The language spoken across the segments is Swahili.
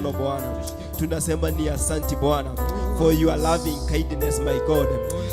mikono Bwana. Tunasema ni asante Bwana for your loving kindness, my God.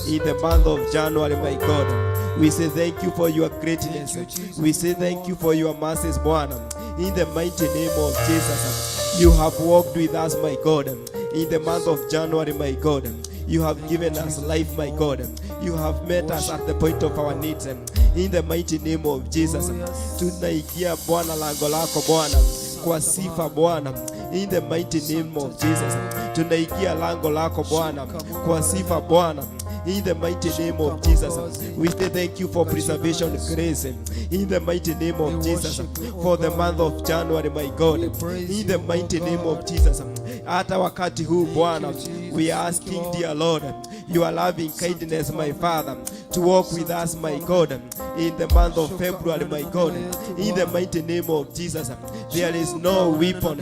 In the month of January, my God, we say thank you for your greatness. We say thank you for your mercies, Bwana. In the mighty name of Jesus, you have walked with us, my God. In the month of January, my God, you have given us life, my God. You have met us at the point of our needs. In the mighty name of Jesus, tunaikia Bwana lango lako Bwana kwa sifa Bwana. In the mighty name of Jesus, tunaikia lango lako Bwana kwa sifa Bwana. In the mighty name of Jesus, we say thank you for preservation grace. In the mighty name of Jesus, for the month of January, my God. In the mighty name of Jesus, hata wakati huu Bwana, we are asking, dear Lord, your loving kindness, my Father, to walk with us, my God, in the month of February, my God. In the mighty name of Jesus, there is no weapon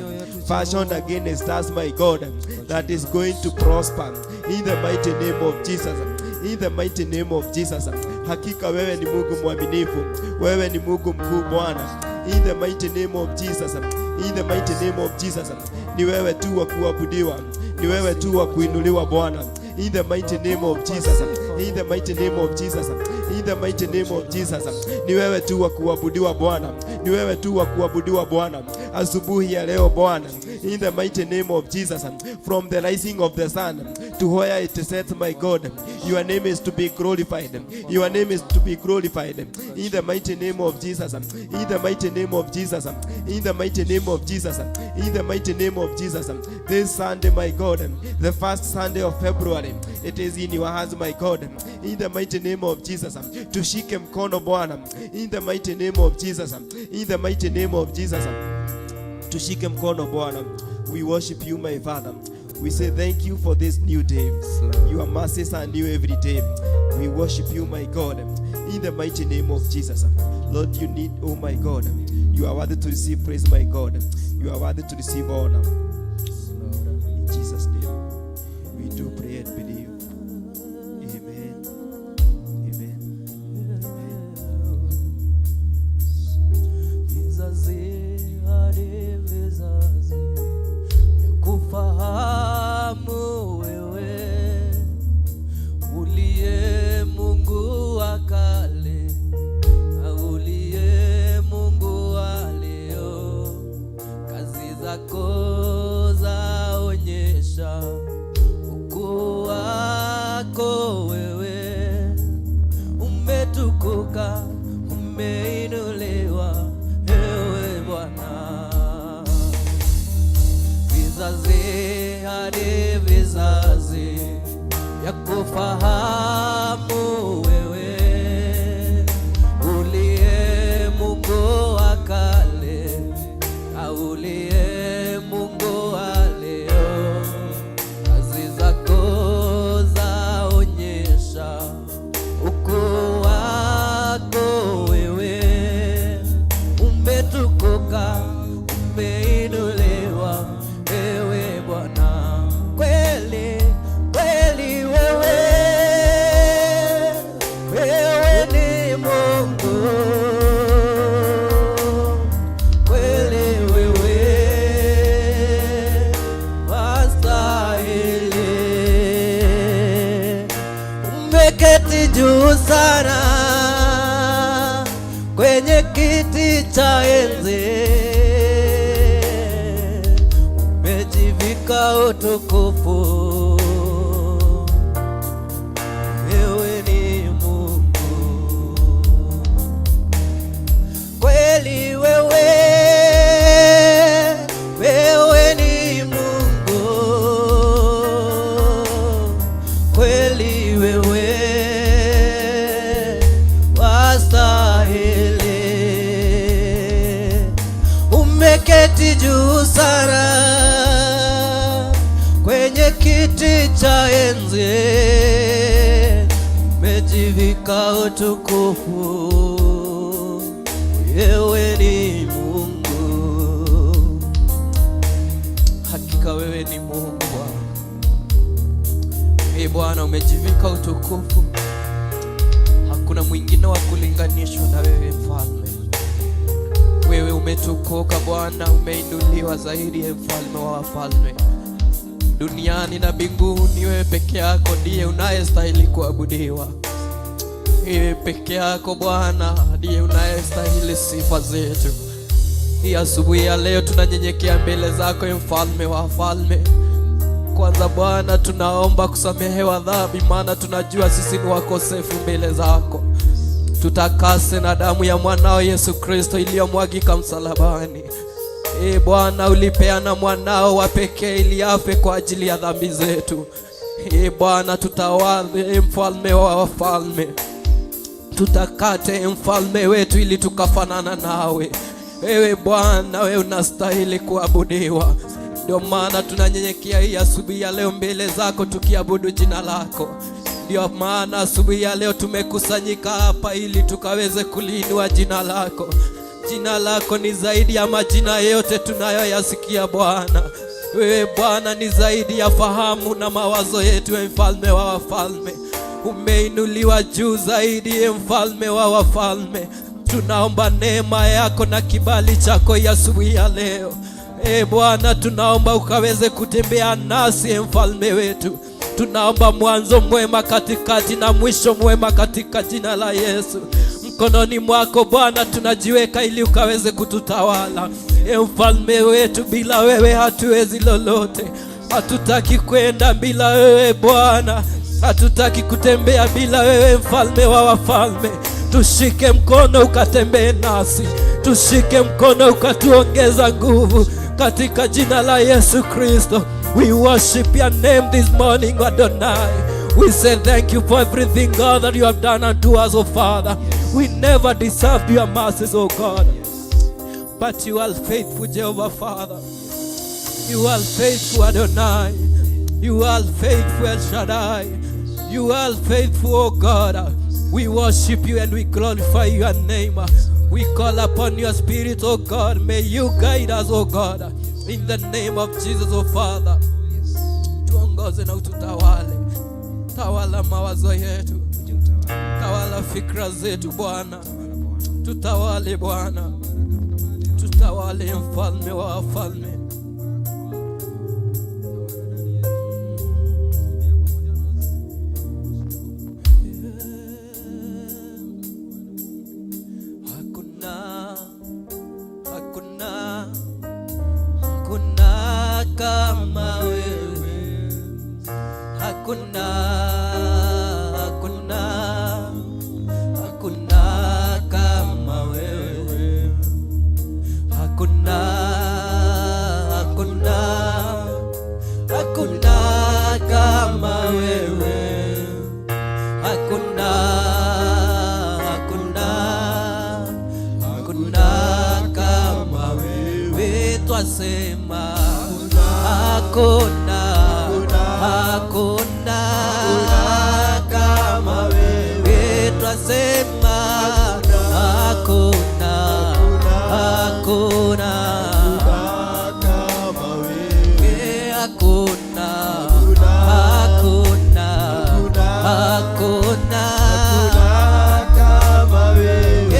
fashioned against us, my God, that is going to prosper. In the mighty name of Jesus, in the mighty name of Jesus, hakika wewe ni Mungu mwaminifu, wewe ni Mungu mkuu Bwana. In the mighty name of Jesus, in the mighty name of Jesus, ni wewe tu wa kuabudiwa, ni wewe tu wa kuinuliwa Bwana. In the mighty name of Jesus, in the mighty name of Jesus, in the mighty name of Jesus, ni wewe tu wa kuabudiwa Bwana, ni wewe tu wa kuabudiwa Bwana asubuhi ya leo Bwana. In the mighty name of Jesus, from the rising of the sun to where it sets, my God, your name is to be glorified. Your name is to be glorified. In the mighty name of Jesus, in the mighty name of Jesus, in the mighty name of Jesus, in the mighty name of Jesus. This Sunday, my God, the first Sunday of February, it is in your hands, my God. In the mighty name of Jesus, tushike mkono Bwana. In the mighty name of Jesus, in the mighty name of Jesus, tushike mkono Bwana. We worship you, my Father. We say thank you for this new day. Your mercies are new every day. We worship you, my God, in the mighty name of Jesus. Lord, you need, oh my God, you are worthy to receive praise, my God. You are worthy to receive honor. In Jesus' name, we do pray and believe. Amen. Amen. Kufahamu wewe uliye Mungu wa kale na uliye Mungu wa leo, kazi zako zaonyesha ukuu wako wewe. Umetukuka, umeinuliwa ewe Bwana. Vizazi hadi vizazi ya kufahamu wewe uliye Mungu wa kale na uliye Mungu wa leo, kazi zako zaonyesha ukuu wako wewe. Umetukuka, umeinuliwa ewe Bwana. Kweli, kweli wewe, wewe ni Mungu. Kweli wewe wastahili. Umeketi juu sana kwenye kiti cha enzi, umejivika utukufu. Wewe ni Mungu. Kweli wewe, wewe ni Mungu. Kweli wewe wastahili. Umeketi juu sana kwenye kiti cha enzi, umejivika utukufu. Wewe ni Mungu. Hakika wewe ni Mungu Bwana. Ee Bwana, umejivika utukufu. Hakuna mwingine wa kulinganishwa na wewe Mfalme. wewe umetukuka Bwana, umeinuliwa zaidi ya mfalme wa wafalme. Duniani na mbinguni wewe peke yako ndiye unayestahili kuabudiwa. Wewe peke yako Bwana ndiye unayestahili sifa zetu. Hii asubuhi ya leo tunanyenyekea mbele zako mfalme wa wafalme. Kwanza Bwana tunaomba kusamehewa dhambi, maana tunajua sisi ni wakosefu mbele zako. Tutakase na damu ya mwanao Yesu Kristo iliyomwagika msalabani. Bwana ulipeana mwanao wa pekee ili afe kwa ajili ya dhambi zetu. Bwana tutawale mfalme wa wafalme. Tutakate mfalme wetu ili tukafanana nawe. Wewe Bwana, wewe unastahili kuabudiwa. Ndio maana tunanyenyekea hii asubuhi ya leo mbele zako tukiabudu jina lako. Ndio maana asubuhi ya leo tumekusanyika hapa ili tukaweze kuliinua jina lako. Jina lako ni zaidi ya majina yote tunayoyasikia Bwana. Wewe Bwana ni zaidi ya fahamu na mawazo yetu, mfalme wa wafalme. Umeinuliwa juu zaidi, mfalme wa wafalme. Tunaomba neema yako na kibali chako ya asubuhi ya leo. Bwana tunaomba ukaweze kutembea nasi mfalme wetu. Tunaomba mwanzo mwema, katikati na mwisho mwema, katika jina la Yesu. Mkononi mwako Bwana tunajiweka ili ukaweze kututawala. Mfalme wetu, bila wewe hatuwezi lolote. Hatutaki kwenda bila wewe Bwana. Hatutaki kutembea bila wewe mfalme wa wafalme. Tushike mkono ukatembee nasi. Tushike mkono ukatuongeza nguvu, katika jina la Yesu Kristo. We worship your name this morning, Adonai. We say thank you for everything, God, that you have done unto us, oh Father. We never deserved your mercies, oh God, but you are faithful, Jehovah Father. You are faithful, Adonai. You are faithful, El Shaddai. You are faithful, oh God. We worship you and we glorify your name. We call upon your spirit, oh God. May you guide us, oh God, in the name of Jesus, oh Father. Tuongoze na ututawale. Tawala mawazo yetu. Tawala fikra zetu Bwana. Tutawale Bwana. Tutawale mfalme wa wafalme. Twasema hakuna kama wewe. Twasema hakuna kama wewe. Hakuna kama wewe.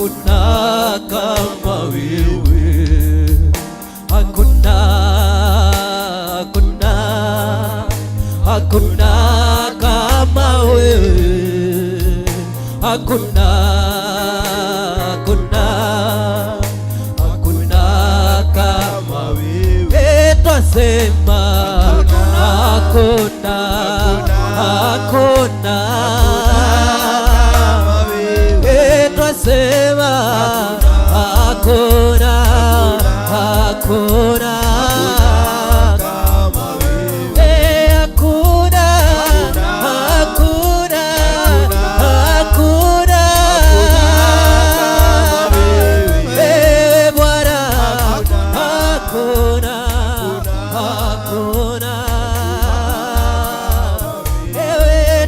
hakuna kama wewe, hakuna, hakuna, hakuna kama wewe, hakuna, hakuna, hakuna kama wewe. Twasema hakuna, hakuna, twasema hakuna, hakuna, hakuna, hakuna, hakuna, Bwana, hakuna, hakuna,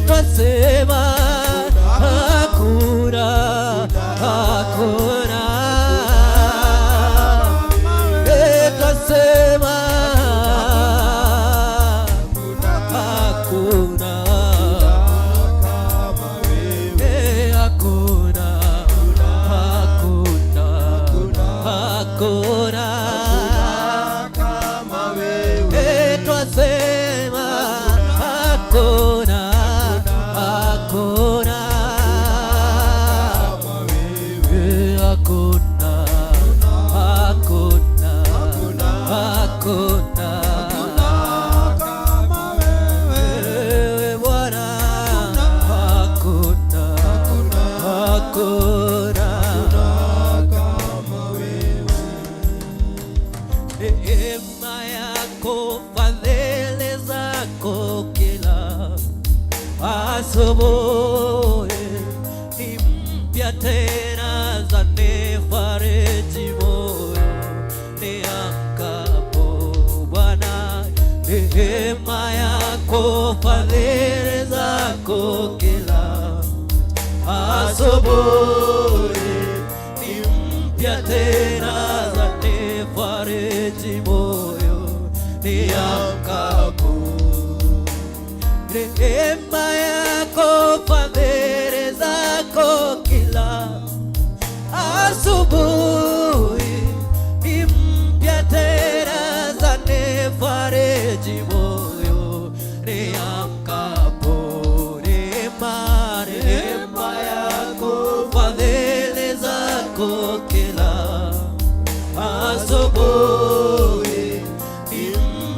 twasema hakuna, hakuna, twasema hakuna, hakuna, hakuna, hakuna kama wewe, twasema hakuna, hakuna, hakuna, hakuna, hakuna kama wewe Bwana, hakuna, hakuna kama wewe. Neema yako, fadhili zako kila asubuhi ni mpya tena, zanifariji moyo niamkapo Bwana. Neema yako, fadhili zako kila asubuhi ni mpya tena, zanifariji moyo niamkapo. Neema yako, fadhili zako kila asubuhi ni mpya tena, zanifariji moyo niamkapo. Neema yako, fadhili zako kila asubuhi ni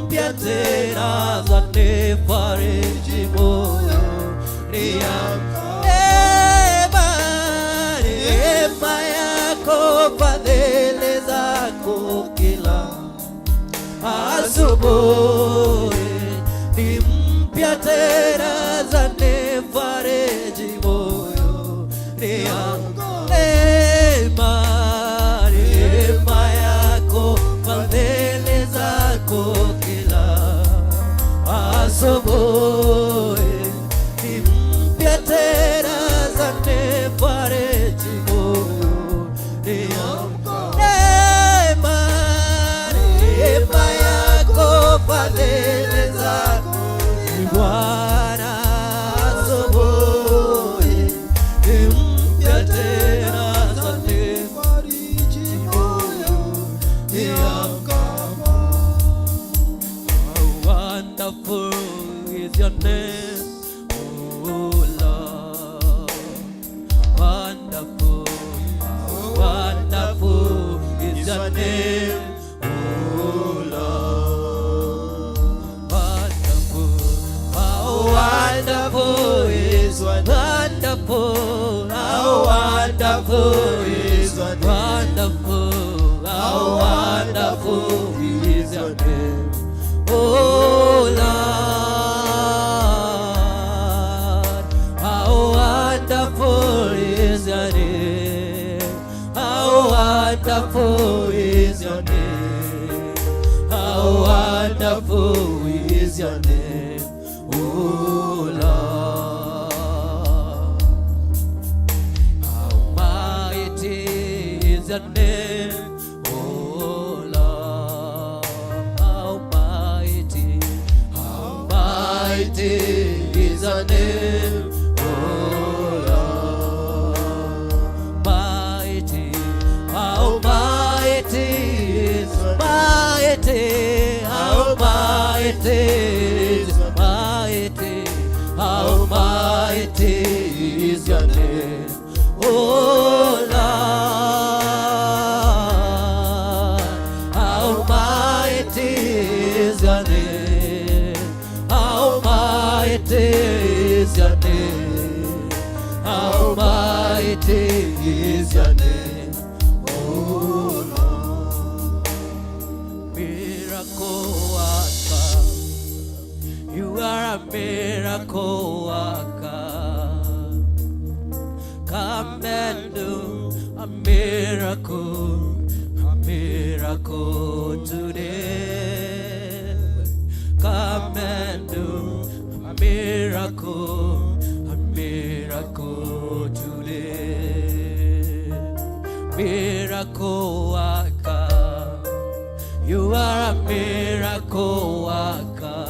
mpya tena, zanifariji moyo niamkapo. Neema yako, fadhili zako kila asubuhi ni mpya tena, zanifariji moyo niamkapo. Neema yako, fadhili zako kila asubuhi ni mpya tena, zanifariji moyo niamkapo. Neema yako, fadhili zako Bwana, asubuhi ni mpya tena, zanifariji moyo niamkapo. Wonderful is your name, oh Lord. Wonderful, wonderful is your name, oh Lord. Wonderful, how wonderful is wonderful, how wonderful is wonderful, how wonderful is your name, oh Lord. How wonderful is your name, how wonderful is your name, how wonderful is your name, oh Lord. How mighty is your name, oh Lord. How mighty is your name, oh Lord. Mighty is your name, oh Lord. How mighty is your name, how mighty is your name, how mighty is your name, oh Lord. Miracle worker, you are a miracle worker. Come and do a miracle today. Come and do a miracle today. Miracle worker, you are a miracle worker.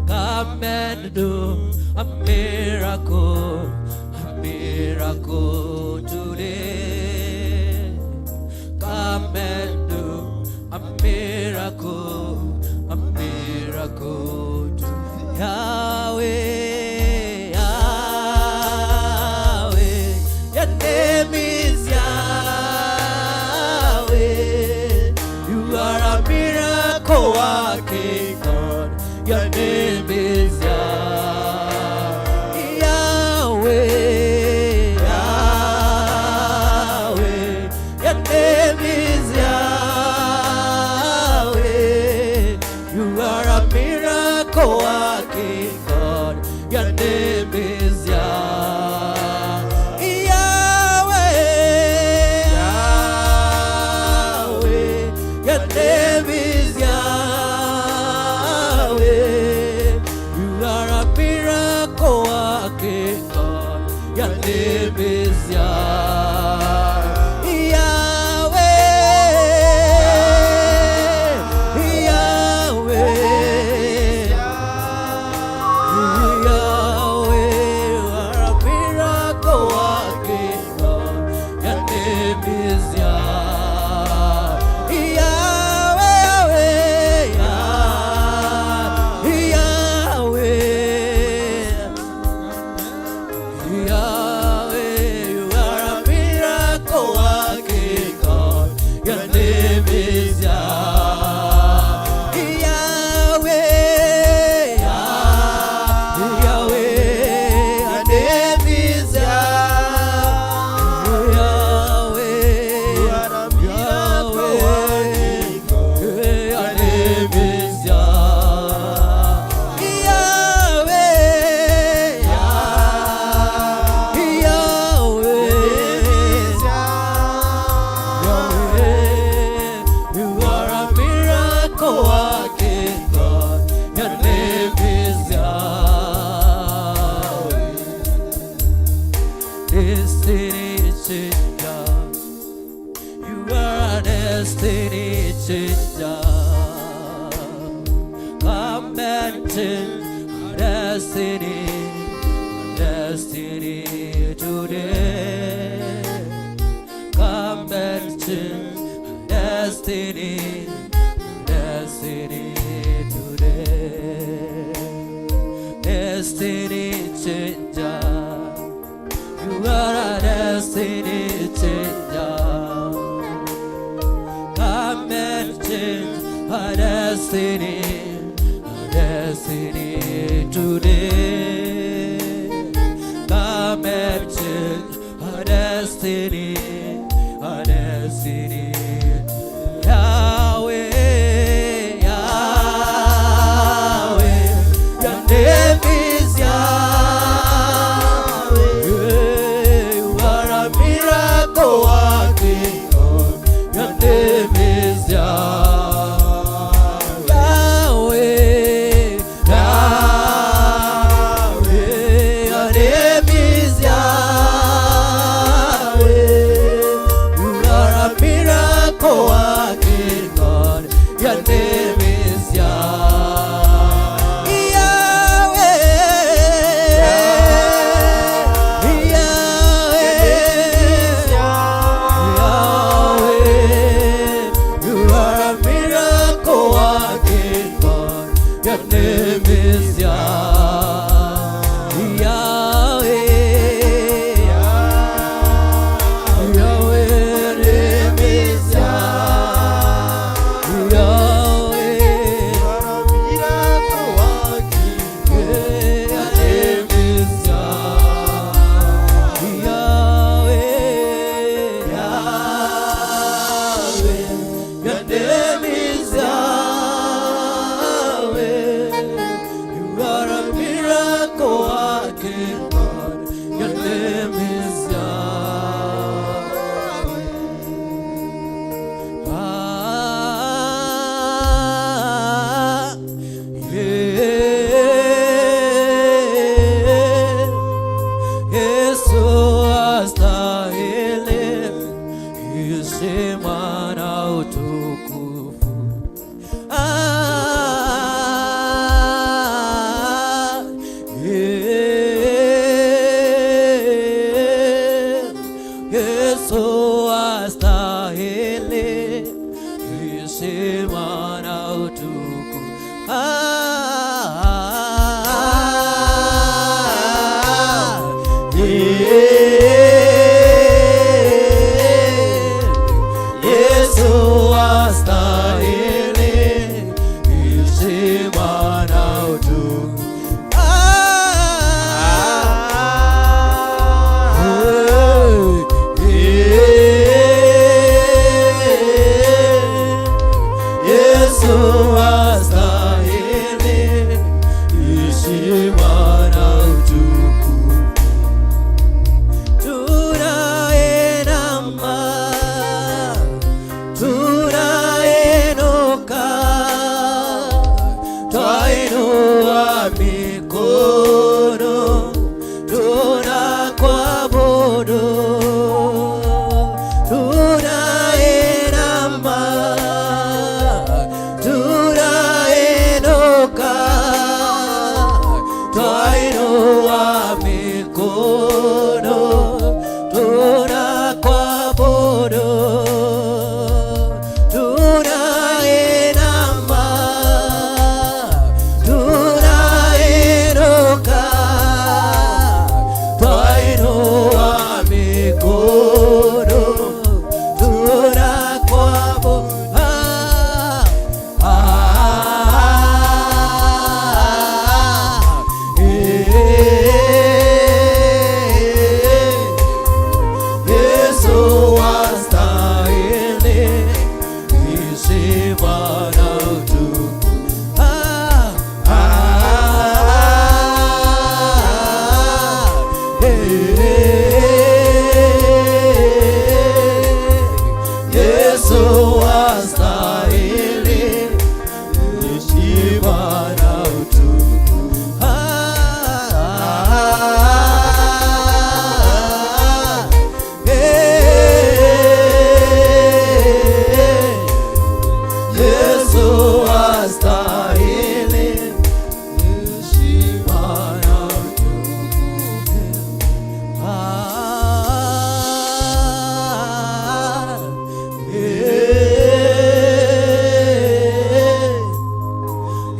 Come and do a miracle today. Come and do a miracle today. Yahweh, Yahweh, your name is Yahweh. You are a miracle working God. Your name is destiny today. Come and change destiny today. Destiny changer, you are a destiny changer. Come and change our destiny today. Come and change our destiny. Yahweh, Yahweh, your name is Yahweh. You are a miracle working God. Your name is Yahweh. heshima na utukufu. Yesu astahili heshima na utukufu. Yesu astahili heshima na utukufu. Yesu astahili heshima na utukufu. Tunainama, tunainuka, twainua mikono, tunakuabudu. Tunainama, tunainuka, twainua mikono, tunakuabudu. Tunainama, tunainuka, twainua mikono, tunakuabudu. Yesu astahili heshima na utukufu. Yesu astahili heshima na utukufu. Yesu astahili heshima na utukufu.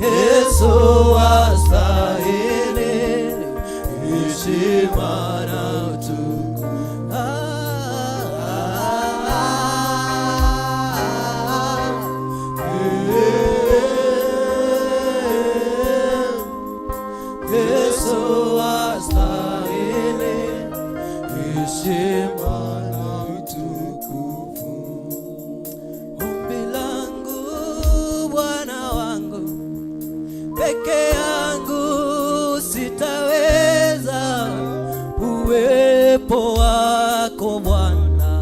Yesu astahili heshima na utukufu. Yesu astahili heshima na utukufu. Ombi langu Bwana wangu, peke yangu sitaweza, uwepo wako Bwana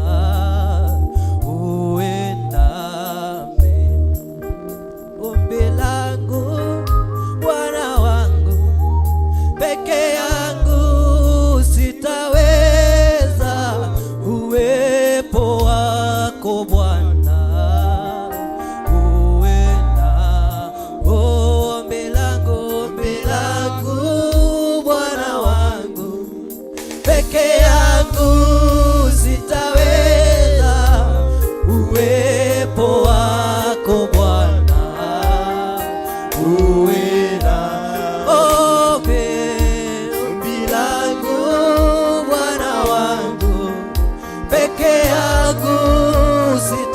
uwe nami. Ombi langu Bwana wangu, peke yangu sitaweza, uwepo wako Bwana uwe nami. Ombi langu Bwana wangu, peke yangu sitaweza, uwepo wako Bwana uwe nami. Ombi langu Bwana wangu, peke yangu sitaweza,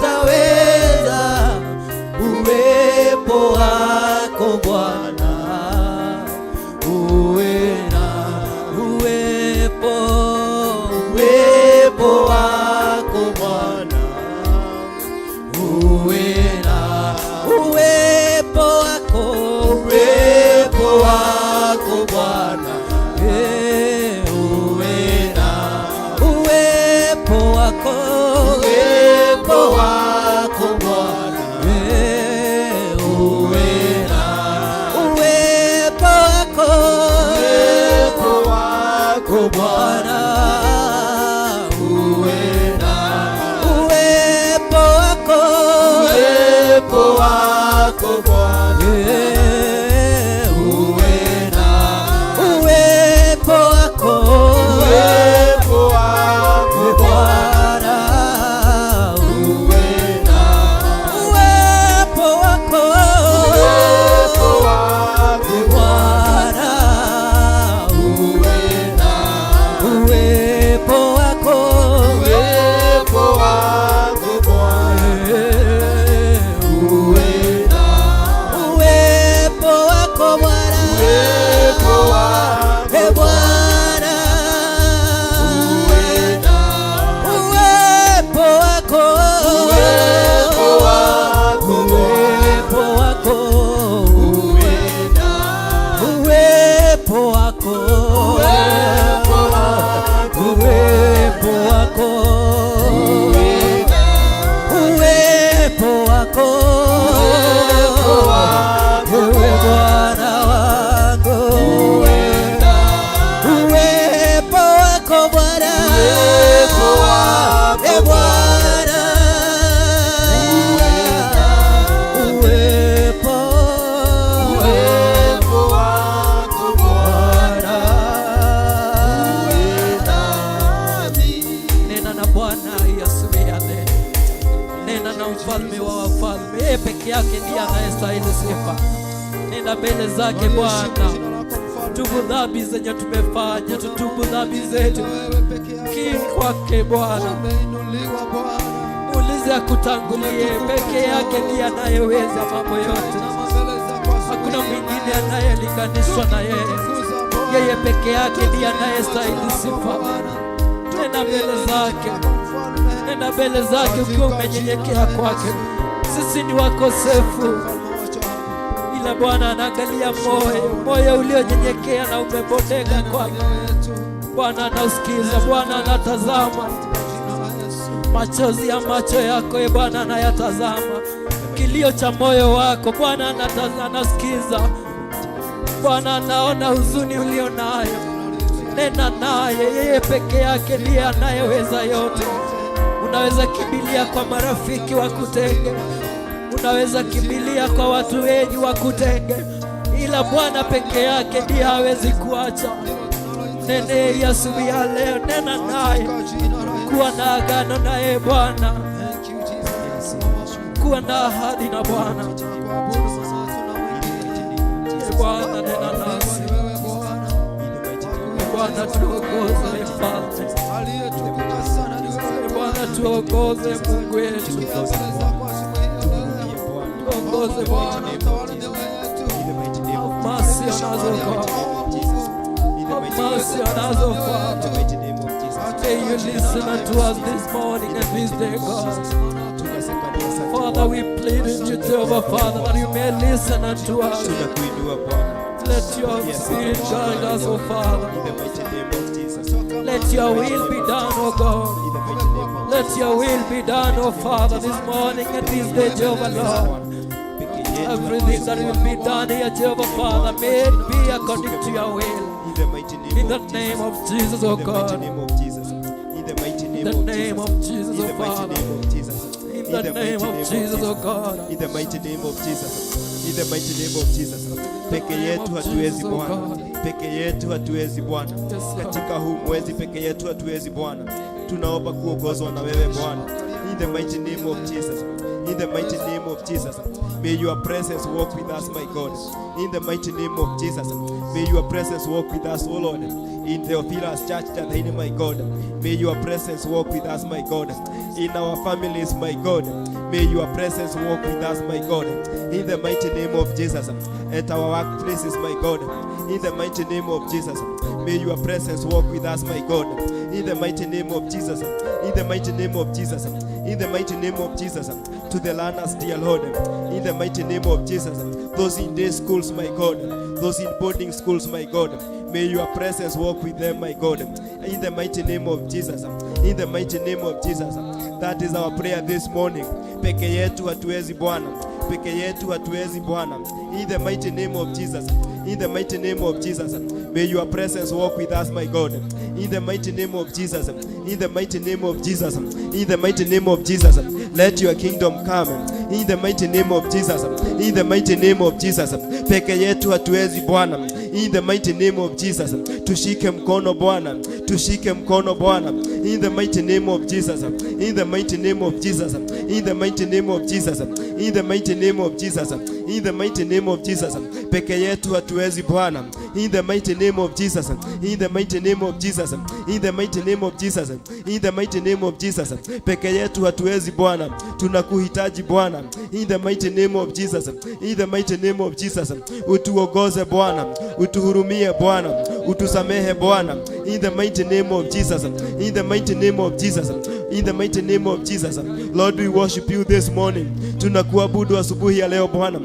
Bwana mfalme wa wafalme. Yeye peke yake ndiye anayestahili sifa. Nenda mbele zake Bwana, tubu dhambi zenye tumefanya, tutubu dhambi zetu kini kwake Bwana. Muulize akutangulie, peke yake ndiye anayeweza mambo yote. Hakuna mwingine anayelinganishwa na yeye. Yeye peke yake ndiye anayestahili sifa. Nenda mbele zake, nenda mbele zake ukiwa umenyenyekea kwake. Sisi ni wakosefu, ila Bwana anaangalia moyo ulionyenyekea na umebondeka kwake. Bwana anausikiza, Bwana anatazama machozi ya macho yako. Bwana anayatazama kilio cha moyo wako. Bwana anasikiza. Bwana anaona huzuni ulio nayo. Nena naye, yeye peke yake ndiye anayeweza yote. Unaweza kimbilia kwa marafiki wakutenge, unaweza kimbilia kwa watu wengi wakutenge, ila Bwana peke yake ndiye hawezi kuacha. Nene asubuhi ya leo, nena naye, kuwa na agano naye Bwana, kuwa na ahadi na Bwana. Bwana nena nasi, Bwana tuongoze Mfalme, Bwana tuongoze Mungu wetu, tuongoze Bwana. Mercy on us, O God. Mercy on us, O Father. May you listen unto us this morning and this day, God. Father, we plead with you, Jehovah, Father, that you may listen unto us. Let your spirit guide us, O Father. Let your will be done, O God. Let your will be done, O Father, this morning and this day, Jehovah, Lord. Everything that will be done here, Jehovah, Father, may it be according to your will. In the name of Jesus, O God. In the name of Jesus, O Father. In the name of Jesus, O God. In the mighty name of Jesus. In the mighty name of Jesus. Peke yetu hatuwezi Bwana. Peke yetu hatuwezi Bwana. Katika huu mwezi peke yetu hatuwezi Bwana. Tunaomba kuongozwa na wewe Bwana. In the mighty name of Jesus. In the mighty name of Jesus. May your presence walk with us, my God. In the mighty name of Jesus. May your presence walk with us, O Lord. In Theophilus Church, my God. May your presence walk with us, my God. In our families, my God. May your presence walk with us, my God. In the mighty name of Jesus. At our workplaces, my God. In the mighty name of Jesus. May your presence walk with us, my God. In the mighty name of Jesus. In the mighty name of Jesus. In the mighty name of Jesus. To the learners, dear Lord. In the mighty name of Jesus. Those in day schools, my God. Those in boarding schools, my God. May your presence walk with them, my God. In the mighty name of Jesus. In the mighty name of Jesus. That is our prayer this morning. Peke yetu hatuwezi Bwana. Peke yetu hatuwezi Bwana. In the mighty name of Jesus. In the mighty name of Jesus. May your presence walk with us, my God. In the mighty name of Jesus. In the mighty name of Jesus. In the mighty name of Jesus. Let your kingdom come. In the mighty name of Jesus. In the mighty name of Jesus. Peke yetu hatuwezi Bwana. In the mighty name of Jesus. Tushike mkono Bwana. Tushike mkono Bwana. In the mighty name of Jesus. In the mighty name of Jesus. In the mighty name of Jesus. In the mighty name of Jesus. In the mighty name of Jesus. Peke yetu hatuwezi Bwana. In the mighty name of Jesus. In the mighty name of Jesus. In the mighty name of Jesus. In the mighty name of Jesus. Peke yetu hatuwezi Bwana. Tunakuhitaji Bwana. In the mighty name of Jesus. In the mighty name of Jesus. Utuongoze Bwana. Utuhurumie Bwana. Utusamehe Bwana. In the mighty name of Jesus. In the mighty name of Jesus. In the mighty name of Jesus. Lord, we worship you this morning. Tunakuabudu asubuhi ya leo Bwana.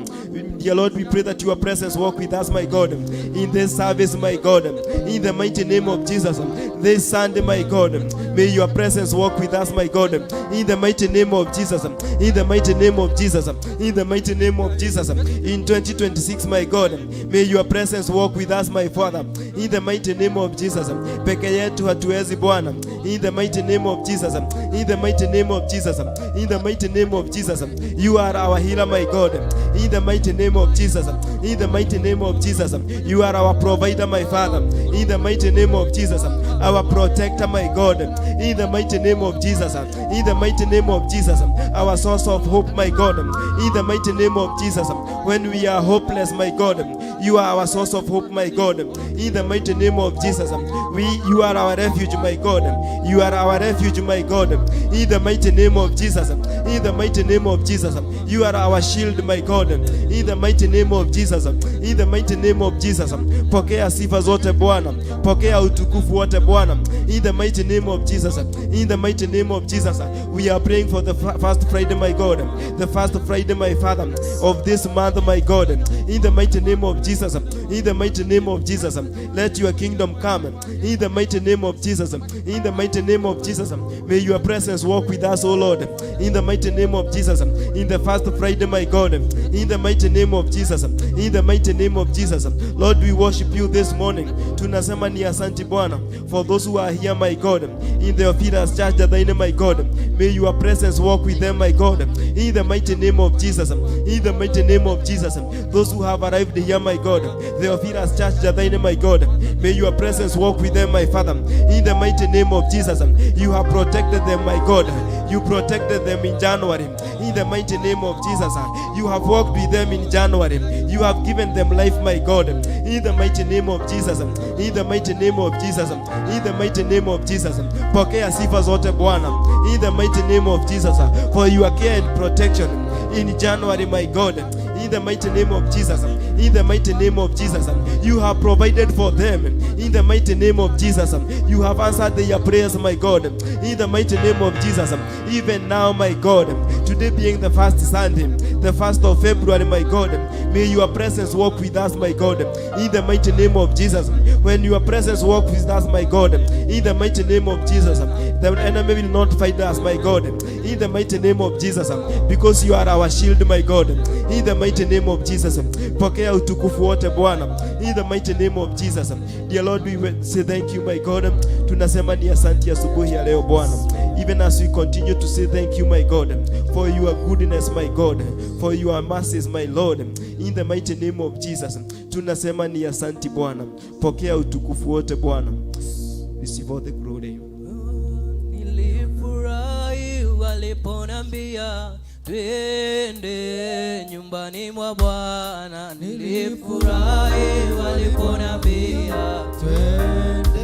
Dear Lord, we pray that your presence walk with us, my God, in this service, my God, in the mighty name of Jesus. This Sunday, my God, may your presence walk with us, my God, in the mighty name of Jesus. In the mighty name of Jesus. In the mighty name of Jesus. In 2026, my God, may your presence walk with us, my Father, in the mighty name of Jesus. Peke yetu hatuwezi Bwana. In the mighty name of Jesus. In the mighty name of Jesus. In the mighty name of Jesus. You are our healer, my God. In the mighty name of Jesus. In the mighty name of Jesus. You are our provider, my Father. In the mighty name of Jesus. our protector, my God, in the mighty name of Jesus, in the mighty name of Jesus, our source of hope, my God, in the mighty name of Jesus. When we are hopeless, my God, you are our source of hope, my God, in the mighty name of Jesus. You are our refuge, my God. You are our refuge, my God, in the mighty name of Jesus. In the mighty name of Jesus, you are our shield, my God, in the mighty name of Jesus. In the mighty name of Jesus, pokea sifa zote Bwana, pokea utukufu wote Bwana, in the mighty name of Jesus. In the mighty name of Jesus, we are praying for the first Friday, my God, the first Friday, my Father, of this month, my God, in the mighty name of Jesus. In the mighty name of Jesus, let your kingdom come, in the mighty name of Jesus. In the mighty name of Jesus, may your presence walk with us, O Lord, in the mighty name of Jesus. In the first Friday, my God, in the mighty name of Jesus. In the mighty name of Jesus, Lord, we worship you this morning. Tunasema ni asante Bwana for those who are here, my God, in the Theophilus Church Jathaine, my God. May your presence walk with them, my God, in the mighty name of Jesus. In the mighty name of Jesus, those who have arrived here, my God, the Theophilus Church Jathaine, my God, may your presence walk with them, my Father, in the mighty name of Jesus. You have protected them, my God. You protected them in January, in the mighty name of Jesus. You have walked with them in January. You have given them life, my God, in the mighty name of Jesus. In the mighty name of Jesus. In the mighty name of Jesus. Pokea sifa zote Bwana, in the mighty name of Jesus, for your care and protection in January, my God. In the mighty name of Jesus. In the mighty name of Jesus. You have provided for them. In the mighty name of Jesus. You have answered their prayers, my God. In the mighty name of Jesus. Even now, my God, today being the first Sunday, the 1st of February, my God, may your presence walk with us, my God. In the mighty name of Jesus. When your presence walk with us, my God, in the mighty name of Jesus, the enemy will not fight us, my God. In the mighty name of Jesus, because you are our shield, my God. In the mighty name of Jesus, pokea utukufu wote Bwana, in the mighty name of Jesus. Dear Lord, we say thank you, my God. Tunasema ni asante asubuhi ya leo Bwana, even as we continue to say thank you, my God, for your goodness, my God, for your mercies, my Lord, in the mighty name of Jesus. Tunasema ni asante Bwana, pokea utukufu wote Bwana. Receive all the glory. Nilifurahi waliponambia twende nyumbani mwa Bwana. Nilifurahi waliponambia twende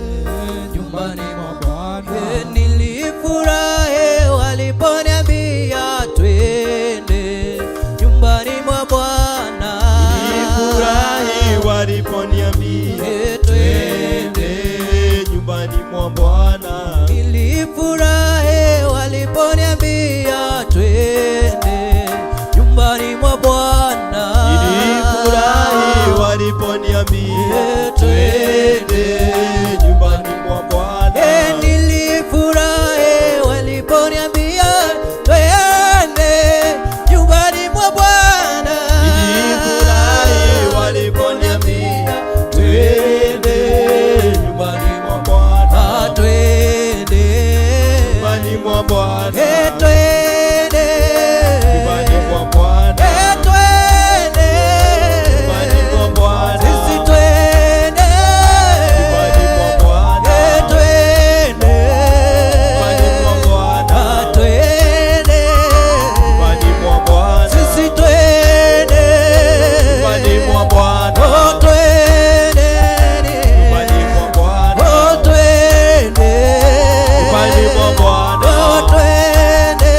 nyumbani mwa Bwana. Nilifurahi waliponiambia twende nyumbani mwa Bwana. Nilifurahi waliponiambia twende nyumbani mwa Bwana. Nilifurahi waliponiambia twende nyumbani mwa Bwana. Nilifurahi waliponiambia twende nyumbani mwa Bwana. Nilifurahi waliponiambia twende nyumbani mwa Bwana. Nilifurahi waliponiambia twende nyumbani mwa Bwana. Twende nyumbani mwa Bwana. Twende nyumbani mwa Bwana. Twende nyumbani mwa Bwana. Sisi twende nyumbani mwa Bwana. Twende nyumbani mwa Bwana. Twende nyumbani mwa Bwana. Sisi twende nyumbani mwa Bwana. Twende nyumbani mwa Bwana. Twende nyumbani mwa Bwana. Twende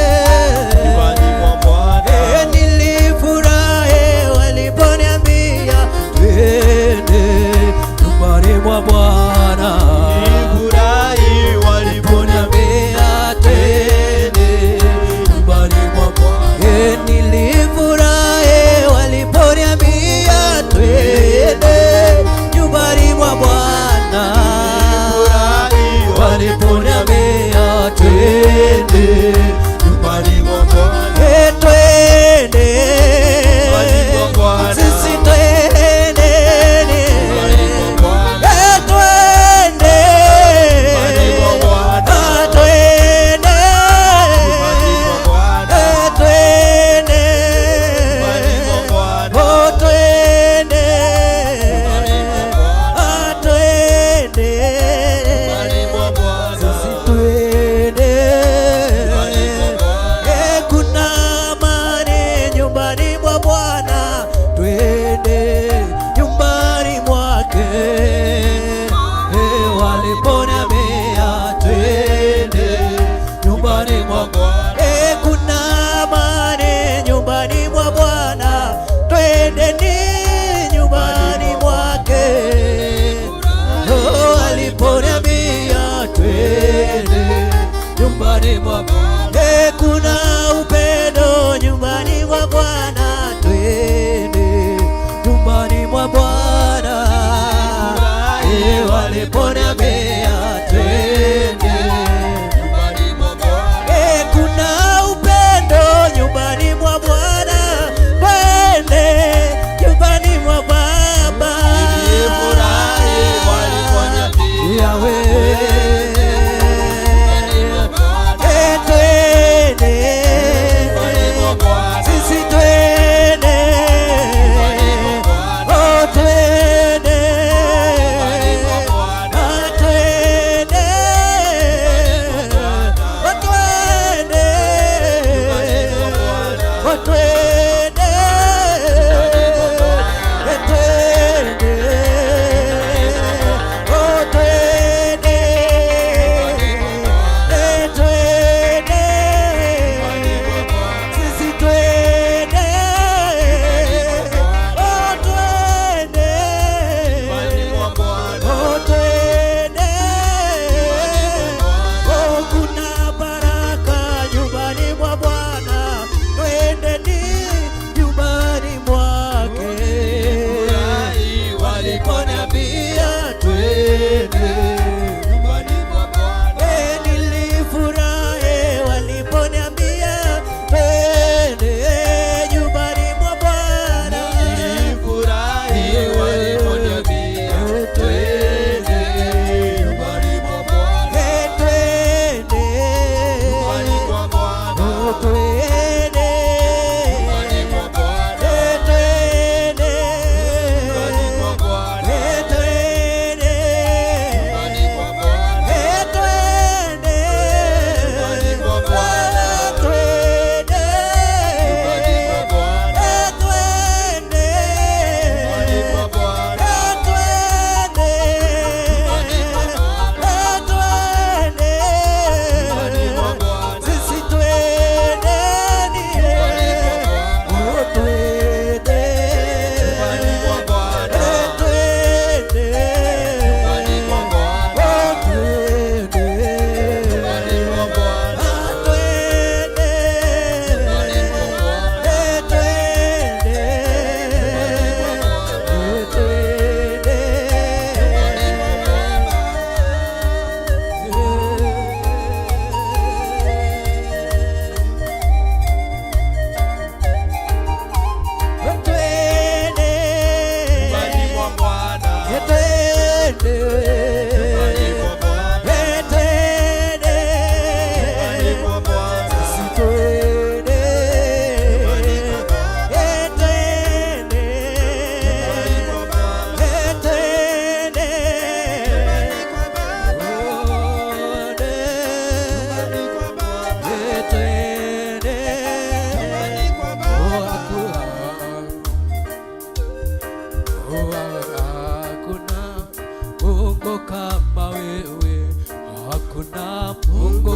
Mungu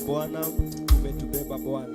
Bwana, umetubeba Bwana.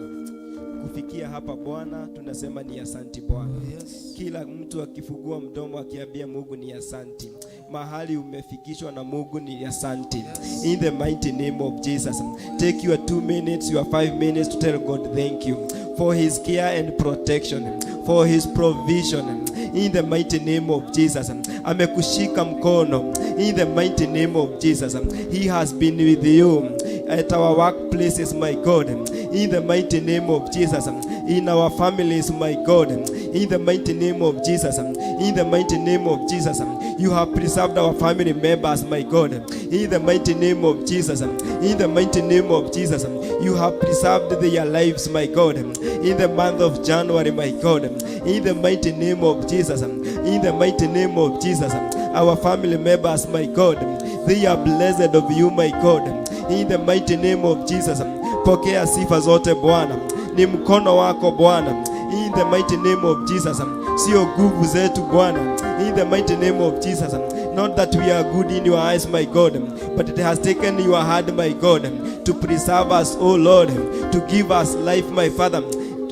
Kufikia hapa Bwana, tunasema ni asanti Bwana. Yes. Kila mtu akifungua mdomo akiambia Mungu ni asanti. Mahali umefikishwa na Mungu ni asanti. Yes. In the mighty name of Jesus. Take your 2 minutes, your 5 minutes to tell God thank you for his care and protection, for his provision. In the mighty name of Jesus. Amekushika mkono. In the mighty name of Jesus. He has been with you at our workplaces, my God. In the mighty name of Jesus. In our families, my God. In the mighty name of Jesus. In the mighty name of Jesus. You have preserved our family members, my God. In the mighty name of Jesus. In the mighty name of Jesus. You have preserved their lives, my God. In the month of January, my God. In the mighty name of Jesus. In the mighty name of Jesus. Our family members, my God. They are blessed of you, my God. In the mighty name of Jesus. Pokea sifa zote Bwana. Ni mkono wako Bwana. In the mighty name of Jesus. Sio nguvu zetu Bwana. In the mighty name of Jesus. Not that we are good in your eyes, my God, but it has taken your hand, my God, to preserve us, oh Lord, to give us life, my Father.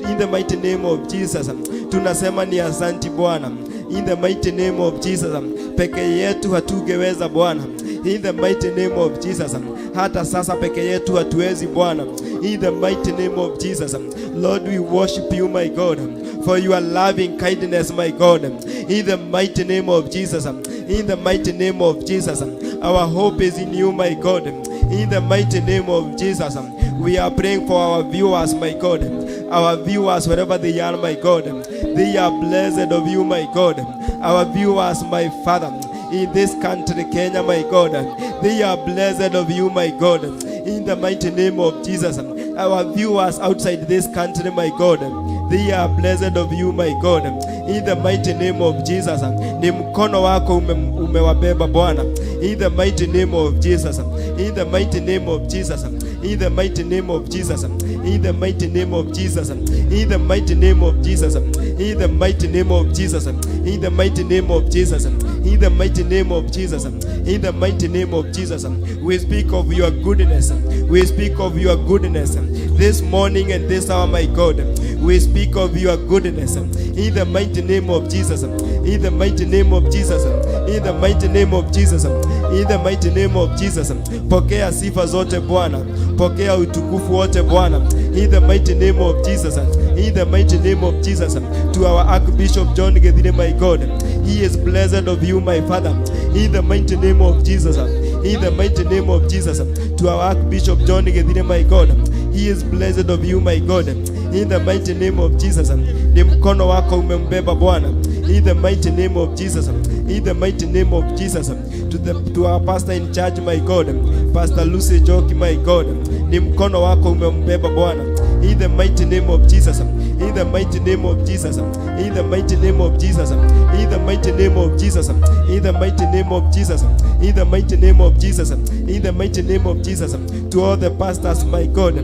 In the mighty name of Jesus, tunasema ni asante Bwana. In the mighty name of Jesus, peke yetu hatungeweza Bwana. In the mighty name of Jesus, hata sasa peke yetu hatuwezi Bwana. In the mighty name of Jesus, Lord, we worship you, my God, for your loving kindness, my God. In the mighty name of Jesus, in the mighty name of Jesus, our hope is in you, my God. In the mighty name of Jesus, we are praying for our viewers, my God. Our viewers, wherever they are, my God, they are blessed of you, my God. Our viewers, my Father, in this country, Kenya, my God, they are blessed of you, my God. In the mighty name of Jesus, our viewers outside this country, my God, they are blessed of you, my God. In the mighty name of Jesus, ni mkono wako umewabeba Bwana. In the mighty name of Jesus, in the mighty name of Jesus, in the mighty name of Jesus, in the mighty name of Jesus, in the mighty name of Jesus, in the mighty name of Jesus, in the mighty name of Jesus, in the mighty name of Jesus, in the mighty name of Jesus. We speak of your goodness. We speak of your goodness this morning and this hour, my God. We speak of your goodness in the mighty name of Jesus. In the mighty name of Jesus. In the mighty name of Jesus. In the mighty name of Jesus. Pokea sifa zote Bwana. Pokea utukufu wote Bwana. In the mighty name of Jesus. In the mighty name of Jesus. To our Archbishop John Githire, my God. He is blessed of you, my Father. In the mighty name of Jesus. In the mighty name of Jesus. To our Archbishop John Githire, my God. He is blessed of you, my God. In the mighty name of Jesus. Ni mkono wako umembeba Bwana. In the mighty name of Jesus. In the mighty name of Jesus. To our pastor in charge, my God. Pastor Lucy Joki, my God. Ni mkono wako umembeba Bwana. In the mighty name of Jesus. In the mighty name of Jesus. In the mighty name of Jesus. In the mighty name of Jesus. In the mighty name of Jesus. In the mighty name of Jesus. In the mighty name of Jesus. To all the pastors, my God,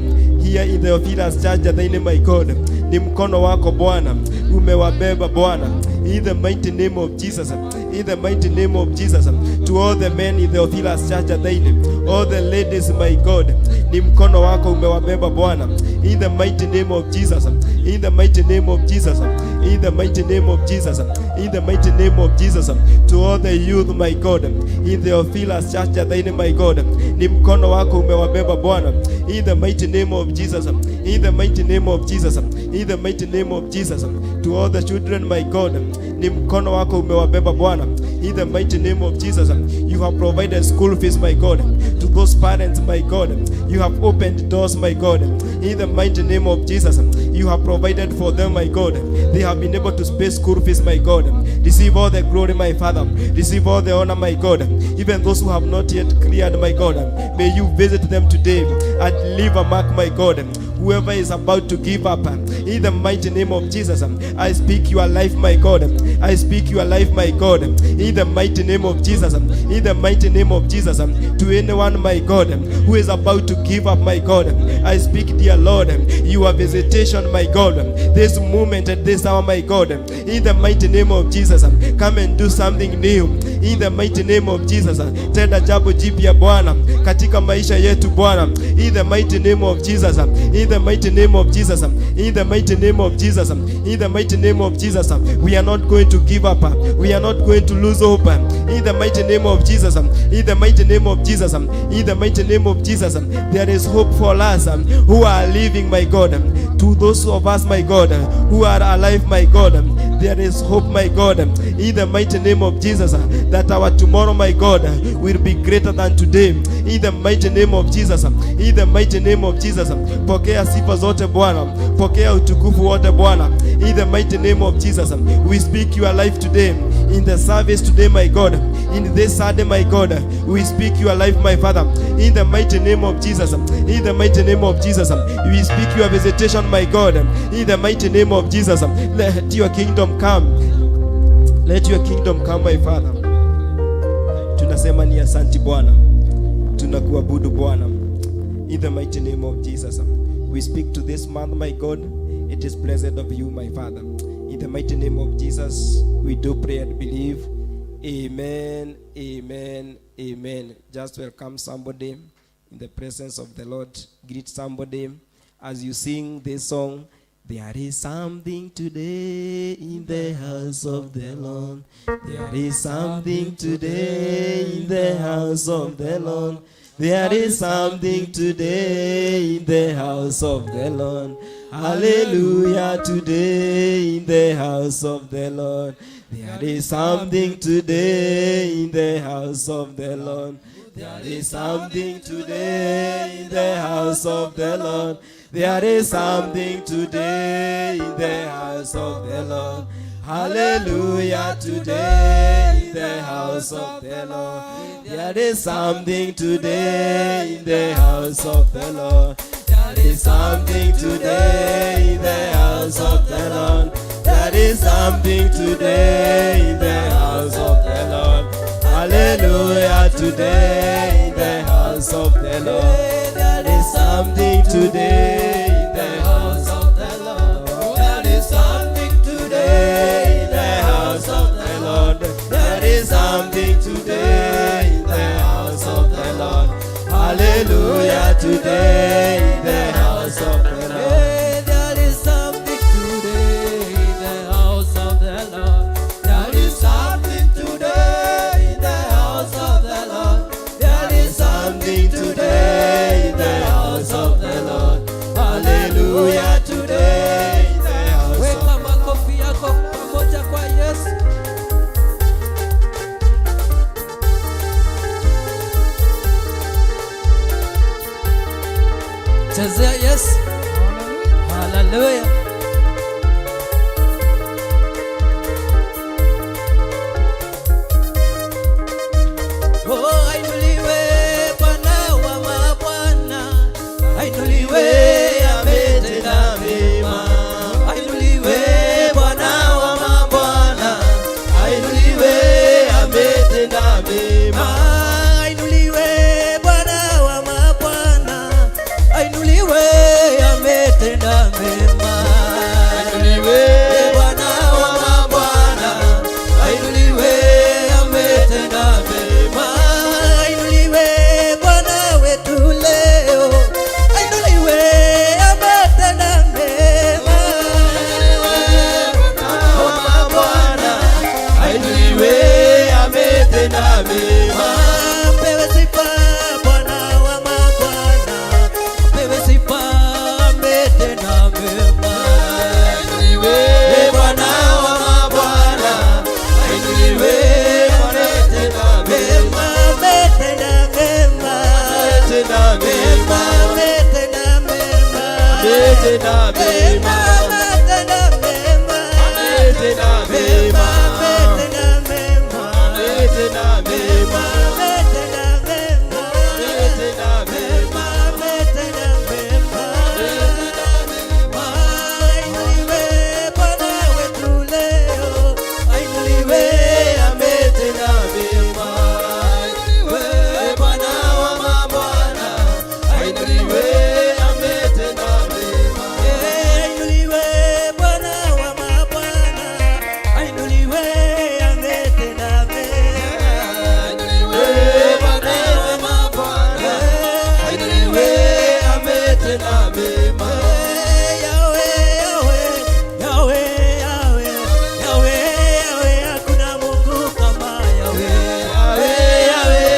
here in the Officer's Church, Athaine, my God, ni mkono wako Bwana umewabeba Bwana. In the mighty name of Jesus. In the mighty name of Jesus. To all the men in the Officer's Church, Athaine, all the ladies, my God, ni mkono wako umewabeba Bwana. In the mighty name of Jesus. In the mighty name of Jesus. In the mighty name of Jesus. In the mighty name of Jesus. To all the youth, my God, in the Officer's Church, Athaine, my God, ni mkono wako umewabeba Bwana. In the mighty name of Jesus. In the mighty name of Jesus. In the mighty name of Jesus. To all the children, my God, ni mkono wako umewabeba Bwana. In the mighty name of Jesus. You have provided school fees, my God, to those parents, my God. You have opened doors, my God. In the mighty name of Jesus. You have provided for them, my God. They have been able to pay school fees, my God. Receive all the glory, my Father. Receive all the honor, my God. Even those who have not yet cleared, my God, may you visit them today and leave a mark, my God. Whoever is about to give up, in the mighty name of Jesus, I speak your life, my God. I speak your life, my God. In the mighty name of Jesus. In the mighty name of Jesus. To anyone, my God, who is about to give up, my God, I speak, dear Lord, your visitation, my God, this moment and this hour, my God. In the mighty name of Jesus, come and do something new. In the mighty name of Jesus, tenda jambo jipya Bwana katika maisha yetu Bwana. In the mighty name of Jesus. In the mighty name of Jesus. In the mighty name of Jesus. In the mighty name of Jesus. We are not going to give up. We are not going to lose hope. In the mighty name of Jesus. In the mighty name of Jesus. In the mighty name of Jesus. There is hope for us who are living, my God. To those of us, my God, who are alive, my God, there is hope, my God. In the mighty name of Jesus, that our tomorrow, my God, will be greater than today. In the mighty name of Jesus. In the mighty name of Jesus. Pokea sifa zote Bwana. Pokea utukufu wote Bwana. In the mighty name of Jesus. We speak your life today. In the service today, my God. In this Sunday, my God. We speak your life, my Father. In the mighty name of Jesus. In the mighty name of Jesus. We speak your visitation, my God. In the mighty name of Jesus. Let your kingdom come. Let your kingdom come, my Father. Tunasema ni asante Bwana. Tunakuabudu Bwana. In the mighty name of Jesus. We speak to this month, my God. It is blessed of you, my Father. In the mighty name of Jesus, we do pray and believe. Amen, amen, amen. Just welcome somebody in the presence of the Lord. Greet somebody as you sing this song. There is something today in the house of the Lord. There is something today in the house of the Lord. There is something today in the house of the Lord. Hallelujah, today in the house of the Lord. There is something today in the house of the Lord. There is something today in the house of the Lord. There is something today in the house of the Lord. Hallelujah, today in the house of the Lord. There is something today in the house of the Lord. There is something today in the house of the Lord. There is something today in the house of the Lord. Hallelujah, today in the house of the Lord. There is something today in the house of the Lord. There is something today in the house of the Lord. There is something today in the house of the Lord. Hallelujah, today in the house of the Lord. There is something today in the house of the Lord. There is something today in the house of the Lord. There is something today in the house of the Lord. Hallelujah, today in the house of the Lord. Weka makofi yako pamoja kwa Yesu. Chezea Yesu. Hallelujah. Oh, ainuliwe Bwana wa mabwana. Ainuliwe ametenda mema. Ainuliwe Bwana wa mabwana. Ainuliwe ametenda mema. Ainuliwe Bwana wa mabwana. Ainuliwe ametenda mema. Ainuliwe Bwana wa mabwana. Ainuliwe ametenda mema. Ainuliwe Bwana wetu leo. Ainuliwe ametenda mema. Ainuliwe ametenda mema. Pewe sifa Bwana wa mabwana. Pewe sifa ametenda mema. Ainuliwe Bwana wa mabwana. Ainuliwe ametenda mema. Ametenda mema. Ametenda mema. Ametenda mema. Ametenda mema. Ametenda mema. Ametenda mema. Ametenda mema. Ametenda mema. Ametenda mema. Ametenda mema. Ametenda mema. Ainuliwe Bwana wetu leo. Ainuliwe Ametenda mema. Ainuliwe Bwana wa mabwana. Ainuliwe ametenda mema. Ainuliwe Bwana wa mabwana. Ainuliwe ametenda mema. Ainuliwe Bwana wa mabwana. Ainuliwe ametenda mema. Yahweh, Yahweh, Yahweh, Yahweh, Yahweh, Yahweh, hakuna Mungu kama Yahweh. Yahweh, Yahweh,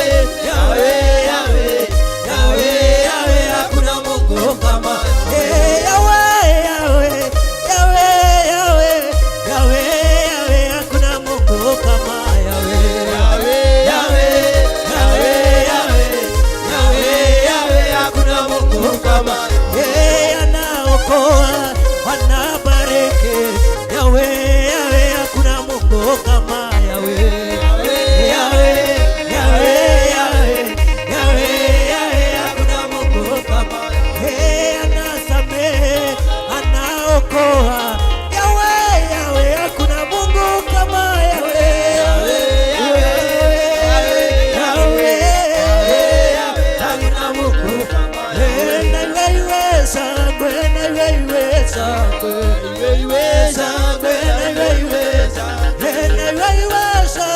Yahweh, Yahweh, Yahweh, Yahweh, hakuna Mungu kama Yahweh, Yahweh, Yahweh, Yahweh, Yahweh, Yahweh, hakuna Mungu kama Yahweh. Yahweh, Yahweh, Yahweh, Yahweh, Yahweh, Yahweh, hakuna Mungu kama Yeye anaokoa, anabariki. Yahweh, Yahweh, hakuna Mungu kama Yahweh. Yahweh, Yahweh, Yahweh, Yahweh, Yahweh, hakuna Mungu kama Yeye anasamehe, anaokoa. Yahweh, Yahweh, hakuna Mungu kama Yahweh. Yahweh, Yahweh, Yahweh, hakuna Mungu kama Yahweh. Naiweza, naiweza, naiweza, naiweza, naiweza,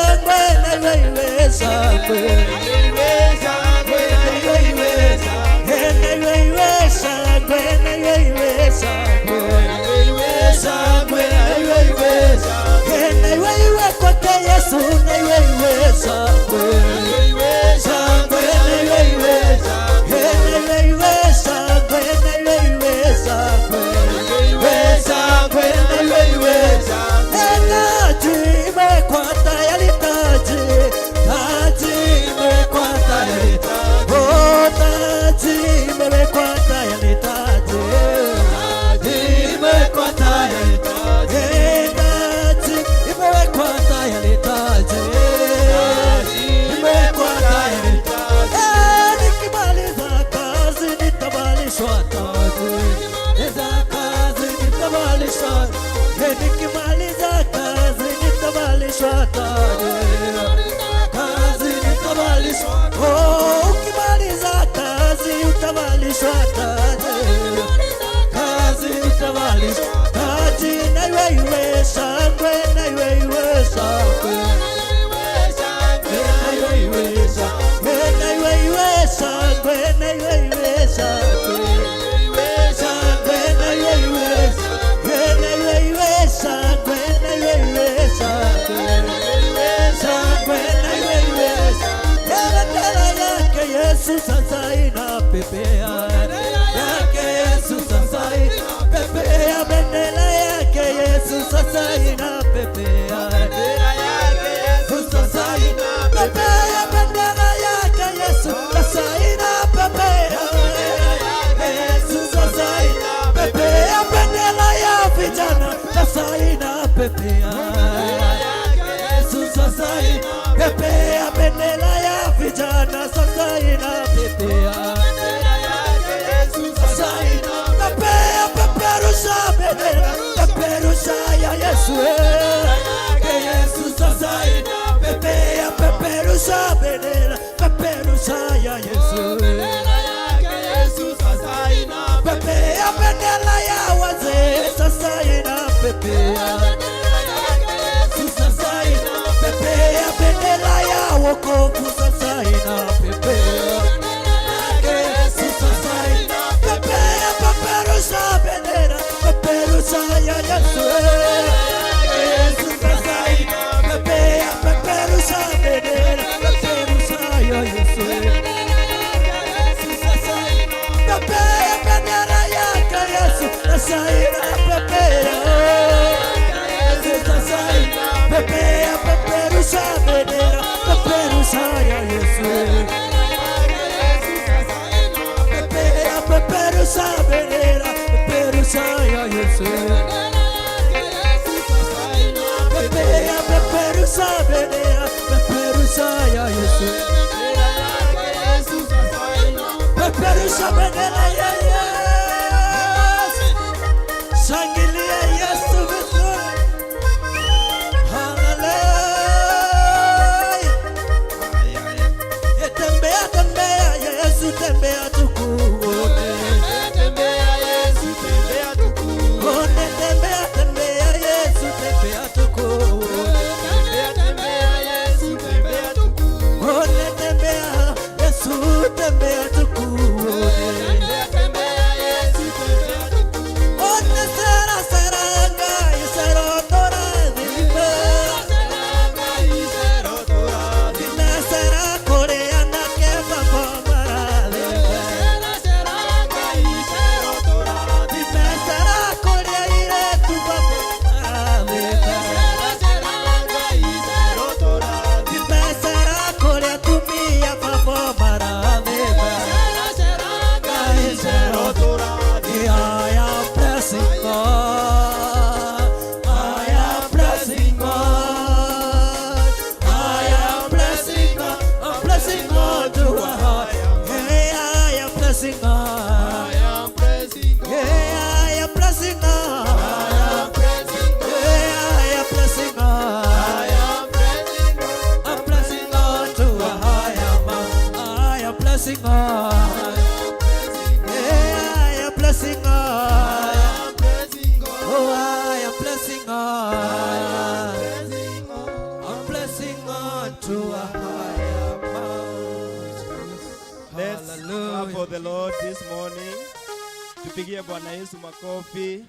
Tupigie Bwana Yesu makofi.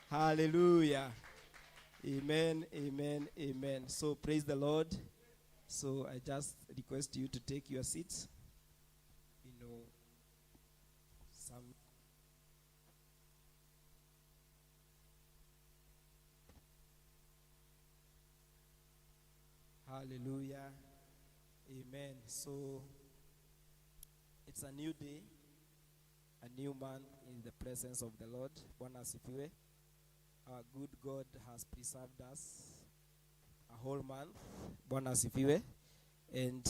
Hallelujah. Amen, amen, amen. So praise the Lord. So I just request you to take your seats. You know, some Hallelujah. Amen. So it's a new day, a new month in the presence of the Lord. Bwana asifiwe. Our good God has preserved us a whole month. Bwana asifiwe. And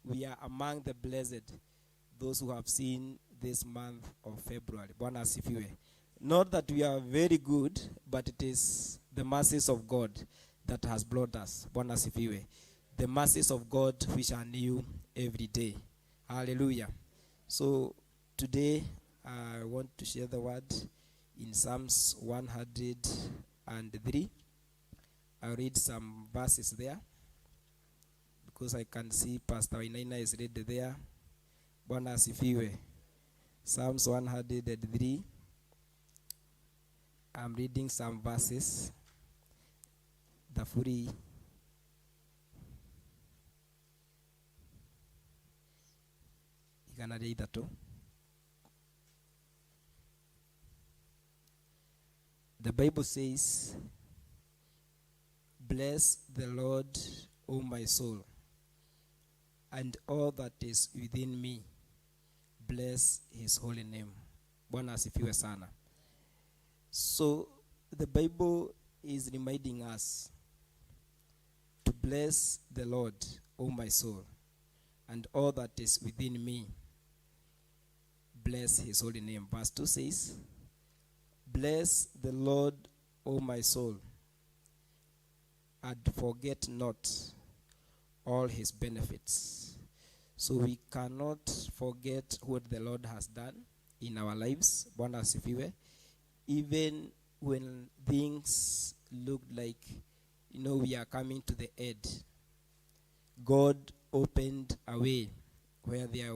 we are among the blessed, those who have seen this month of February. Bwana asifiwe. Not that we are very good, but it is the mercies of God that has brought us. Bwana asifiwe. The mercies of God which are new every day. Hallelujah. So today I want to share the word in Psalms 103. I'll read some verses there because I can see Pastor Wainaina is read there. Bwana asifiwe. Psalms 103. I'm reading some verses. Tafuri igana rĩa ithatũ. The Bible says, "Bless the Lord, O my soul, and all that is within me. Bless his holy name." Bwana asifiwe sana. So the Bible is reminding us to bless the Lord, O my soul, and all that is within me. Bless his holy name. Verse 2 says, "Bless the Lord, O my soul, and forget not all his benefits." So we cannot forget what the Lord has done in our lives. Bwana asifiwe. Even when things look like, we are coming to the end, God opened a way where there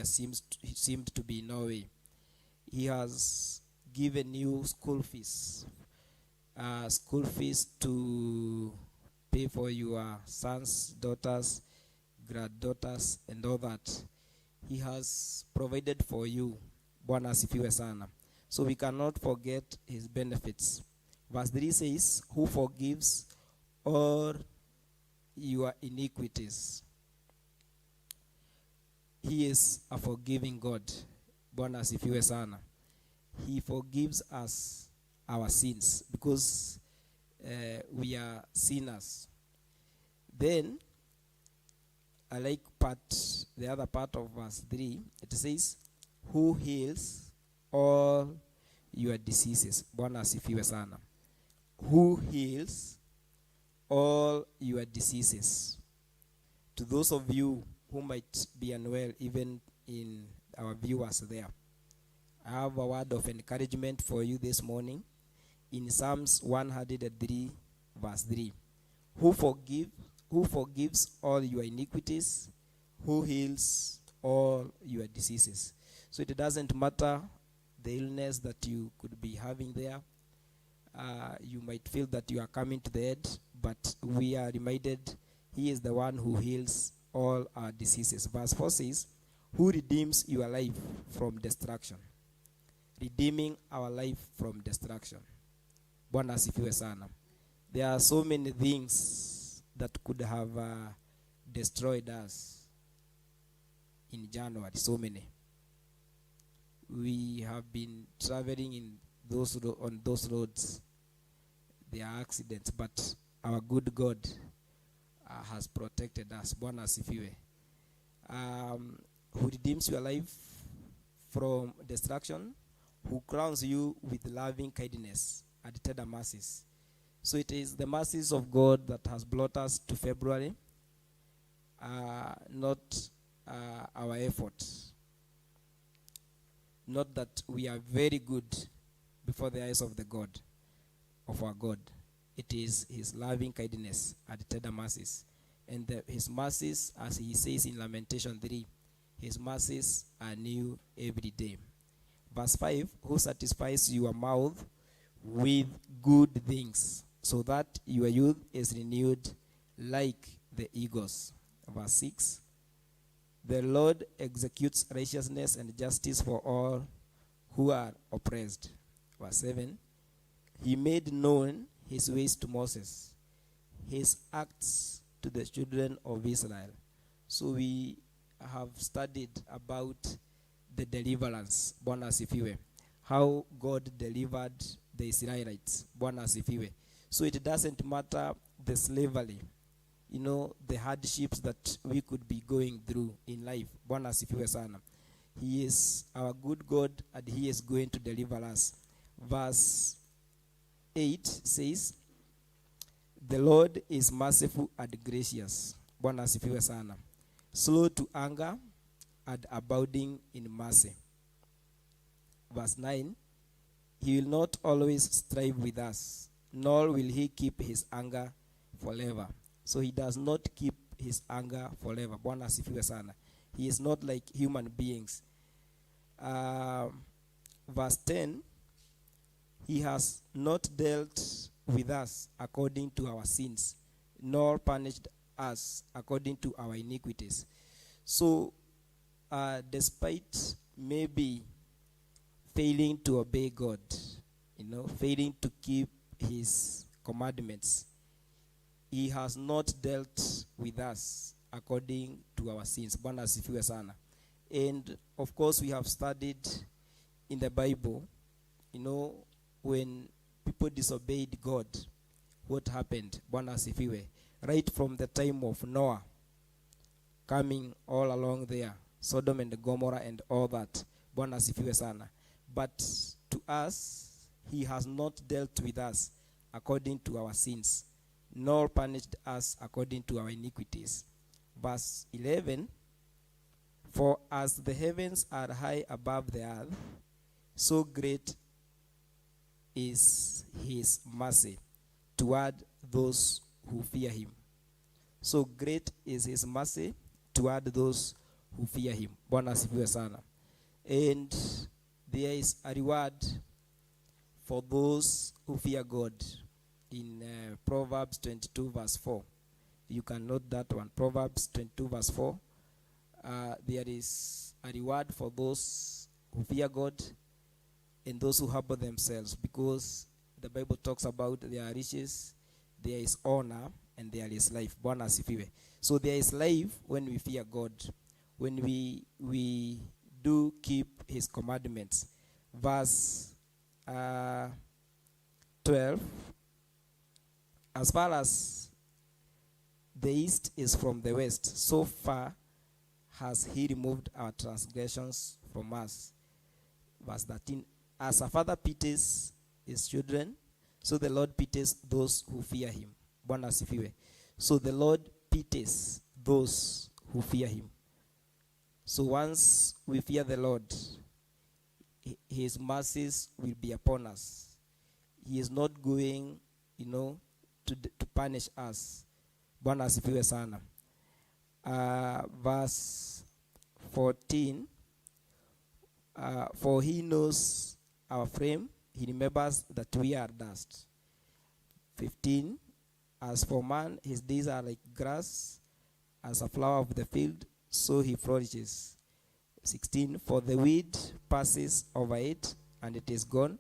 seemed to be no way. He has given you school fees to pay for your sons, daughters, granddaughters, and all that. He has provided for you. Bwana asifiwe sana. So we cannot forget his benefits. Verse 3 says, "Who forgives all your iniquities." He is a forgiving God. Bwana asifiwe sana. He forgives us our sins because we are sinners. Then I like the other part of verse 3. It says, "Who heals all your diseases." Bwana asifiwe sana. Who heals all your diseases. To those of you who might be unwell, even in our viewers there, I have a word of encouragement for you this morning in Psalms 103 verse 3. Who forgives all your iniquities, who heals all your diseases. So it doesn't matter the illness that you could be having there. You might feel that you are coming to the end, but we are reminded he is the one who heals all our diseases. Verse 4 says, "Who redeems your life from destruction." Redeeming our life from destruction. Bwana asifiwe sana. There are so many things that could have destroyed us in January. So many. We have been traveling on those roads. There are accidents, but our good God has protected us. Bwana asifiwe. Who redeems your life from destruction, who crowns you with loving kindness and tender mercies. So it is the mercies of God that has brought us to February, not our efforts. Not that we are very good before the eyes of our God. It is his loving kindness and tender mercies. And his mercies, as he says in Lamentation 3, his mercies are new every day. Verse 5, who satisfies your mouth with good things, so that your youth is renewed like the eagles. Verse 6, the Lord executes righteousness and justice for all who are oppressed. Verse 7, he made known his ways to Moses, his acts to the children of Israel. So we have studied about the deliverance, Bwana asifiwe, how God delivered the Israelites, Bwana asifiwe. So it doesn't matter the slavery, the hardships that we could be going through in life, Bwana asifiwe sana. He is our good God and he is going to deliver us. Verse 8 says, the Lord is merciful and gracious, Bwana asifiwe sana, slow to anger and abounding in mercy. Verse 9, he will not always strive with us, nor will he keep his anger forever. So he does not keep his anger forever. Bwana asifiwe sana. He is not like human beings. Verse 10, he has not dealt with us according to our sins, nor punished us according to our iniquities. So, despite maybe failing to obey God, failing to keep his commandments, he has not dealt with us according to our sins. Bwana asifiwe sana. And of course, we have studied in the Bible, when people disobeyed God, what happened? Bwana asifiwe. Right from the time of Noah, coming all along there, Sodom and Gomorrah and all that. Bwana asifiwe sana. But to us, he has not dealt with us according to our sins, nor punished us according to our iniquities. Verse 11, for as the heavens are high above the earth, so great is his mercy toward those who fear him. So great is his mercy toward those who fear him. Bwana asifiwe sana. And there is a reward for those who fear God in Proverbs 22 verse 4. You can note that one. Proverbs 22 verse 4. There is a reward for those who fear God and those who humble themselves, because the Bible talks about there are riches, there is honor, and there is life. Bwana asifiwe. So there is life when we fear God, when we do keep his commandments. Verse 12, as far as the east is from the west, so far has he removed our transgressions from us. Verse 13, as a father pities his children, so the Lord pities those who fear him. Bwana asifiwe. So the Lord pities those who fear him. So once we fear the Lord, his mercies will be upon us. He is not going, to punish us. Bwana asifiwe sana. Verse 14, for he knows our frame, he remembers that we are dust. 15, as for man, his days are like grass, as a flower of the field, so he flourishes. 16, for the weed passes over it, and it is gone,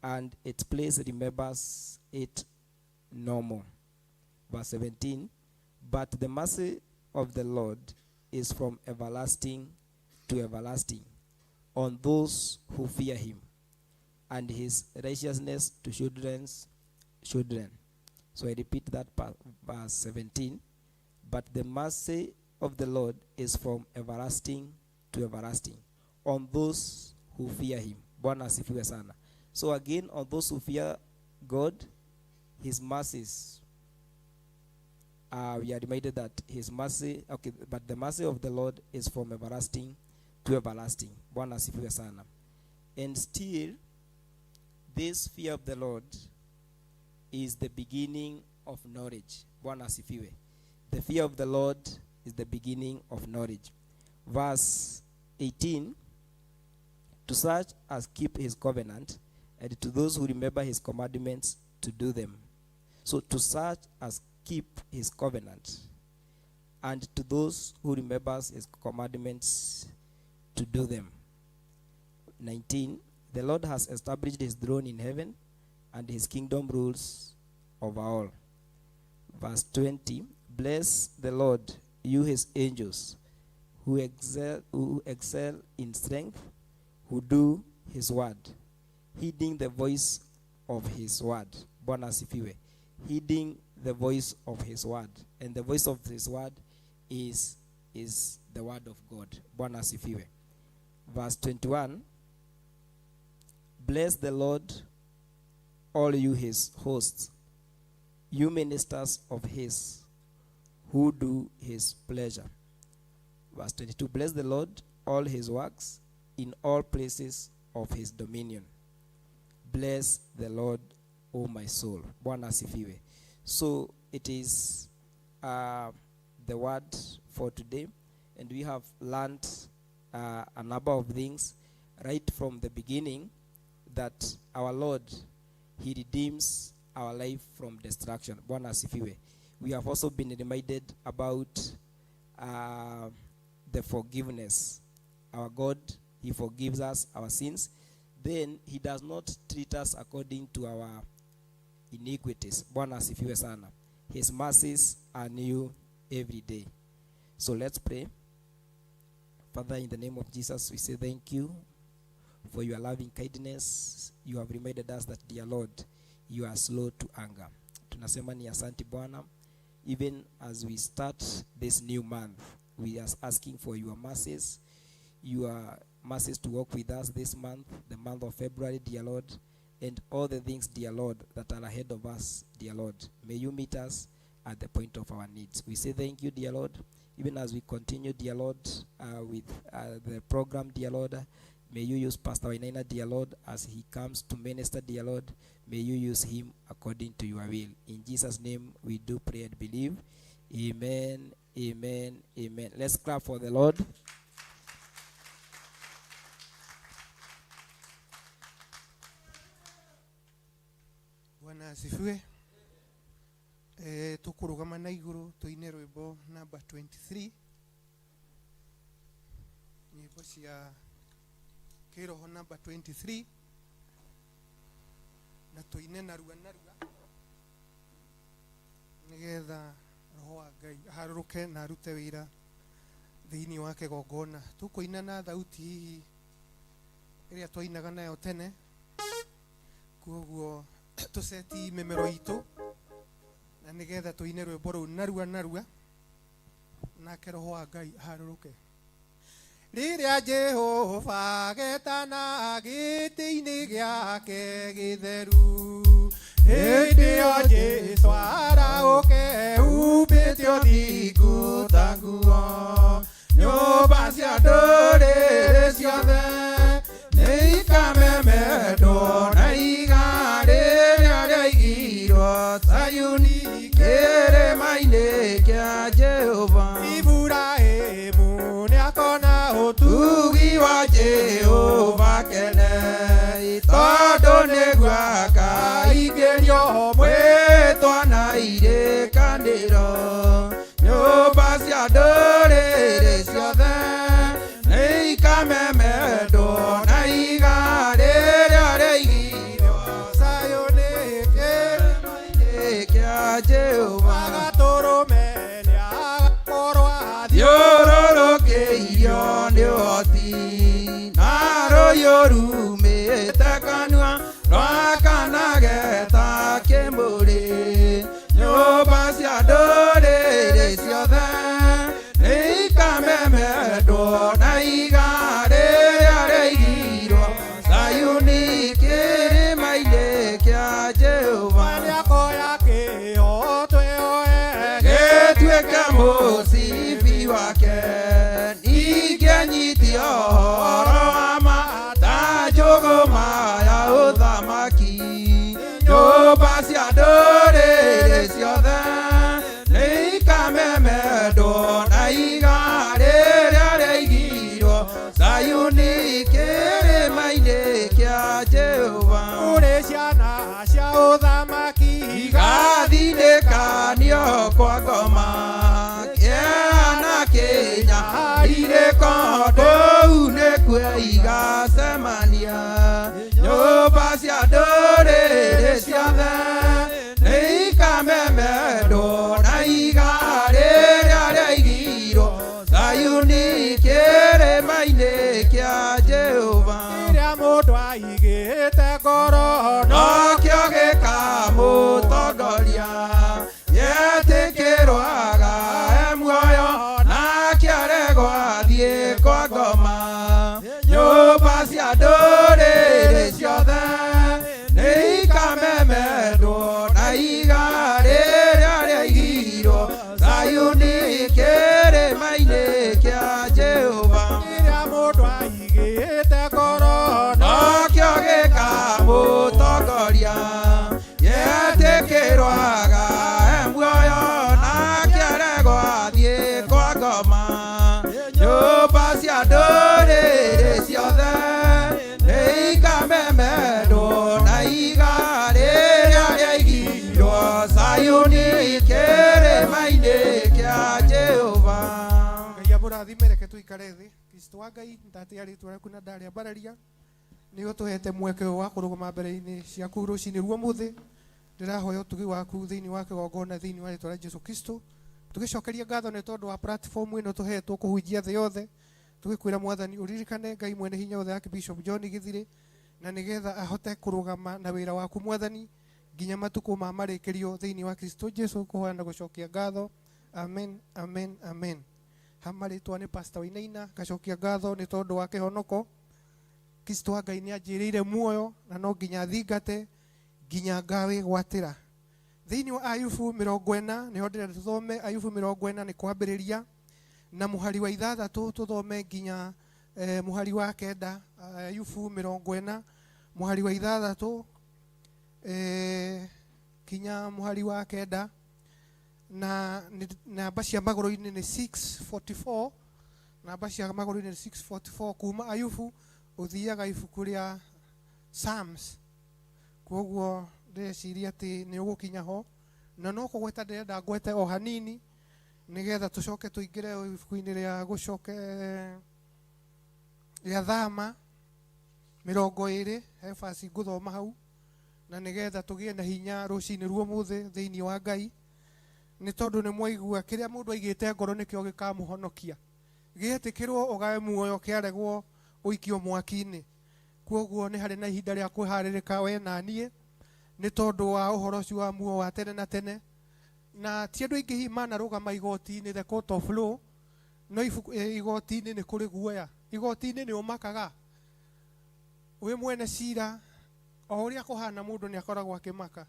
and its place remembers it no more. Verse 17, but the mercy of the Lord is from everlasting to everlasting on those who fear him, and his righteousness to children's children. So I repeat that part, verse 17. But the mercy of the Lord is from everlasting to everlasting on those who fear him. Bwana asifiwe sana. So again, on those who fear God, his mercies, we are reminded that his mercy, but the mercy of the Lord is from everlasting to everlasting. Bwana asifiwe sana. And still, this fear of the Lord is the beginning of knowledge. Bwana asifiwe. The fear of the Lord is the beginning of knowledge. Verse 18 to to such as keep his covenant, and to those who remember his commandments to do them. So to such as keep his covenant, and to those who remember his commandments to do them. 19, the Lord has established his throne in heaven, and his kingdom rules over all. Verse 20, bless the Lord, you his angels, who excel in strength, who do his word, heeding the voice of his word. Bwana asifiwe. Heeding the voice of his word. And the voice of his word is the word of God. Bwana asifiwe. Verse 21, bless the Lord, all you his hosts, you ministers of his, who do his pleasure. Verse 22, bless the Lord, all his works, in all places of his dominion. Bless the Lord, O my soul. Bwana asifiwe. So it is the word for today, and we have learned a number of things right from the beginning, that our Lord, he redeems our life from destruction. Bwana asifiwe. We have also been reminded about the forgiveness. Our God, he forgives us our sins. Then he does not treat us according to our iniquities. Bwana asifiwe sana. His mercies are new every day. So let's pray. Father, in the name of Jesus, we say thank you for your loving kindness. You have reminded us that, dear Lord, you are slow to anger. Tunasema ni asante Bwana. Even as we start this new month, we are asking for your mercies to walk with us this month, the month of February, dear Lord, and all the things, dear Lord, that are ahead of us, dear Lord. May you meet us at the point of our needs. We say thank you, dear Lord, even as we continue, dear Lord, with the program, dear Lord. May you use Pastor Wainaina, dear Lord, as he comes to minister, dear Lord. May you use him according to your will. In Jesus' name we do pray and believe. Amen, amen, amen. Let's clap for the Lord. Bwana asifiwe. Tukurugama na iguru tuine rwimbo number 23. Nyimbo cia kiroho number 23. Na tuine narua nigetha roho wa Ngai haruruke na arute wira thiini wa kigongona. Tukuina na thauti hihi iria twainaga nayo tene, koguo tuseti memero itu na nigetha tuine rwimbo ruu narua na roho wa Ngai haruruke. Riria Jehova getana giti-ini giake githeru, hindi o Jesu arauke upite uthingu ta nguo. Nyumba cia ndũrĩrĩ ciothe nĩikamemendwo na iga rĩrĩa rĩaigirwo Sayuni kĩrĩma-inĩ kĩa Jehova. Iburahĩmu nĩakona ũtugi wa Jehova kene, tondũ nĩguo akaingĩrio mwĩtwa na irĩkanĩro. Nyũmba cia ndũrĩrĩ ciothe nĩikamemendwo na iga rĩrĩa rĩaigirwo Sayuni kĩrĩma-inĩ kĩa Jehova. Agatũrũme nĩagakorwo athiũrũrũkĩirio nĩ ũhoti, na rũhiũ rumĩte kanua rwakanage ta kĩmbũrĩ. Nyũmba cia ndũrĩrĩ ciothe nĩikamemendwo na iga rĩrĩa rĩaigirwo Sayuni kĩrĩma-inĩ kĩa Jehova. Nĩakoya kĩo twĩoe gĩtuĩke mũcibi wake, ningĩ nyitie ũhoro wa ma ta njũgũma ya ũthamaki. Nyũmba cia ndũrĩrĩ ciothe nĩikamemendwo na iga rĩrĩa rĩaigirwo Sayuni kĩrĩma mũthamaki igathinĩkanio kwa ngoma kĩana kĩnya irĩko ndũu nĩkuo igacemania nyũmba cia ndũrĩrĩ ciothe nĩikamemendwo na igarĩrĩa rĩaigirwo Zayuni kĩrĩma-inĩ kĩa Jehova rĩrĩa mũndũ aigĩte ngoro nokĩo gĩkamũtongoria yetĩkĩrwaga muoyo nake aregwo athiĩ kwa ngoma nyũmba cia ndũrĩrĩ ciothe nĩikamemendwo na igarĩrĩa rĩaigirwo Zayuni kĩrĩma-inĩ kĩa Jehova rĩrĩa mũndũ aigĩte ngoro nokĩo gĩkamũtongoria yetĩkĩrwaga muoyo nake aregwo athiĩ kwa ngoma nyũmba cia ndũrĩrĩ ciothe nĩikamemendwo na igarĩrĩa rĩaigirwo Zayuni kĩrĩma-inĩ kĩa Jehova Ngai amũrathime reke tũikare thĩ Kristo wa Ngai ndatĩa rĩtwa rĩaku na ndarĩambararia nĩ ũtũhete mweke wa kũrũgama mbere-inĩ ciaku rũcinĩ rwa mũthĩ ndĩrahoya ũtugi waku thĩinĩ wa kĩgongona thĩinĩ wa rĩtwa rĩa Jesũ Kristo tũgĩcokeria ngatho nĩ tondũ wa platform ĩno tũhetwo kũhunjia thĩ yothe tũgĩkwĩra mwathani ũririkane Ngai mwene hinya wothe yake Bishop John Githire na nĩgetha ahote kũrũgama na wĩra waku mwathani nginya matukũ ma marĩkĩrio thĩinĩ wa Kristo Jesũ kũhoya na gũcokia ngatho amen amen amen hamarĩtwa nĩ Pastor Wainaina ngacokia ngatho nĩ tondũ wa kĩhonoko Kristo wa Ngai nĩ anjĩrĩire muoyo na no nginya thingate nginya ngawĩgwatĩra thĩinĩ wa Ayubu 40 nĩho ndĩrenda tũthome Ayubu 40 nĩ kwambĩrĩria na mũhari wa 6 tũthome nginya mũhari wa 9 Ayubu 40 mũhari wa 6 kinya mũhari wa 9 na namba cia magũrũ-inĩ nĩ 644 namba cia magũrũ-inĩ nĩ 644 kuma Ayubu uthiaga ibuku rĩa Psalms koguo ndĩreciria atĩ nĩ ũgũkinya ho na no kũgweta ndĩrenda ngwete o hanini nĩgetha tũcoke tũingĩre ibuku-inĩ rĩa gũcoke rĩa Thama 20 he basi ngũthoma hau na nĩgetha tũgĩe na hinya rũcinĩ rwa mũthĩ thĩinĩ wa Ngai nĩ tondũ nĩ mwaigua kĩrĩa mũndũ aigĩte ngoro nĩkĩo gĩkamũhonokia gĩetĩkĩrwo ũgae muoyo kĩaregwo ũikio mwaki-inĩ koguo nĩ harĩ na ihinda rĩa kwĩharĩrĩka we na niĩ nĩ tondũ wa ũhoro ũcio wa muoyo wa tene na tene na ti andũ aingĩ manarũgama igoti-inĩ the court of law no igoti-inĩ nĩ kũrĩ guoya igoti-inĩ nĩ ũmakaga we mwene cira o ũrĩa kũhana mũndũ nĩ akoragwo akĩmaka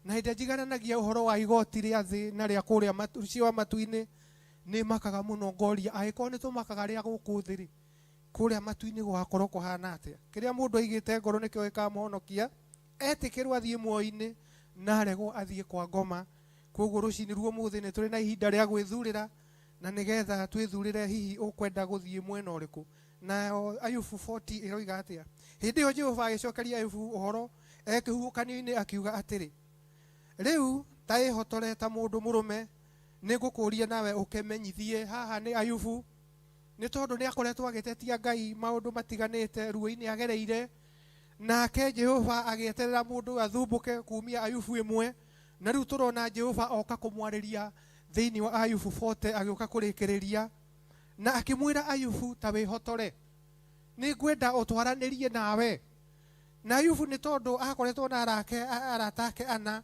na hĩndĩ njigaranagia ũhoro wa igoti rĩa thĩ na rĩa kũrĩa cio matu-inĩ nĩ makaga mũno ngoria agĩkorwo nĩ tũmakaga rĩa gũkũ thĩ kũrĩa matu-inĩ gũgakorwo kũhana atĩa kĩrĩa mũndũ aigĩte ngoro nĩkĩo gĩkamũhonokia etĩkĩrwo athiĩ muoyo-inĩ na aregwo athiĩ kwa ngoma koguo rũcinĩ rwa mũthĩ nĩ tũrĩ na ihinda rĩa gwĩthurĩra na nĩgetha twĩthurĩre hihi ũkwenda gũthiĩ mwena ũrĩkũ na Ayubu 40 ĩroiga atĩa hĩndĩ ĩyo Jehova agĩcokeria Ayubu ũhoro ekĩhuhũkanio-inĩ akiuga atĩrĩ rĩu ta ĩhotore ta mũndũ mũrũme nĩ ngũkũria nawe ũkemenyithie haha nĩ Ayubu nĩ tondũ nĩ akoretwo agĩtetia Ngai maũndũ matiganĩte ruo-inĩ agereire nake Jehova agĩeterera mũndũ athumbũke kumia Ayubu 1 na rĩu tũrona Jehova oka kũmwarĩria thĩinĩ wa Ayubu 40 agĩũka kũrĩkĩrĩria na akĩmwĩra Ayubu ta wĩhotore nĩ ngwenda ũtwaranĩrie nawe na Ayubu nĩ tondũ akoretwo na arata ake ana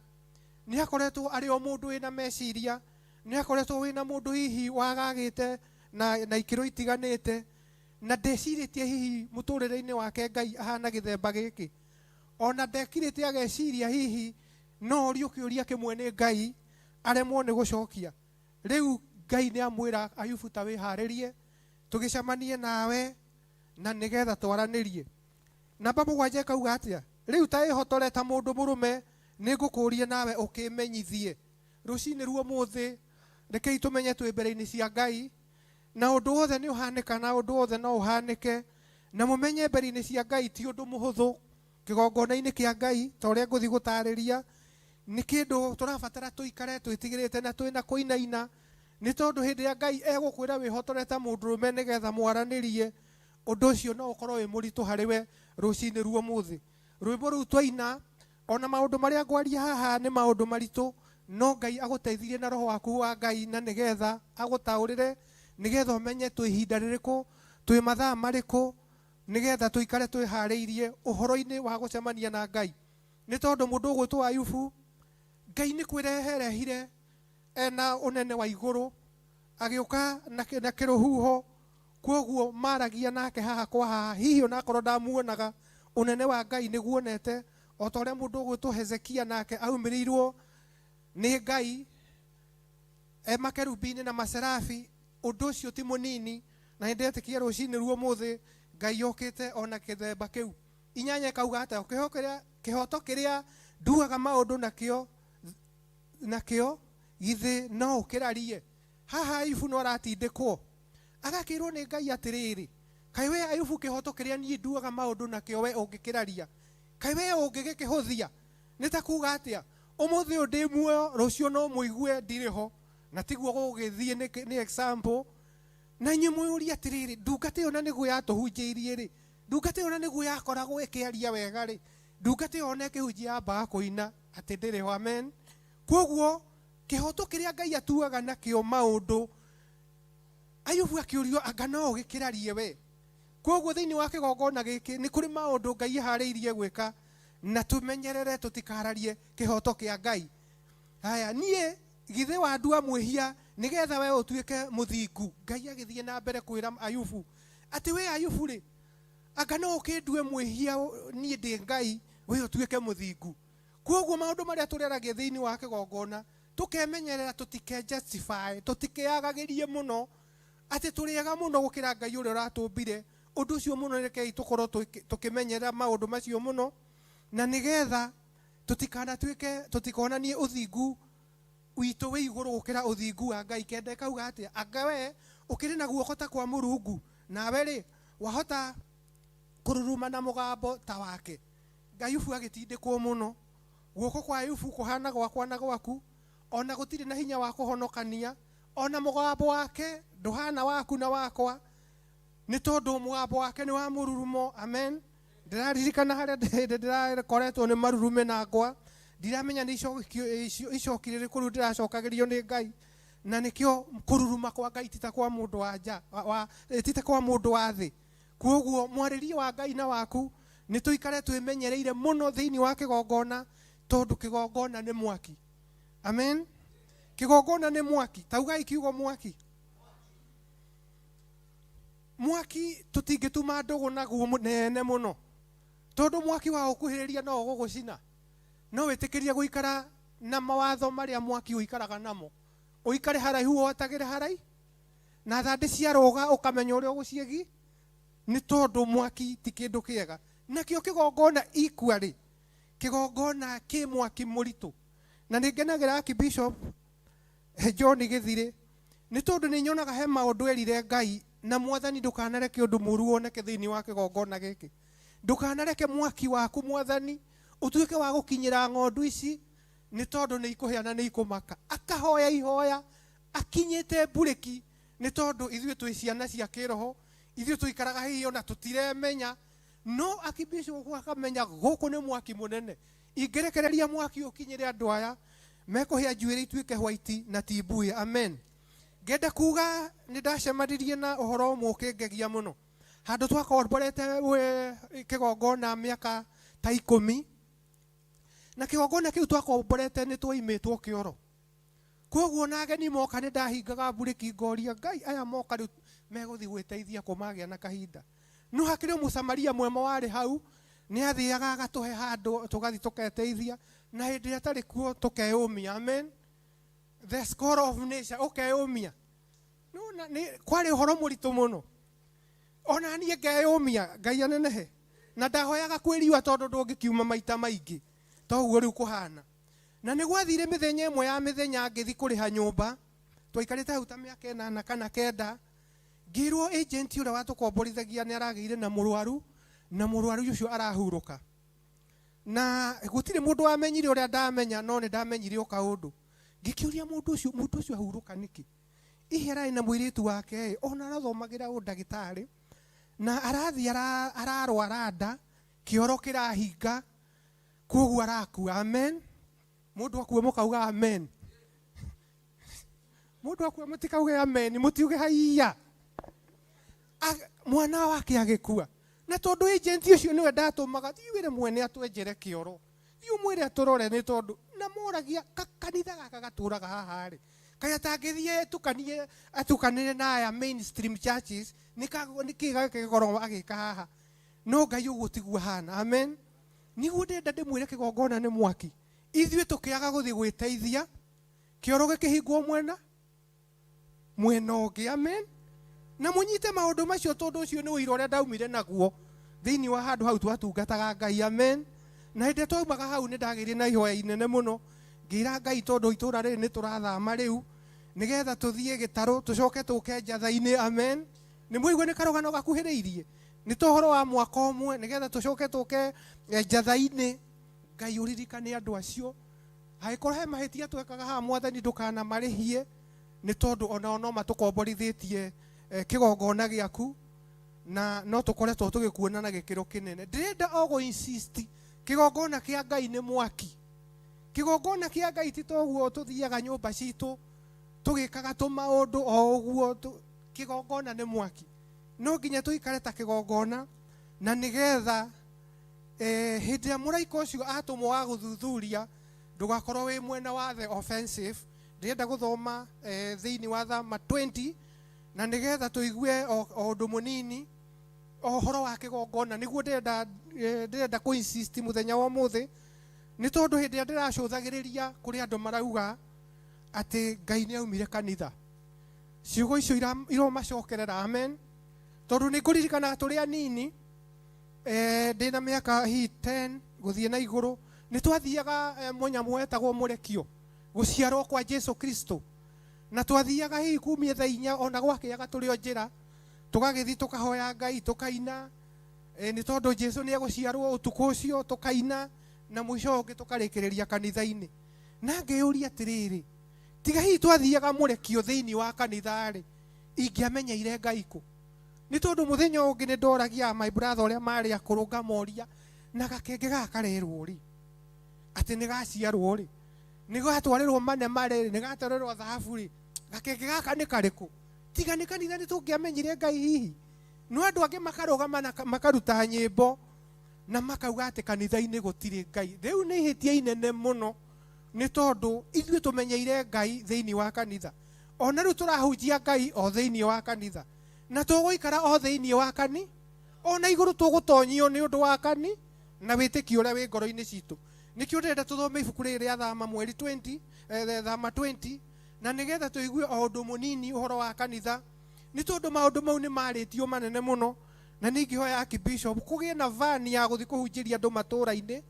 nĩ akoretwo arĩ o mũndũ wĩna meciria nĩ akoretwo wĩna mũndũ hihi wagagĩte na ikĩro itiganĩte na ndecirĩtie hihi mũtũrĩre-inĩ wake Ngai ahana gĩthemba gĩkĩ ona ndekirĩte ageciria hihi no ũrio kĩũria kĩmwe nĩ Ngai aremwo nĩ gũcokia rĩu Ngai nĩ amwĩra Ayubu ta wĩharĩrie tũgĩcemanie nawe na nĩgetha twaranĩrie namba 7 kauga atĩa rĩu ta ĩhotore ta mũndũ mũrũme nĩ ngũkũria nawe ũkĩmenyithie rũcinĩ rwa mũthĩ rekei tũmenye twĩ mbere-inĩ cia Ngai na ũndũ wothe nĩ ũhanĩka na ũndũ wothe no ũhanĩke na mũmenye mbere-inĩ cia Ngai ti ũndũ mũhũthũ kigongona-inĩ kĩa Ngai ta ũrĩa ngũthi gũtarĩria nĩ kĩndũ tũrabatara tũikare twĩtigĩrĩte na twĩna kũinaina nĩ tondũ hĩndĩ ya Ngai egũkwĩra wĩhotorete mũndũrũme nĩgetha mwaranĩrie ũndũ ũcio no ũkorwo wĩ mũritũ harĩ we rũcinĩ rwa ũmũthĩ. Rwĩmbo rũu twaina ona maũndũ marĩa ngwaria haha nĩ maũndũ maritũ no Ngai agũteithirie na roho waku wa Ngai na nĩgetha agũtaũrĩre nĩgetha ũmenye twĩ ihinda rĩrĩkũ twĩ mathaa marĩkũ nĩgetha tũikare twĩharĩirie ũhoro-inĩ wa gũcemania na Ngai. Nĩ tondũ mũndũ ũgwĩtwo Ayubu Ngai nĩ kwĩreherehire ena ũnene wa igũrũ agĩũka na kĩrũhuho kwoguo maragia nake haha kwa haha hihi onakorwo ndamuonaga ũnene wa Ngai nĩguo onete o ta ũrĩa mũndũ ũgwĩtwo Hezekia nake aumĩrĩirwo nĩ Ngai makerubi-inĩ na macerafi. Ũndũ ũcio ti mũnini na nĩndetĩkia rũcinĩ rwa ũmũthĩ Ngai okĩte ona kĩthemba kĩu. Inyanya kauga atĩa kĩhoto kĩrĩa nduaga maũndũ nakĩo githĩ no ũkĩrarie. Haha Ayubu no aratindĩkwo agakĩrwo nĩ Ngai atĩrĩrĩ kaĩ we Ayubu kĩhoto kĩrĩa niĩ nduaga maũndũ nakĩo we ũngĩkĩraria kaĩ we ũngĩgĩkĩhũthia. Nĩ ta kuga atĩa ũmũthĩ ũyũ ndĩ muoyo rũciũ no mũigue ndirĩ ho na tiguo gũgĩthiĩ nĩ example. Na inyuĩ mũyũria atĩrĩrĩ ndungata ĩyo na nĩguo yatũhunjĩirie rĩ, ndungata ĩyo na nĩguo yakoragwo ĩkĩaria wega rĩ, ndungata ĩyo ona ĩkĩhunjia yambaga kũina atĩ ndĩrĩ ho. Amen. Kwoguo kĩhoto kĩrĩa Ngai atuaga nakĩo maũndũ Ayubu akĩũrio anga no ũgĩkĩrarie we. Kwoguo thĩinĩ wa kĩgongona gĩkĩ nĩ kũrĩ maũndũ Ngai harĩirie gwĩka na tũmenyerere tũtikararie kĩhoto kĩa Ngai. Haya niĩ githĩ wandua mwĩhia nĩgetha we ũtuĩke mũthingu. Ngai agĩthiĩ na mbere kwĩra Ayubu atĩ we Ayubu rĩ anga no ũkĩndue mwĩhia niĩ ndĩ Ngai we ũtuĩke mũthingu. Kwoguo maũndũ marĩa tũreragia thĩinĩ wa kĩgongona tũkemenyerera tũtike justify tũtikĩagagĩrie mũno atĩ tũrĩega mũno gũkĩra Ngai ũrĩa ũratũmbire. Ũndũ ũcio mũno rekei tũkorwo tũkĩmenyerera maũndũ macio mũno na nĩgetha tũtikonanie ũthingu witũ wĩ igũrũ gũkĩra ũthingu wa Ngai. Kenda kauga atĩa anga we ũkĩrĩ na guoko ta kwa Mũrungu nawe rĩ wahota kũruruma na mũgambo ta wake. Ayubu agĩtindĩkwo mũno guoko kwa Ayubu kũhana gwakwa na gwaku ona gũtirĩ na hinya wa kũhonokania ona mũgambo wake ndũhana waku na wakwa nĩ tondũ mũgambo wake nĩ wa mũrurumo. Amen. Ndĩraririkana harĩa ndĩrakoretwo nĩ marurume na ngwa ndiramenya nĩ icokire rĩkũ rĩu ndĩracokagĩrio nĩ Ngai na nĩkĩo kũruruma kwa Ngai tita kwa mũndũ wa nja tita kwa mũndũ wa thĩ. Kwoguo mwarĩrie wa Ngai na waku nĩ tũikare twĩmenyereire mũno thĩinĩ wa kĩgongona tondũ kĩgongona nĩ mwaki. Amen. Kĩgongona nĩ mwaki. Taugai kiugo mwaki. Mwaki tũtingĩtuma ndũgũ naguo mũnene mũno tondũ mwaki wa ũkuhĩrĩria no ũgũgũcina. No wĩtĩkĩrie gũikara na mawatho marĩa mwaki ũikaraga namo. Ũikare haraihu wotagĩre harai na thandĩ ciarũga ũkamenya ũrĩa ũgũciegi nĩ tondũ mwaki ti kĩndũ kĩega. Nakĩo kĩgongona equally kĩgongona kĩ mwaki mũritũ. Na nĩngenagĩra Archbishop John Gĩthirĩ nĩ tondũ nĩ nyonaga he maũndũ erire Ngai na Mwathani ndũkanareke ũndũ mũru woneke thĩinĩ wa kĩgongona gĩkĩ. Ndũkanareke mwaki waku Mwathani ũtuĩke wa gũkinyĩra ng'ondu ici nĩ tondũ nĩ ikũhĩa na nĩ ikũmaka. Akahoya ihoya akinyĩte mburĩki nĩ tondũ ithuĩ twĩ ciana cia kĩroho ithuĩ tũikaraga hihi ona tũtiremenya no Archbishop akamenya gũkũ nĩ mwaki mũnene. Ingĩrekereria mwaki ũkinyĩre andũ aya mekũhĩa njuĩrĩ ituĩke white na ti mbuĩ. Amen. Ngenda kuga nĩ ndacemanirie na ũhoro ũmwe ũkĩngegia mũno handũ twakomborete kĩgongona mĩaka ta 10 na kĩgongona kĩu twakomborete nĩ twaimĩtwo kĩoro. Kwoguo na ageni moka nĩ ndahingaga mburĩki ngoria Ngai aya moka rĩu megũthiĩ gwĩteithia kũmagĩa na kahinda. No hakĩrĩ mũsamaria mwema warĩ hau nĩ athiaga agatũhe handũ tũgathiĩ tũketeithia na hĩndĩ ĩrĩa tarĩ kuo tũkeyũmia. Amen. The score of nature ũkeyũmia. No kwarĩ ũhoro mũritũ mũno ona niĩ ngeyũmia Ngai anenehe na ndahoyaga kwĩriua tondũ ndũngĩkiuma maita maingĩ toguo rĩu kũhana. Na nĩ gwathire mĩthenya ĩmwe ya mĩthenya ngĩthi kũrĩha nyũmba twaikarĩte hau ta mĩaka 8 kana 9 ngĩrwo agent ũrĩa watũkomborithagia nĩ aragĩire na mũrwaru ũcio arahurũka. na gutire mundu wamenyire uria ndamenya no ni ndamenyire o kaundu ngikiuria mundu ucio ahuruka niki iherai na mwiritu wake ona arathomagira undagitari na arathi ararwara nda kioro kirahinga koguo arakua. Amen. Mundu akua mukauga amen. Mundu akua mutikauge amen, mutiuge haiya. Mwana wake agikua na tondu agent ucio niwe ndatumaga thiwire mwene atwenjere kioro thiu mwire aturore ni tondu na moragia kanitha gaka gaturaga haha ri kaya tangithie atukanire na aya mainstream churches nikiga kigoro agika haha no Ngai ugutigua hana. Amen. Niguo ndenda ndimwire kigongona ni mwaki ithuĩ tukiaga guthi gwiteithia kioro gikihingwo mwena ũngĩ. Amen. Na munyite maundu macio tondu ucio ni wira uria ndaumire naguo thiini wa handu hau twatungataga Ngai. Amen. Na hinde twaumaga hau ni ndagirie na ihoya inene muno ngira Ngai tondu itura riri ni turathama riu nigetha tuthie gitaru tucoke tuke njatha-ini. Amen. Ni muigwe ni karugano gakuhiriirie ni tohoro wa mwaka umwe nigetha tucoke tuke njatha-ini. Ngai uririkane andu acio haikorwo he mahitia twekaga ha mwathani ndukana marihie ni tondu ona no matukomborithitie kigongona giaku na no tukoretwo tugikuona na gikiro kinene. Ndirenda ogo insist kigongona kia Ngai ni mwaki. Kigongona kia Ngai ti toguo tuthiaga nyumba citu tugikaga tumaundu o uguo. Kigongona ni mwaki. No nginya tuikare ta kigongona na nigetha hindi ya muraika ucio atumwo wa guthuthuria ndugakorwo wi mwena wa the offensive. Ndirenda guthoma thiini wa Thama 20 na nigetha tuigue o undu munini ohoro wa kigongona niguo ndirenda ku insist muthenya wa muthi ni tondu hindi ya ndiracuthagiriria kuri andu marauga ati Ngai ni aumire kanitha ciugo icio iromacokerera. Amen. Tondu ni kuririkana turi anini ndina miaka hi 10 guthie na iguru ni twathiaga munyamu wetagwo murekio guciarwo kwa Jesu Kristo na twathiaga hi kumie thaa 4 ona gwakiaga turi o njira tugagithi tukahoya Ngai tukaina ni tondu Jesu ni aguciarwo utuku ucio tukaina na mwisho ungi tukarikiriria kanitha-ini. Na ngeuria atiriri tiga hi twathiaga murekio thiini wa kanitha ri ingiamenyeire Ngai ku ni tondu muthenya ungi ni ndoragia my brother uria mari akurunga moria na gakenge gakarerwo ri ati ni gaciarwo ri ni gatwarirwo mane mare ni gatwarirwo thahabu ri gakenge gaka ni kariku tiga ni kanitha ni tungiamenyire Ngai hihi no andu angi makarugama na makaruta nyimbo na makauga ati kanitha-ini gutiri Ngai. Riu ni hitia inene muno ni tondu ithuĩ tumenyeire Ngai thiini wa kanitha ona riu turahunjia Ngai o thiini wa kanitha na tuguikara o thiini wa kani ona iguru tugutonyio ni undu wa kani na witikio uria wi ngoro-ini citu. Nikio ndenda tuthome ibuku riri ria Thama mweri 20 Thama 20 na nigetha tuigue o undu munini uhoro wa kanitha ni tondu maundu mau ni maritio manene muno na ningihoya Archbishop kugie na vani ya guthi kuhunjiria andu matura-ini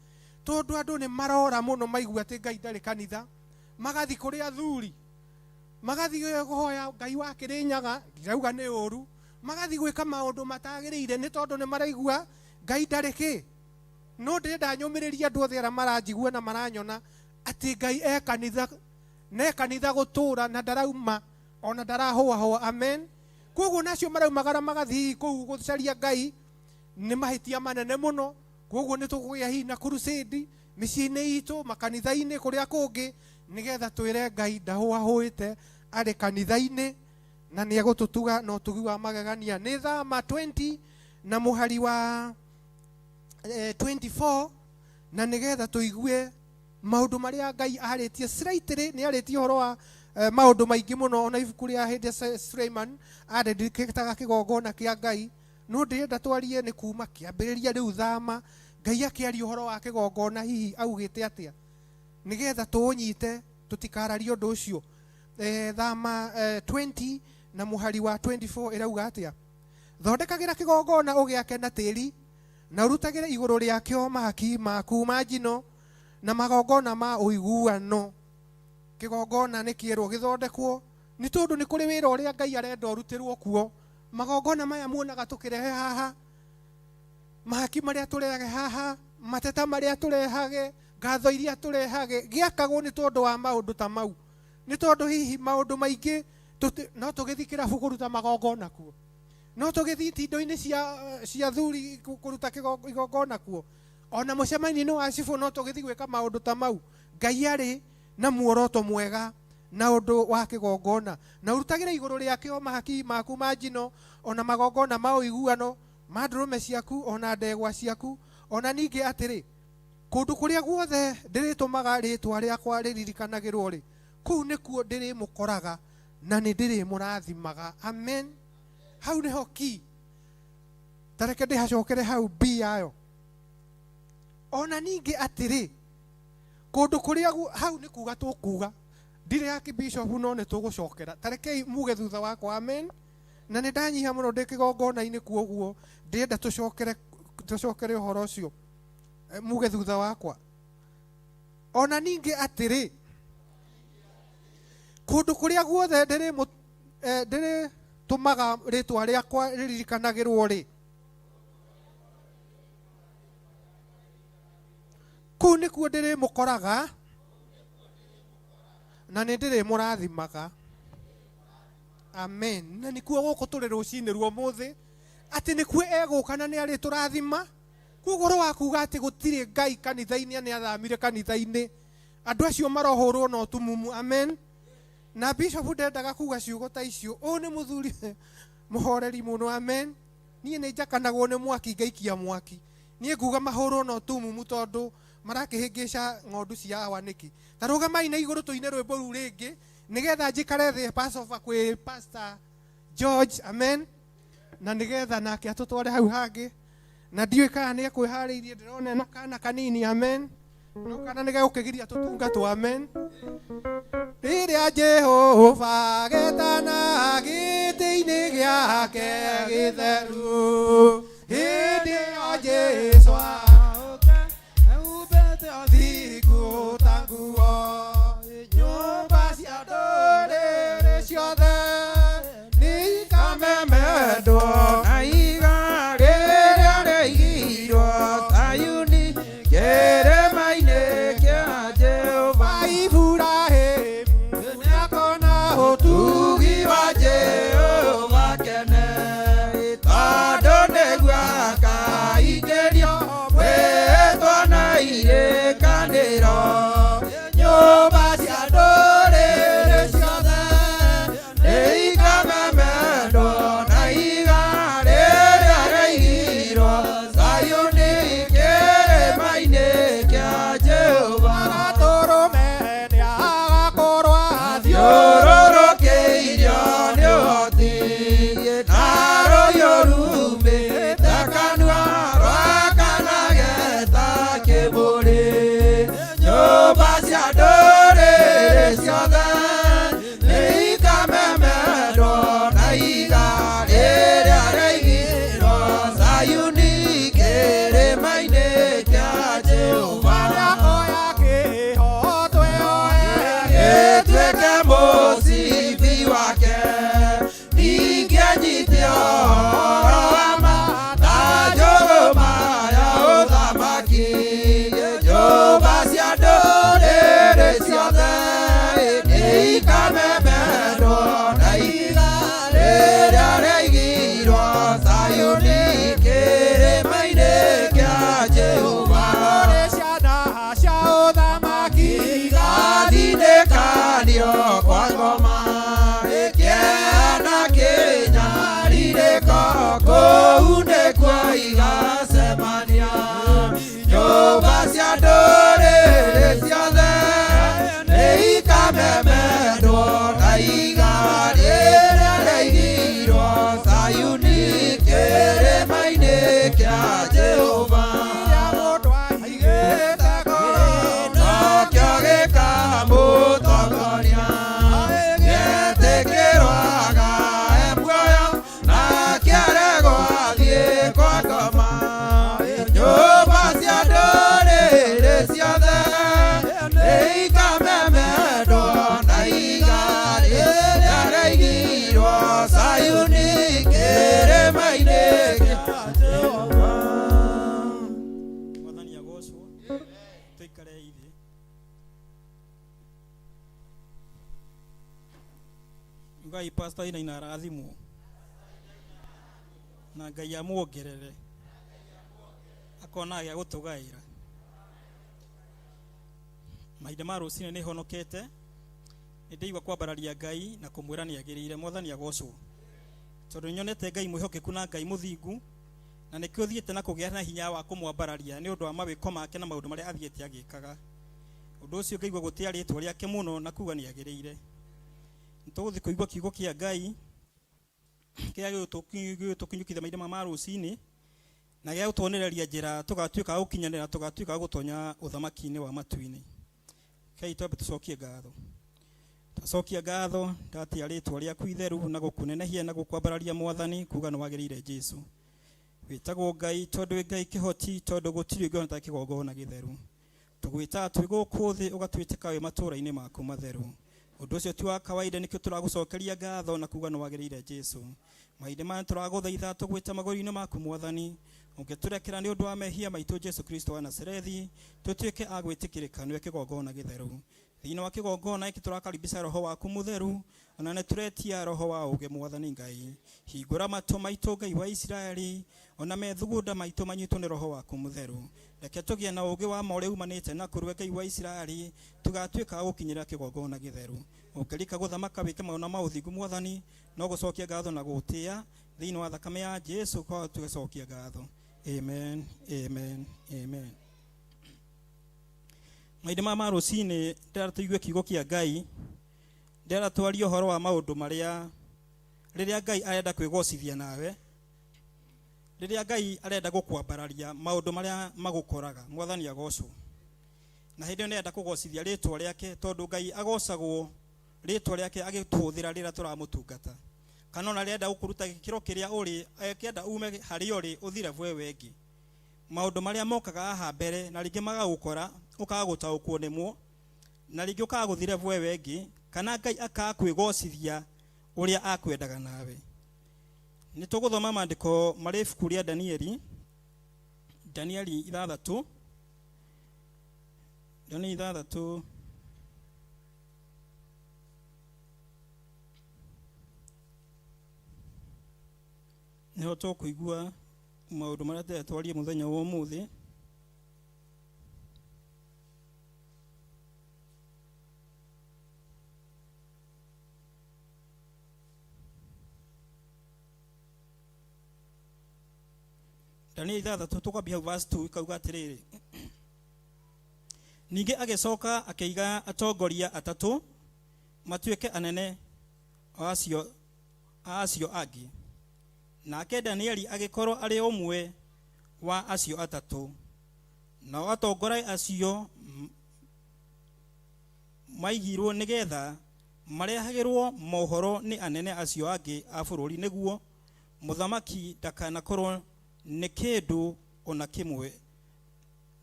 tondu andu ni marora muno maigua ati Ngai ndari kanitha magathi kuri athuri magathi guhoya Ngai wa Kirinyaga ndirauga ni uru magathi gwika maundu matagiriire ni tondu ni maraigua Ngai ndari ki. No ndirenda nyumiriria andu othe aria maranjigua na maranyona ati Ngai kanitha ne kanitha gutura na ndarauma ona ndarahua. Amen. Koguo nacio maraumagara magathi kuu gucaria Ngai ni mahitia manene muno. Koguo ni tukugia hi na crusade micii-ini itu makanitha-ini kuria kungi nigetha twire Ngai ndahuahuite ari kanitha-ini na ni agututuga no tugi wa magegania. Ni Thama 20 na muhari wa 24 na nigetha tuigue maundu maria Ngai aritie slightly ni aritie horo wa maundu maingi muno ona ibuku ria hindi Suleiman adediketaga kigongona kia Ngai no ndirenda twarie ni kuma kiambiriria riu Thama Ngai akiaria horo wa kigongona hihi augite atia nigetha tuunyite tutikararie undu ucio. Thama 20 na muhari wa 24 irauga atia thondekagira kigongona ugiake na tiri na urutagire iguru riakio mahaki maku ma njino na magongona ma uiguano. Kigongona ni kierwo githondekwo ni tondu ni kuri wira uria Ngai arenda urutirwo kuo. Magongona maya muonaga tukirehe haha mahaki maria tureage haha mateta maria turehage ngatho iria turehage giakagwo ni tondu wa maundu ta mau ni tondu hihi maundu maingi no tugithikira bukuruta magongona kuo no tugithi tindo-ini cia thuri kuruta igongona kuo ona mucemani-ini wa cibu no tugithi gwika maundu ta mau. Ngai ari na muoroto mwega na undu wa kigongona na urutagira iguru riakio mahaki maku ma njino ona magongona ma uiguano ma ndurume ciaku ona ndegwa ciaku ona ningi atiri kundu kuria guothe ndiritumaga ritwa riakwa riririkanagirwo ri kuu nikuo ndirimukoraga na ni ndirimũrathimaga. Amen. Hau niho ki tareke ndihacokere hau bi yayo ona ningi atiri kundu kuria hau ni kuga tukuga ndire ya kibishop no ne tugucokera tareke muge thutha wakwa. Amen. Na ni ndanyiha muno ndikigongona-ini kuoguo ndenda tucokere uhoro ucio muge thutha wakwa. Ona ningi atiri kundu kuria guothe ndiri tumaga ritwa riakwa riririkanagirwo ri kuu nikuo ndirimukoraga na ni ndirimũrathimaga. Amen. Na nikuo guku turi rucini ruo muthi ati nikuo eguka na ni ari turathima kugoro wa kuga ati gutiri Ngai kanitha-ini ni athamire kanitha-ini andu acio marohurwo no tumumu. Amen. Na bishop ndendaga kuga ciugo ta icio u ni muthuri muhoreri muno. Amen. Nie ni njakanagwo ni mwaki ngaikia mwaki nie nguga mahurwo no tumumu tondu marakihingica ng'ondu cia awa niki tarugamai na iguru tuine rwimbo ru ringi nigetha njikare thi Passover kwi Pastor George. Amen. Na nigetha nake atutware hau hangi na ndiwe kana ni kwihariirie ndirona na kana kanini. Amen. No kana ni gukigiria tutungatwo. Amen. Riria Jehova getana giti-ini giake githeru hindi ya Jesu thiku tanguo nyumba cia ndũrĩrĩ ciothe nikamemendwo na iga rĩrĩa rĩigirwo Zayuni kĩrĩma-inĩ kĩa Jehova. Iburahĩmu nĩakona ũtugi wa Jehova kene tondũ nĩguo akaingĩrio mwĩtwo na irĩkanĩro nyũmba Ngai pastor ina arathimo na Ngai amuongerere akona ya gutugaira mahinda ma rucine ni honokete ndeigwa kwambararia Ngai na kumwira ni agirire mwathani agocwo tondu nyonete Ngai mwihokeku na Ngai muthingu na nikio thiete na kugia na hinya wa kumwambararia ni undu wa mawiko make na maundu maria athiete agikaga undu ucio ngaigwa gutia ritwa riake muno na kuga ni agirire ntuguthi kuigwa kiugo kia Ngai kia tukinyukithia mahinda ma rucine na gya gutonereria njira tugatuika gukinyanira tugatuika gutonya uthamaki-ini wa matu-ini kai twambe tucokie ngatho tucokie ngatho ndatia ritwa riaku itheru na gukunenehia na gukwambararia mwathani kuga no wagirire Jesu witagwo Ngai tondu Ngai kihoti tondu gutiri Ngai ta kigongona githeru tugwita twiguku thi ugatwiteka we matura-ini maku matheru undu ucio ti wa kawaida nikio turagucokeria ngatho na kuga no wagirire Jesu mahinda ma turaguthaitha tugwita magori-ini maku mwathani ungeturekera ni undu wa mehia maitu Jesu Kristo wa Nazarethi tutuike agwitikirika niwe kigongona githeru thiini wa kigongona iki turakaribisha roho waku mutheru ona ne turetia roho wa uge mwathani Ngai hingura mato maitu Ngai wa Israeli ona methugunda maitu manyitwo ni roho waku mutheru reke tugie na uge wa more umanite na kurwe Ngai wa Israeli tugatuika gukinyira kigongona githeru ukirika guthamaka wike mauna mauthingu mwathani no gucokia ngatho na gutia thiini wa thakame ya Jesu kwa tugicokia ngatho amen amen amen mahinda ma rucine ndara tuigue kiugo kia Ngai ndara twaria horo wa maundu maria riria Ngai arenda kwigocithia nawe riria Ngai arenda gukwambararia maundu maria magukoraga mwathani agocwo na hindi ne enda kugocithia ritwa riake tondu Ngai agocagwo ritwa riake agituthira rira turamutungata kana ona rienda gukuruta gikiro kiria uri akienda ume hari uri uthire vwe wengi maundu maria mokaga aha mbere na ringi magagukora ukaga gutaukwo nimwo na ringi ukaga guthire vwe wengi kana Ngai akakwigocithia uria akwendaga nawe ni tuguthoma maandiko mari ibuku ria Danieli 6 niho tukuigua maundu maria turetwaria muthenya wa umuthi Danieli 6 tukambia verse 2 ikauga atiriri ninge agicoka akeiga atongoria atatu matuike anene acio angi nake Danieli agikorwo ari umwe wa acio atatu na atongorai acio maigirwo nigetha marehagirwo mohoro ni anene acio angi a bururi niguo muthamaki ndakanakorwo ni kindu ona kimwe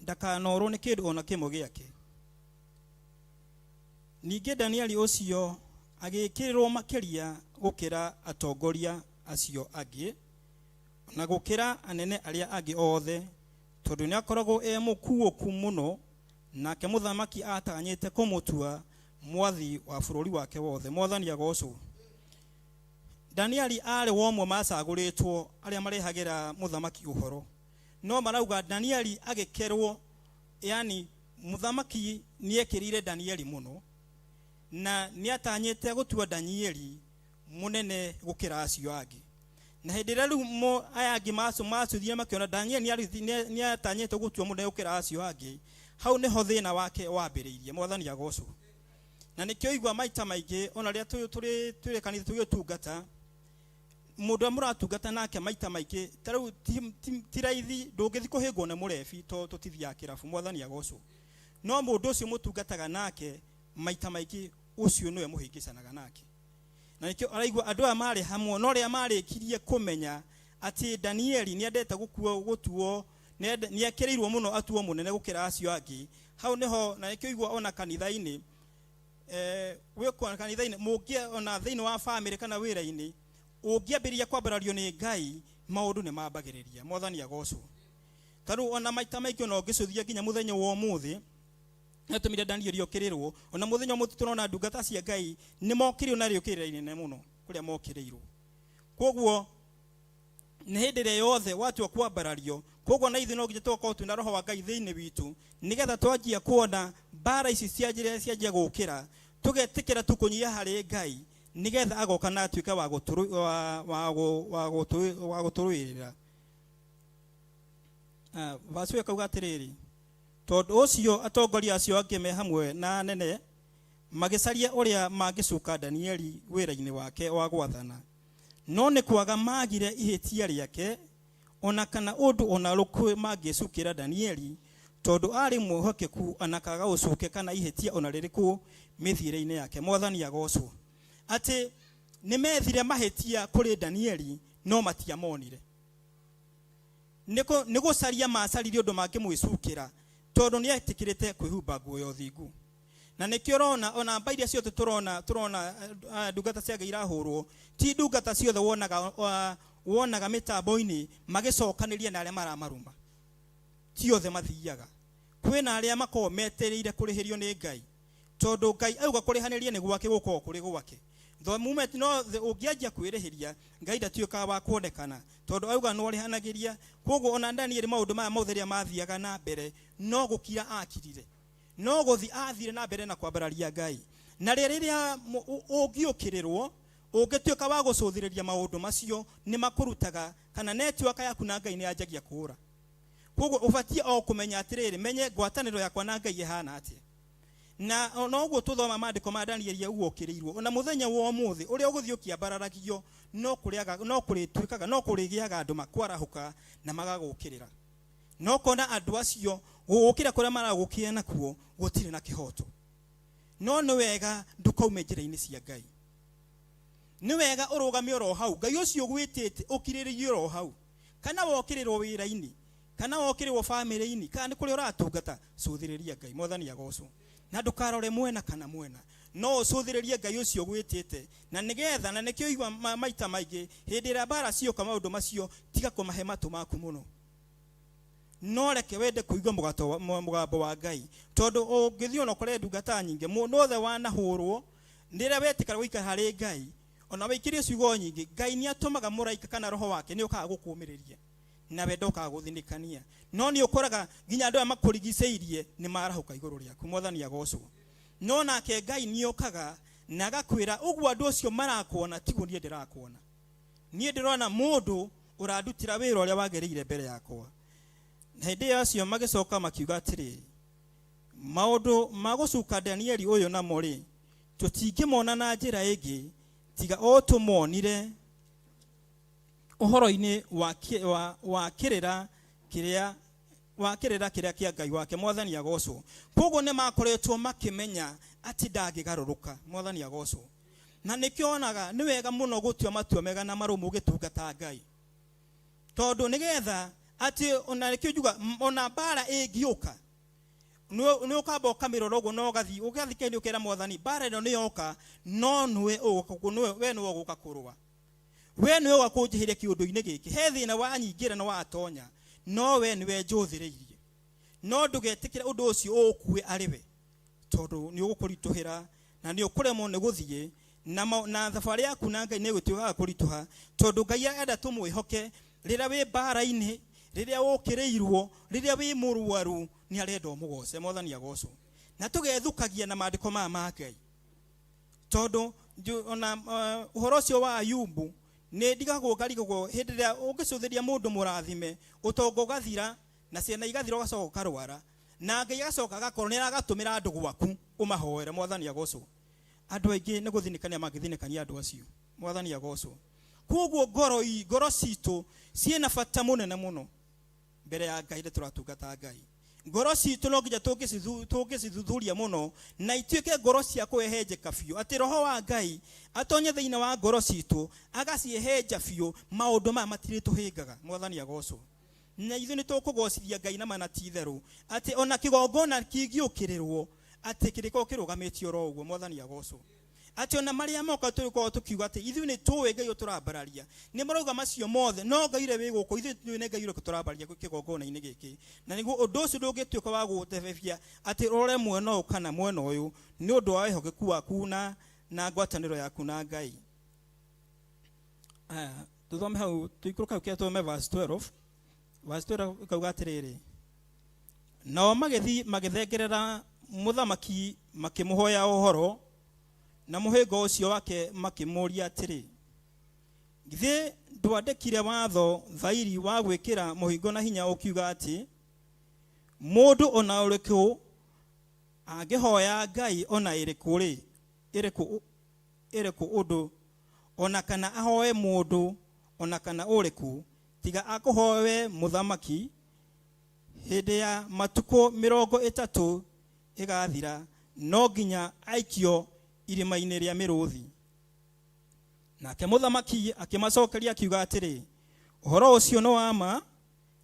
ndakanorwo ni kindu ona kimwe giake ninge Danieli ucio agikirirwo makiria gukira atongoria acio angi na gukira anene aria angi othe tondu ni akoragwo mukuoku muno nake muthamaki atanyite kumutua mwathi wa bururi wake wothe mwathani agocwo Danieli ari womwe macaguritwo aria marehagira muthamaki uhoro no marauga Danieli agikerwo yani muthamaki niekirire Danieli muno na niatanyite gutua Danieli munene gukira acio angi na hindira ru mo ayangi macuthie makiona Danieli niatanyite gutua munene gukira acio angi hau niho thina wake wambiriirie mwathani agocwo na nikio igwa maita maingi ona ria turi kanitha tugitungata mundu muratungata nake maita maingi taru tiraithi ndungithi kuhingwo ne murebi to tutithia kirabu mwathani agocwo no mundu ucio mutungataga nake maita maingi ucio niwe muhingicanaga nake na nikio araigwa andu amari hamwe no ria marikirie kumenya ati Danieli niendete gutuo niekirirwo muno atuo munene gukira acio angi hau niho na nikio igwa ona kanitha-ini wekwa kanitha-ini mugia ona thiini wa family kana wira-ini ungiambiria kwambarario ni Ngai maundu ni mambagiriria mwathani agocwo taru ona maita maingi no ngicuthia nginya muthenya wa umuthi natumire Danieli okirirwo ona muthenya mutu turona ndungata cia Ngai ni mokirio na riukirira inene muno kuria mokirirwo koguo ni hindire yothe watu wa kwambarario koguo na ithuĩ no nginya tũkorwo twĩna roho wa Ngai thĩinĩ witũ nigetha twanjia kuona mbara ici cianjia gũkĩra tũgetĩkĩra tũkũnyia harĩ Ngai nigetha agoka na atuĩke wa gũtũrũĩrĩra. Vasu kauga atĩrĩrĩ, tondũ ũcio atongoria acio angĩ me hamwe na nene magĩcaria ũrĩa mangĩcuka Danieli wĩra-inĩ wake wa gwathana, no nĩ kwaga magire ihĩtia rĩake ona kana ũndũ ona rũkũ mangĩcukĩra Danieli, tondũ arĩ mwĩhokeku anakaga gũcuke kana ihĩtia ona rĩrĩkũ mĩthiĩre-inĩ yake. Mwathani agocwo. Atĩ nĩ methire mahĩtia kũrĩ Danieli no matiamonire. Nĩ gũcaria macaririe ũndũ mangĩmwĩcukĩra tondũ nĩ etĩkĩrĩte kwĩhumba nguo ya ũthingu. Na nĩkĩo ũrona ona mba iria ciothe tũrona ndungata cia Ngai irahũrwo ti ndungata ciothe wonaga mĩtambo-inĩ magĩcokanĩria na arĩa maramaruma. Ti othe mathiaga. Kwĩna arĩa makoragwo metereire kũrĩhĩrio nĩ Ngai. Tondũ Ngai auga kũrĩhanĩria nĩ gwake gũkorwo kũrĩ gwake. Though moment no ũngĩanjia kwĩrĩhĩria Ngai ndatuĩkaga wa kuonekana tondũ auga no rĩhanagĩria. Koguo ona Danieli maũndũ maya mothe rĩrĩa mathiaga na mbere no gũkira akirire. No gũthi athire na mbere na kwambararia Ngai. Na rĩrĩa ũngĩũkĩrĩrwo ũngĩtuĩka wa gũcũthĩrĩria maũndũ macio nĩ makũrutaga kana network yaku na Ngai nĩ yanjagia kũũra. Koguo ũbatiĩ o kũmenya atĩrĩrĩ, menye ngwatanĩro yakwa na Ngai ĩhana atĩa. Na no ũguo tũthoma maandĩko ma Danieli ũgũkĩrĩirwo ona mũthenya wa ũmũthĩ ũrĩa ũgũthiĩ ũkĩambararagio no kũrĩtuĩkaga no kũrĩgĩaga andũ makwarahũka na magagũkĩrĩra. No kona andũ acio gũkĩra kũrĩa maragũkĩra nakuo gũtirĩ na kĩhoto. No nĩ wega ndũkaume njĩra-inĩ cia Ngai. Nĩ wega ũrũgame oro hau. Ngai ũcio gwĩtĩte ũkirĩrĩrie oro hau. Kana wokĩrĩrwo wĩra-inĩ, kana wokĩrĩrwo family-inĩ, kana nĩ kũrĩa ũratungata, cũthĩrĩria Ngai. Mwathani agocwo. Na ndũkarore mwena kana mwena. No ũcũthĩrĩrie Ngai ũcio gwĩtĩte na nĩgetha na nĩkĩo igua maita maingĩ hĩndĩ ĩrĩa mbara cioka maũndũ macio tiga kũmahe matũ maku mũno. No reke wende kũigua mũgambo wa Ngai tondũ ũngĩthiĩ ona ũkore ndungata nyingĩ mũndũ othe wanahũrwo rĩrĩa wetĩkĩra gũikara harĩ Ngai ona wĩkĩrie ciugo nyingĩ Ngai nĩ atũmaga mũraika kana roho wake nĩ ũkaga gũkũũmĩrĩria na we ndokaga gũthinĩkania. No nĩ ũkoraga nginya andũ aya makũrigicĩirie nĩ marahũka igũrũ rĩaku. Mwathani agocwo. No nake Ngai nĩ okaga na agakwĩra ũguo andũ acio marakuona tiguo niĩ ndĩrakuona. Niĩ ndĩrona mũndũ ũrandutĩra wĩra ũrĩa wagĩrĩire mbere yakwa. Na hĩndĩ acio magĩcoka makiuga atĩrĩ, maũndũ ma gũcuka Danieli ũyũ namo rĩ tũtingĩmona na njĩra ĩngĩ tiga o tũmonire ũhoro-inĩ wa kĩrĩra kĩrĩa kĩa Ngai wake. Mwathani agocwo. Koguo nĩ makoretwo makĩmenya atĩ ndangĩgarũrũka. Mwathani agocwo. Na nĩkĩo onaga nĩ wega mũno gũtua matua mega na marũmu ũgĩtungata Ngai. Tondũ nĩgetha atĩ ona nĩkĩo njuga ona mbara ĩngĩũka nĩ ũkamba ũkamĩrora ũguo no ũgathikĩrĩria ũkera Mwathani mbara ĩno nĩ yoka no we nĩwe ũgũka kũrũa. We nĩwe ũgakũnjĩhĩria kĩũndũ-inĩ gĩkĩ. He thĩna wanyingĩra na watonya no we nĩwe njũthĩrĩirie. No ndũgetĩkĩre ũndũ ũcio ũkue arĩ we tondũ nĩ ũgũkũritũhĩra na nĩ ũkũremwo nĩ gũthiĩ na thabarĩ yaku na Ngai nĩ ĩgũtuĩkaga kũritũha tondũ Ngai enda tũmwĩhoke rĩrĩa wĩ mbara-inĩ, rĩrĩa ũkĩrĩirwo, rĩrĩa wĩ mũrwaru nĩ arenda ũmũgoce. Mwathani agocwo. Na tũgethũkagia na maandĩko maya ma Ngai tondũ ona ũhoro ũcio wa Ayubu nĩ ndigagwo ngarigagwo hĩndĩ ĩrĩa ũngĩcũthĩria mũndũ mũrathime ũtonga ũgathira na ciana igathira ũgacoka ũkarwara na Ngai agacoka agakorwo nĩ aragatũmĩra andũ gwaku ũmahoere. Mwathani agocwo. Andũ aingĩ nĩ gũthinĩkania mangĩthinĩkania andũ acio. Mwathani agocwo. Koguo ngoro citũ ciĩna bata mũnene mũno mbere ya Ngai rĩrĩa tũratungata Ngai. Ngoro citũ no nginya tũngĩcithuthuria mũno na ituĩke ngoro cia kwĩhenjeka biũ atĩ roho wa Ngai atonye thĩinĩ wa ngoro citũ agaciĩhenja biũ maũndũ maya matirĩtũhĩngaga. Mwathani agocwo. Na ithuĩ nĩ tũkũgocithia Ngai na mana ti itherũ atĩ ona kĩgongona kĩngĩũkĩrĩrwo atĩ kĩrĩkorwo kĩrũgamĩtio oro ũguo. Mwathani agocwo. ati ona maria moka turiko tukiuga ati ithu ni tuwe ngai uturabararia ni marauga macio mothe no ngai re wiguko ithu ni ngai ire kuturabararia kigongona-ini giki na niguo undu ucio ndungituika wa gutebebia ati rore mwena kana mwena uyu ni undu wa wehokeku waku na ngwataniro yaku na ngai. Tuthome hau tuikuruka ukia tuthome verse 12. Verse 12 ikauga atiriri, nao magithengerera muthamaki makimuhoya uhoro na muhingo ucio wake makimuria atiri, githĩ ndwandĩkire watho thairi wa gwĩkĩra mũhingo na hinya ũkiuga ati mũndũ ona ũrĩkũ angĩhoya ngai ona ĩrĩkũ ũndũ ona kana ahoe mũndũ ona kana ũrĩkũ tiga akũhoe mũthamaki hĩndĩ ya matukũ 30 ĩgathira no nginya aikio irima-inĩ rĩa mĩrũthi. Nake mũthamaki akĩmacokeria akiuga atĩrĩ, ũhoro ũcio nĩ wa ma,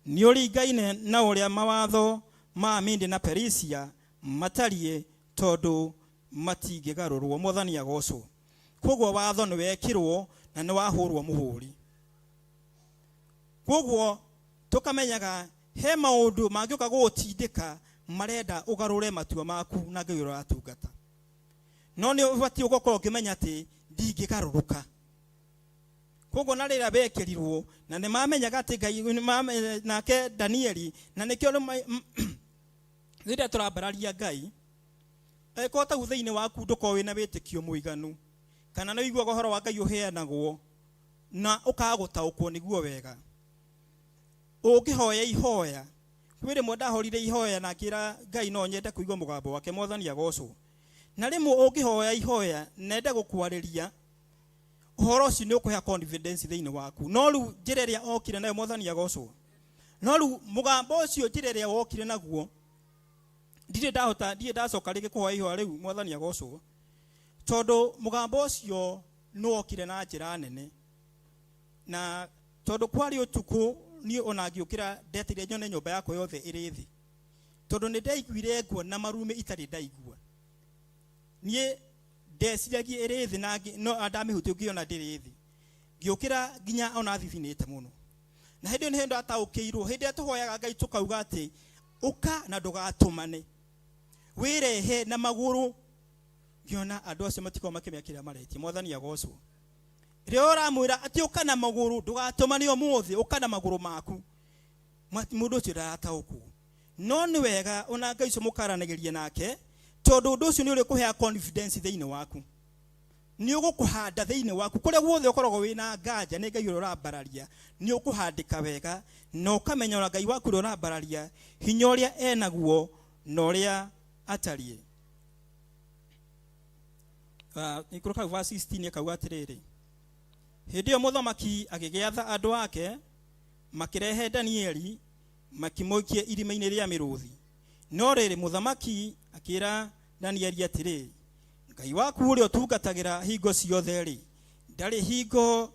nĩ ũringaine na ũrĩa mawatho ma Mindi na Perisia matariĩ tondũ matingĩgarũrwo. Mwathani agocwo. Koguo watho nĩ wekirwo na nĩ wahũrwo mũhũri. Koguo tukamenyaga he maũndũ mangĩũka gũgũtindĩka marenda ũgarũre matua maku na ngai ũratungata. No nĩ ũbatiĩ gũkorwo ũkĩmenya atĩ ndingĩgarũrũka. Koguo na rĩrĩa bekerirwo na nĩ mamenyaga atĩ ngai nake Danieli na nĩkĩo rĩrĩa tũrambararia ngai eko ta thĩinĩ waku ndũkorwo wĩna wĩtĩkio mũiganu kana nĩ ũiguaga ũhoro wa ngai ũheanagwo na ũkagũtaũkwo nĩguo wega. Ũngĩhoya ihoya kwĩ rĩmwe ndahorire ihoya na akĩra ngai no nyende kũigua mũgambo wake. Mwathani agocwo. Na rĩmwe ũngĩhoya ihoya nende gũkwarĩria ũhoro ũcio nĩ ũkũhe confidence thĩinĩ waku. No rĩu njĩra ĩrĩa okire nayo Mwathani agocwo, no rĩu mũgambo ũcio njĩra ĩrĩa wokire naguo ndirĩ ndacoka rĩngĩ kũhoya ihoya rĩu. Mwathani agocwo. Tondũ mũgambo ũcio nĩ wokire na njĩra nene na tondũ kwarĩ ũtukũ niĩ ona ngĩũkĩra ndetire nyone nyũmba yakwa yothe ĩrĩ thĩ tondũ nĩ ndaiguire nguo na marume itarĩ ndaigua. Niĩ ndeciragia ĩrĩ thĩ na no ndamĩhutia ngĩona ndĩrĩ thĩ, ngĩũkĩra nginya ona thithinĩte mũno. Na hĩndĩ ĩyo nĩ hĩndĩ ndataũkĩirwo, hĩndĩ ĩrĩa tũhoyaga ngai tũkauga atĩ ũka na ndũgatũmane wĩrehe na magũrũ, ngĩona andũ acio matikorwo makĩmenya kĩrĩa maretia. Mwathani agocwo. Rĩrĩa ũramwĩra atĩ ũka na magũrũ ndũgatũmane ũmũthĩ, ũka na magũrũ maku, mũndũ ũcio ndarataũkwo. No nĩ wega ona ngai ũcio mũkaranagĩria nake tondũ ũndũ ũcio nĩ ũrĩ kũhea confidence thĩinĩ waku. Nĩ ũgũkũhanda thĩinĩ waku kũrĩa guothe ũkoragwo wĩna nganja nĩ ngai ũrĩa ũrambararia, nĩ ũkũhandĩka wega na ũkamenya ona ngai waku ũrĩa ũrambararia hinya ũrĩa enaguo na ũrĩa atariĩ. Ikũrũka verse 16 akauga atĩrĩrĩ, hĩndĩ ĩyo mũthamaki agĩgĩatha andũ ake makĩrehe Danieli makĩmũikia irima-inĩ rĩa mĩrũthi. No rĩrĩ mũthamaki akĩra Danieli atĩrĩ, ngai waku ũrĩa ũtungatagĩra hingo ciothe-rĩ ndarĩ hingo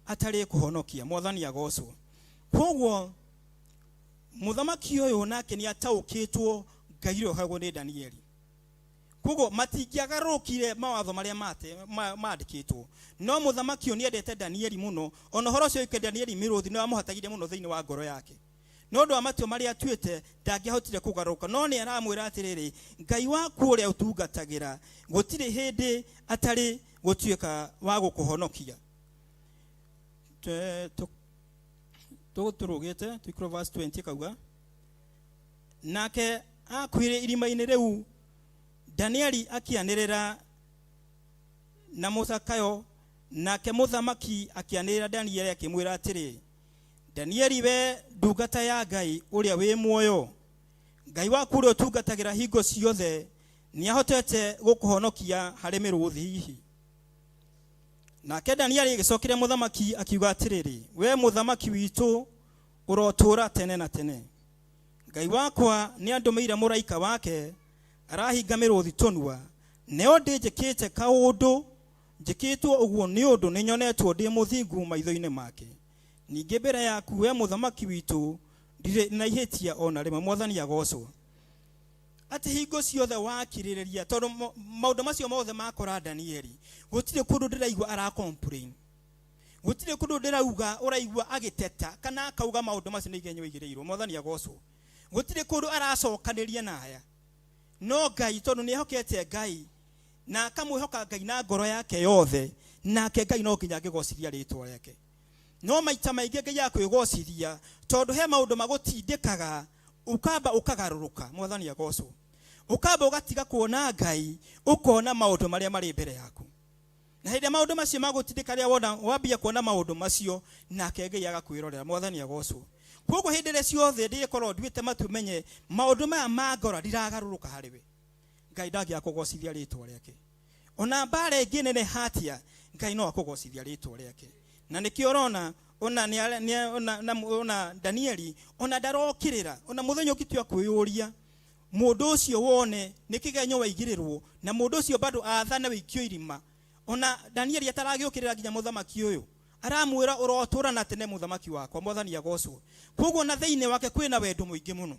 atarĩ kũhonokia. Mwathani agocwo. Koguo mũthamaki ũyũ nake nĩ ataũkĩtwo ngai ũrĩa ũhagwo nĩ Danieli. Koguo matingĩagarũrũkire mawatho marĩa mandĩkĩtwo. No mũthamaki ũyũ nĩendete Danieli mũno, ona ũhoro ũcio wĩkĩre Danieli mĩrũthi nĩ wamũhatagire mũno thĩinĩ wa ngoro yake. No ũndũ wa matua marĩa atuĩte ndangĩahotire kũgarũrũka. No nĩ aramwĩra atĩrĩrĩ, ngai waku ũrĩa ũtungatagĩra gũtirĩ hĩndĩ atarĩ gũtuĩka wa gũkũhonokia. Tũrũgĩte tũikũrũ verse 20 kauga, nake akuire irima-inĩ rĩu Danieli akĩanĩrĩra na mũcakayo, nake mũthamaki akĩanĩrĩra Danieli akĩmwĩra atĩrĩ, Danieli we ndungata ya ngai ũrĩa wĩ muoyo, ngai waku ũrĩa ũtungatagĩra hingo ciothe nĩahotete gũkũhonokia harĩ mĩrũthi hihi. Nake Danieli agĩcokera mũthamaki akiuga atĩrĩrĩ, we mũthamaki witũ ũrotũũra tene na tene. Ngai wakwa nĩ andũmĩire mũraika wake arahinga mĩrũthi tũnua, neo ndĩnjĩkĩte kaũndũ, njĩkĩtwo ũguo nĩ ũndũ nĩnyonetwo ndĩ mũthingu maitho-inĩ make. Ningĩ mbere yaku we mũthamaki witũ ndirĩ na ihĩtia ona rĩmwe. Mwathani agocwo. ati hingo ciothe wakirireria tondu maundu macio mothe makora Danieli gutire kundu ndiraigua ara complain gutire kundu ndirauga uraigua agiteta kana akauga maundu macio ni igenyo igireirwo mwathani agocwo gutire kundu aracokaniria naya no Ngai tondu ni hokete Ngai na akamwihoka Ngai na ngoro yake yothe nake Ngai no nginya ngigociria ritwa riake no maita maingi Ngai akwigociria tondu he maundu magutindikaga ukamba ukagaruruka mwathani agocwo ukamba ugatiga kuona Ngai ukona maundu maria mari mbere yaku na hĩndĩ maundu macio magutindika ria wona wambia kuona maundu macio nake Ngai agakwirorera mwathani agocwo koguo hĩndĩ ĩrĩa ciothe ndikorwo nduĩte matu menye maundu maya ma ngora ndiragarũrũka hariwe Ngai ndagia kugocithia ritwa riake ona mbare ingĩ nene hatia Ngai no akugocithia ritwa riake na nikio rona ona Danieli ona ndarokirira ona muthenya ũngĩtua kwĩyũria mũndũ ũcio wone nĩ kĩgenyo waigĩrĩrwo na mũndũ ũcio bado athane wĩikio irima ona Danieli ataragiũkĩrĩra nginya mũthamaki ũyũ aramwĩra ũrotũra na tene mũthamaki wakwa mwathani agocwo koguo na thĩinĩ wake kwĩna wendo mũingĩ mũno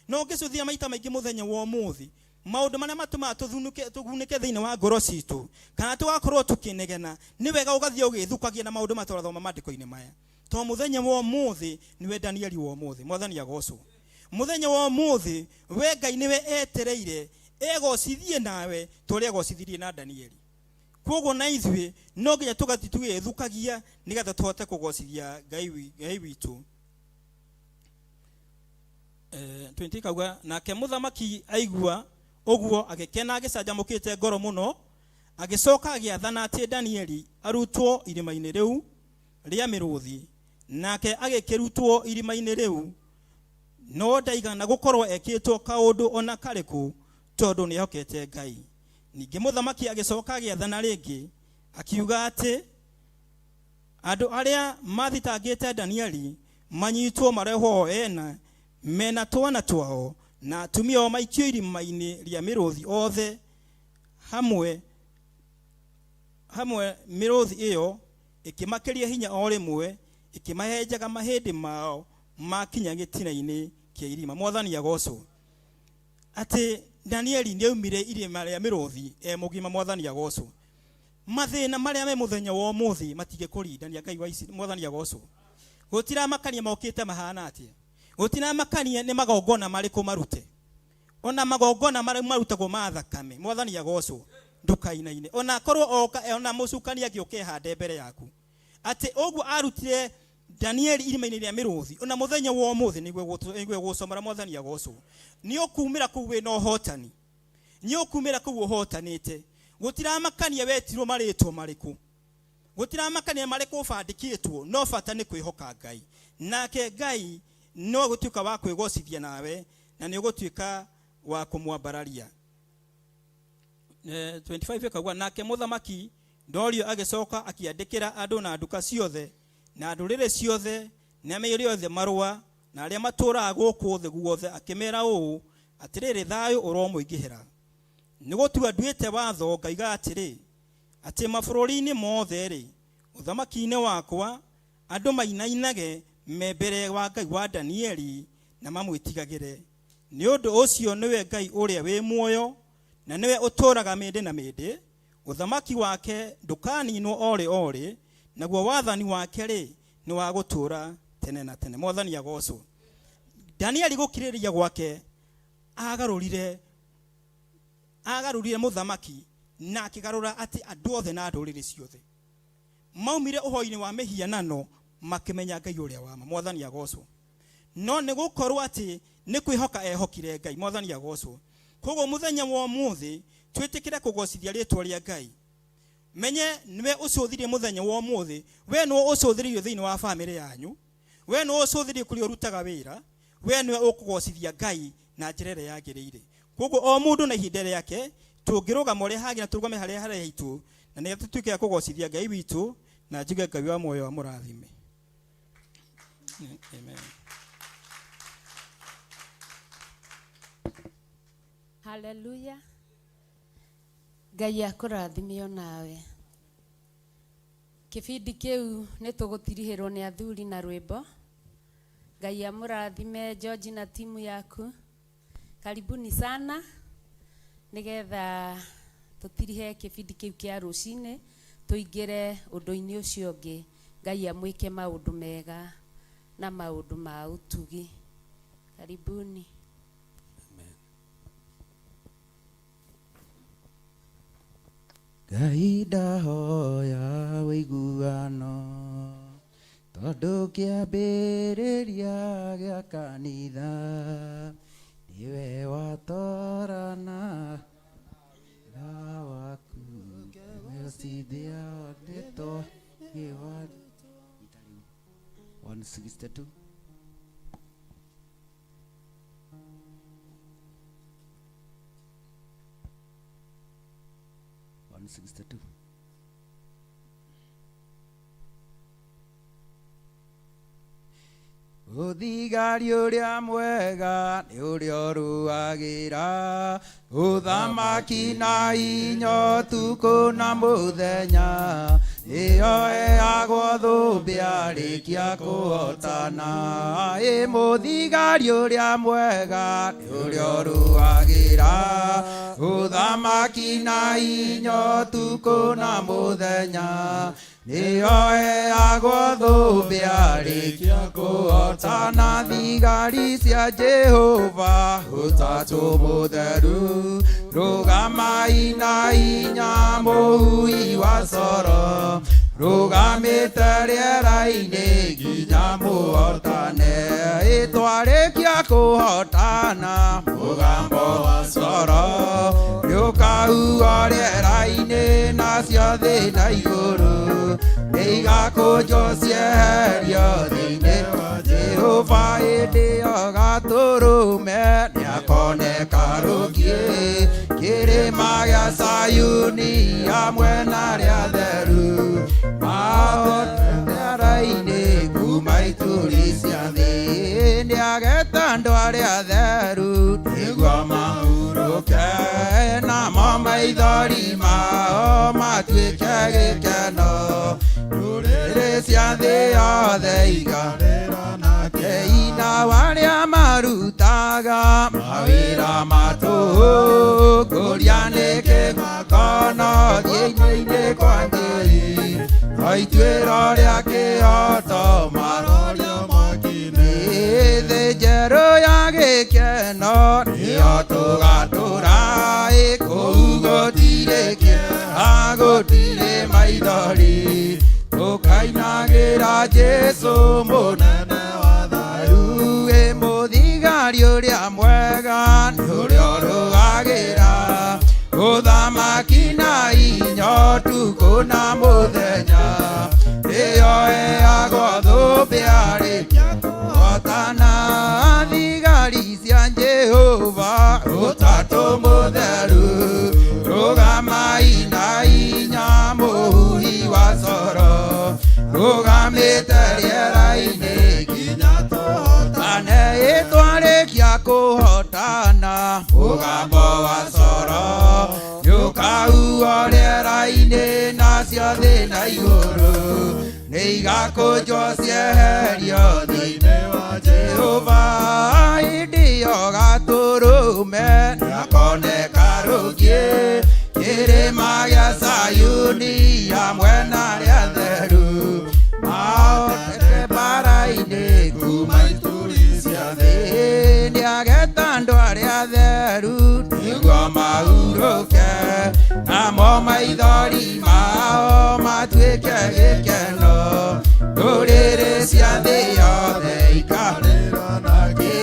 no ngĩcuthia maita maingĩ mũthenya wa ũmũthĩ maundu maria matumaga tugunike thĩinĩ wa ngoro citũ kana tugakorwo tukinegena ni wega ugathie ugithukagia na maundu matũrathoma mandĩko-inĩ maya to muthenya wa ũmũthĩ niwe Danieli wa ũmũthĩ mwathani agocwo muthenya wa ũmũthĩ we Ngai niwe etereire egocithie nawe tũrĩa egocithirie na Danieli koguo na ithuĩ no nginya tũgathi tugĩthukagia nigetha tũhote kũgocithia Ngai witũ 20 kauga nake mũthamaki aigua oguo agikena agicanjamũkĩte ngoro mũno agicoka agiathana atĩ Danieli arutwo irima-inĩ rĩu rĩa mĩrũthi nake agĩkĩrutwo irima-inĩ rĩu no ndaigana gũkorwo ekĩtwo kaũndũ ona karĩkũ tondũ nĩehokete Ngai ningĩ mũthamaki agicoka agiathana rĩngĩ akiuga atĩ andũ arĩa mathitangĩte Danieli manyitwo marehwo ena mena twana twao na atumia o maikio irima-inĩ rĩa mĩrũthi othe hamwe mĩrũthi ĩyo ĩkĩmakĩria hinya o rĩmwe ĩkĩmahenjaga mahĩndĩ mao makinya gĩtina-inĩ kĩa irima mwathani agocwo atĩ Danieli nĩaumire irima rĩa mĩrũthi mũgima mwathani agocwo mathĩna marĩa me mũthenya wa ũmũthĩ matingĩkũrindania Ngai wa mwathani agocwo gũtiramakania mokĩte mahana atĩa gũtiramakania nĩ magongona marĩkũ marute ona magongona marĩa marutagwo ma thakame mwathani agocwo ndukainaine ona korwo ona mũcukani agĩũke hande mbere yaku atĩ ũguo arutire Danieli irima-inĩ rĩa mĩrũthi ona mũthenya wa ũmũthĩ nĩguo gũcomera mwathani agocwo nĩ ũkumĩra kũu wĩna ũhotani nĩ ũkumĩra kũu ũhotanĩte gũtiramakania wetirwo marĩtwo marĩkũ gũtiramakania marĩkũ ũbandĩkĩtwo no bata nĩ kwĩhoka Ngai nake Ngai no gũtuĩka wa kwĩgocithia nawe na nĩ ũgũtuĩka wa kũmwambararia 25 kauga nake mũthamaki Dario agĩcoka akĩandĩkĩra andũ na nduka ciothe na ndũrĩrĩ ciothe na mĩĩrĩ yothe marũa na arĩa matũũraga gũkũ thĩ guothe akĩmera ũũ atĩrĩrĩ thayũ ũromũingĩhĩra nĩ gũtua nduĩte watho ngaiga atĩrĩ atĩ mabũrũri-inĩ mothe rĩ ũthamaki-inĩ wakwa andũ mainainage me mbere wa Ngai wa Danieli na mamwĩtigagĩre nĩ ũndũ ũcio nĩwe Ngai ũrĩa wĩ muoyo na nĩwe ũtũũraga mĩndĩ na mĩndĩ ũthamaki wake ndũkaninwo orĩ naguo wathani wake rĩ nĩ wa gũtũũra tene na tene mwathani agocwo Danieli gũkirĩrĩria gwake agarũrire mũthamaki na akĩgarũra atĩ andũ othe na ndũrĩrĩ ciothe maumire ũhoi-inĩ wa mĩhianano makĩmenya Ngai ũrĩa wa ma mwathani agocwo no nĩ gũkorwo atĩ nĩ kwĩhoka ehokire Ngai mwathani agocwo koguo mũthenya wa ũmũthĩ twĩtĩkĩre kũgocithia rĩtwa rĩa Ngai menye nĩwe ũcũthirie mũthenya wa ũmũthĩ we nĩwe ũcũthĩrĩirio thĩinĩ wa bamĩrĩ yanyu we nĩwe ũcũthĩrĩirio kũrĩa ũrutaga wĩra we nĩwe ũkũgocithia Ngai na njĩra ĩrĩa yagĩrĩire koguo o mũndũ na ihinda rĩake tũngĩrũgama ũrĩa hagĩrĩire na tũrũgame harĩa haitũ na nĩgetha tũtuĩke kũgocithia Ngai witũ na njuge Ngai wa muoyo wa mũrathime amen. Hallelujah. Ngai akũrathime nawe. Kĩbindi kĩu nĩ tũgũtirihĩrwo nĩ athuri na rwĩmbo. Ngai amũrathime George na timu yaku. karibuni sana nigetha tutirihe kibindi kiu kia rucine tuingire undu-ini ucio ungi Ngai amwike maundu mega na maundu ma utugi. Karibuni. Ngai ndahoya wĩiguano tondũ kĩambĩrĩria gĩa kanitha niwe watorana na waku wecithia nĩto gĩwa 162 162 Uthigari uria mwega ni uria uruagira uthamaki na inyo tuko na muthenya iyo eagwo thumbi arikia kuhotana muthigari uria mwega ni uria uruagira uthamaki na inyo tuko na muthenya iyo eagwo thumbi arikia kuhotana thigari cia Jehova utatu mutheru rugamai na inya muhui wa coro rugamite riera-ini nginya muhotane itwarikia kuhotana mugambo wa coro riukahuo riera-ini na ciothe na iguru nigakunjwo cieherio thiini wa Jehova hindi yo gaturume niakoneka rukie kirima gia Sayuni hamwe na ria theru mahotera-ini kuma ituri cia thi niageta andu aria theru niguo mahuruke namo maithori mao matuike gikeno ndũrĩrĩ cia thĩ yothe ikarĩra nake ina waria marutaga mawĩra matũhũ kũria nĩ kĩmakono thiĩ-inĩ kwa Ngai oituĩro rĩa kĩhoto marorio mwaki-inĩ thĩ njerũ ya gĩkeno nĩyo tũgatũra kũu gũtirĩ kĩeha gũtirĩ maithori tukainagira Jesu munene wa thayu muthigari uria mwega ni uria urugagira uthamaki na inyo tuko na muthenya iyo eagwo thumbi arikia kuhotana thigari cia Jehova utatu mutheru rugamai na inya muhui wa coro rugamite riera-ini nginya tuhotane itwarikia kuhotana mugambo wa coro niukahuo riera-ini na ciothe na iguru niigakunjwo cieherio thiini wa Jehova hindi yo gaturume niakoneka rukie kirima gia Sayuni hamwe na ria theru mahotete mbara-ini kuma ituri cia thi niageta andu aria theru niguo mahuruke namo maithori mao matuike gikeno ndũrĩrĩ cia thĩ yothe ikarĩra nake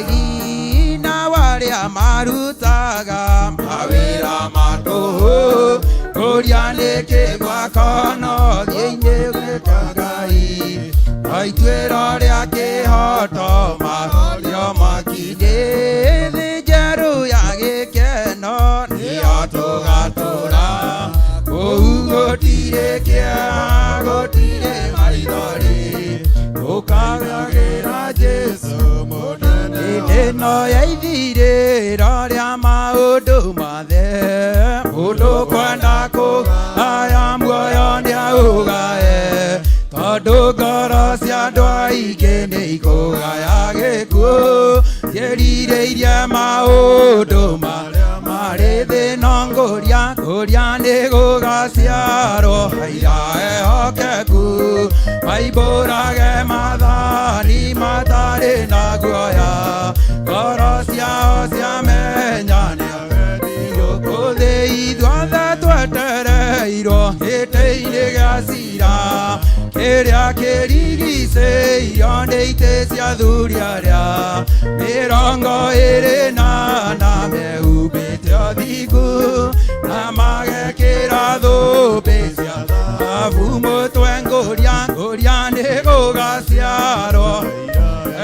na waria marutaga mawĩra matũhũ kũria nĩ kĩgwakono thiĩ-inĩ kwa Ngai oituĩro rĩa kĩhoto marorio mwaki-inĩ thĩ njerũ ya gĩkeno nĩyo tũgatũra kũu gũtirĩ kĩeha gũtirĩ maithori tũkagagĩra Jesu mũnene hĩndĩ ĩno ya ithirĩro rĩa maũndũ mathe mũndũ kwenda kũgaya muoyo nĩaũgae Tondu ngoro cia andu aingĩ nĩ ikũgaya gĩkuũ ciĩrirĩirie maũndũ marĩa marĩ thĩ no ngũria nĩ gũgaciarwo aira ehokeku maimbũrage mathani matarĩ na guoya ngoro ciao ciamenya nĩ gũkũ thĩ ithuothe twetereirwo gĩtĩ-inĩ gĩa cira kĩrĩa kĩrigicĩirio nĩ itĩ cia athuri arĩa 28 mehumbĩte ũthingu na magekĩra thũmbĩ cia thahabu mũtwe ngũria nĩ gũgaciarwo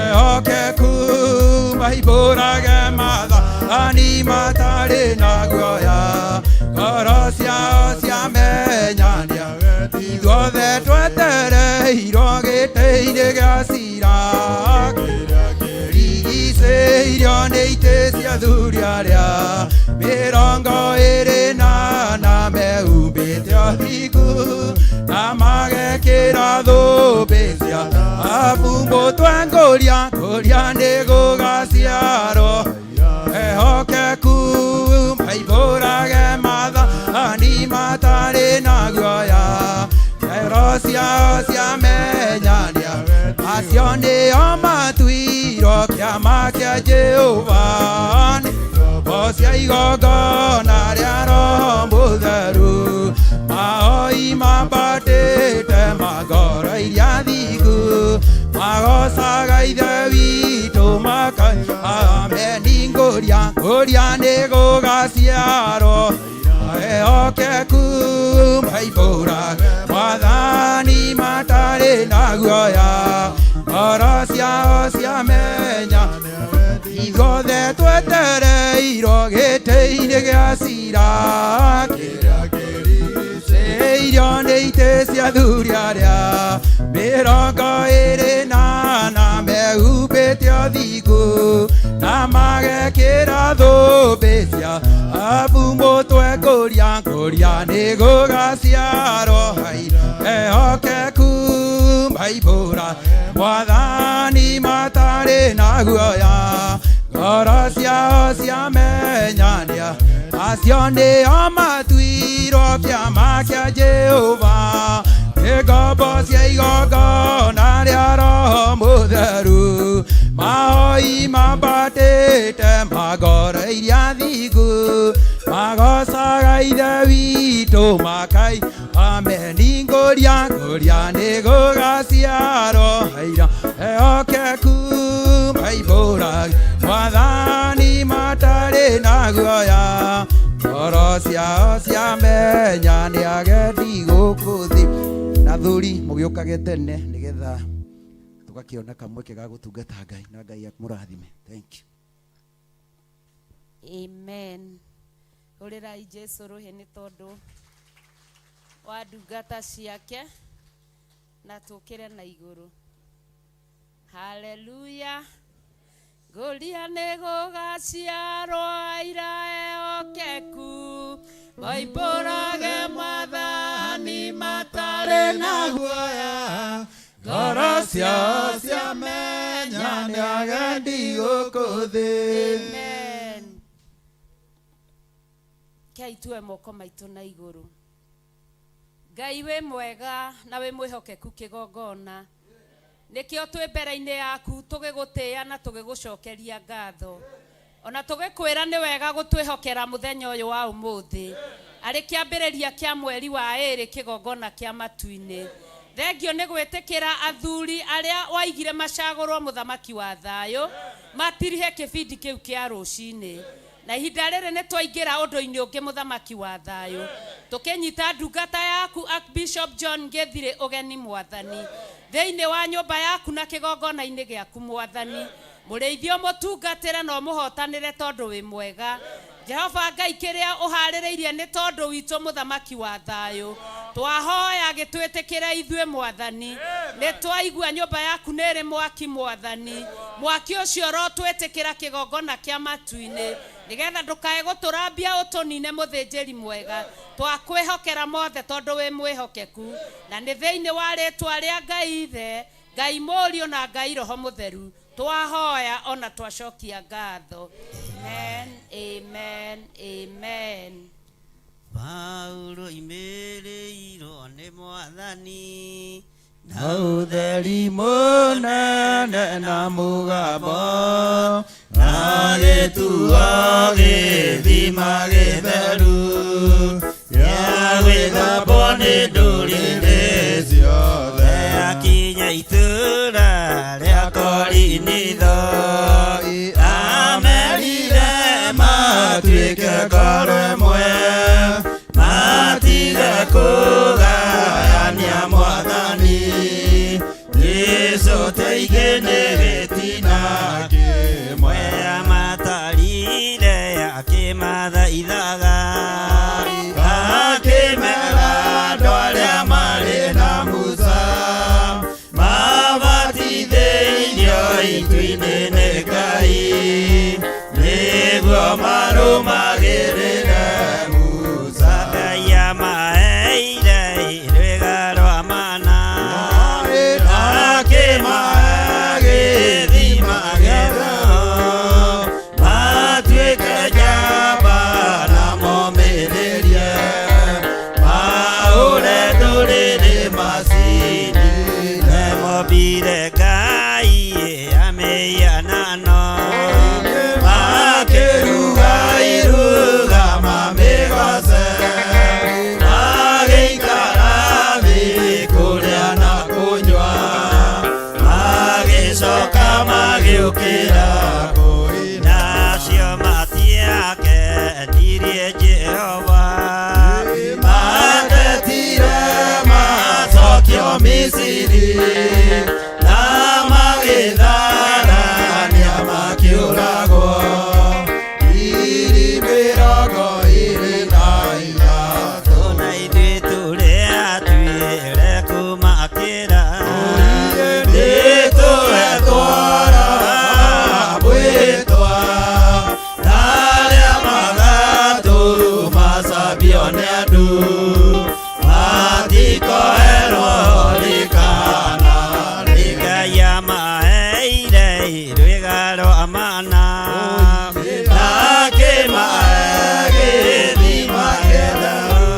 ehokeku maimbũrage mathani matarĩ na guoya ngoro ciao ciamenya ithuothe twetereirwo gĩtĩ-inĩ gĩa cira kĩrĩa kĩrigicĩirio nĩ itĩ cia athuri arĩa 28 mehumbĩte ũthingu na magekĩra thũmbĩ cia thahabu mũtwe ngũria nĩ gũgaciarwo ehokeku maimbũrage mathani matarĩ na guoya ngoro ciao ciamenya acio nĩo matuirwo kĩama kĩa Jehova o cia igongona rĩa Roho Mũtheru mahoi mambatĩte magoro iria thingu magocaga ithe witũ ameni ngũria nĩ gũgaciarwo ehokeku maimbũrage mathani matarĩ na guoya ngoro ciao ciamenya ithuothe twetereirwo gĩtĩ-inĩ gĩa cira kĩrĩa kĩrigicĩirio nĩ itĩ cia athuri arĩa 28 mehumbĩte ũthingu na magekĩra thũmbĩ cia thahabu mũtwe ngũria nĩ gũgaciarwo ehokeku maimbũrage mathani matarĩ na guoya ngoro ciao ciamenya acio nĩo matuirwo kĩama kĩa Jehova nĩ ngombo cia igongona rĩa Roho Mũtheru mahoi mambatĩte magoro iria thingu magocaga ithe witũ makai ameni ngũria nĩ gũgaciarwo aira ehokeku maimbũrage mathani matarĩ na guoya ngoro ciao ciamenya nĩ agendi gũkũ thĩ na thuri mũgĩũkage tene nĩgetha tũgakĩona kamweke ga gũtungata Ngai na Ngai akũrathime. Thank you. Amen. Ũrĩrai Jesũ rũhĩ nĩ tondũ wa ndungata ciake na tũkĩre na igũrũ. Hallelujah. Ngũria nĩ gũgaciarwo aira ehokeku maimbũrage mathani matarĩ na guoya ngoro ciao ciamenya nĩ agendi gũkũ thĩ. Amen. Kei tue moko maitũ na igũrũ. Ngai wĩ mwega na wĩ mwĩhokeku kĩgongona. Nikio twĩ mbere-inĩ yaku tũgĩgũtĩĩa na tũgĩgũcokeria ngatho. Ona tũgĩkwĩra nĩ wega gũtwĩhokera mũthenya ũyũ wa ũmũthĩ. Arĩ kĩambĩrĩria kĩa mweri wa 2 kĩgongona kĩa matu-inĩ. Thengio nĩ gwĩtĩkĩra athuri arĩa waigire macagũrwo mũthamaki wa thayũ matirihe kĩbindi kĩu kĩa rũcinĩ. Na ihinda rĩrĩ nĩ twaingĩra ũndũ-inĩ ũngĩ mũthamaki wa thayũ. Tũkĩnyita ndungata yaku Archbishop John Gĩthirĩ ũgeni mwathani. Thĩinĩ wa nyũmba yaku na kĩgongona-inĩ gĩaku mwathani. Mũrĩithio mũtungatĩre no mũhotanĩre tondũ wĩ mwega. Jehova Ngai kĩrĩa ũharĩrĩirie nĩ tondũ witũ mũthamaki wa thayũ. Twahoya gĩtwĩtĩkĩre ithuĩ mwathani. Nĩ twaigua nyũmba yaku nĩ ĩrĩ mwaki mwathani. Mwaki ũcio ro twĩtĩkĩra kĩgongona kĩa matu-inĩ. nigetha ndukae guturambia utunine muthinjiri mwega twakwihokera mothe tondu wi mwihokeku na ni thiini wa ritwa ria Ngai Ithe Ngai Murio na Ngai Roho Mutheru twahoya ona twacokia ngatho. Amen, amen, amen. Paulo imereirwo nĩ Mwathani na ũtheri mũnene na mũgambo na gĩtuo gĩthima gĩtheru gĩa gwĩthambwo nĩ ndũrĩrĩ ciothe akinya itũũra rĩa Korinitho amerire matuĩke ngoro ĩmwe matige kũgayania Mwathani Jesũ teithĩni gĩtina kĩmwe amatarire akĩmathaithaga akĩmera andũ arĩa marĩ na Musa mabatithĩirio itu-inĩ nĩ Ngai nĩguo marũmagĩrĩre Musa. Ngai amaheire rwĩga rwa mana akĩmahe gĩthima gĩtheru matuĩke njamba na momĩrĩrie mahũre ndũrĩrĩ macini mombire Ngai amĩhianano makĩruga iruga mamĩgoce magĩikara thĩ kũrĩa na kũnyua magĩcoka magĩũkĩra kũina nacio matiakenirie Jehova matetire macokio Misiri na magĩtharania makĩũragwo iri mĩrongo ĩrĩ na ithatũ na ithuĩ tũrĩa tuĩre kũmakĩra nĩtũhetwara mwĩtwa na arĩa magatũmacambio nĩ andũ matikoerwo rĩkana Ngai amaheire rwĩga rwa mana akĩmahe gĩthima gĩtheru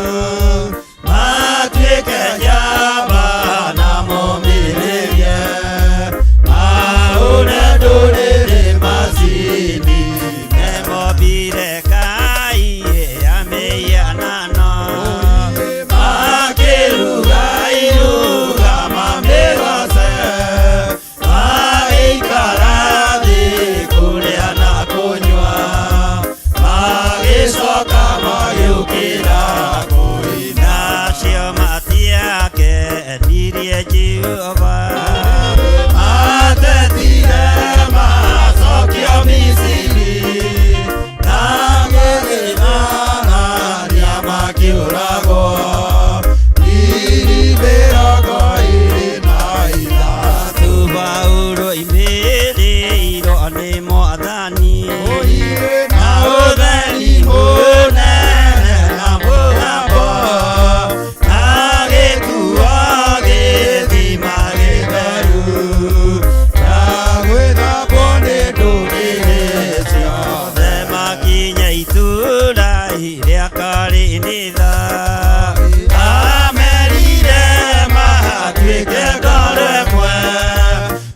matuĩke njamba na momĩrĩrie mahũre ndũrĩrĩ macini mombire Ngai amĩhianano makĩruga iruga mamĩgoce magĩikara thĩ kũrĩa na kũnyua magĩcoka magĩũkĩra kũina nacio matiakenirie Jehova matetire macokio Misiri na magĩtharania makĩũragwo iri mĩrongo ĩrĩ na ithatũ Paulo imereirwo nĩ Mwathani na ũtheri mũnene na mũgambo na gĩkuo gĩthima gĩtheru na gwĩthambwo nĩ ndũrĩrĩ ciothe makinya itũũra rĩa Korinitho amerire matuĩke ngoro ĩmwe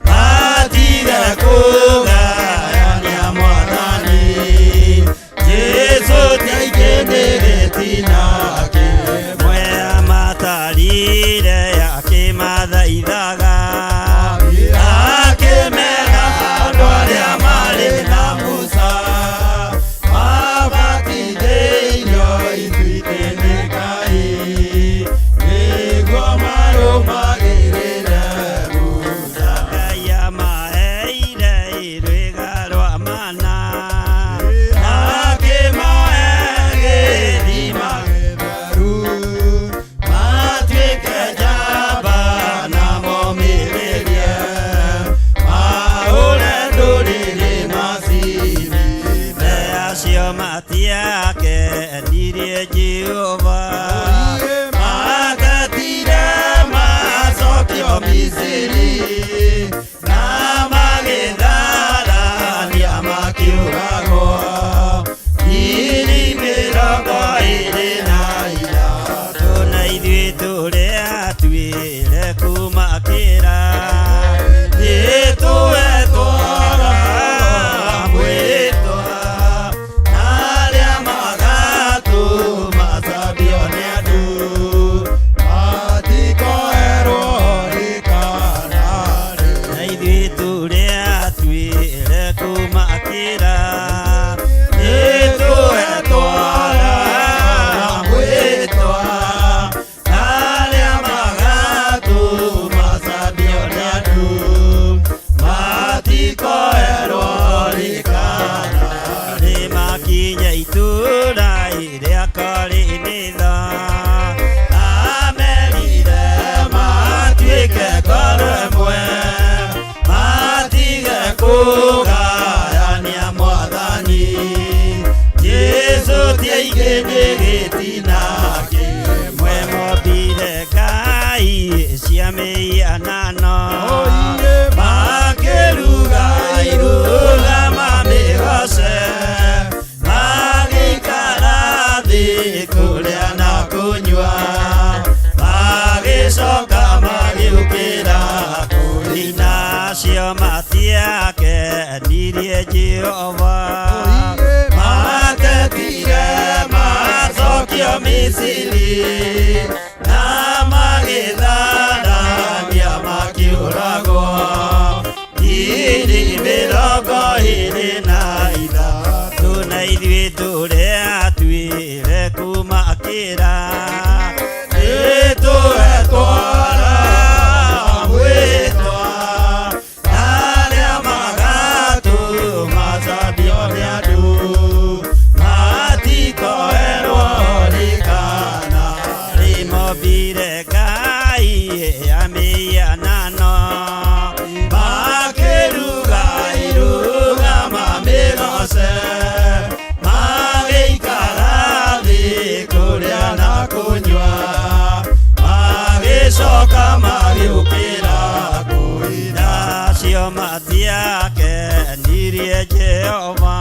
matige kũgayania Mwathani Jesũ teithĩni gĩtina kĩmwe amatarire akĩmathaithaga akĩmera andũ arĩa marĩ na Musa mabatithĩirio itu-inĩ nĩ Ngai Jehova matatire macokio Misiri na magĩtharania makiũragwo iri mĩrongo ĩrĩ na ithatũ na ithuĩ tũrĩa tuĩre kuma kĩra nĩtũetwara mwĩtwa narĩa magatũmacambio nĩ andũ matikoerwo rĩkanarĩ na ithuĩ tũrĩa tuĩre kuma kĩra nĩtũetwara mwĩtwa narĩa magatũmacambio nĩ andũ matikoerwo rĩkanarĩ makinya itũũra rĩa Korinitho amerire matuĩke ngoro ĩmwe matige kũgayania Mwathani Jesũ ti aingĩ nĩ gĩtina kĩmwe mombire Ngai cia mĩhianano makĩruga iruga mamĩgoce magĩikara thĩ kũrĩa na kũnyua magĩcoka magĩũkĩra kũina cio matiakenirie Jehova matetire macokio Misiri na magĩtharania makiũragwo iri mĩrongo ĩrĩ na ithatũ na ithuĩ tũrĩa tuĩre kuma kĩra nĩtũetwara mwĩtwa narĩa magatũmacambio nĩ andũ matikoerwo rĩkanarĩ mombire Ngai ya mĩhianano makĩruga iruga mamĩgoce magĩikara thĩ kũrĩa na kũnyua magĩcoka magĩũkĩra kũina cio matiakenirie Jehova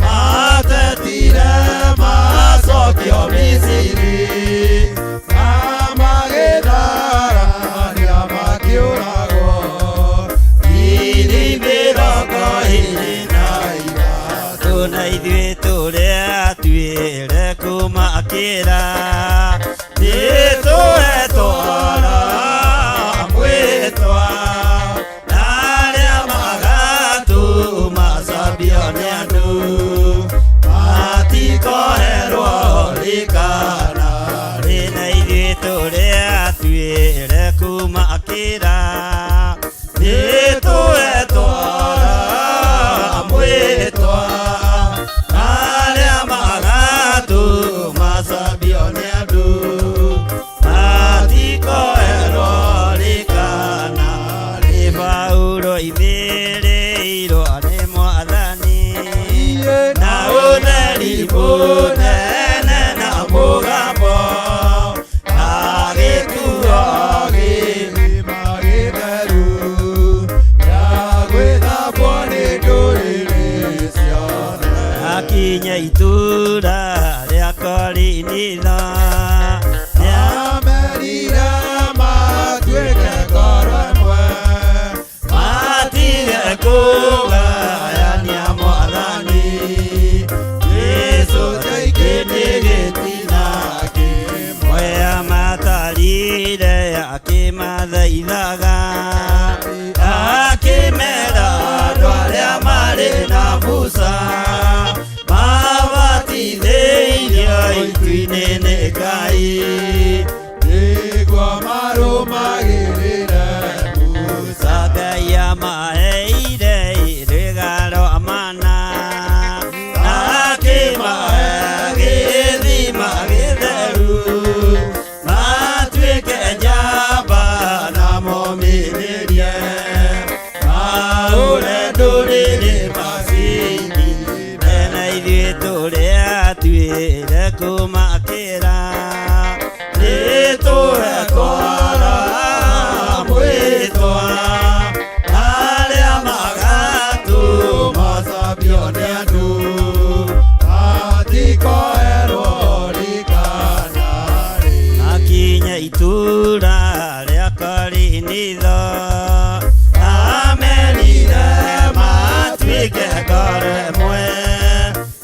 matetire macokio Misiri na magĩtharania makiũragwo iri mĩrongo ĩrĩ na ithatũ na ithuĩ tũrĩa tuĩre kuma kĩra nĩtũetwara mwĩtwa narĩa magatũmacambio nĩ andũ matikoerwo rĩkanarĩ na ithuĩ tũrĩa tuĩre kuma kĩra nĩtũetwara mwĩtwa narĩa magatũmacambio nĩ andũ matikoerwo rĩkanarĩ Paulo imĩrĩirwo nĩ Mwathani na ũtheri mũnene na mũgambo agĩkuo gĩthima gĩtheru gĩa gwĩthambwo nĩ ndũrĩrĩ ciothe akinya itũũra rĩa Korinitho nĩamerire matuĩke ngoro ĩmwe matige kũgayania Mwathani Jesũ ti aingĩ nĩ gĩtina kĩmwe amatarire akĩmathaithaga akĩmera andũ arĩa marĩ na Musa mabatithĩirio itu-inĩ nĩ Ngai nĩguo marũmagĩrĩre Musa Ngai amaheire rĩgaro amana na akĩmahe gĩthima gĩtheru matuĩke njamba na momĩrĩrie maũre ndũrĩrĩ macini na ithuĩ tũrĩa tuĩre kuma kĩ wĩra nĩtũrekora mwĩtwa arĩa magatũmacambio nĩ andũ atikoerwo rikanarĩ akinya itũra rĩa Korinitho amenire matuĩke ngoro ĩmwe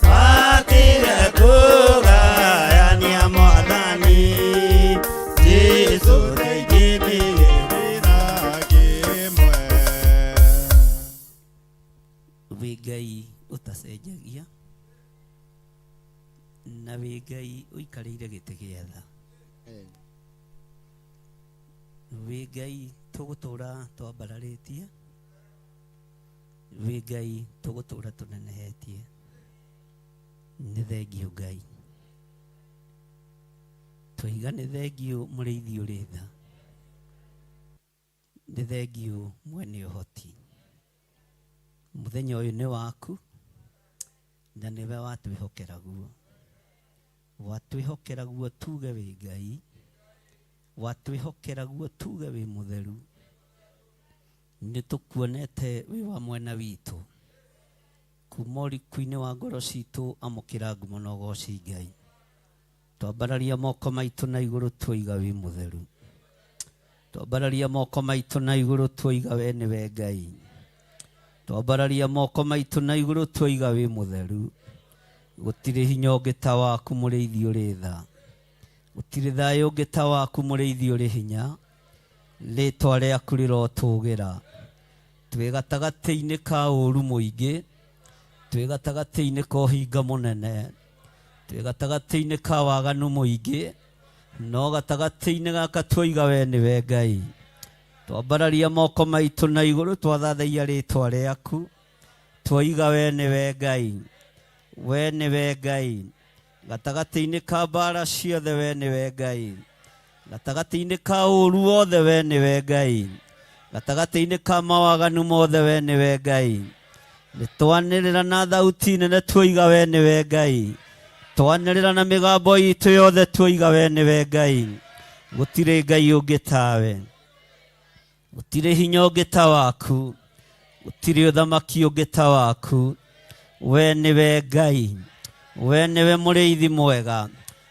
matige kũgayania Mwathani Jesũ teithĩrĩria kĩmwe. Wĩ Ngai ũtacenjagia na wĩ Ngai ũikarĩire gĩtĩ gĩa tha, wĩ Ngai tũgũtũra twambararĩtie, wĩ Ngai tũgũtũra tũnenehetie. Nĩ thengiũ Ngai, tũiga nĩ thengiũ mũrĩithi ũrĩ tha, nĩ thengiũ mwene ũhoti. Mũthenya ũyũ nĩ waku na nĩwe watwĩhokera guo, watwĩhokera guo tuge wĩ Ngai, watwĩhokera guo tuge wĩ mũtheru. Nĩ tũkuonete wĩ wa mwena witũ, kuma ũriku-inĩ wa ngoro citũ amũkĩra ngumo na ũgoci Ngai. Twambararia moko maitũ na igũrũ twoiga wĩ mũtheru, twambararia moko maitũ na igũrũ twoiga we nĩwe Ngai, twambararia moko maitũ na igũrũ twoiga wĩ mũtheru. Gũtirĩ hinya ũngĩ ta waku mũrĩithi ũrĩ tha, gũtirĩ thayũ ũngĩ ta waku mũrĩithi ũrĩ hinya. Rĩĩtwa rĩaku rĩrotũgĩra, twĩ gatagatĩ-inĩ ka ũũru mũingĩ, twĩ gatagatĩ-inĩ ka ũhinga mũnene, twĩ gatagatĩ-inĩ ka waganu mũingĩ, no gatagatĩ-inĩ gaka twoiga we nĩwe Ngai. Twambararia moko maitũ na igũrũ twathathaia rĩĩtwa rĩaku, twoiga we nĩwe Ngai, we nĩwe Ngai. Gatagatĩ-inĩ ka mbara ciothe we nĩwe Ngai, gatagatĩ-inĩ ka ũũru wothe we nĩwe Ngai, gatagatĩ-inĩ ka mawaganu mothe we nĩwe Ngai. Nĩtwanĩrĩra na thauti nene twoiga we nĩwe Ngai, twanĩrĩra na mĩgambo itũ yothe twoiga we nĩwe Ngai. Gũtirĩ Ngai ũngĩ tawe, gũtirĩ hinya ũngĩ ta waku, gũtirĩ ũthamaki ũngĩ ta waku. We nĩwe Ngai, we nĩwe mũrĩithi mwega,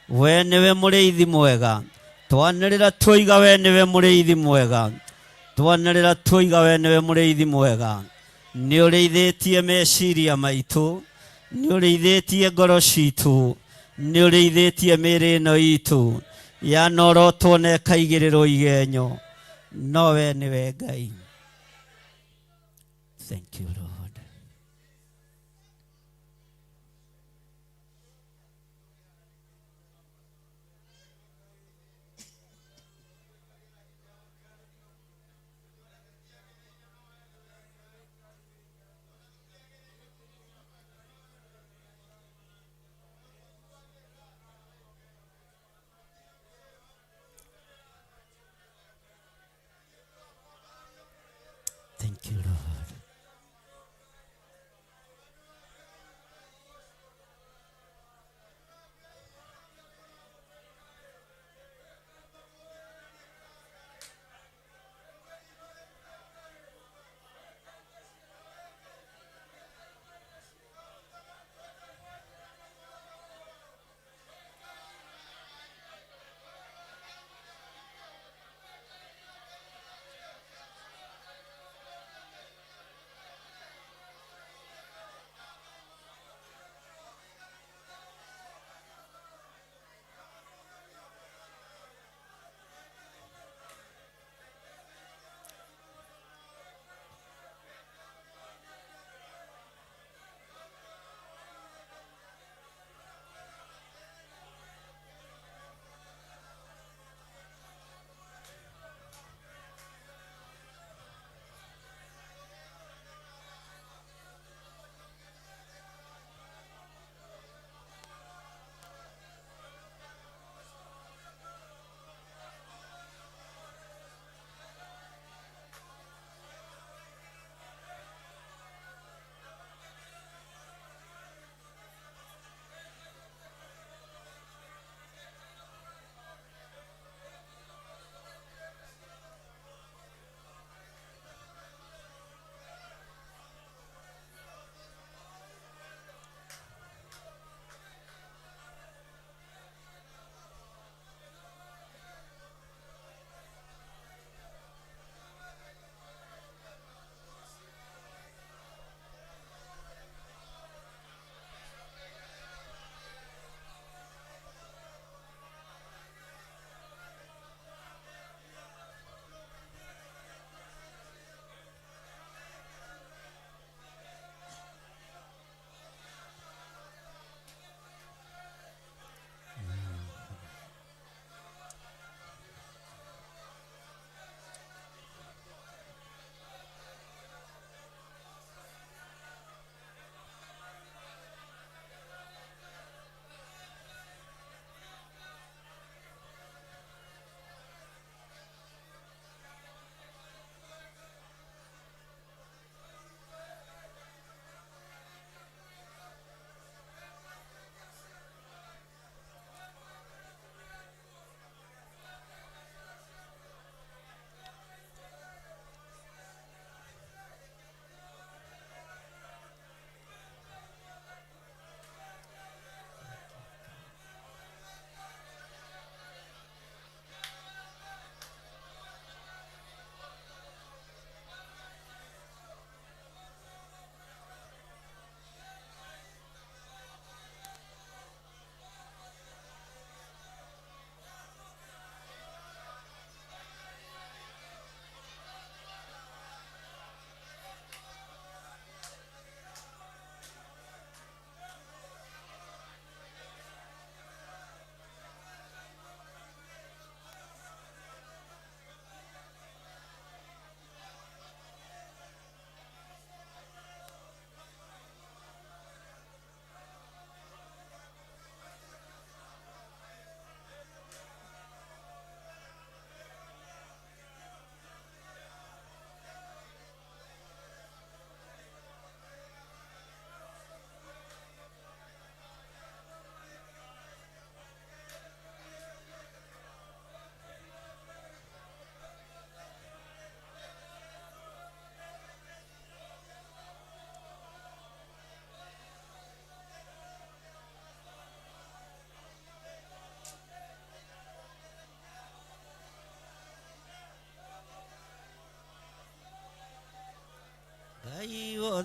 we nĩwe mũrĩithi mwega. Twanĩrĩra twoiga we nĩwe mũrĩithi mwega, twanĩrĩra twoiga we nĩwe mũrĩithi mwega. Nĩ ũrĩithĩtie meciria maitũ, nĩ ũrĩithĩtie ngoro citũ, nĩ ũrĩithĩtie mĩĩrĩ ĩno itũ, yanorotwo na ĩkaigĩrĩrwo igenyo, no we nĩwe Ngai. Thank you, Lord. Thank you, Lord.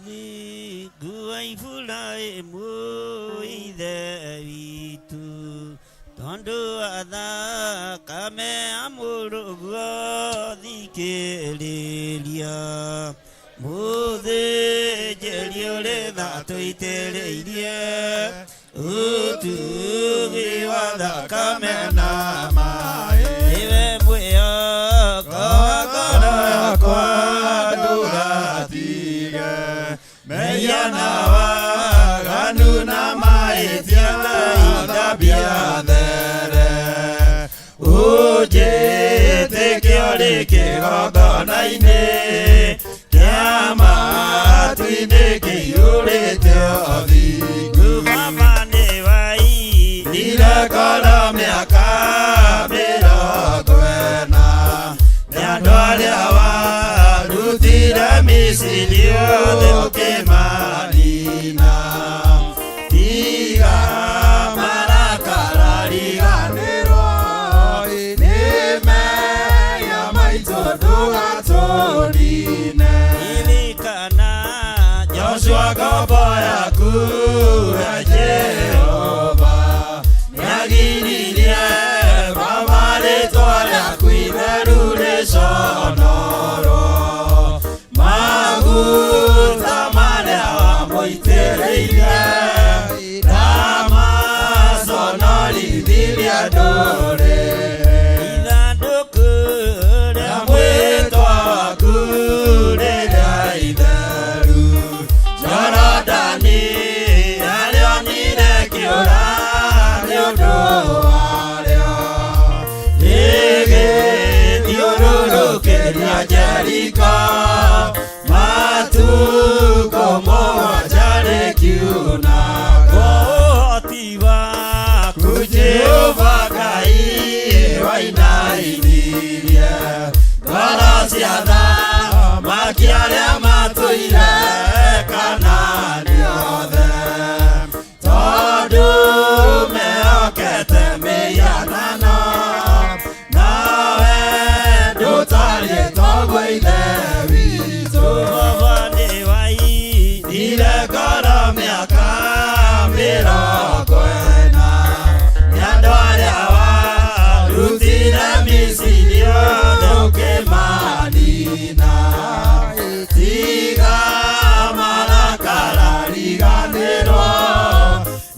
Thingu wa ibura ĩmwe ithe witũ tondũ wa thakame ya mũrũguo thikĩrĩria mũthĩnjĩri ũrĩ tha tũitĩrĩirie ũtugi wa thakame na maĩ nĩwe mwĩhoko ngoro yakwa ndũgatige meiana waganu na mahĩtia ithambia there ũnjĩtĩkio rĩ kĩgongona-inĩ kĩa matu-inĩ kĩiyũrĩte ũthingu mama nĩ wainire ngoro mĩaka 40 nĩ andũ arĩa warutire Misiri othe ũkĩmanina tiga marakara riganĩrwo nĩ meya maitũ ndũgatũnine ririkana Joshua ngombo yaku ya Jehova nĩagiririe mama rĩtwa rĩaku itheru rĩconorwo maguta marĩa wamũitĩrĩire ramaconorithirie ndũrĩrĩ ithandũkũ rĩa mwĩtwa waku rĩrĩa itheru Jorodani arĩonire kĩũra nĩ ũndũ warĩo rĩgĩthiũrũrũkĩria Jeriko matukũ mũgwanja rĩkiuna ũhoti waku Jehova Ngai wainainirie ngoro cia thamaki arĩa matũire Kanaani othe tondũ mehokete mĩhianano nawe ndũtariĩ toguo ithe witũ Jehova nĩ wainire ngoro mĩaka 40 nĩ andũ arĩa warutire Misiri othe ũkĩmanina tiga marakara riganĩrwo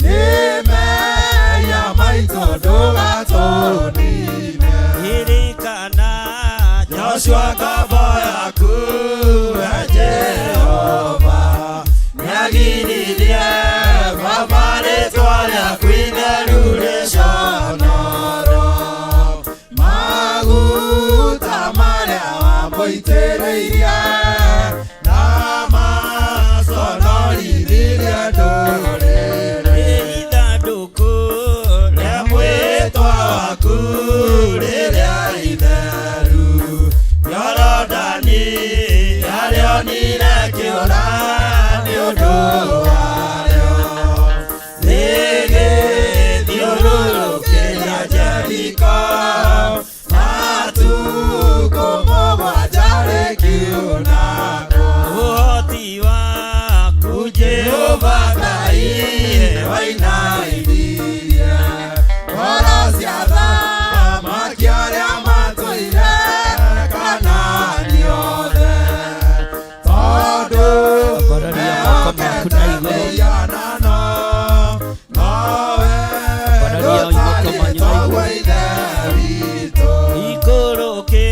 nĩ meya maitũ ndũgatũnine ririkana Joshua ngombo yaku ya Jehova nĩagiririe mama rĩtwa rĩaku itheru rĩconorwo maguta marĩa wamũitĩrĩirie na maconorithirie ndũrĩrĩ ithandũkũ rĩa mwĩtwa waku rĩrĩa itheru Jorodani arĩonire kĩũra nĩ ũndũ warĩo rĩgĩthiũrũrũkĩria Jeriko matukũ mũgwanja rĩkiuna ũhoti waku Jehova Ngai wainainirie ngoro cia thamaki arĩa matũire Kanaani othe tondũ mehokete mĩhianano nowe ndũtariĩ toguo ithe witũ ikũrũkĩ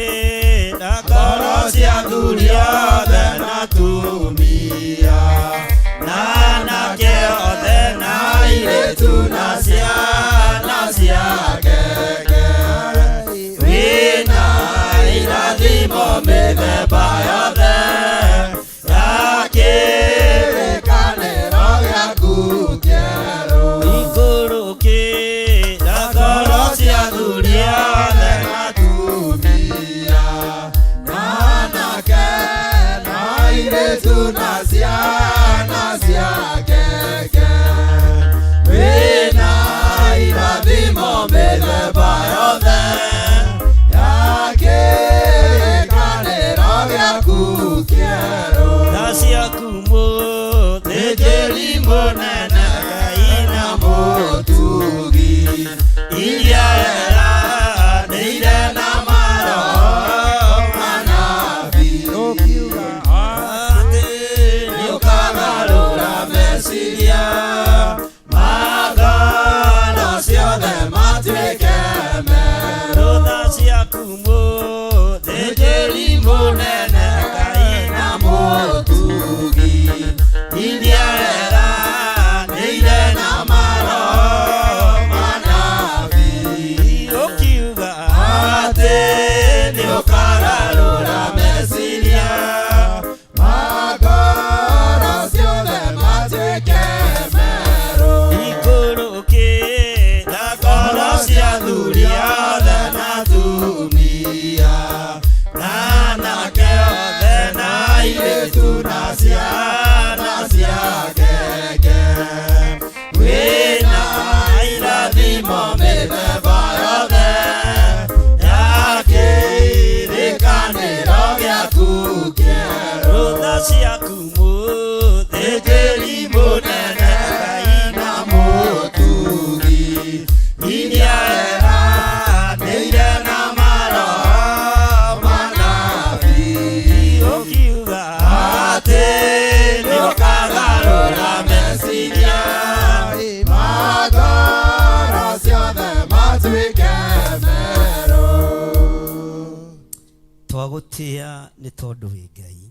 twagutia nĩ tondũ wĩ Ngai,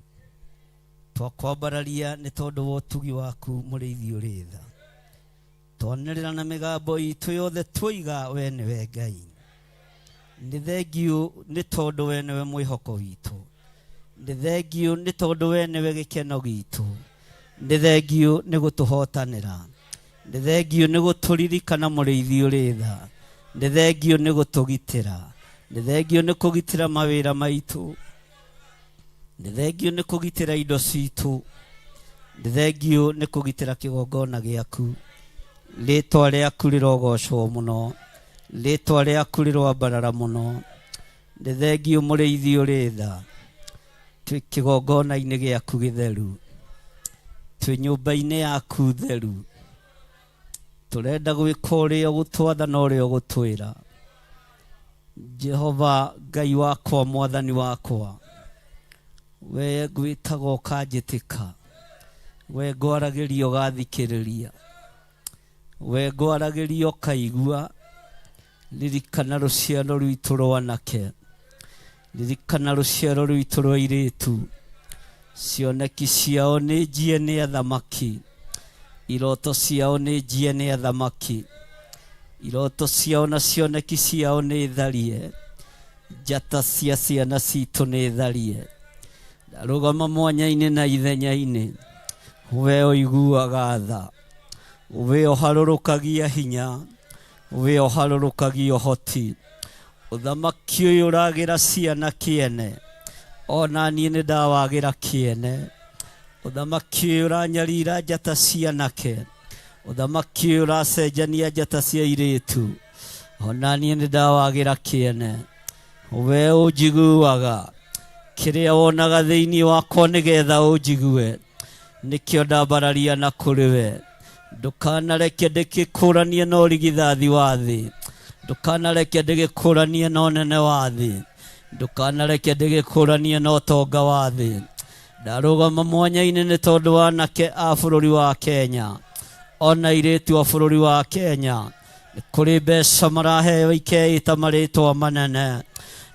twakwambararia nĩ tondũ wa ũtugi waku mũrĩithi ũrĩ tha, twanĩrĩra na mĩgambo itũ yothe twoiga we nĩwe Ngai. Nĩ thengiũ nĩ tondũ we nĩwe mwĩhoko witũ, nĩ thengiũ nĩ tondũ we nĩwe gĩkeno gitũ, nĩ thengiũ nĩ gũtũhotanĩra, nĩ thengiũ nĩ gũtũririkana mũrĩithi ũrĩ tha, nĩ thengiũ nĩ gũtũgitĩra, nĩ thengiũ nĩ kũgitĩra mawĩra maitũ, nĩ thengiũ nĩ kũgitĩra indo citũ, nĩ thengiũ nĩ kũgitĩra kĩgongona gĩaku. Rĩĩtwa rĩaku rĩrogocwo mũno, rĩĩtwa rĩaku rĩroambarara mũno. Nĩ thengiũ mũrĩithi ũrĩ tha, twĩ kĩgongona-inĩ gĩaku gĩtheru, twĩ nyũmba-inĩ yaku theru, tũrenda gwĩka ũrĩa ũgũtwatha na ũrĩa ũgũtwĩra. Jehova Ngai wakwa, mwathani wakwa, we ngwĩtaga ũkanjĩtĩka, we ngwaragĩria ũgathikĩrĩria, we ngwaragĩria ũkaigua. Ririkana rũciaro rwitũ rwa anake, ririkana rũciaro rwitũ rwa airĩtu, cioneki ciao nĩ njie nĩ athamaki, iroto ciao nĩ njie nĩ athamaki, iroto ciao na cioneki ciao nĩ tharie, njata cia ciana citũ nĩ tharie. Ndarũgama mwanya-inĩ na ithenya-inĩ, we ũiguaga tha, we ũharũrũkagia hinya, we ũharũrũkagia ũhoti. Ũthamaki ũyũ ũragĩra ciana kĩene, ona niĩ nĩ ndawagĩra kĩene. Ũthamaki ũyũ ũranyarira njata cia anake, ũthamaki ũyũ ũracenjania njata cia airĩtu, ona niĩ nĩ ndawagĩra kĩene. We ũnjiguaga, kĩrĩa wonaga thĩinĩ wakwa nĩgetha ũnjigue, nĩkĩo ndambararia na kũrĩ we. Ndũkanareke ndĩgĩkũranie na ũrigithathi wa thĩ, ndũkanareke ndĩgĩkũranie na ũnene wa thĩ, ndũkanareke ndĩgĩkũranie na ũtonga wa thĩ. Ndarũgama mwanya-inĩ nĩ tondũ wa anake a bũrũri wa Kenya, ona airĩtu a bũrũri wa Kenya. Nĩ kũrĩ mbeca maraheo ikeita marĩtwa manene,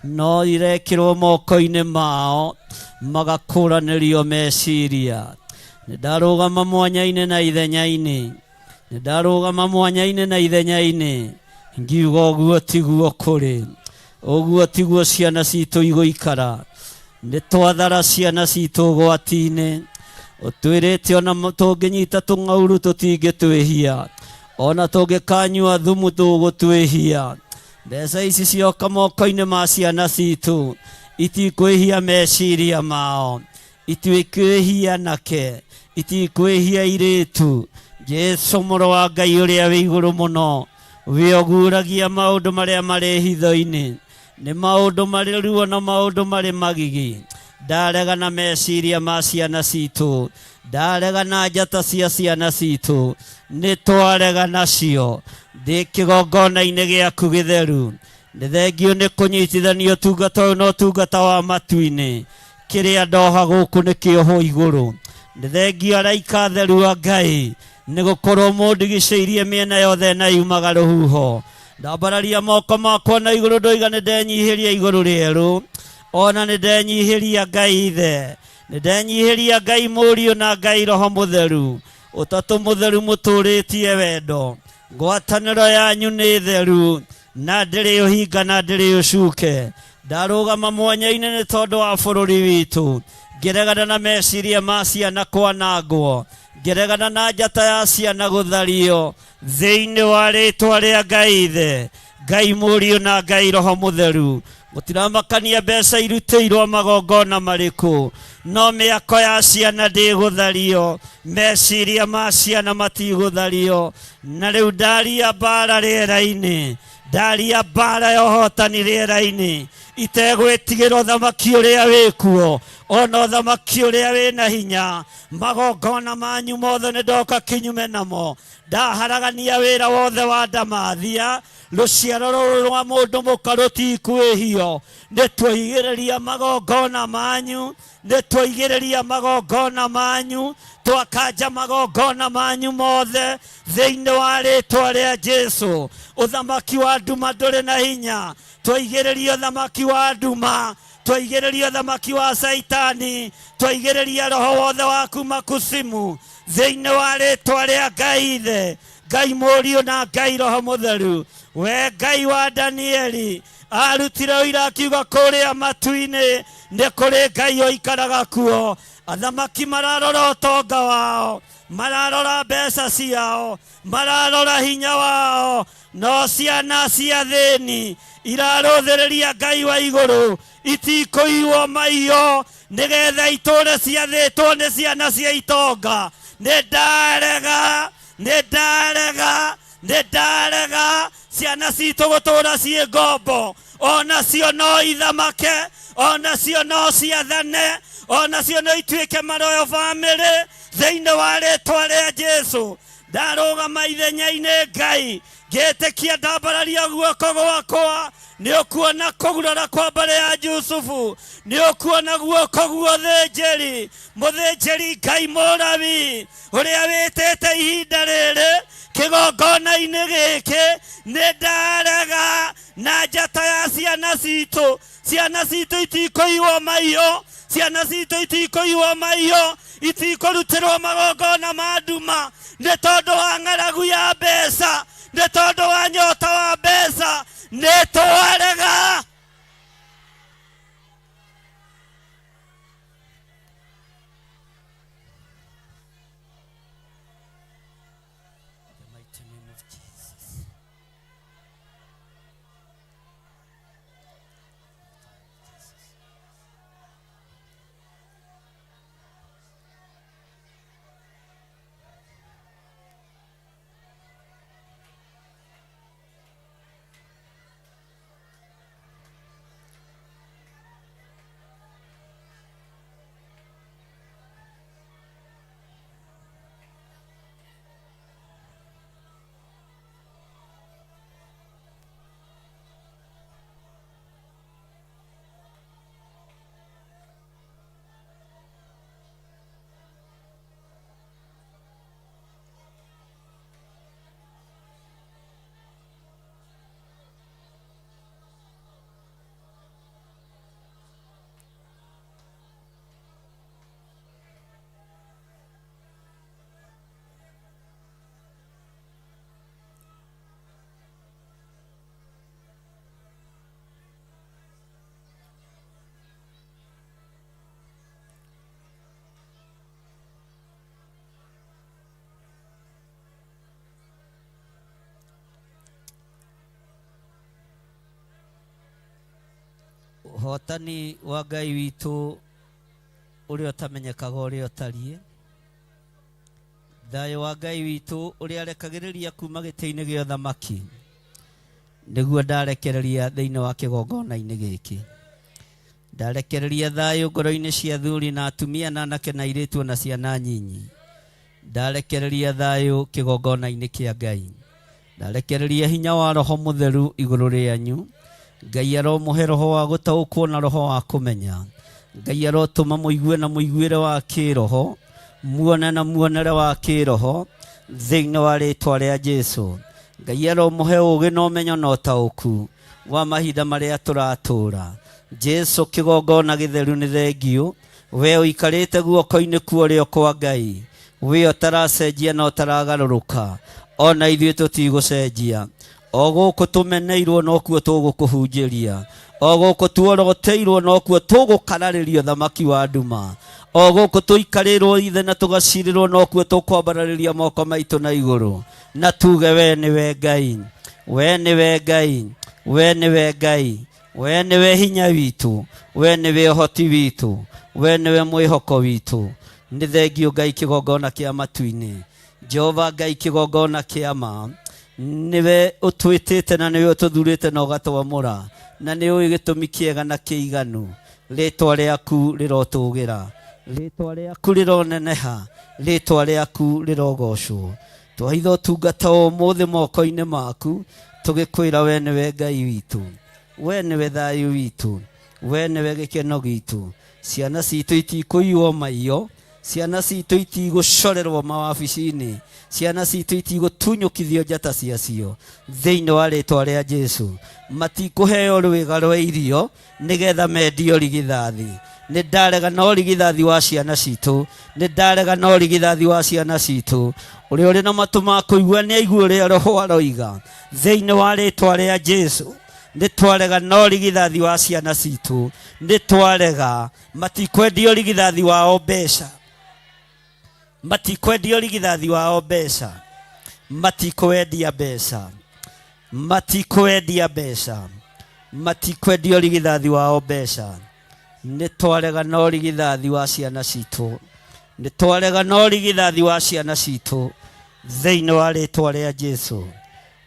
no irekĩrwo moko-inĩ mao magakũranĩrio meciria. Nĩ ndarũgama mwanya-inĩ na ithenya-inĩ, nĩ ndarũgama mwanya-inĩ na ithenya-inĩ, ngiuga ũguo tiguo kũrĩ, ũguo tiguo ciana citũ igũikara. Nĩ twathara ciana citũ ũgwati-inĩ, ũtwĩrĩte ona tũngĩnyita tũng'auru tũtingĩtwĩhia, ona tũngĩkanyua thumu tũgũtwĩhia. Mbeca ici cioka moko-inĩ ma ciana citũ, itikwĩhia meciria mao, itikwĩhia anake, itikwĩhia airĩtu. Jesu mũrũ wa Ngai ũrĩa wĩ igũrũ mũno, we ũguũragia maũndũ marĩa marĩ hitho-inĩ, nĩ maũndũ marĩ ruo na maũndũ marĩ magigi. Ndarega na meciria ma ciana citũ, ndarega na njata cia ciana citũ, nĩ twarega nacio. Ndĩ kĩgongona-inĩ gĩaku gĩtheru, nĩ thengiũ nĩ kũnyitithania ũtungata ũyũ na ũtungata wa matu-inĩ. Kĩrĩa ndoha gũkũ nĩ kĩoho igũrũ. Nĩ thengiũ araika atheru a Ngai, nĩ gũkorwo mũndigicĩirie mĩena yothe na yumaga rũhuho. Ndambararia moko makwa na igũrũ, ndoiga nĩ ndenyihĩria igũrũ rĩerũ, ona nĩ ndenyihĩria Ngai Ithe, nĩ ndenyihĩria Ngai Mũriũ na Ngai Roho Mũtheru. Ũtatũ mũtheru mũtũrĩtie wendo, ngwatanĩro yanyu nĩ theru, na ndĩrĩ ũhinga na ndĩrĩ ũcuke. Ndarũgama mwanya-inĩ nĩ tondũ wa bũrũri witũ, ngĩregana na meciria ma ciana kwanangwo, ngĩregana na njata ya ciana gũthario, thĩinĩ wa rĩĩtwa rĩa Ngai Ithe, Ngai Mũriũ na Ngai Roho Mũtheru. Mũtiramakania mbeca irutĩirwo magongona marĩkũ, no mĩako ya ciana ndĩgũthario, meciria ma ciana matigũthario. Na rĩu ndaria mbara rĩera-inĩ, ndaria mbara ya ũhotani rĩera-inĩ, itegwĩtigĩra ũthamaki ũrĩa wĩkuo, ona ũthamaki ũrĩa wĩna hinya. Magongona manyu mothe nĩ ndoka kinyume namo, ndaharagania wĩra wothe wa ndamathia. Rũciaro rũrũ rwa mũndũ mũka rũtikwĩhio, nĩ twaigĩrĩria magongona manyu, nĩ twaigĩrĩria magongona manyu, twakanja magongona manyu mothe thĩinĩ wa rĩĩtwa rĩa Jesu. Ũthamaki wa nduma ndũrĩ na hinya, twaigĩrĩria ũthamaki wa nduma, twaigereria thamaki wa Saitani, twaigereria roho wothe wa kuma kusimu thĩinĩ wa rĩtwa rĩa Ngai Ithe, Ngai Mũriũ na Ngai Roho Mũtheru. We Ngai wa Danieli arutire ũira akiuga kũrĩa matu-inĩ nĩ kũrĩ Ngai ũikaraga kuo. Athamaki mararora ũtonga wao, mararora mbeca ciao, mararora hinya wao, no ciana cia thĩni irarũthĩrĩria Ngai wa igũrũ itikũiywo maiyo nĩgetha itũũre ciathĩtwo nĩ ciana cia itonga. Nĩndarega ciana citũ gũtũũra ciĩ ngombo. Onacio no ithamake, onacio no ciathane, onacio no ituĩke maroyo bamĩrĩ thĩinĩ wa rĩtwa rĩa Jesũ. Ndarũgama ithenya-inĩ Ngai ngĩtĩkia ndambararia guoko gwakwa, nĩ ũkuona kũgurara kwa mbere ya Jusufu, nĩ ũkuona guoko guothĩnjĩri mũthĩnjĩri Ngai mũrabi ũrĩa wĩtĩte ihinda rĩrĩ kĩgongona-inĩ gĩkĩ. Nĩ ndarega na njata ya ciana citũ, ciana citũ itikũiywo maiyo, ciana citũ itikũiywo maiyo, itikũrutĩrwo magongona ma nduma nĩ tondũ wa ng'aragu ya mbeca, nĩ tondũ wa nyota wa mbeca. Nĩ twarega. Hotani wa Ngai witũ ũrĩa ũtamenyekaga ũrĩa ũtariĩ, thayũ wa Ngai witũ ũrĩa arekagĩrĩria kuma gĩtĩ-inĩ gĩa ũthamaki nĩguo ndarekereria thĩinĩ wa kĩgongona-inĩ gĩkĩ. Ndarekereria thayũ ngoro-inĩ cia athuri na atumia na anake na airĩtu na ciana nyinyi. Ndarekereria thayũ kĩgongona-inĩ kĩa Ngai. Ndarekereria hinya wa Roho Mũtheru igũrũ rĩanyu. Ngai aromũhe roho wa gũtaũkwo na roho wa kũmenya. Ngai arotũma mũigue na mũiguĩre wa kĩroho, muone na muonere wa kĩroho thĩinĩ wa rĩtwa rĩa Jesũ. Ngai aromũhe ũũgĩ na ũmenyo na ũtaũku wa mahinda marĩa tũratũũra. Jesũ kĩgongona gĩtheru nĩ thengio, we ũikarĩte guoko-inĩ kuorĩo kwa Ngai, we ũtaracenjia na ũtaragarũrũka, ona ithuĩ tũtigũcenjia. O gũkũ tũmeneirwo nokuo tũgũkũhunjĩria, o gũkũ tuoroteirwo nokuo tũgũkararĩrio thamaki wa nduma, o gũkũ tũikarĩrwo ithe na tũgacirĩrwo nokuo tũkwambararĩria moko maitũ na igũrũ, na tuge we nĩwe Ngai, we nĩwe Ngai, we nĩwe Ngai, we nĩwe hinya witũ, we nĩwe ũhoti witũ, we nĩwe mwĩhoko witũ. Nĩ thengio Ngai kĩgongona kĩa matu-inĩ, Jehova Ngai kĩgongona kĩa ma. Niwe ũtwĩtĩte na niwe ũtũthurĩte na ũgatwamũra, na nĩ ũĩ gĩtũmi kĩega na kĩiganu. Rĩtwa rĩaku rĩrotũgĩra, rĩtwa rĩaku rĩroneneha, rĩtwa rĩaku rĩrogocwo. Twahitha ũtungata ũmũthĩ moko-inĩ maku, tũgĩkwĩra we nĩwe Ngai witũ, we nĩwe thayũ witũ, we nĩwe gĩkeno gitũ. Ciana citũ itikũiywo maiyo, ciana citũ itigũcorerwo mawabici-inĩ, ciana citũ itigũtunyũkithio njata ciacio thĩinĩ wa rĩtwa rĩa Jesu. Matikũheo rwĩga rwa irio nĩgetha mendio rigithathi. Nĩ ndarega na ũrigithathi wa ciana citũ, nĩ ndarega na ũrigithathi wa ciana citũ. Ũrĩa ũrĩ na matũ ma kũigua nĩ aigue ũrĩa Roho aroiga thĩinĩ wa rĩtwa rĩa Jesu. Nĩ twarega na ũrigithathi wa ciana citũ, nĩ twarega. Matikwendia ũrigithathi wao mbeca, matikwendia ũrigithathi wao mbeca, matikwendia mbeca, matikwendia mbeca, matikwendia ũrigithathi wao mbeca. Nĩ twarega na ũrigithathi wa ciana citũ, nĩ twarega na ũrigithathi wa ciana citũ thĩinĩ wa rĩtwa rĩa Jesu.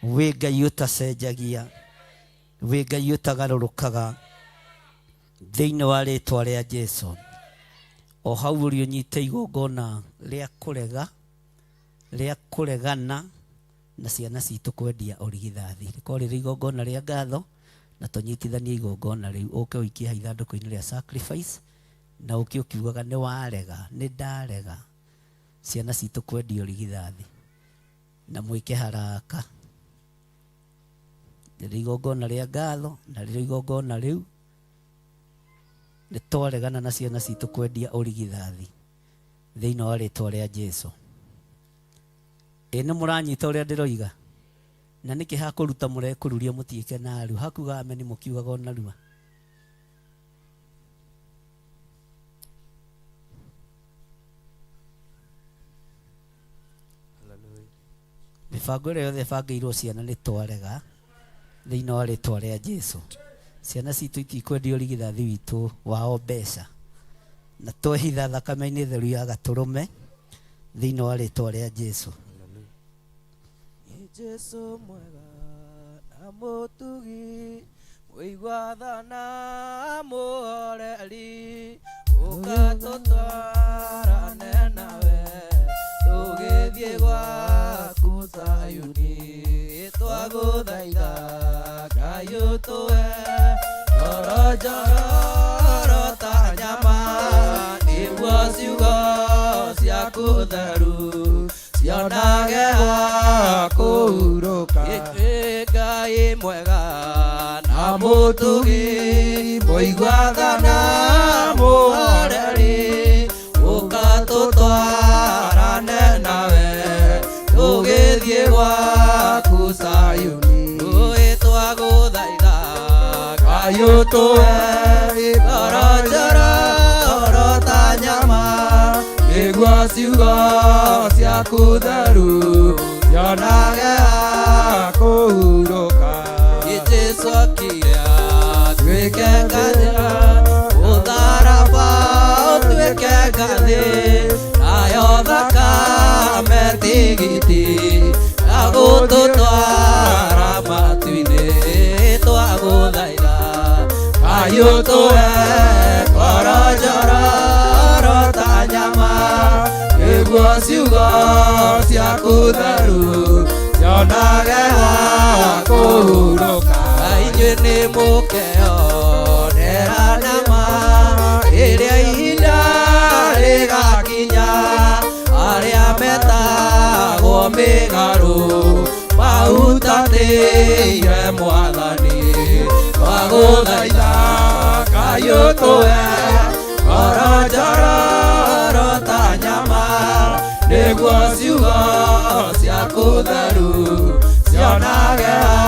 Wĩ Ngai ũtacenjagia, wĩ Ngai ũtagarũrũkaga thĩinĩ wa rĩtwa rĩa Jesu. O hau ũrĩ ũnyite igongona rĩa kũrega, rĩa kũregana na ciana citũ kwendia ũrigithathi. Rĩkorwo rĩrĩ igongona rĩa ngatho, na tũnyitithanie igongona rĩu. Ũke ũikie ithandũkũ-inĩ rĩa sacrifice, na ũke ũkiugaga nĩ warega, nĩ ndarega ciana citũ kwendia ũrigithathi. Na mwĩke haraka. Rĩrĩ igongona rĩa ngatho, na rĩrĩ igongona rĩu nĩ twaregana na ciana citũ kwendia ũrigithathi thĩinĩ wa rĩtwa rĩa Jesu. Ĩ nĩ mũranyita ũrĩa ndĩroiga? Na nĩkĩ hakũruta mũrekũruria mũtiĩke narua? Hakuga ameni mũkiugaga o narua. Mĩbango ĩrĩa yothe ĩbangĩirwo ciana nĩ twarega thĩinĩ wa rĩtwa rĩa Jesu. Ciana citũ itikwendia ũrigithathi witũ wao mbeca, na twehitha thakame-inĩ theru ya Gatũrũme thĩinĩ wa rĩtwa rĩa Jesu. Jesu mwega na mũtugi, mũigua tha na mũhoreri, ũgatũtwarane nawe tũgĩthiĩ gwaku Zayuni. Twagũthaitha Ngai ũtũhe ngoro njororo ta nyama, nĩguo ciugo ciaku theru cionage wa kũhurũka. Ngai mwega na mũtugi, mũigua tha na mũhoreri, ũgatũtwarane nawe tũgĩthiĩ gwaku Zayuni. Twagũthaitha Ngai ũtũhe ngoro njororo ta nyama, nĩguo ciugo ciaku theru cionage ha kũhurũka. Jesũ akĩra tuĩke ngathĩ, mũtharaba ũtuĩke ngathĩ, nayo thakame tigiti ya gũtũtwara matu-inĩ. Twagũthaitha Ngai ũtũhe ngoro njororo ta nyama, nĩguo ciugo ciaku theru cionage ha kũhurũka. Inyuĩ nĩ mũkeonera nama rĩrĩa ihinda rĩgakinya, arĩa metagwo mĩgarũ mahutatĩire Mwathani. Twagũthaitha Ngai ũtũhe ngoro njororo ta nyama, nĩguo ciugo ciaku theru cionage ha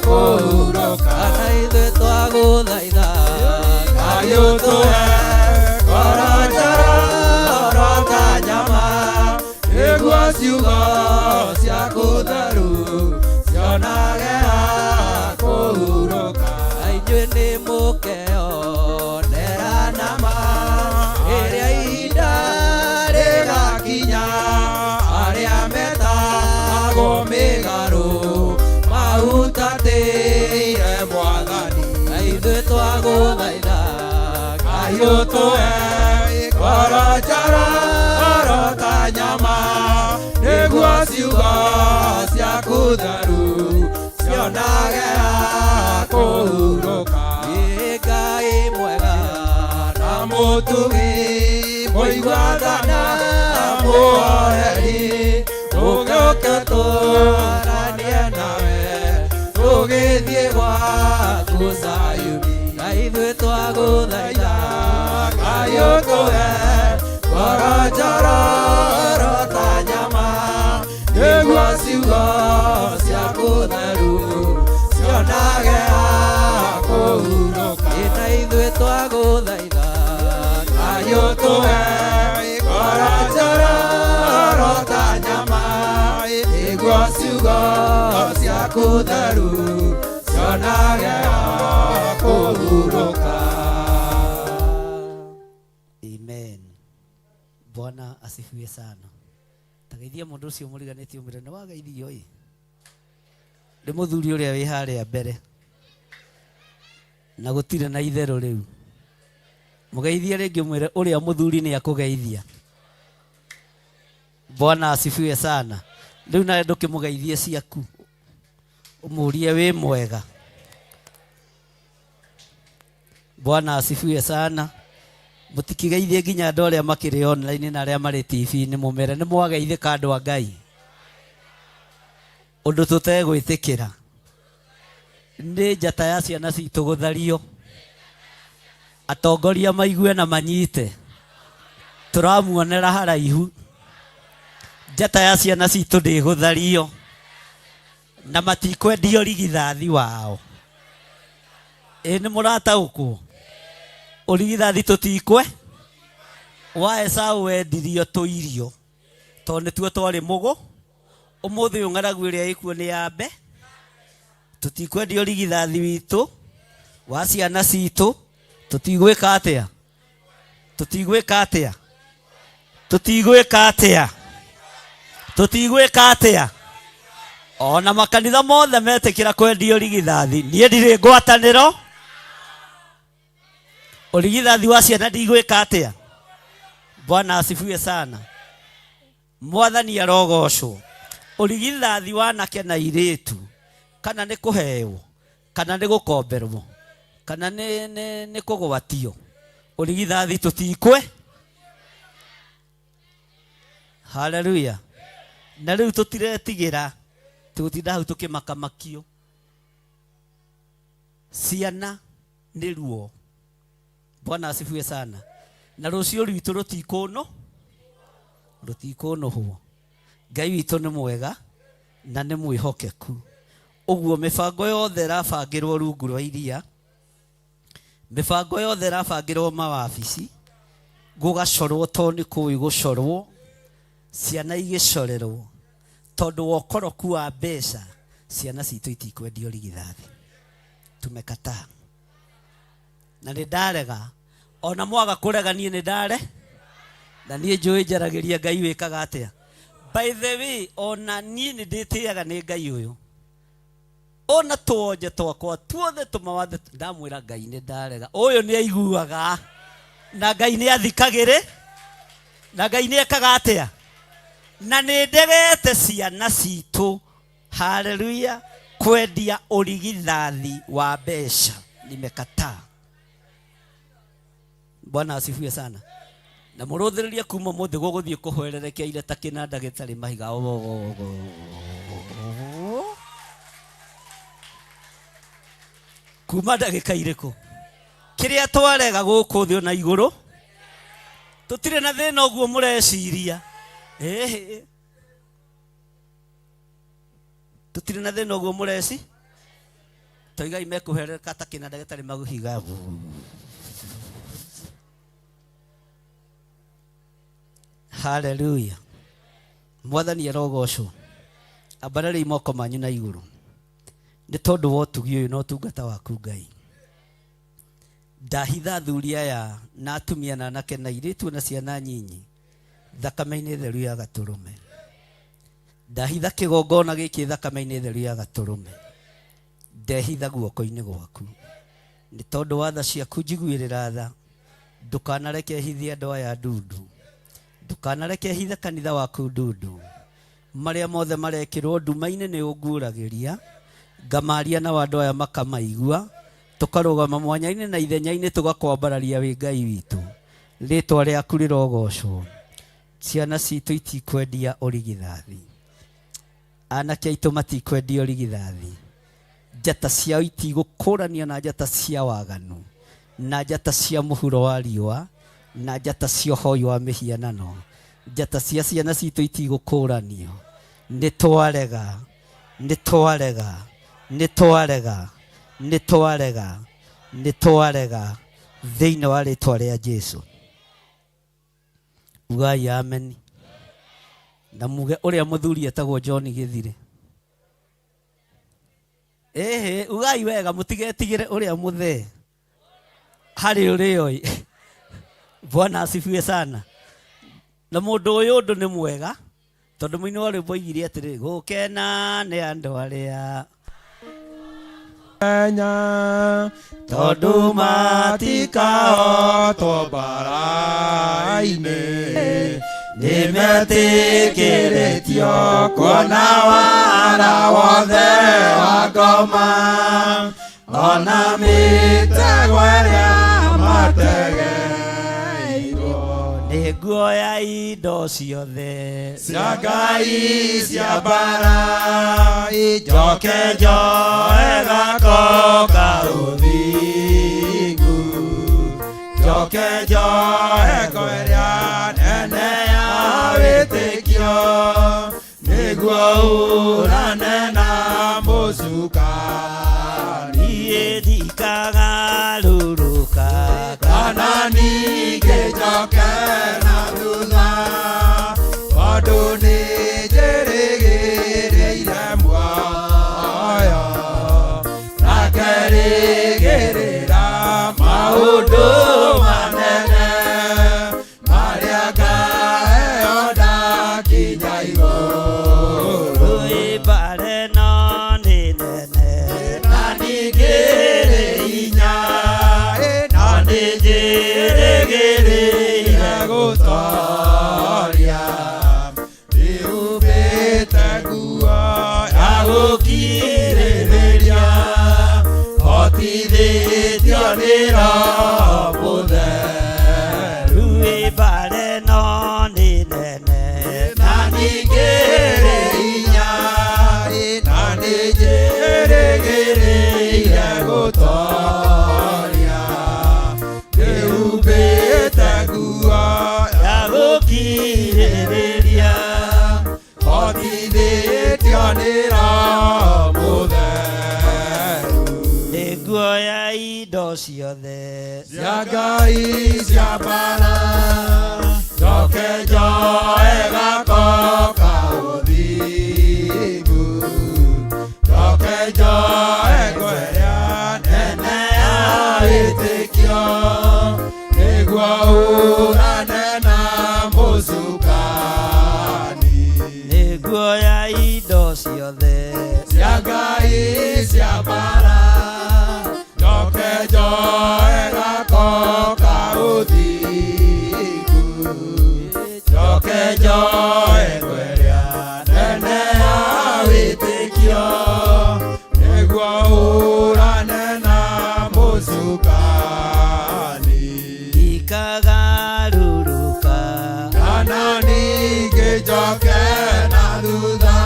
kũhurũka. Na ithuĩ twagũthaitha Ngai ũtũhe ngoro njororo ta nyama, nĩguo ciugo ciaku theru cionage ha kũhurũka. Inyuĩ nĩ mũkeonera nama rĩrĩa ihinda rĩgakinya, arĩa metagwo mĩgarũ mahutatĩire Mwathani. Ithuĩ twagũthaitha Ngai ũtũhe ngoro njororo ta nyama, nĩguo ciugo ciaku theru cionage ha kũhurũka. Ngai mwega na mũtugi, mũigua tha na Sayuni na ithuĩ twagũthaitha Ngai ũtũhe ngoro njororo ta nyama nĩguo ciugo ciaku theru cionage kũhurũka na ithuĩ twagũthaitha Ngai ũtũhe ngoro njororo ta nyama nĩguo ciugo ciaku theru cionage kũhurũka. Amen. Bwana asifiwe sana. Tageithia mundu ucio muriganitio mbere na wageithio ĩ. Ndi muthuri uria wi haria mbere. Na gutire na itherũ riu. Mugeithia ringi mwire uria muthuri ni akugeithia. Bwana asifiwe sana. Riu na ndukimugeithie ciaku. Umurie wi mwega. Bwana asifiwe sana. Mutikigeithie nginya andu aria makiri online na aria mari TV ni mumere ni mwageithika andu a Ngai. Undu tutegwitikira ni njata ya ciana citu guthario. Atongoria maigue na manyite. Turamuonera haraihu. Njata ya ciana citu ndi guthario. Na matikwendio rigithathi wao. Ni murataukwo. Urigithathi tutikwe wa Esau wendirio tuirio to ni tuo twari mugo umuthi ung'aragu iria ikuo ni yambe tutikwendio rigithathi witu wa ciana citu tutigwika atia ona makanitha mothe metikira kwendio rigithathi nie ndiri ngwataniro urigithathi wa ciana ndigwika atia. Bwana asifiwe sana. Mwathani arogocwo. Urigithathi wa anake na airĩtu kana ni kuheo kana ni gukomberwo kana ni kugwatio urigithathi tutikwe. Haleluya. Na riu tutiretigira tugutinda hau tukimakamakio. Ciana ni ruo. Bwana asifiwe sana. Na rucio rwitu rutikono huo. Ngai witu ni mwega na ni mwihokeku. Uguo mibango yothe rabangirwo rungu rwa iria. Mibango yothe rabangirwo mawabici. Gugacorwo to ni kuwi gucorwo. Ciana igicorerwo. Tondu wokoroku wa mbeca ciana citu itikwendio rigithathi. Tumekataa. Na ni ndarega ona mwaga kurega nie ni ndare na nie njui njaragiria Ngai wikaga atia. By the way ona nie ni nditiaga ni Ngai uyu ona tuonje twakwa tuothe tumawathe ndamwira Ngai ni ndarega uyu ni aiguaga na Ngai ni athikagire na Ngai ni ekaga atia na ni ndegete ciana citu. Haleluya. Kwendia urigithathi wa mbeca nimekataa. Bwana asifiwe sana. Na muruthiriria kuma muthi guguthie kuhwererekia ile ta kinanda gitari mahiga. Kuma ndagika iriku kiria twarega guku thio na iguru tutire na thina uguo mureciria. Tutire na thina uguo mureci toigai mekuhereka ta kinanda gitari maguhiga. Hallelujah. Mwathani arogocwo. Abarari moko manyu na iguru. Ni tondu wa utugi uyu no tungata waku Ngai. Ndahitha thuri aya na atumia na anake na airĩtu na ciana nyinyi thakame-inĩ theru ya Gaturume. Ndahitha kĩgongona gĩkĩ thakame-inĩ theru ya Gaturume. Ndehitha guoko-inĩ gwaku. Ni tondu wa tha ciaku njiguĩrĩra tha. Ndukanareke hithia andũ aya ndundu. Ndukanareke hithe kanitha waku ndundu. Maria mothe marekirwo nduma-inĩ nĩ ũnguragiria. Ngamaria na andũ aya makamaigua. Tukarugama mwanya-inĩ na ithenya-inĩ tugakwambararia wi Ngai witu. Rĩtwa rĩaku rĩrogocwo. Ciana citũ itikwendia ũrigithathi. Anake aitũ matikwendia ũrigithathi. njata ciao itigũkũranio na njata cia waganu na njata cia mũhuro wa riũa na njata cia ũhoi wa mĩhianano. Njata cia ciana citũ itigũkũranio. Nĩ twarega, nĩ twarega, nĩ twarega, nĩ twarega, nĩ twarega thĩinĩ wa rĩĩtwa rĩa Jesũ. Ugai amen. Na muge ũrĩa mũthuri etagwo John Gĩthire. Ugai wega mũtigetigĩre ũrĩa mũthee harĩ ũrĩoi. Bwana asifiwe sana. Na mũndũ ũyũ ũndũ nĩ mwega tondũ mũini wa rwĩmbo oigire atĩrĩ, gũkena nĩ andũ arĩa tondũ matikahotwo mbara-inĩ, nĩmetĩkĩrĩtio kuona wara wothe wa ngoma, ona mĩtego ĩrĩa mategeirwo. nĩ nguoya indo ciothe cia Ngai cia mbara, njoke njoe gako karũthingu, njoke njoe ngo ĩrĩa nene ya wĩtĩkio, nĩguo ũrane na mũcukani. ndikagarũrũka kana ningĩ njoke na thutha, tondũ nĩnjĩrĩgĩrĩire muoyo na ngerĩgĩrĩra maũndũ manene marĩa ngaheo ndakinya igũrũ. mbare no nĩ nene Na ningĩ rĩ hinya, na nĩnjĩrĩgĩrĩire gũtooria, ndĩhumbĩte nguo ya gũkirĩrĩria, hotithĩtio nĩ Roho Mũtheru. mbare no nĩ nene Na ningĩ rĩ hinya, na nĩnjĩrĩgĩrĩire gũtooria, ndĩhumbĩte nguo ya gũkirĩrĩria, hotithĩtio nĩ Roho Mũtheru. nĩ nguoya indo ciothe cia Ngai cia mbara, njoke njoe gako karũthingu, njoke njoe ngo ĩrĩa nene ya wĩtĩkio, nĩguo ũrane na mũcukani. nĩ nguoya indo ciothe cia Ngai cia mbara, njoke njoe gako karũthingu, njoke njoe ngo ĩrĩa nene ya wĩtĩkio, nĩguo ũrane na mũcukani. ndikagarũrũka Kana ningĩ njoke na thutha,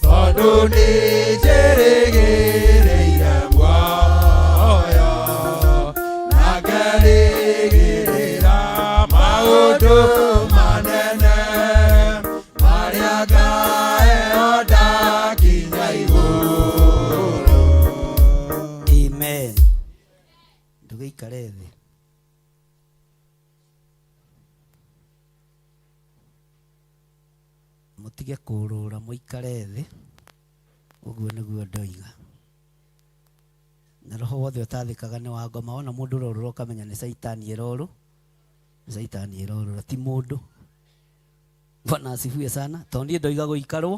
tondũ nĩnjĩrĩgĩrĩire muoyo na ngerĩgĩrĩra maũndũ manene marĩa ngaheo ndakinya igũrũ. amen. Ndũgĩikare thĩ. Mũtige kũrũra mũikare thĩ. Ũguo nĩguo ndoiga. Na roho wothe ũtathĩkaga nĩ wa ngoma, ona mũndũ ũrorũra ũkamenya nĩ caitani ĩrorũ. Nĩ caitani ĩrorũra, ti mũndũ. Bwana asifiwe sana. Tondũ niĩ ndoiga gũikarwo,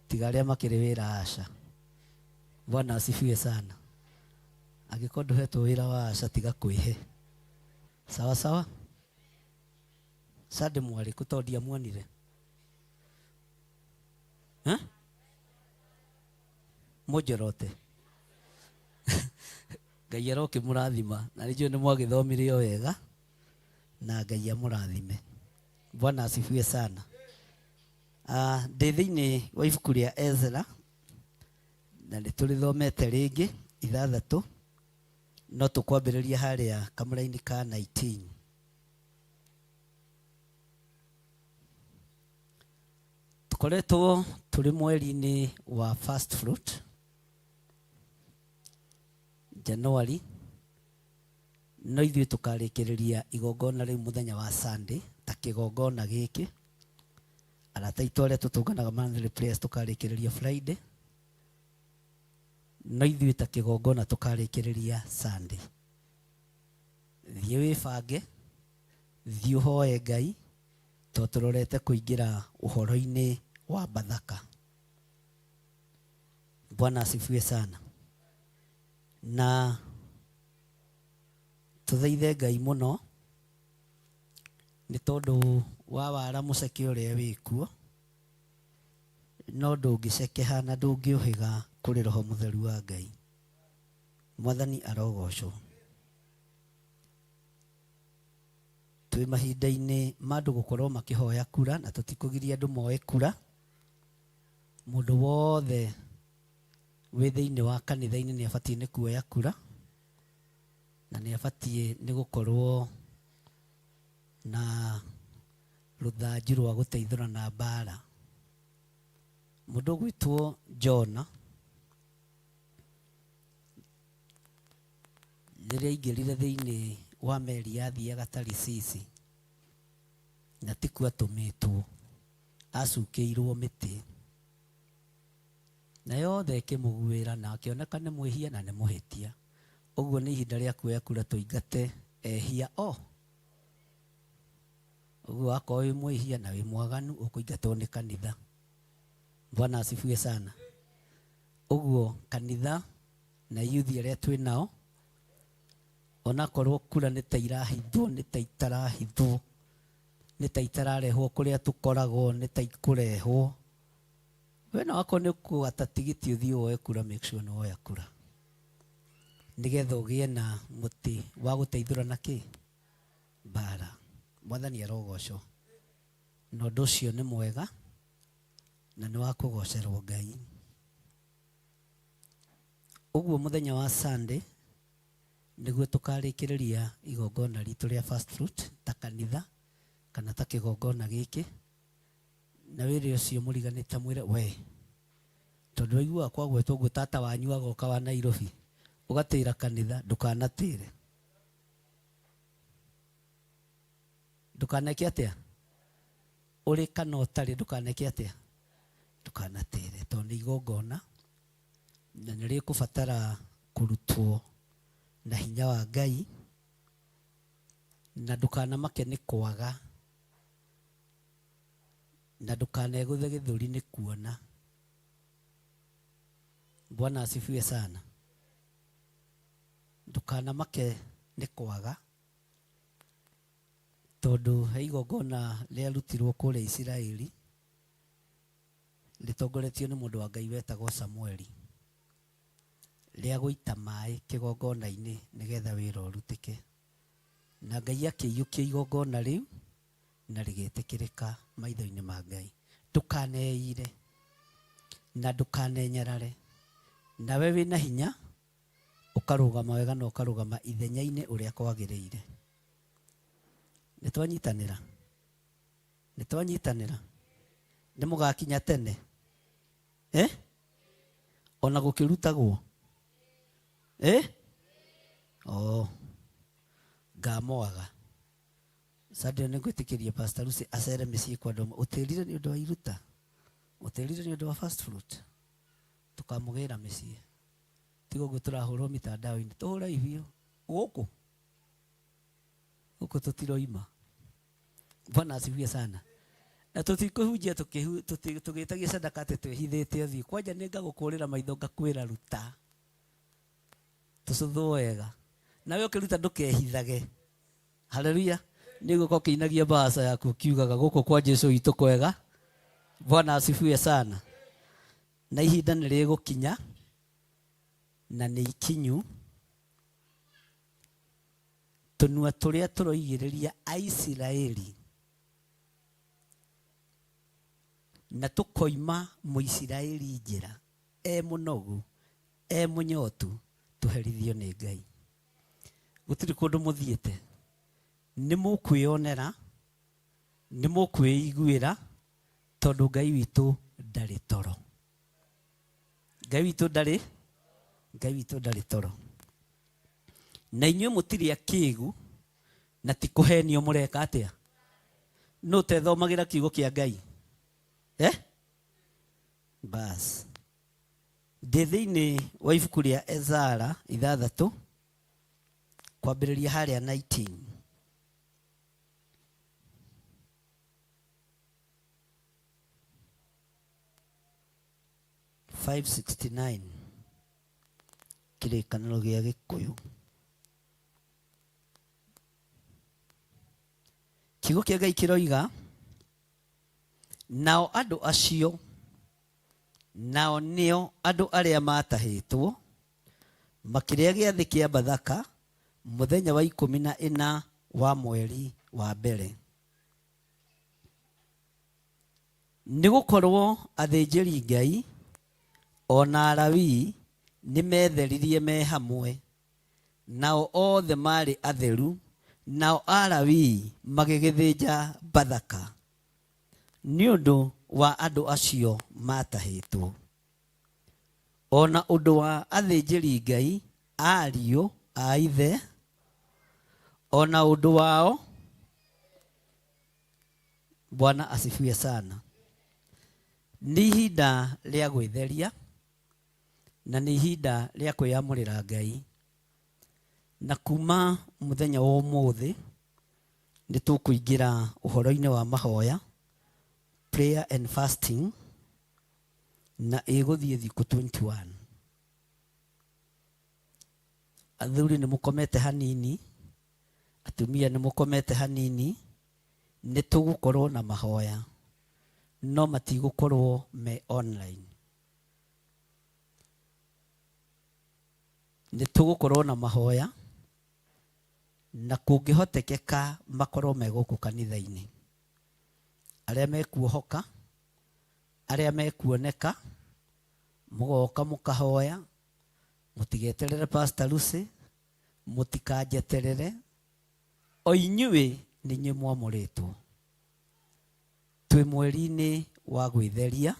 tiga arĩa makĩrĩ wĩra aca. Bwana asifiwe sana. Angĩkorwo ndũhetwo wĩra wa aca tiga kwĩhe. Sawa sawa. Sade mwarĩkũ tondũ ndiamuonire. Mũnjorote. Ngai aroke mũrathima na nĩnjũĩ nĩ mwagĩthomire o wega na Ngai amũrathime. Bwana asifiwe sana. Ndĩ thĩinĩ wa ibuku rĩa Ezra na nĩ tũrĩthomete rĩngĩ ithathatũ, no tũkwambĩrĩria harĩa kamũra-inĩ ka 19. Tũkoretwo tũrĩ mweri-inĩ wa first fruit, January, no ithuĩ tũkarĩkĩrĩria igongona rĩu mũthenya wa Sunday ta kĩgongona gĩkĩ. Arata aitũ arĩa tũtũnganaga monthly prayers tũkarĩkĩrĩria Friday, no ithuĩ ta kĩgongona tũkarĩkĩrĩria Sunday. Thiĩ wĩbange, thiĩ ũhoe Ngai, tondũ tũrorete kũingĩra ũhoro-inĩ wa Bathaka. Bwana asifiwe sana. Na tũthaithe Ngai mũno nĩ tondũ wa wara mũceke ũrĩa wĩkuo, no ndũngĩcekeha na ndũngĩũhĩga kũrĩ Roho Mũtheru wa Ngai. Mwathani arogocwo. Twĩ mahinda-inĩ ma andũ gũkorwo makĩhoya kura, na tũtikũgiria andũ moe kura. Mũndũ wothe wĩ thĩinĩ wa kanitha-inĩ nĩ abatiĩ nĩ kuoya kura, na nĩ abatiĩ nĩ gũkorwo na rũthanju rwa gũteithũrana mbara. Mũndũ ũgwĩtwo Jona rĩrĩa aingĩrire thĩinĩ wa meri yathiaga Tarisisi, na tiku atũmĩtwo, acukĩirwo mĩtĩ, na yothe ĩkĩmũguĩra na akĩoneka nĩ mwĩhia na nĩ mũhĩtia. Ũguo nĩ ihinda rĩa kuoya kura tũingate ehia o. Ũguo akorwo wĩ mwĩhia na wĩ mwaganu ũkũingatwo nĩ kanitha. Bwana asifiwe sana. Ũguo kanitha na yuthi arĩa twĩ nao, onakorwo kura nĩ ta irahithwo, nĩ ta itarahithwo, nĩ ta itararehwo kũrĩa tũkoragwo, nĩ ta ikũrehwo, we na wako nĩ kũgata tigiti ũthiĩ woe kura, make sure nĩ woya kura, nĩgetha ũgĩe na mũtĩ wa gũteithũrana kĩ? Mbara. Mwathani arogocwo. Na ũndũ ũcio nĩ mwega na nĩ wa kũgocerwo Ngai. Ũguo mũthenya wa Sunday nĩguo tũkarĩkĩrĩria igongona ritũ rĩa first fruit ta kanitha kana ta kĩgongona gĩkĩ. Na wĩrĩ ũcio mũriganĩte mwĩre we, tondũ waiguaga kwagwetwo ũguo tata wanyu agoka wa Nairobi ũgatĩra kanitha, ndũkanatĩre. Ndũkaneke atĩa? Ũrĩ kana ũtarĩ, ndũkaneke atĩa? Ndũkanatĩre, tondũ nĩ igongona na nĩ rĩkũbatara kũrutwo na hinya wa Ngai, na ndũkanamake nĩ kwaga, na ndũkanegũthe gĩthũri nĩ kuona. Bwana asifiwe sana. Ndũkanamake nĩ kwaga, tondũ he igongona rĩarutirwo kũrĩa Isiraeli rĩtongoretio nĩ mũndũ wa Ngai wetagwo Samueli, rĩa gũita maĩ kĩgongona-inĩ nĩgetha wĩra ũrutĩke. Na Ngai akĩiyũkia igongona rĩu na rĩgĩtĩkĩrĩka maitho-inĩ ma Ngai. Ndũkaneire na ndũkanenyarare, nawe wĩna hinya ũkarũgama wega na ũkarũgama ithenya-inĩ ũrĩa kwagĩrĩire. Nĩtwanyitanĩra? Nĩtwanyitanĩra? Nĩ mũgakinya tene? Ona gũkĩrutagwo? Ngamoaga. Sunday nĩ ngwĩtĩkĩria Pastor Lucy acere mĩciĩ kwa andũ. Ũtĩrire nĩ ũndũ wa iruta? Ũtĩrire nĩ ũndũ wa first fruit? Tũkamũgĩra mĩciĩ. Tiga ũguo tũrahũrwo mitandao-inĩ. Tũhũra ivio. Gũkũ tũtiroima. Bwana asifiwe sana. Na tũtikũhunjia tũgĩtagia sadaka atĩ twĩhithĩte ũthiĩ. Kwanja nĩ ngagũkũrĩra maitho ngakwĩra ruta. Tũcũthwo wega. Nawe ũkĩruta ndũkehithage. Haleluya. Nĩgũkorwo ũkĩinagia mbaca yaku ũkiugaga gũkũ kwa Jesũ witũ kwega. Bwana asifiwe sana. Na ihinda nĩ rĩgũkinya na nĩ ikinyu, tũnua tũrĩa tũroigĩrĩria Aisiraeli na tũkoima Mũisiraeli njĩra mũnogu mũnyotu tũherithio nĩ Ngai. Gũtirĩ kũndũ mũthiĩte, nĩ mũkwĩonera, nĩ mũkwĩiguĩra, tondũ Ngai witũ ndarĩ toro. Ngai witũ ndarĩ toro. Na inyuĩ mũtirĩ akĩĩgu, na ti kũhenio mũreka atĩa. Nũ ũtethomagĩra kiugo kĩa Ngai? Bas. Ndĩ thĩinĩ wa ibuku rĩa Ezara 6 kwambĩrĩria harĩa 19. Kĩrĩkanĩro gĩa Gĩkũyũ. Kiugo kĩa Ngai kĩroiga, nao andũ acio, nao nĩo andũ arĩa matahĩtwo, makĩrĩa gĩathĩ kĩa Bathaka mũthenya wa 14 wa mweri wa mbere. Nĩ gũkorwo athĩnjĩri Ngai ona Alawii nĩ metheririe me hamwe, nao othe marĩ atheru, nao Alawii magĩgĩthĩnja Bathaka nĩ ũndũ wa andũ acio matahĩtwo. Ona ũndũ wa athĩnjĩri Ngai ariũ a ithe, ona ũndũ wao, Bwana asifiwe sana. Nĩ ihinda rĩa gwĩtheria na nĩ ihinda rĩa kwĩyamũrĩra Ngai. Na kuma mũthenya wa ũmũthĩ nĩ tũkũingĩra ũhoro-inĩ wa mahoya, prayer and fasting, na ĩgũthiĩ thikũ 21. Athuri nĩ mũkomete hanini, atumia nĩ mũkomete hanini, nĩ tũgũkorwo na mahoya, no matigũkorwo me online. Nĩ tũgũkorwo na mahoya, na kũngĩhotekeka makorwo me gũkũ kanitha-inĩ. Arĩa mekuohoka, arĩa mekuoneka, mũgoka mũkahoya, mũtigeterere Pastor Lucy, mũtikanjeterere, o inyuĩ nĩ inyuĩ mwamũrĩtwo. Twĩ mweri-inĩ wa gwĩtheria,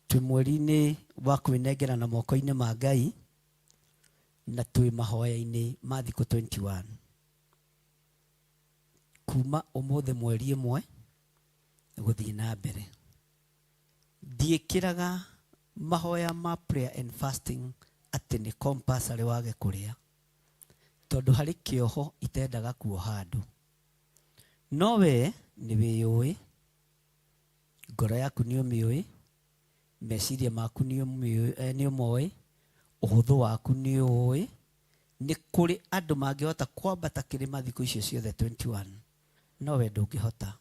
twĩ mweri-inĩ wa kwĩnengerana moko-inĩ ma Ngai, na twĩ mahoya-inĩ ma thikũ 21. Kuma ũmũthĩ mweri 1 gũthiĩ na mbere. Ndiĩkĩraga mahoya ma prayer and fasting atĩ nĩ compulsory wage kũrĩa, tondũ harĩ kĩoho itendaga kuoha andũ. No we nĩ wĩyũĩ, ngoro yaku nĩ ũmĩũĩ, meciria maku nĩ ũmoĩ, ũhũthũ waku nĩ ũĩ. Nĩ kũrĩ andũ mangĩhota kwambata kĩrĩma thikũ icio ciothe 21, no we ndũngĩhota.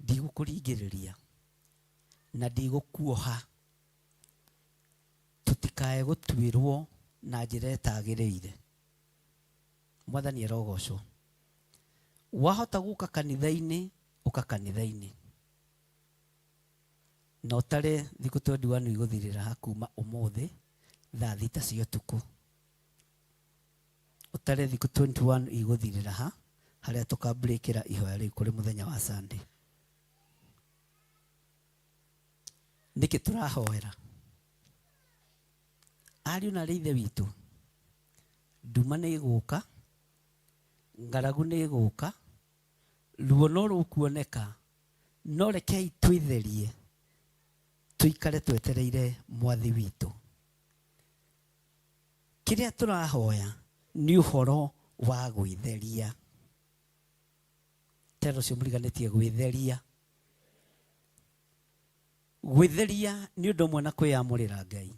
Ndigũkũringĩrĩria na ndigũkuoha, tũtikae gũtuĩrwo na njĩra ĩtagĩrĩire. Mwathani arogocwo. Wahota gũka kanitha-inĩ, ũka kanitha-inĩ. Na ũtarĩ thikũ 21 igũthirĩra ha kuma ũmũthĩ thaa 6 cia ũtukũ. Ũtarĩ thikũ 21 igũthirĩra ha harĩa tũkambĩrĩkĩra ihoya rĩu kũrĩ mũthenya wa Sunday. Nĩkĩ tũrahoera? Ariũ na ithe witũ, nduma nĩ ĩgũka, ng'aragu nĩ ĩgũka, ruo no rũkuoneka, no rekei twĩtherie, tuikare twetereire Mwathi witũ. Kĩrĩa tũrahoya nĩ ũhoro wa gwĩtheria. Tero cio mũriganĩtie gwĩtheria. Gwĩtheria nĩ ũndũ ũmwe na kwĩyamũrĩra Ngai.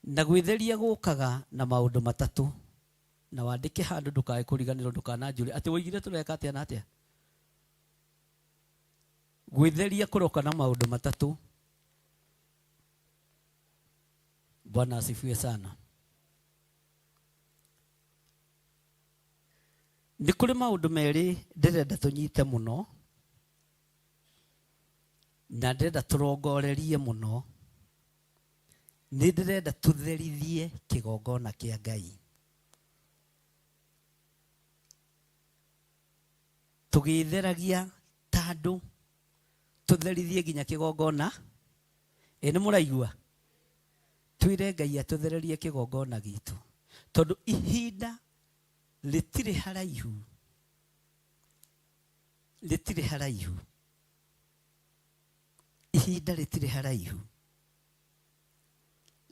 Na gwĩtheria gũkaga na maũndũ matatũ. Na wandĩke handũ ndũkae kũriganĩrwo, ndũkananjũrie atĩ woigire tũreka atĩa na atĩa. Gwĩtheria kũroka na maũndũ matatũ. Bwana asifiwe sana. Nĩ kũrĩ maũndũ merĩ ndĩrenda tũnyite mũno, na ndĩrenda tũrongorerie mũno, nĩ ndĩrenda tũtherithie kĩgongona kĩa Ngai. Tũgĩtheragia ta andũ, tũtherithie nginya kĩgongona. Nĩ mũraigua? Twĩre Ngai atũthererie kĩgongona gitũ, tondũ ihinda rĩtirĩ haraihu, rĩtirĩ haraihu, ihinda rĩtirĩ haraihu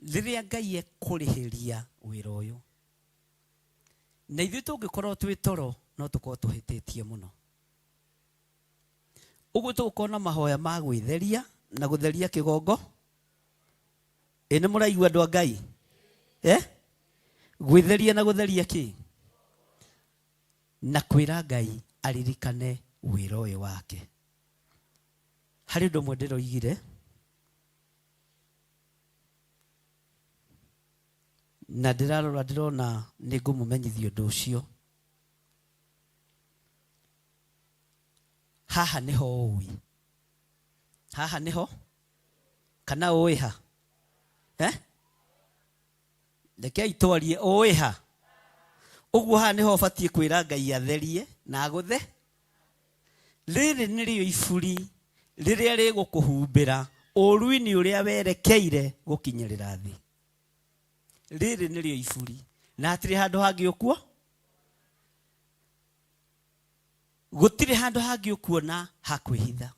rĩrĩa Ngai ekũrĩhĩria wĩra ũyũ. Na ithuĩ tũngĩkorwo twĩ toro no tũkorwo tũhĩtĩtie mũno. Ũguo tũgũkorwo na mahoya ma gwĩtheria na gũtheria kĩgongo. Nĩ mũraigua andũ a Ngai? Gwĩtheria na gũtheria kĩ? Na kwĩra Ngai aririkane wĩra ũyũ wake. Harĩ ũndũ ũmwe ndĩroigire, na ndĩrarora ndĩrona nĩ ngũmũmenyithia ũndũ ũcio. Haha nĩho ũĩ? Haha nĩho? Kana ũĩ ha? Rekei twarie, ũĩ ha? Ũguo haha nĩho ũbatiĩ kwĩra Ngai atherie na agũthe. Rĩrĩ nĩrĩo iburi rĩrĩa rĩgũkũhumbĩra ũũru-inĩ ũrĩa werekeire gũkinyĩrĩra thĩ. Rĩrĩ nĩrĩo iburi, na hatirĩ handũ hangĩ ũkuo. Gũtirĩ handũ hangĩ ũkuona ha kwĩhitha.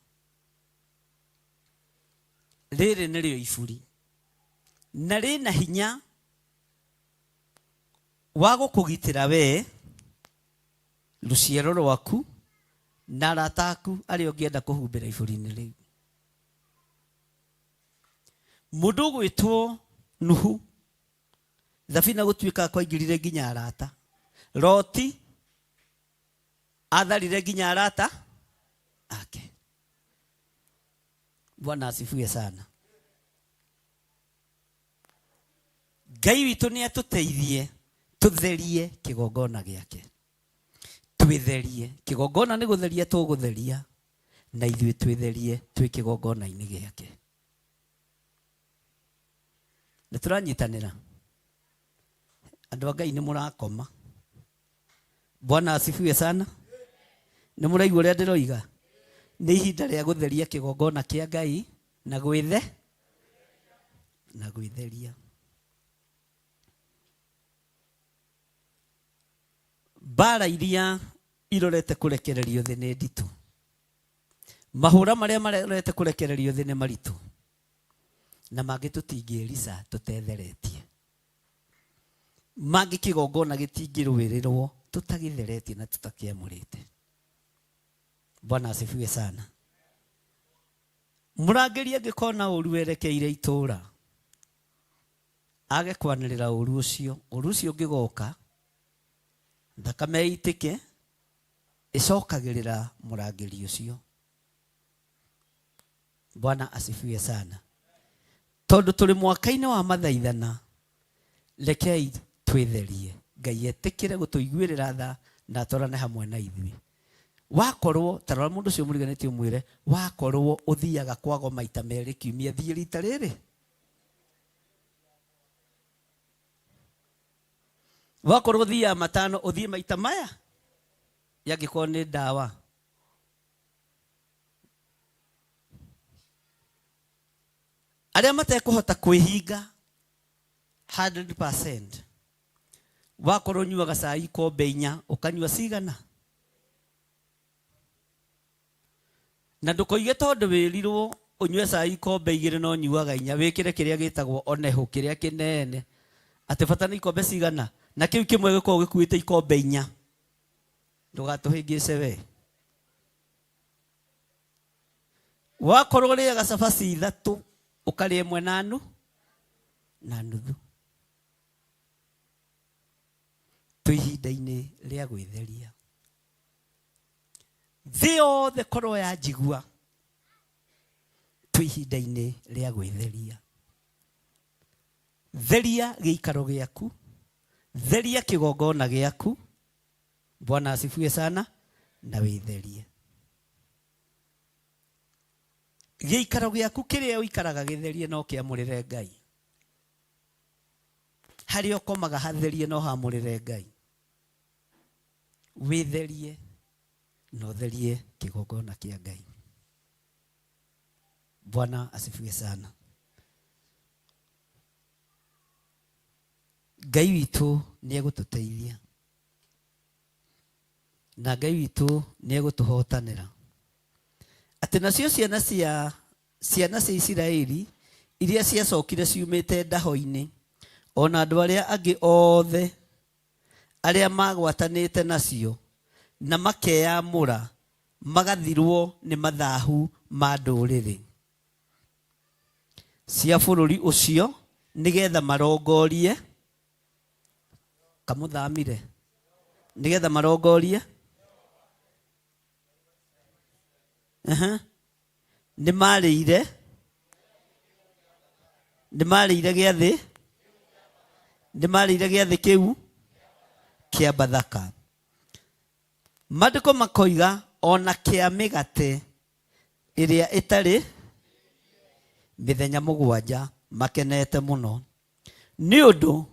Rĩrĩ nĩrĩo iburi, na rĩna hinya wa gũkũgitĩra wee, rũciaro rwaku na arata aku arĩa ũngĩenda kũhumbĩra iburi-inĩ rĩu. Mũndũ ũgwĩtwo Nuhu, thabina gũtuĩka kwaingĩrire nginya arata. Loti atharire nginya arata ake. Bwana asifiwe sana. Ngai witũ nĩ atũteithie tũtherie kĩgongona gĩake. Twĩtherie kĩgongona, nĩ gũtheria tũgũtheria, na ithuĩ twĩtherie twĩ kĩgongona-inĩ gĩake. Nĩ tũranyitanĩra? Andũ a Ngai nĩ mũrakoma? Bwana asifiwe sana. Nĩ mũraigua ũrĩa ndĩroiga? Nĩ ihinda rĩa gũtheria kĩgongona kĩa Ngai na gwĩtheria. Mbara iria irorete kũrekererio thĩ nĩ nditũ. Mahũra marĩa marorete kũrekererio thĩ nĩ maritũ, na mangĩ tũtingĩĩrica tũtetheretie. Mangĩ kĩgongona gĩtingĩrũĩrĩrwo tũtagĩtheretie na tũtakĩamũrĩte. Bwana asifiwe sana. Mũrangĩri angĩkona ũru werekeire itũũra, age kwanĩrĩra ũru ũcio ũngĩgoka, thakame ĩitĩke, ĩcokagĩrĩra mũrangĩri ũcio. Bwana asifiwe sana. Tondũ tũrĩ mwaka-inĩ wa mathaithana, rekei twĩtherie. Ngai etĩkĩre gũtũiguĩrĩra tha na atwarane hamwe na ithuĩ. Wakorwo, tarora mũndũ ũcio mũriganĩtie ũmwĩre, wakorwo ũthiaga kwago maita merĩ kiumia, thiĩ rita rĩrĩ. Wakorwo ũthiaga matano, ũthiĩ maita maya. Yangĩkorwo nĩ ndawa. Arĩa matekũhota kwĩhinga 100%, wakorwo nyuaga cai ikombe 4, ũkanyua cigana? Na ndũkoige tondũ wĩrirwo ũnyue cai ikombe 2 no nyuaga 4, wĩkĩre kĩrĩa gĩtagwo oneho, kĩrĩa kĩnene. Atĩ bata nĩ ikombe cigana? Na kĩu kĩmwe gĩkorwo gĩkuĩte ikombe 4. Ndũgatũhĩngĩce we. Wakorwo ũrĩaga cabaci 3, ũkarĩa 1 na nuthu. Twĩ ihinda-inĩ rĩa gwĩtheria. Thĩ yothe korwo ya njigua, twĩ ihinda-inĩ rĩa gwĩtheria. Theria gĩikaro gĩaku, theria kĩgongona gĩaku. Bwana asifiwe sana. Na wĩtherie gĩikaro gĩaku, kĩrĩa ũikaraga gĩtherie, no kĩamũrĩre Ngai. Hari okomaga hatherie no hamurire Ngai. Witherie no therie kigongona kia Ngai. Bwana asifiwe sana. Ngai witũ nĩ egũtũteithia. Na Ngai witũ nĩ egũtũhotanĩra. Atĩ nacio ciana cia Isiraeli iria ciacokire ciumĩte ndaho-inĩ, ona andũ arĩa angĩ othe arĩa magwatanĩte nacio na makeyamũra magathirwo nĩ mathahu ma ndũrĩrĩ cia bũrũri ũcio nĩgetha marongorie kamũthamire nĩgetha marongorie nĩ marĩire gĩathĩ kĩu kĩa Bathaka. Maandĩko makoiga ona kĩa mĩgate ĩrĩa ĩtarĩ mĩthenya mũgwanja makenete mũno, nĩ ũndũ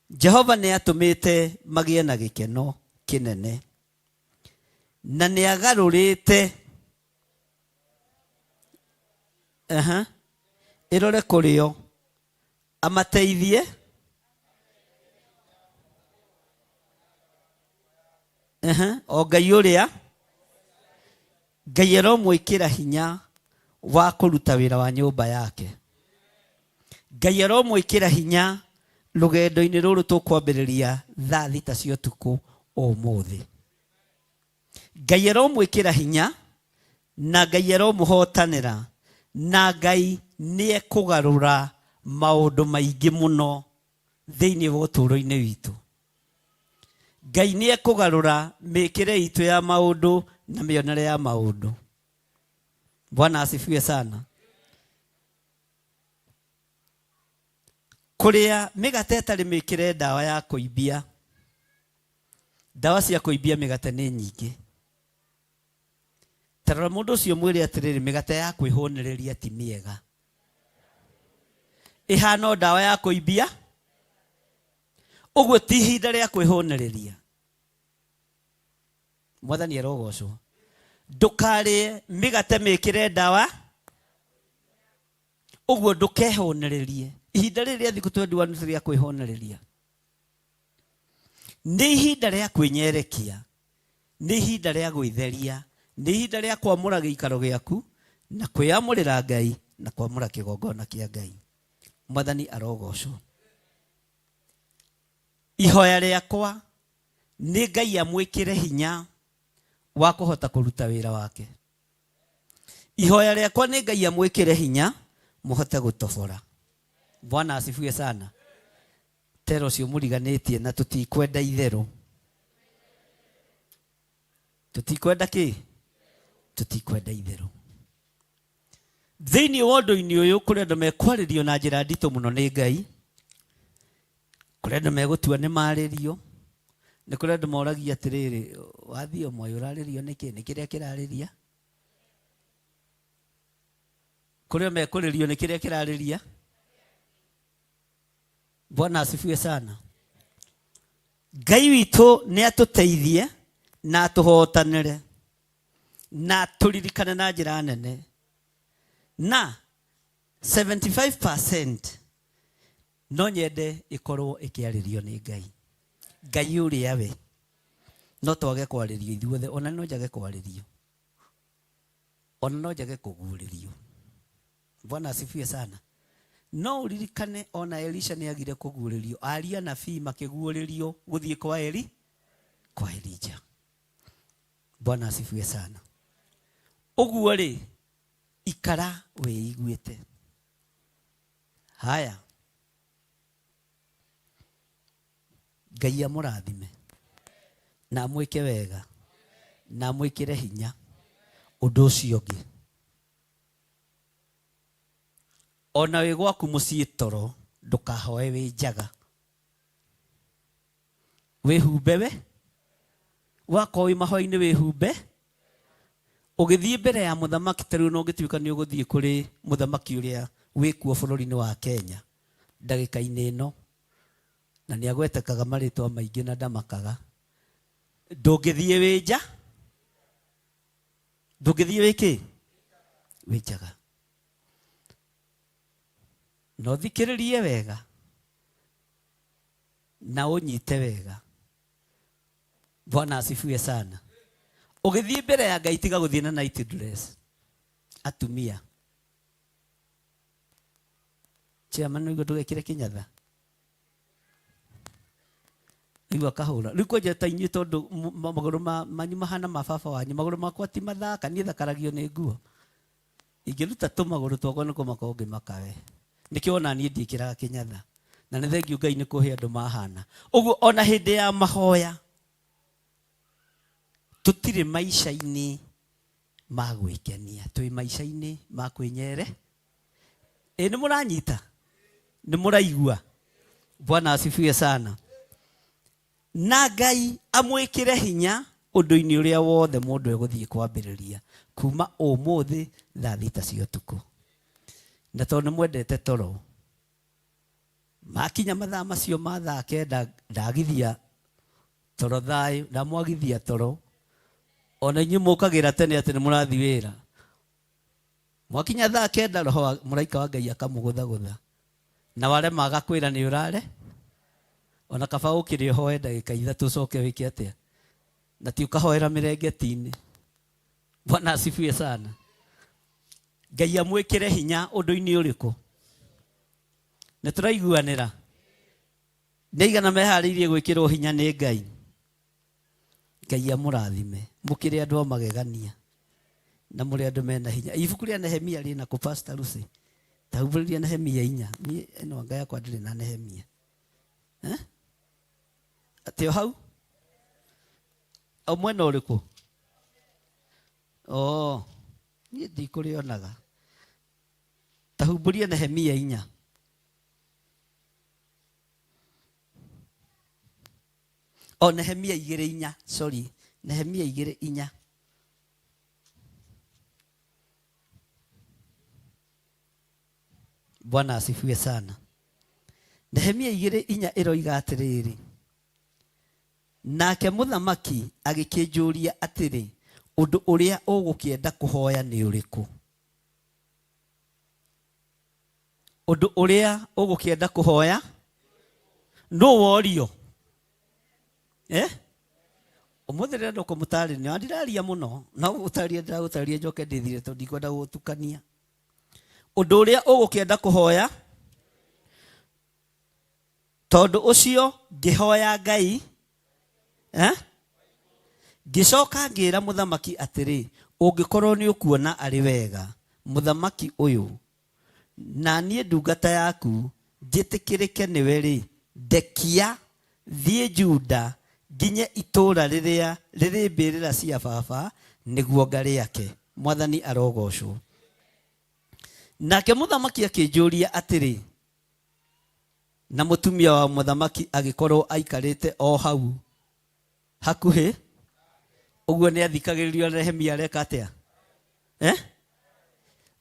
Jehova nĩ atũmĩte magĩe na gĩkeno kĩnene na nĩ agarũrĩte ĩrore kũrĩo amateithie o Ngai ũrĩa Ngai aromwĩkĩra hinya wa kũruta wĩra wa nyũmba yake. Ngai aromwĩkĩra hinya rũgendo-inĩ rũrũ tũkwambĩrĩria thaa 6 cia ũtukũ ũmũthĩ. Ngai aromwĩkĩra hinya na Ngai aromũhotanĩra na Ngai nĩ ekũgarũra maũndũ maingĩ mũno thĩinĩ wa ũtũũro-inĩ witũ. Ngai nĩ ekũgarũra mĩĩkĩre itũ ya maũndũ na mĩonere ya maũndũ. Bwana asifiwe sana. Kũrĩa mĩgate ĩtarĩ mĩĩkĩre ndawa ya kũimbia. Ndawa cia kũimbia mĩgate nĩ nyingĩ. Tarora mũndũ ũcio mwĩre atĩrĩrĩ, mĩgate ya kwĩhũnĩrĩria ti mĩega. Ihana ndawa ya kũimbia. Ũguo ti ihinda rĩa kwĩhũnĩrĩria. Mwathani arogocwo. Ndũkarĩe mĩgate mĩĩkĩre ndawa. Ũguo ndũkehũnĩrĩrie. Ihinda rĩrĩ rĩa thikũ 21 nĩ rĩa kwĩhũnĩrĩria. Nĩ ihinda rĩa kwĩnyerekia. Nĩ ihinda rĩa gwĩtheria. Nĩ ihinda rĩa kwamũra gĩikaro gĩaku na kwĩyamũrĩra Ngai na kwamũra kĩgongona kĩa Ngai. Mwathani arogocwo. Ihoya rĩakwa nĩ Ngai amwĩkĩre hinya wa kũhota kũruta wĩra wake. Ihoya rĩakwa nĩ Ngai amwĩkĩre hinya mũhote gũtobora. Bwana asifiwe sana. Tero cio mũriganĩtie na tũtikwenda itherũ. Tũtikwenda kĩ? Tũtikwenda itherũ. Thĩinĩ wa ũndũ-inĩ ũyũ kũrĩ andũ mekwarĩrio na njĩra nditũ mũno nĩ Ngai. Kũrĩ andũ megũtua nĩ marĩrio. Nĩ kũrĩ andũ moragia atĩrĩrĩ, wathiĩ ũmwe ũrarĩrio nĩkĩ? Nĩ kĩrĩa kĩrarĩria? Kũrĩ mekũrĩrio nĩ kĩrĩa kĩrarĩria? Bwana asifiwe sana. Ngai witũ nĩ atũteithie na atũhotanĩre na tũririkane na njĩra nene. Na 75% no nyende ĩkorwo ĩkĩarĩrio nĩ Ngai. Ngai ũrĩa we. No twage kwarĩrio ithuothe, ona no njage kwarĩrio. Ona no njage kũguũrĩrio. Bwana asifiwe sana. No uririkane ona Elisha nĩ agire kũguũrĩrio. Aria nabii makĩguũrĩrio gũthiĩ kwa Elijah. Bwana asifiwe sana. Ũguo rĩ, ikara wĩiguĩte. Haya. Ngai amũrathime na amwĩke wega na amwĩkĩre hinya. Ũndũ ũcio ũngĩ, ona wĩ gwaku mũciĩ toro ndũkahoe wĩ njaga. Wĩhumbe we. Wakorwo wĩ mahoya-inĩ wĩhumbe. Ũgĩthiĩ mbere ya mũthamaki, tarĩu no ũngĩtuĩka nĩ ũgũthiĩ kũrĩ mũthamaki ũrĩa wĩkuo bũrũri-inĩ wa Kenya ndagĩka-inĩ ĩno, na nĩ agwetekaga marĩtwa maingĩ na ndamakaga. Ndũngĩthiĩ wĩnja, ndũngĩthiĩ wĩkĩ wĩnjaga. Na ũthikĩrĩrie wega na ũnyite wega. Bwana asifiwe sana. Ũgĩthiĩ mbere ya Ngai tiga gũthiĩ na night dress. Atumia chairman nĩguo ndũgekĩre kĩnyatha. Nĩguo akahũra. Rĩu kwanja ta inyuĩ tondũ magũrũ manyu mahana ma baba wanyu, magũrũ makwa ti mathaka, niĩ thakaragio nĩ nguo. Ingĩruta tũmagũrũ twakwa nĩ kũmaka ũngĩmaka we. Nĩkĩo ona niĩ ndiĩkĩraga kĩnyatha. Na nĩ thengiũ Ngai nĩ kũhe andũ mahana. Ũguo ona hĩndĩ ya mahoya tũtirĩ maica-inĩ ma gwĩkenia, twĩ maica-inĩ ma kwĩnyere. Ĩ nĩ mũranyita? Nĩ mũraigua? Bwana asifiwe sana. Na Ngai amwĩkĩre hinya ũndũ-inĩ ũrĩa wothe mũndũ egũthiĩ kwambĩrĩria kuma ũmũthĩ thaa 6 cia ũtukũ. Na tondũ nĩ mwendete toro, makinya mathaa macio ma thaa 9 ndagithia toro thayũ, ndamwagithia toro. Ona inyuĩ mũkagĩra tene atĩ nĩ mũrathiĩ wĩra. Mwakinya thaa 9 roho mũraika wa Ngai akamũgũthagũtha. Na warema agakwĩra nĩ ũrare. Ona kaba ũkĩrĩ ũhoe ndagĩka 3 ũcoke wĩke atĩa. Na ti ũkahoera mĩrengeti-inĩ. Bwana asifiwe sana. Ngai amwĩkĩre hinya ũndũ-inĩ ũrĩkũ? Nĩ tũraiguanĩra? Nĩ aigana meharĩirie gwĩkĩrwo hinya nĩ Ngai? Ngai amũrathime. Mũkĩrĩ andũ a magegania. Na mũrĩ andũ mena hinya. Ibuku rĩa Nehemia rĩna kũ Pastor Lucy? Tahumbũrĩria Nehemia 4. Niĩ ĩno Ngai yakwa ndĩrĩ na Nehemia. Atĩ o hau? O mwena ũrĩkũ? Niĩ ndikũrĩonaga. Tahumbũria Nehemia 4. Nehemia 2:4. Sorry. Nehemia 2:4. Bwana asifiwe sana. Nehemia 2:4 ĩroiga atĩrĩrĩ. Nake mũthamaki agĩkĩnjũria atĩrĩ, ũndũ ũrĩa ũgũkĩenda kũhoya nĩ ũrĩkũ? Ũndũ ũrĩa ũgũkĩenda kũhoya? Nũ worio? Ũmũthĩ rĩrenda kũmũtarĩria, ndiraria mũno, no gũtaria njoke ndĩthire tondũ ndikwenda gũtukania. Ũndũ ũrĩa ũgũkĩenda kũhoya, tondũ ũcio ngĩhoya Ngai, ngĩcoka ngĩra mũthamaki atĩrĩ, ũngĩkorwo nĩ ũkuona arĩ wega mũthamaki ũyũ, na niĩ ndungata yaku njĩtĩkĩrĩke nĩwe rĩ, ndekia thiĩ Juda nginye itũũra rĩrĩa rĩrĩ mbĩrĩra cia baba nĩguo ngarĩake. Mwathani arogocwo. Nake mũthamaki akĩnjũria atĩrĩ, na mũtumia wa mũthamaki agĩkorwo aikarĩte o hau hakuhĩ. Ũguo nĩ athikagĩrĩrio Nehemia areka atĩa?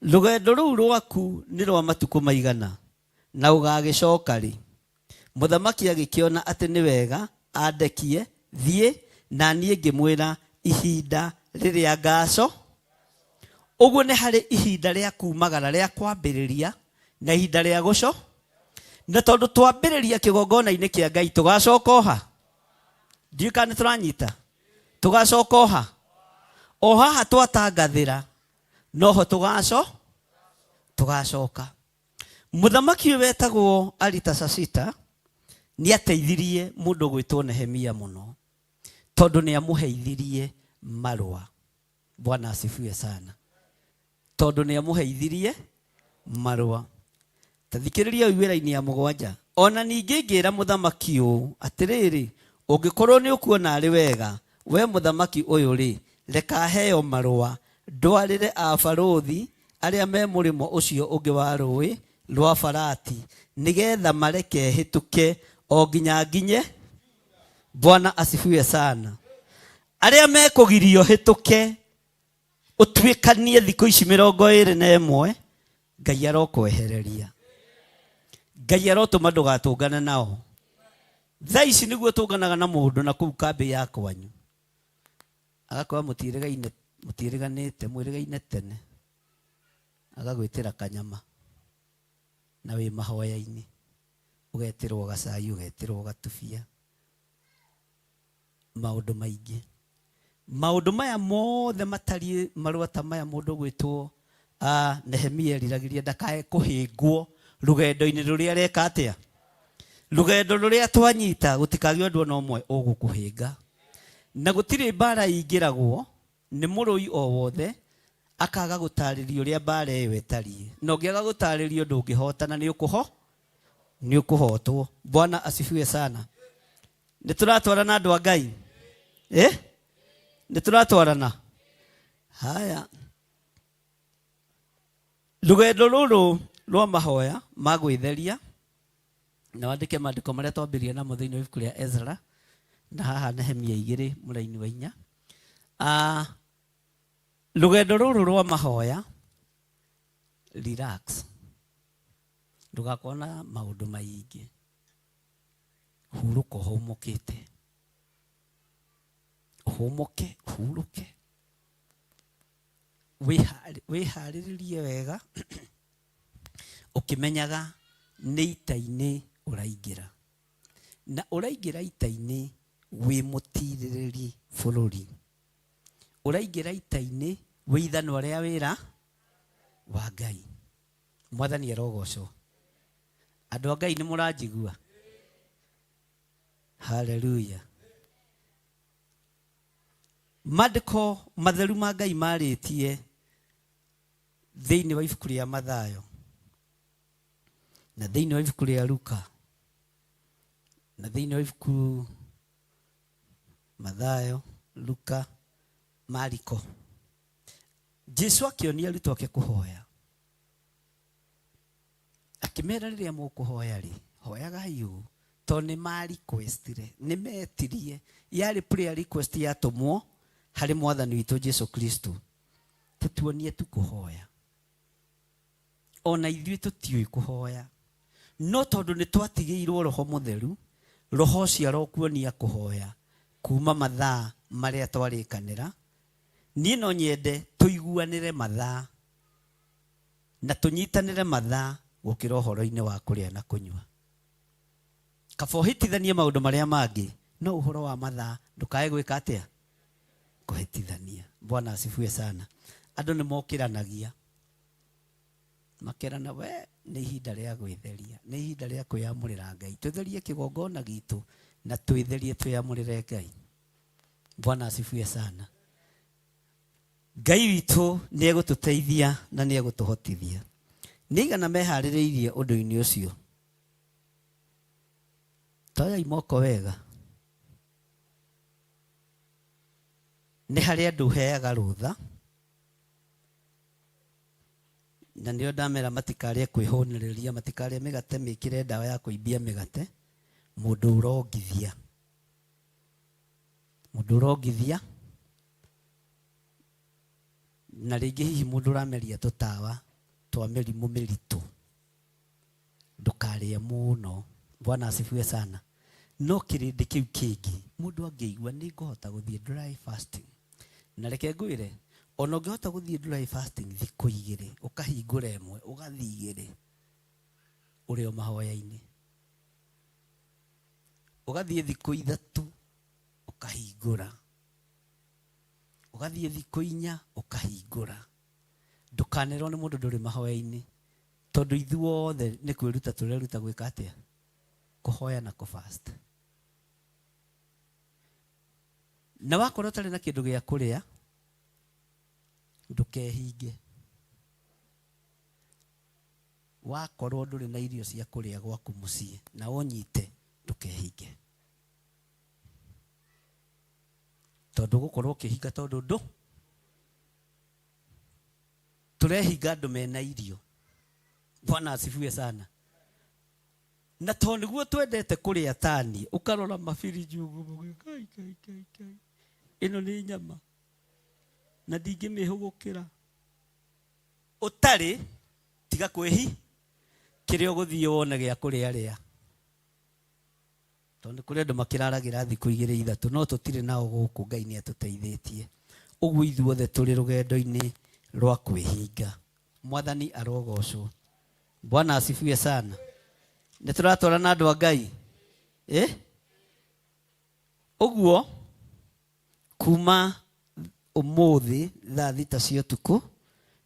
Rũgendo rũu rwaku nĩ rwa matukũ maigana na ũgagĩcoka rĩ? Mũthamaki agĩkĩona atĩ nĩ wega andekie thiĩ, na niĩ ngĩmwĩra ihinda rĩrĩa ngaco. Ũguo nĩ harĩ ihinda rĩa kumagara rĩa kwambĩrĩria na ihinda rĩa gũco. Na tondũ twambĩrĩria kĩgongona-inĩ kĩa Ngai tũgacoka oha. Ndiũĩ kana nĩ tũranyita. Tũgacoka oha. O haha twatangathĩra noho tũgacoka. Mũthamaki ũyũ wetagwo Aritashashita nĩ ateithirie mũndũ gwĩtwo Nehemia mũno, tondũ nĩ amũheithirie marũa. Bwana asifiwe sana. Tondũ nĩ amũheithirie marũa. Tathikĩrĩria ũyũ wĩra-inĩ ya 7. Ona ningĩ ngĩra mũthamaki ũũ atĩrĩrĩ, ũngĩkorwo nĩ ũkuona arĩ wega we mũthamaki ũyũ rĩ, reka heo marũa ndwarĩre abarũthi arĩa me mũrĩmo ũcio ũngĩ wa rũĩ rwa Farati, nĩgetha mareke hĩtũke o nginye. Bwana asifiwe sana. Arĩa mekũgirio hĩtũke ũtuĩkanie thikũ ici 21, Ngai arokwehereria. Ngai arotũma ndũgatũngane nao. thaa ici nĩguo tũnganaga na mũndũ na kũu kambĩ ya kwanyu agakorwo mũtiĩrĩganĩte mwĩrĩgaine tene agagwĩtĩra kanyama na wĩ mahoya-inĩ ũgetĩrwo gacai ũgetĩrwo gatubia maũndũ maingĩ. Maũndũ maya mothe matariĩ marũa ta maya mũndũ gwĩtwo Nehemia eriragĩria ndakae kũhĩngwo rũgendo-inĩ rũrĩa areka atĩa. Rũgendo rũrĩa twanyita gũtikagĩe ũndũ ona ũmwe ũgũkũhĩnga. Na gũtirĩ mbara ingĩragwo nĩ mũrũi o wothe akaga gũtarĩria ũrĩa mbara ĩyo ĩtariĩ. Na ũngĩaga gũtarĩrio ndũngĩhotana nĩ ũkũhotwo. Bwana asifiwe sana. Nĩ tũratwarana andũ a Ngai? Nĩ tũratwarana? Haya. Rũgendo rũrũ rwa mahoya ma gwĩtheria na wandĩke maandĩko marĩa twambĩrĩria namo thĩinĩ wa ibuku rĩa Ezra na haha Nehemia 2 mũraini wa 4. Rũgendo rũrũ rwa mahoya, relax, ndũgakorwo na maũndũ maingĩ, hurũka ũhũmũkĩte, hurũke, wĩharĩrĩrie wega ũkĩmenyaga nĩ ita-inĩ ũraingĩra, na ũraingĩra ita-inĩ wĩ mũtirĩrĩri bũrũri, ũraingĩra ita-inĩ wĩ ithanwa rĩa wĩra wa Ngai. Mwathani arogocwo. Andũ a Ngai nĩ mũranjigua? Haleluya. Maandĩko matheru ma Ngai marĩtie thĩinĩ wa ibuku rĩa Mathayo na thĩinĩ wa ibuku rĩa Luka na thĩinĩ wa ibuku Mathayo, Luka, Mariko, Jesu akĩonia arutwo ake kũhoya, akĩmera rĩrĩa mũkũhoya rĩ, hoyagai ũũ, tondũ nĩ ma-requestire, nĩ metirie, yarĩ prayer request yatũmwo harĩ Mwathani witũ Jesu Kristo, tũtuonie tu kũhoya. Ona ithuĩ tũtiũĩ kũhoya, no tondũ nĩ twatigĩirwo Roho Mũtheru, Roho ũcio arokuonia kũhoya kuma mathaa marĩa twarĩkanĩra. Niĩ no nyende tũiguanĩre mathaa na tũnyitanĩre mathaa gũkĩra ũhoro-inĩ wa kũrĩa na kũnyua. Kaba ũhĩtithanie maũndũ marĩa mangĩ, no ũhoro wa mathaa ndũkae gwĩka atĩa? Kũhĩtithania. Bwana asifiwe sana. Andũ nĩ mokĩranagia, makerana, we nĩ ihinda rĩa gwĩtheria, nĩ ihinda rĩa kwĩyamũrĩra Ngai. Tũtherie kĩgongona gitũ na twĩtherie twĩyamũrĩre Ngai. Bwana asifiwe sana. Ngai witũ nĩ egũtũteithia na nĩ egũtũhotithia. Nĩ igana meharĩrĩirie ũndũ-inĩ ũcio? Toyai moko wega. Nĩ harĩ andũ heaga rũtha, na nĩo ndamera matikarĩe kwĩhũnĩrĩria, matikarĩe mĩgate mĩkĩre ndawa ya kũimbia mĩgate. Mũndũ ũrongithia na rĩngĩ hihi mũndũ ũrameria tũtawa twa mĩrimũ mĩritũ, ndũkarĩe mũno. Bwana asifiwe sana. No kĩrĩndĩ kĩu kĩngĩ mũndũ angĩigua nĩ ngũhota gũthiĩ dry fasting, na reke ngwĩre, ona ũngĩhota gũthiĩ dry fasting thikũ 2, ũkahingũra ĩmwe, ũgathiĩ 2, ũrĩ o mahoya-inĩ, ũgathiĩ thikũ 3 ũkahingũra, ũgathiĩ thikũ 4 ũkahingũra. Ndũkanerwo nĩ mũndũ ndũrĩ mahoya-inĩ, tondũ ithuothe nĩ kwĩruta tũreruta gwĩka atĩa? Kũhoya na kũfast. Na wakorwo ũtarĩ na kĩndũ gĩa kũrĩa, ndũkehinge. Wakorwo ndũrĩ na irio cia kũrĩa gwaku mũciĩ na ũnyite, ndũkehinge, tondũ gũkorwo ũkĩhinga tondũ tũrehinga andũ mena irio. Bwana asifiwe sana. Na tondũ nĩguo twendete kũrĩa tani, ũkarora mabiriji ũguo, kai, ĩno nĩ nyama na ndingĩmĩhũgũkĩra. Ũtarĩ tiga kwĩhi kĩrĩa ũgũthiĩ wone gĩa kũrĩa rĩa. tondu kuri andu makiraragira thiku 2-3 no tutire nao guku Ngai ni atuteithĩtie uguo ithuothe turi rugendo-ini rwa kwihinga. Mwathani arogocwo. Bwana asifiwe sana. Nĩ tũratwara na andũ a Ngai uguo kuma umuthi thaa 6 cia ũtukũ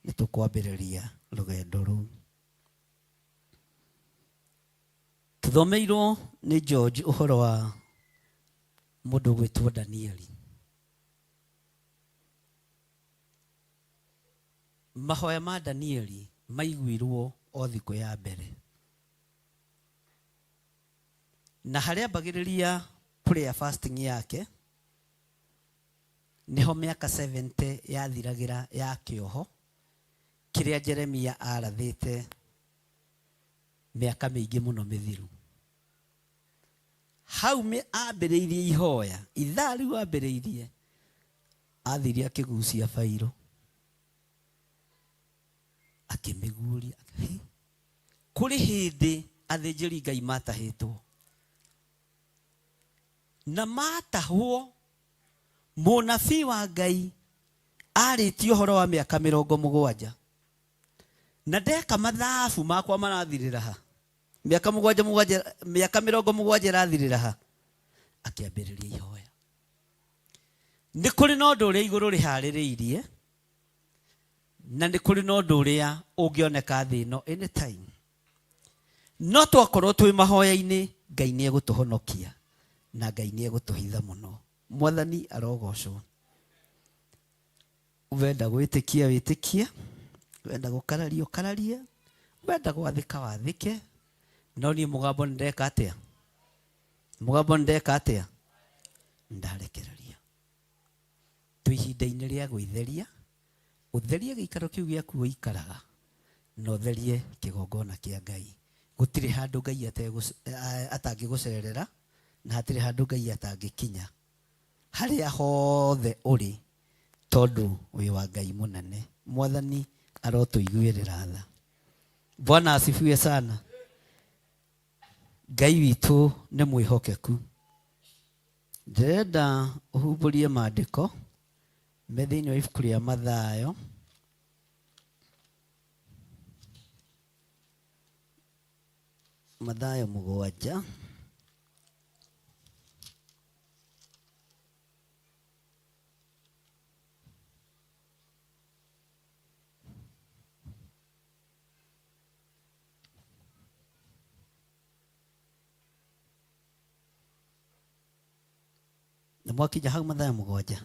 nĩ tũkwambĩrĩria rũgendo rũu. Tuthomeirwo nĩ George ũhoro wa mũndũ gwĩtwo Danieli. Mahoya ma Danieli maiguirwo o thikũ ya mbere, na harĩa ambagĩrĩria prayer fasting yake niho mĩaka 70 yathiragĩra ya kĩoho kĩrĩa Jeremia arathĩte mĩaka mĩingĩ mũno mĩthiru. Hau ambĩrĩirie ihoya, ithaa rĩu ambĩrĩirie athirie akĩgucia bairo akĩmĩguũria, kũrĩ hĩndĩ athĩnjĩri Ngai matahĩtwo, na matahwo mũnabii wa Ngai arĩtie ũhoro wa mĩaka 70, na ndeka mathabu makwa marathirĩra ha, mĩaka 70 ĩrathirĩra ha, akĩambĩrĩria ihoya. Nĩ kũrĩ na ũndũ ũrĩa igũrũ rĩharĩrĩirie, na nĩ kũrĩ na ũndũ ũrĩa ũngĩoneka thĩ ĩno anytime. No twakorwo twĩ mahoya-inĩ, Ngai nĩ egũtũhonokia na Ngai nĩ egũtũhitha mũno. Mwathani arogocwo. Wenda gwĩtĩkia wĩtĩkie, wenda gũkararia ũkararie, wenda gwathĩka wathĩke. No niĩ mũgambo ndeka atĩa? Mũgambo ndeka atĩa? Ndarekereria. Twĩ ihinda-inĩ rĩa gwĩtheria, ũtherie gĩikaro kĩu gĩaku ũikaraga, na ũtherie kĩgongona kĩa Ngai. Gũtirĩ handũ Ngai atangĩgũcerera, na hatirĩ handũ Ngai atangĩkinya. Harĩa hothe ũrĩ, tondũ wĩ wa Ngai mũnene. Mwathani arotũiguĩrĩra tha. Bwana asifiwe sana. Ngai witũ nĩ mwĩhokeku. Ndĩrenda ũhumbũrie maandĩko me thĩinĩ wa ibuku rĩa Mathayo, Mathayo 7. Na mwakinya hau Mathayo 7.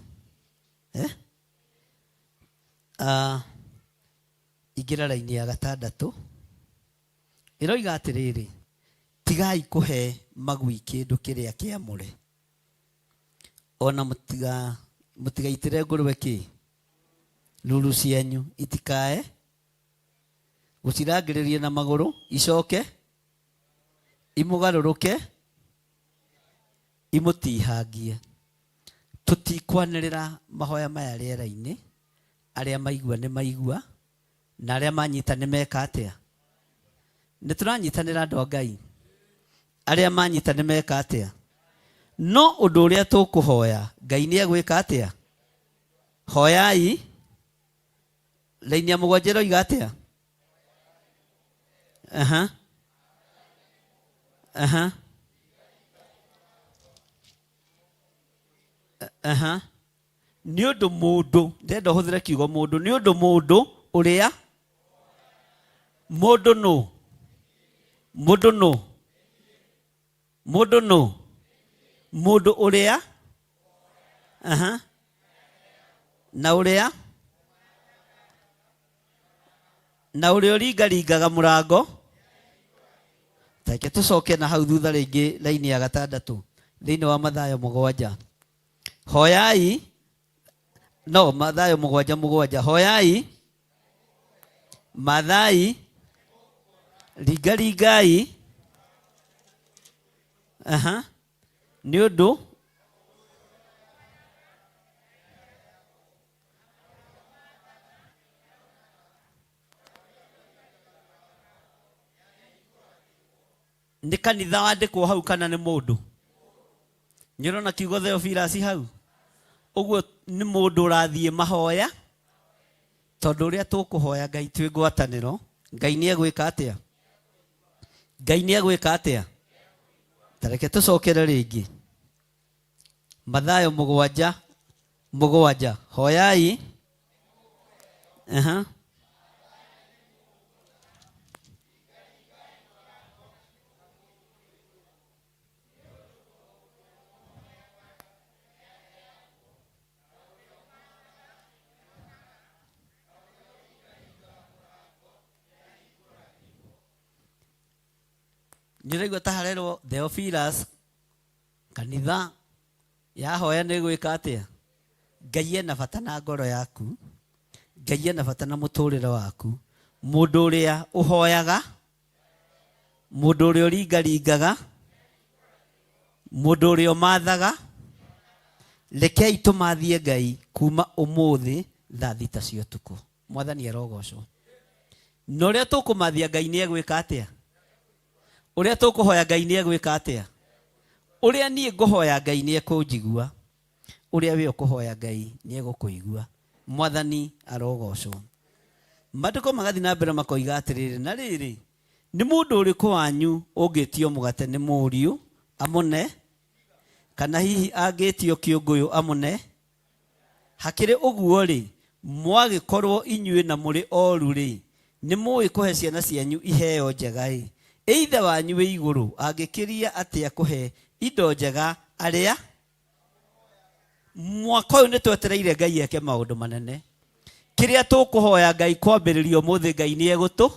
Ingĩra raini ya 6 ĩroiga atĩrĩrĩ, tigai kũhe magui kĩndũ kĩrĩa kĩamũre, ona mũtigaitĩre ngũrwe kĩ ruru cianyu, itikae gũcirangĩrĩria na magũrũ, icoke imũgarũrũke, imũtihangie. Tutikwanĩrĩra mahoya maya rĩera-inĩ, arĩa maigua nĩ maigua, na arĩa manyita nĩ meka atĩa? Nĩ tũranyitanĩra andũ a Ngai. Arĩa manyita nĩ meka atĩa? No ũndũ ũrĩa tũkũhoya, Ngai nĩ egwĩka atĩa? Hoyai. Raini ya 7 ĩroiga atĩa? Nĩ ũndũ mũndũ, ndenda ũhũthĩre kiugo mũndũ, nĩ ũndũ mũndũ ũrĩa, mũndũ nũ, mũndũ nũ, mũndũ nũ, mũndũ ũrĩa, na ũrĩa, na ũrĩa ũringaringaga mũrango. Take tũcoke na hau thutha rĩngĩ raini ya 6 thĩinĩ wa Mathayo 7. Hoyai, no, Mathayo 7:7. Hoyai, mathai, ringaringai, nĩ ũndũ nĩ kanitha wandĩkwo hau kana nĩ mũndũ? Nyirona kiugo Theophilus hau. Uguo ni mundu rathie mahoya. Tondu uria tukuhoya Ngai twi ngwataniro, Ngai ni egwika atia? Ngai ni egwika atia? Tareke tucokere ringi. Mathayo 7:7 hoyai. Nĩraigua ta harerwo Theophilus kanitha yahoya nĩ gwĩka atĩa? Ngai ena bata na ngoro yaku, Ngai ena bata na mũtũrĩre waku. Mũndũ ũrĩa ũhoyaga, mũndũ ũrĩa ũringaringaga, mũndũ ũrĩa ũmathaga, rekei tũmathie Ngai kuma ũmũthĩ thaa 6 cia ũtukũ. Mwathani arogocwo. Na ũrĩa tũkũmathia Ngai nĩ egwĩka atĩa? Uria tukuhoya Ngai ni egwika atia? Uria nie nguhoya Ngai ni ekunjigua. Uria we ukuhoya Ngai ni egukuigua. Mwathani arogocwo. Maandiko magathi na mbere makoiga atiriri, na riri ni mundu uriku wanyu ungitio mugate ni muriu amune, kana hihi angitio kiunguyu amune? Hakiri uguo ri, mwagikorwo inyue na muri oru ri, ni muwi kuhe ciana cianyu iheo njega ri. Eithe wanyu wĩ igũrũ angĩkĩria atĩa kũhe indo njega arĩa? Mwaka ũyũ nĩ twetereire Ngai eke maũndũ manene. Kĩrĩa tũkũhoya Ngai kwambĩrĩria ũmũthĩ Ngai nĩ egũtũ,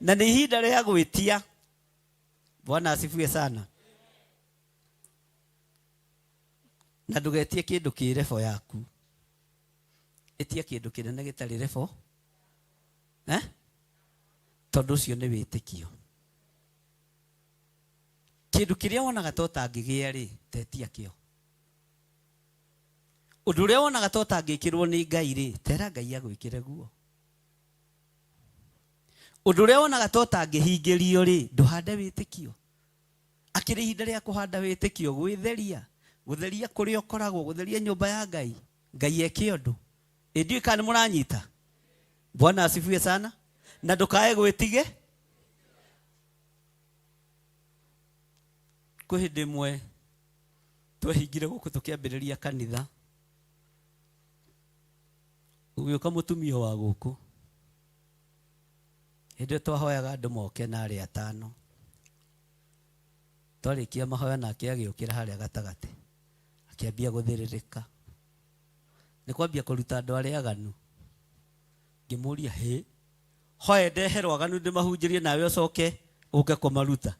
na nĩ ihinda rĩa gwĩtia. Bwana asifiwe sana. Na ndũgetie kĩndũ kĩ rebo yaku. Etia kĩndũ kĩnene gĩtarĩ rebo. Tondũ ũcio nĩ wĩtĩkio. Kindu kiria wonaga to tangĩgĩa ri, tetia kĩo. Ũndũ ũrĩa wonaga to tangĩkĩrwo nĩ Ngai ri, tera Ngai agwĩkĩre guo. Ũndũ ũrĩa wonaga to tangĩhingĩrio ri, ndũhande wĩtĩkio. Akĩrĩ ihinda rĩa kũhanda wĩtĩkio, gwĩtheria, gũtheria kũrĩa ũkoragwo, gũtheria nyũmba ya Ngai. Ngai eke ũndũ. Ndiũĩ kana nĩ mũranyita. Bwana asifiwe sana. Na ndũkae gwĩtige. Kwĩ hĩndĩ ĩmwe twehingire gũkũ tũkĩambĩrĩria kanitha, gũgĩũka mũtumia wa gũkũ. Hĩndĩ ĩyo twahoyaga andũ moke na arĩa 5. Twarĩkia mahoya nake agĩũkĩra harĩa gatagatĩ, akĩambia gũthĩrĩrĩka. Nĩ kwambia kũruta andũ arĩa aganu. Ngĩmũria, hĩ, hoye ndeherwo aganu ndĩmahunjĩrie nawe ũcoke ũke kũmaruta?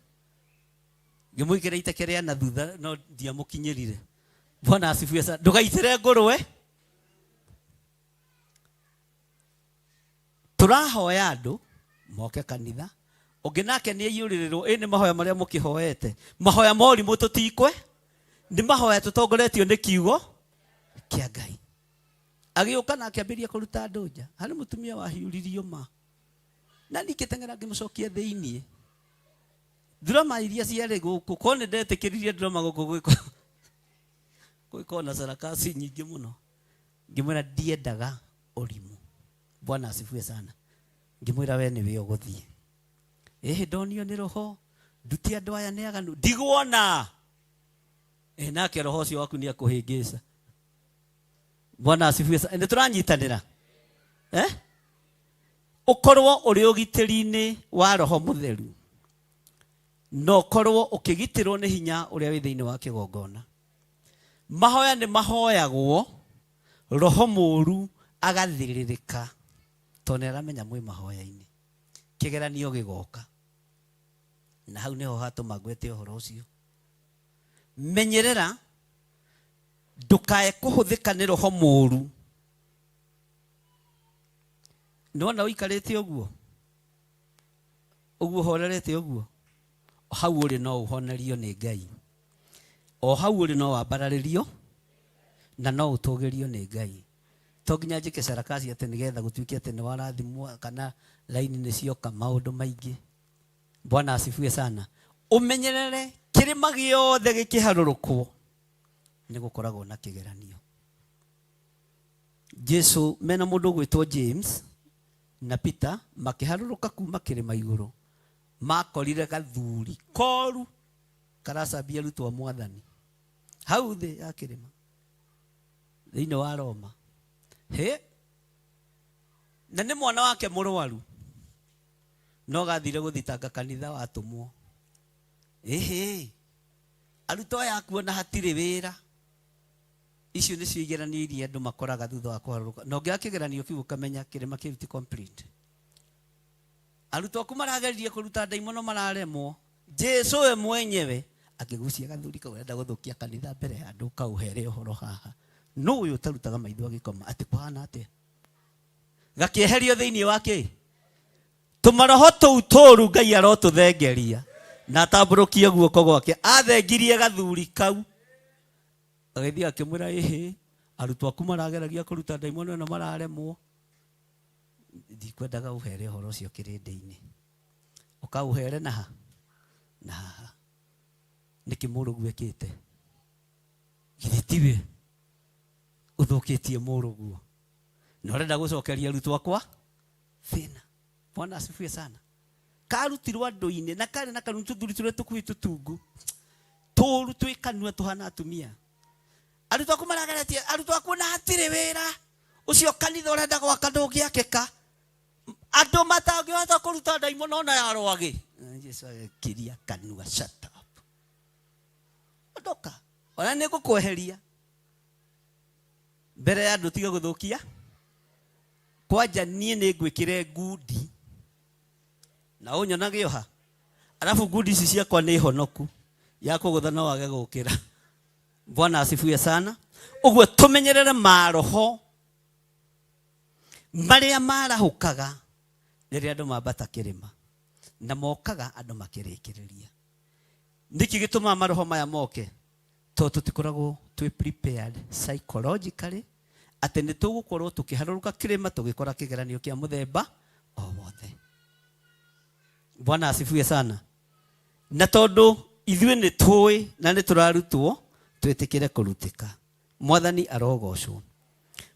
Ngĩmũigĩra iteke rĩa na thutha, no ndiamũkinyĩrire. Bwana asifiwe sana. Ndũgaitĩre ngũrwe. Tũrahoya andũ moke kanitha. Ũngĩ nake nĩ aiyũrĩrĩrwo, nĩ mahoya marĩa mũkĩhoete. Mahoya morimũ tũtikwe. Nĩ mahoya tũtongoretio nĩ kiugo kĩa Ngai. Agĩũka na akĩambĩrĩria kũruta andũ nja. Harĩ mũtumia wahiũririo ma. Na nikĩteng'era ngĩmũcokia thĩiniĩ. Drama iria ciarĩ gũkũ, ko nĩ ndetĩkĩririe drama gũkũ gwĩkwo na sarakasi nyingĩ mũno. Ngĩmwĩra ndiendaga ũrimũ. Bwana asifiwe sana. Ngĩmwĩra we nĩwe ũgũthiĩ. Ndonio nĩ roho, nduti andũ aya nĩ aganu. Ndigwona. Nake roho ũcio waku nĩ akũhĩngĩca. Bwana asifiwe sana. Nĩ tũranyitanĩra. Ũkorwo ũrĩ ũgitĩri-inĩ wa Roho Mũtheru. No korwo ũkĩgitĩrwo nĩ hinya ũrĩa wĩ thĩinĩ wa kĩgongona. Mahoya nĩ mahoyagwo, roho mũũru agathĩrĩrĩka, tondũ nĩ aramenya mwĩ mahoya-inĩ. Kĩgeranio gĩgoka. Na hau nĩho hatũma ngwete ũhoro ũcio. Menyerera ndũkae kũhũthĩka nĩ roho mũũru. Nĩwona ũikarĩte ũguo? Ũguo ũhorerete ũguo? Hau ũrĩ no ũhonerio nĩ Ngai. O hau ũrĩ no wambararĩrio na no ũtũgĩrio nĩ Ngai. To nginya njĩke sarakasi atĩ nĩgetha gũtuĩke atĩ nĩ warathimwo kana laini nĩ cioka maũndũ maingĩ. Bwana asifiwe sana. Ũmenyerere kĩrĩma gĩothe gĩkĩharũrũkwo. nĩ gũkoragwo na kĩgeranio. Jesu mena mũndũ gwĩtwo James na Peter makĩharũrũka kuma kĩrĩma igũrũ, makorire gathuri koru karacambia arutwo a Mwathani hau thĩ ya kĩrĩma thĩinĩ wa Roma. Na nĩ mwana wake mũrwaru, no gathire gũthitanga kanitha watũmwo. Arutwo aya kuona hatirĩ wĩra. Icio nĩcio igeranio iria andũ makoraga thutha wa kũharũrũka. Na ũngĩaga kĩgeranio kĩu ũkamenya kĩrĩma kĩu ti complete. Arutwo aku marageririe kũruta ndaimono mararemwo. Jesu we mwenyewe akĩgucia gathuri kau enda gũthũkia kanitha mbere ya andũ kaũhere ũhoro haha. No ũyũ ũtarutaga maitho agĩkoma atĩ kũhana atĩa? Gakĩeherio thĩinĩ wa kĩ? Tũmaroho tũu tũũru Ngai arotũthengeria na atambũrũkie guoko gwake. Athengirie gathuri kau agĩthiĩ akĩmwĩra arutwo aku marageragia kũruta ndaimono na mararemwo. Ndikwendaga ũhere ũhoro ũcio kĩrĩndĩ-inĩ. Ũkaũhere na haha. Nĩkĩ mũrũguo ekĩte? Githĩ tiwe ũthũkĩtie mũrũguo na ũrenda gũcokeria arutwo akwa thĩna? Bwana asifiwe sana. Karutirwo andũ-inĩ na karĩ na kanua tũthuri tũrĩa tũkuĩ tũtungu tũũru twĩ kanua tũhana atumia. Arutwo aku marageretie, arutwo aku na hatirĩ wĩra. Ũcio kanitha ũrenda gwaka ndũngĩakĩka. Andũ matangĩhota kũruta ndaimono na ya rwagĩ. Jesu agĩkiria kanua, shut up. Ondoka, ona nĩngũkweheria mbere ya andũ tiga gũthũkia. Kwanja niĩ nĩngwĩkĩre ngundi na ũnyonage oha. Alafu ngundi ici ciakwa nĩ honoku ya kũgũtha no wage gũkĩra. Bwana asifiwe sana. Ũguo tũmenyerere maroho marĩa marahũkaga rĩrĩa andũ mambata kĩrĩma na mokaga andũ makĩrĩkĩrĩria. Nĩkĩ gĩtũmaga maroho maya moke? Tondũ tũtikoragwo twĩ prepared psychologically atĩ nĩ tũgũkorwo tũkĩharũrũka kĩrĩma tũgĩkora kĩgeranio kĩa mũthemba o wothe. Bwana asifiwe sana. Na tondũ ithuĩ nĩ tũĩ na nĩ tũrarutwo twĩtĩkĩre kũrutĩka. Mwathani arogocwo.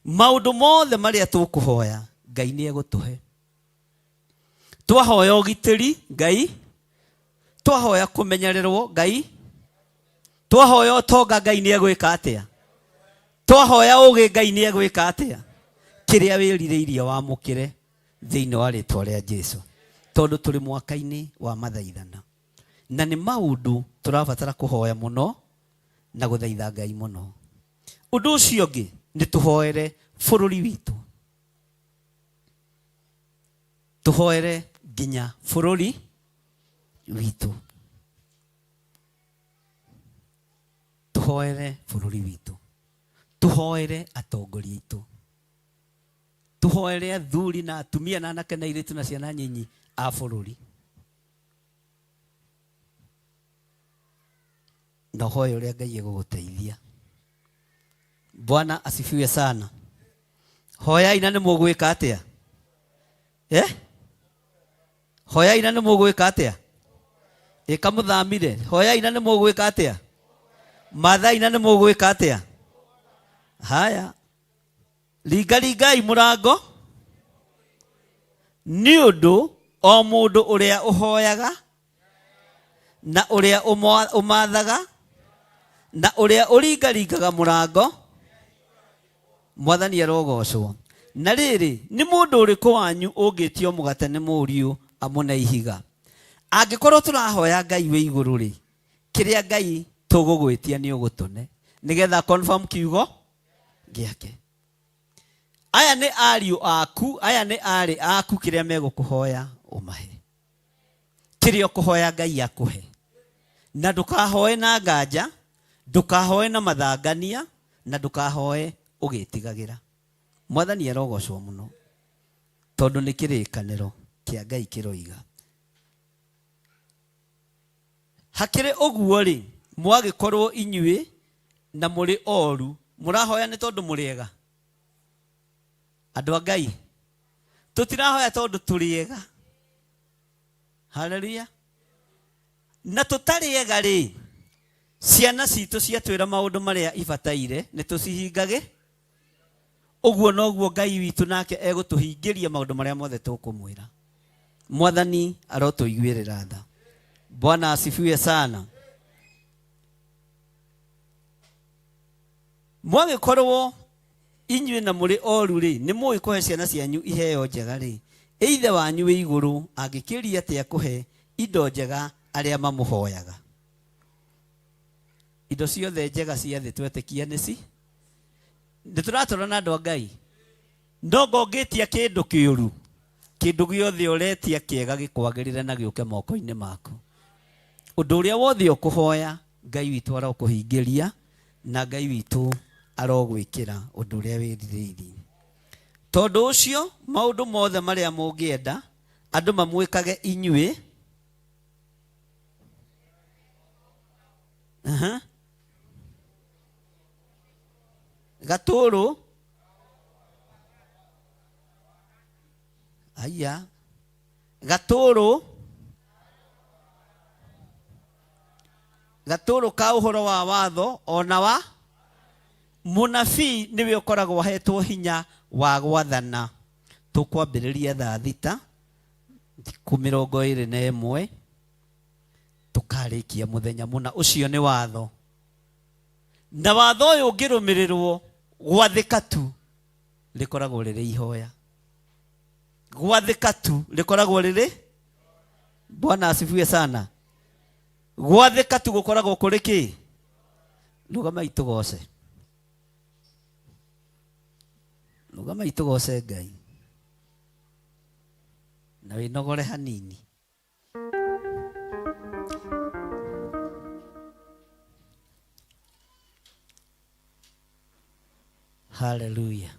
Maũndũ mothe marĩa tũkũhoya Ngai nĩ egũtũhe. Twahoya ũgitĩri Ngai, twahoya kũmenyererwo Ngai, twahoya ũtonga Ngai nĩ egwĩka atĩa? Twahoya ũgĩ Ngai nĩ egwĩka atĩa? Kĩrĩa wĩrirĩirie wamũkĩre thĩinĩ wa rĩĩtwa rĩa Jesu. Tondũ tũrĩ mwaka-inĩ wa mathaithana na nĩ maũndũ tũrabatara kũhoya mũno na gũthaitha Ngai mũno. Ũndũ ũcio ũngĩ nĩ tũhoere bũrũri witũ. Tũhoere nginya bũrũri witũ. Tũhoere bũrũri witũ. Tũhoere atongoria aitũ. Tũhoere athuri na atumia na anake na airĩtu na ciana nyinyi a bũrũri. Na hoya ũrĩa Ngai egũgũteithia. Bwana asifiwe sana. Hoya ina nĩ mũgwĩka atĩa? Hoya ina nĩ mũgwĩka atĩa? Ĩka mũthamire. Hoya ina nĩ mũgwĩka atĩa? Matha ina nĩ mũgwĩka atĩa? Haya. Ringai mũrango. Nĩ ũndũ o mũndũ ũrĩa ũhoyaga na ũrĩa ũmathaga na ũrĩa ũringaringaga mũrango Mwathani arogocwo. Na rĩrĩ nĩ mũndũ ũrĩkũ wanyu ũngĩtio mũgate nĩ mũriũ amũne ihiga? Angĩkorwo tũrahoya Ngai wĩ igũrũ rĩ, kĩrĩa Ngai tũgũgwĩtia nĩ ũgũtũne nĩgetha confirm kiugo gĩake. Aya nĩ ariũ aku, aya nĩ arĩ aku, kĩrĩa megũkũhoya ũmahe. Kĩrĩa ũkũhoya Ngai akũhe. Na ndũkahoe na nganja, ndũkahoe na mathangania, na ndũkahoe ũgĩtigagĩra. Mwathani arogocwo mũno tondũ nĩ kĩrĩkanĩro kĩa Ngai kĩroiga. Hakĩrĩ ũguo rĩ, mwagĩkorwo inyuĩ na mũrĩ oru, mũrahoya nĩ tondũ mũrĩega? Andũ a Ngai, tũtirahoya tondũ tũrĩega. Haleluya. Na tũtarĩega rĩ, ciana citũ ciatwĩra maũndũ marĩa ibataire nĩ tũcihingage. Ũguo noguo Ngai witũ nake egũtũhingĩria maũndũ marĩa mothe tũkũmwĩra. Mwathani arotũiguĩrĩra tha. Bwana asifiwe sana. Mwagĩkorwo inyuĩ na mũrĩ oru rĩ, nĩ mũĩ kũhe ciana cianyu iheo njega rĩ, ithe wanyu wĩ igũrũ angĩkĩria atĩa kũhe indo njega arĩa mamũhoyaga. Indo ciothe njega cia thĩ twetĩkia nĩci nĩtũratũra na andũ a Ngai. No ngongĩtia kĩndũ kĩũru, kĩndũ gĩothe ũretia kĩega gĩkwagĩrĩre na gĩũke moko-inĩ maku. Ũndũ ũrĩa wothe ũkũhoya Ngai witũ arokũhingĩria, na Ngai witũ arogwĩkĩra ũndũ ũrĩa wĩrirĩirie. Tondũ ũcio maũndũ mothe marĩa mũngĩenda andũ mamwĩkage inyuĩ, Gatũrũ aya Gatũrũ ka ũhoro wa watho ona wa mũnabii nĩwe ũkoragwo ahetwo hinya wa gwathana. Tũkwambĩrĩria thaa thita 21 tũkarĩkia mũthenya mũna. Ũcio nĩ watho, na watho ũyũ ũngĩrũmĩrĩrwo gwathĩka tu rĩkoragwo rĩrĩ ihoya. Gwathĩka tu rĩkoragwo rĩrĩ. Bwana asifiwe sana. Gwathĩka tu gũkoragwo kũrĩ kĩ? Rũgamai tũgoce. Rũgamai tũgoce Ngai na wĩnogore hanini. Hallelujah. Hallelujah.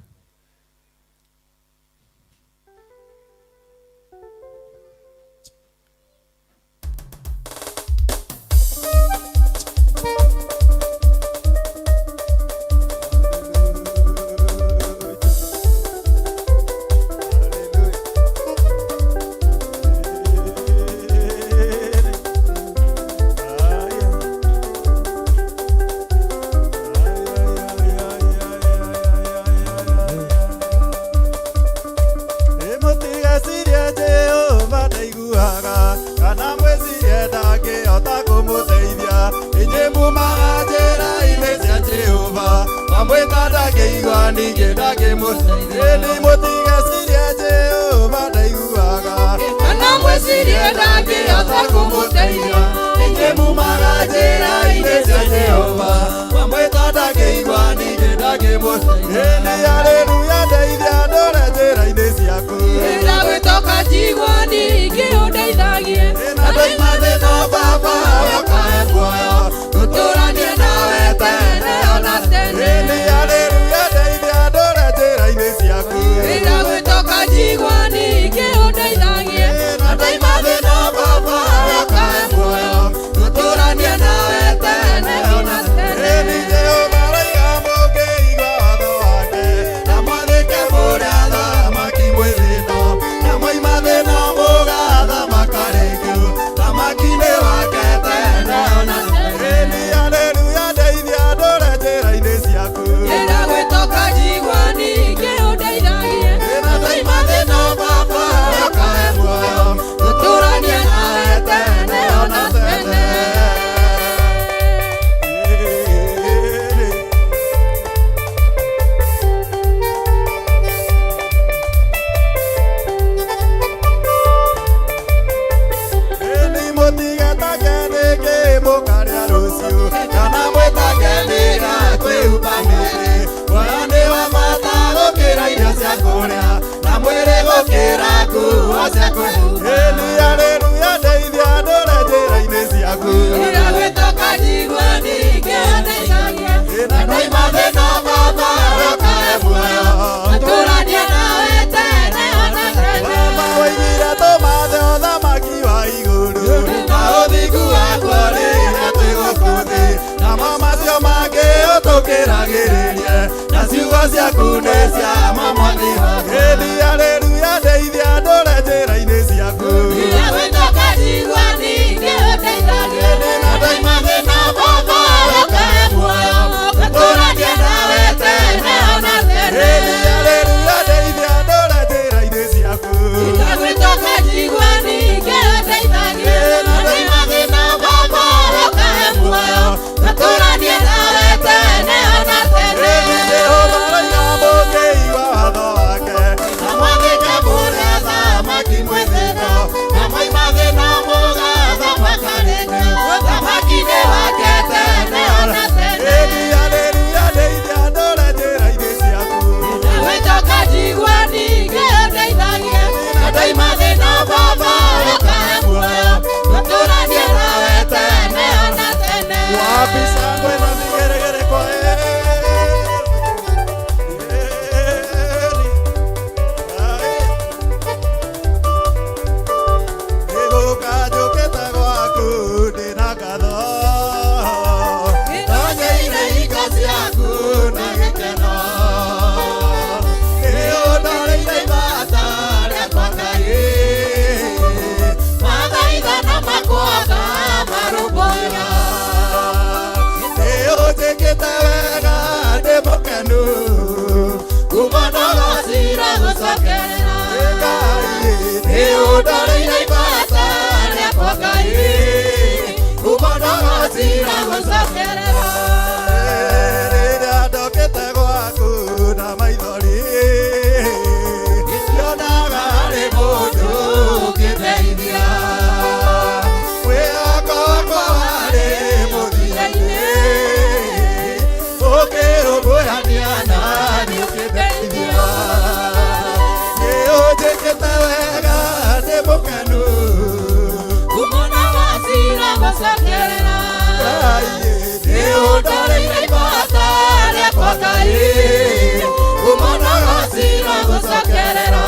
Nĩũndoreire ibata rĩakwa Ngai, kumana gacira gũcokerera.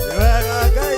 Nĩ wega Ngai.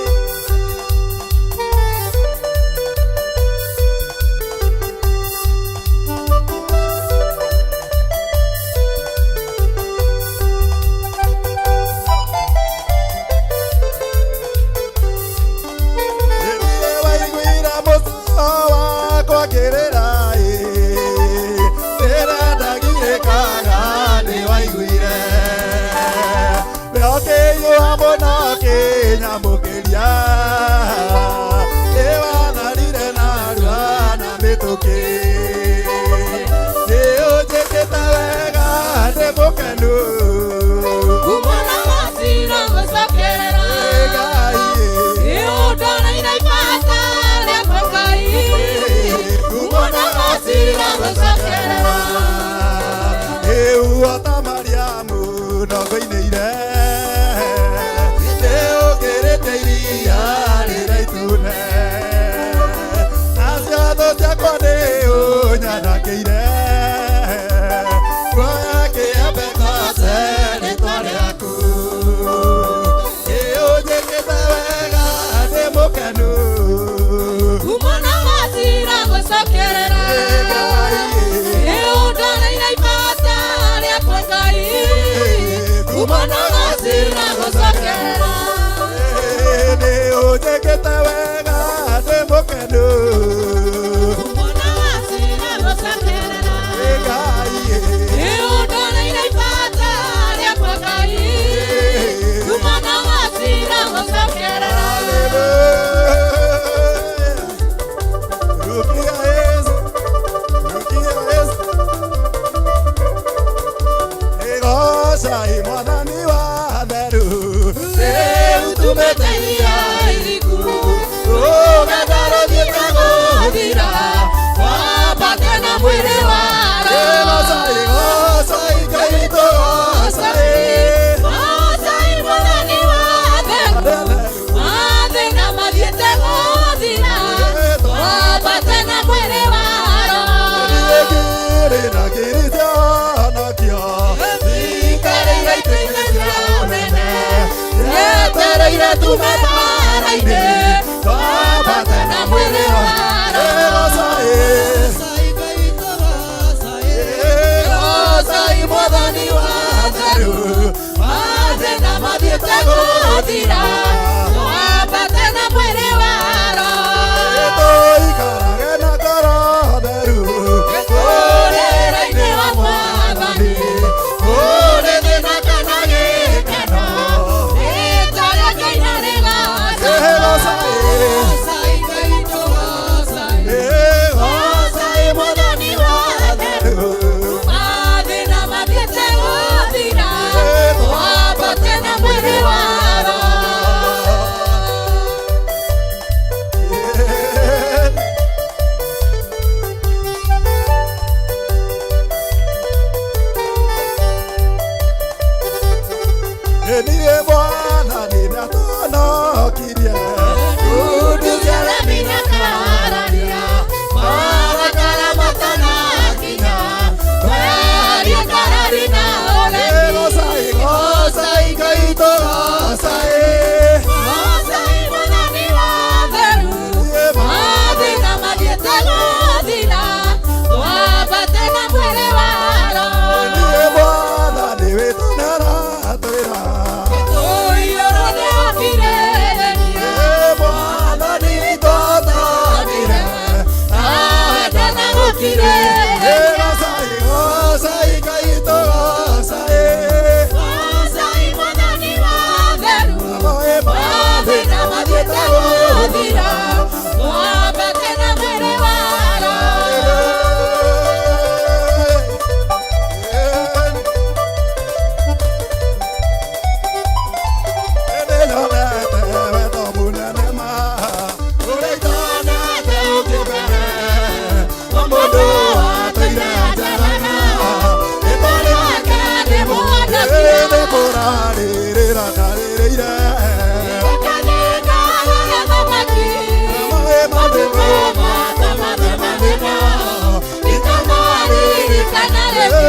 Mundu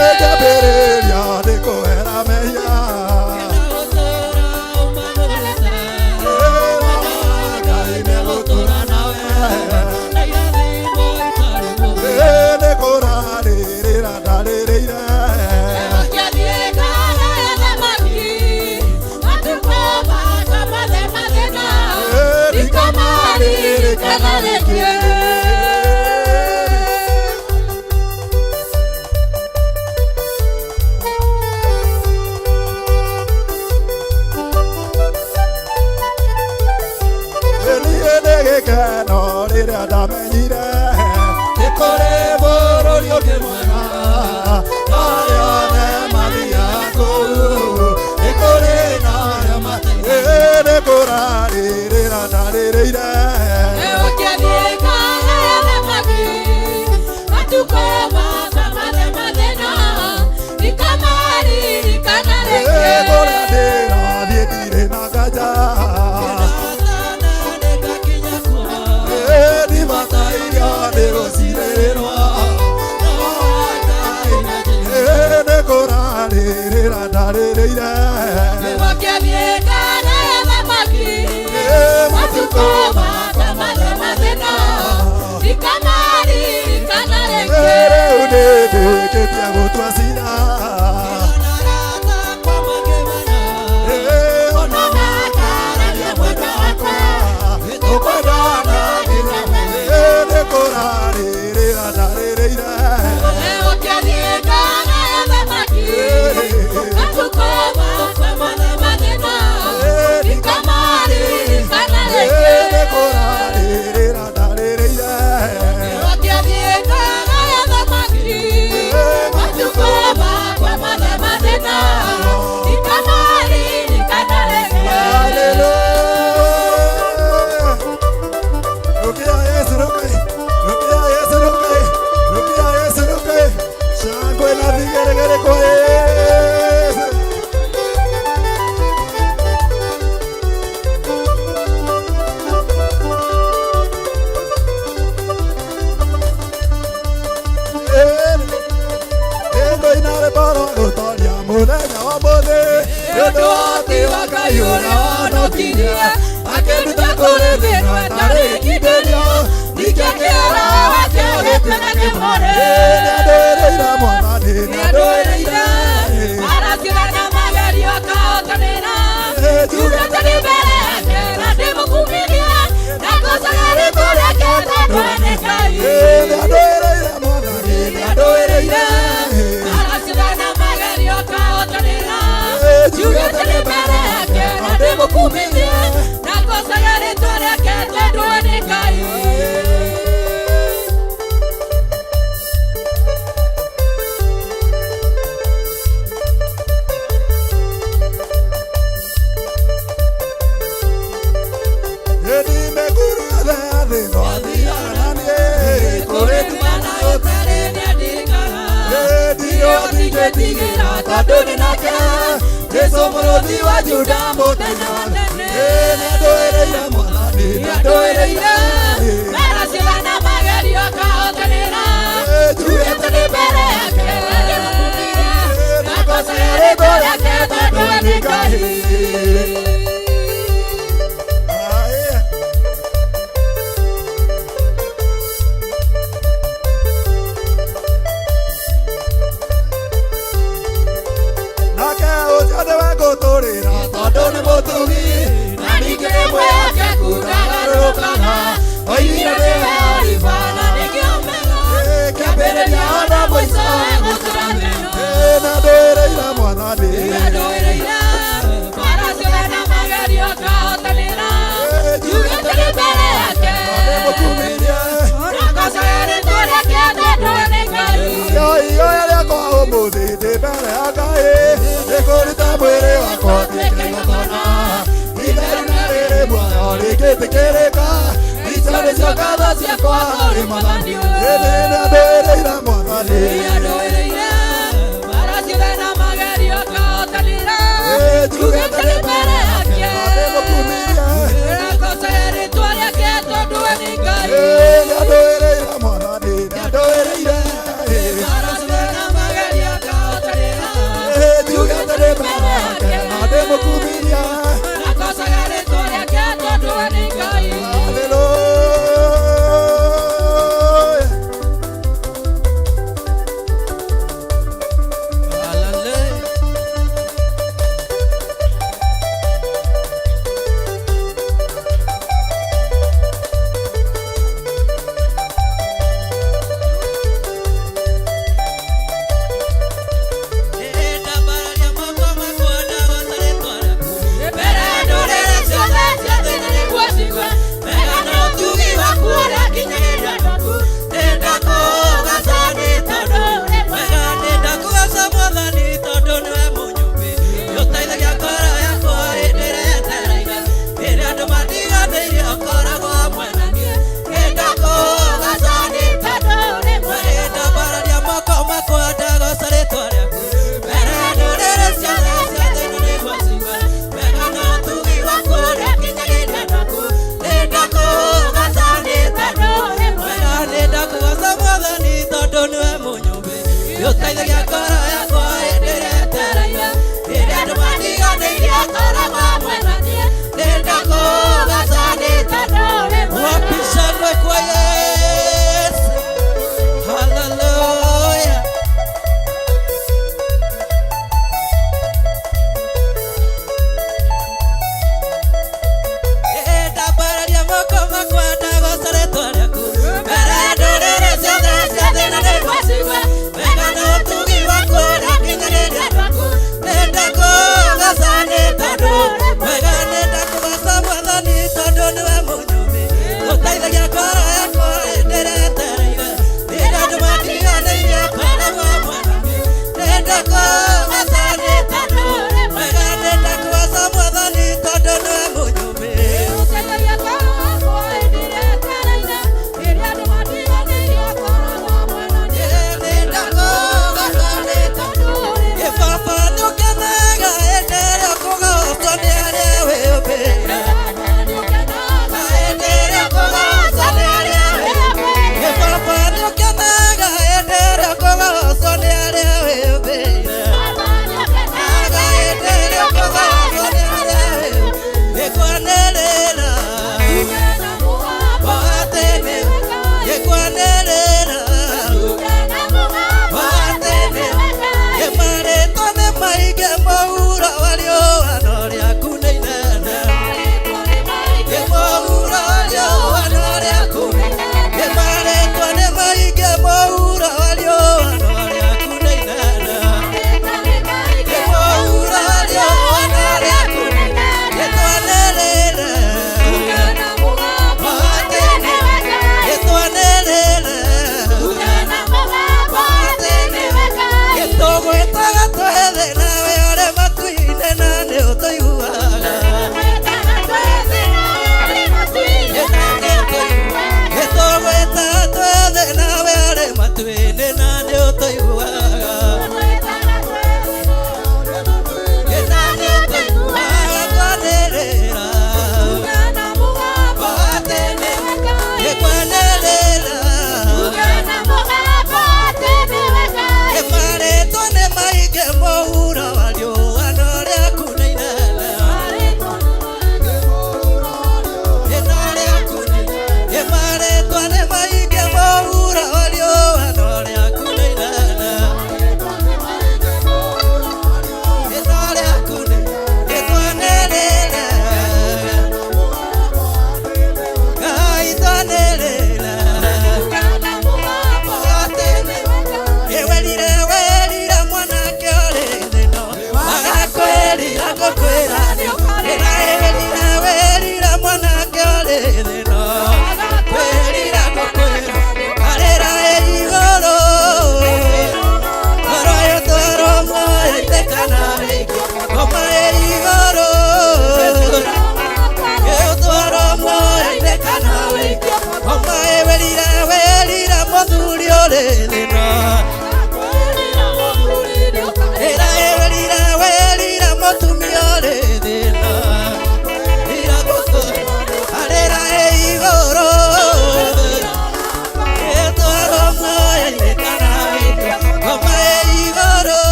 Para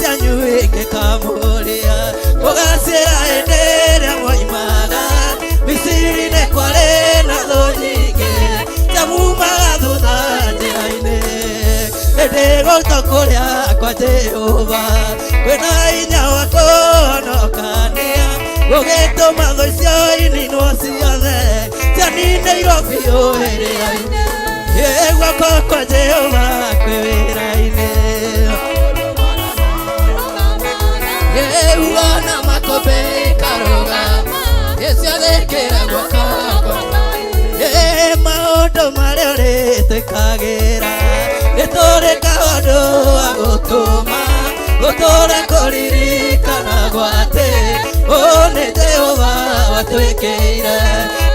cianyuike kamuria ugacia enderia moimaga misirine kware na thonyinge jamumaga thutha njĩra-inĩ ndĩgũka kũrĩa kwa Jehova kwĩna hinya wa kũhonokania gũgĩtũma thũ icio ininwo ciothe cianinĩirwo biũ ĩrĩa-inĩ guoko kwa Jehova kwĩ wĩra-inĩ uona makũmbĩ ikarũgama ciathĩkĩra guoko maũndũ marĩa ũrĩtwĩkagĩra nĩtũrĩka ũndũ wa gũtũma gũtũra kũririkana gwatĩ nĩ Jehova watwĩkĩire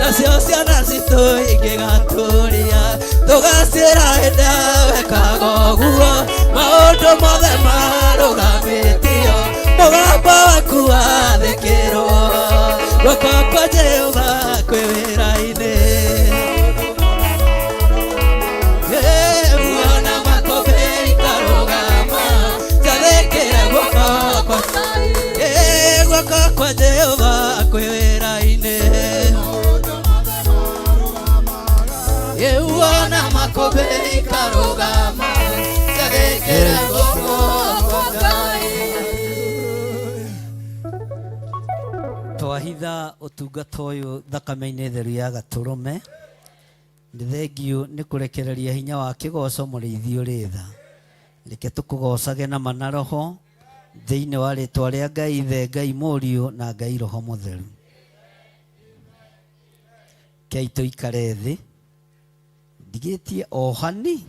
nacio ciana citũ ingĩgatũria tũgaciĩra hĩndĩ wekaga ũguo maũndũ mothe marũgamĩtio mũgambo waku wathĩkĩrwo guoko kwa Jehova kwĩ wĩra-inĩ uona makũmbĩ ikarũgama ciathĩkĩra guoko kwa Jehova kwĩ wĩra-inĩ uona makũmbĩ ikarũgama ciathĩkĩra guoko kwa Ngai. Twahitha ũtungata ũyũ thakame-inĩ theru ya Gatũrũme nĩ thengio nĩ kũrekereria hinya wa kĩgoco mũrĩithi ũrĩ tha reke tũkũgocage na mana roho thĩinĩ wa rĩtwa rĩa Ngai Ithe Ngai Mũriũ na Ngai Roho Mũtheru. Kei tũikare thĩ ndigĩtie ohani.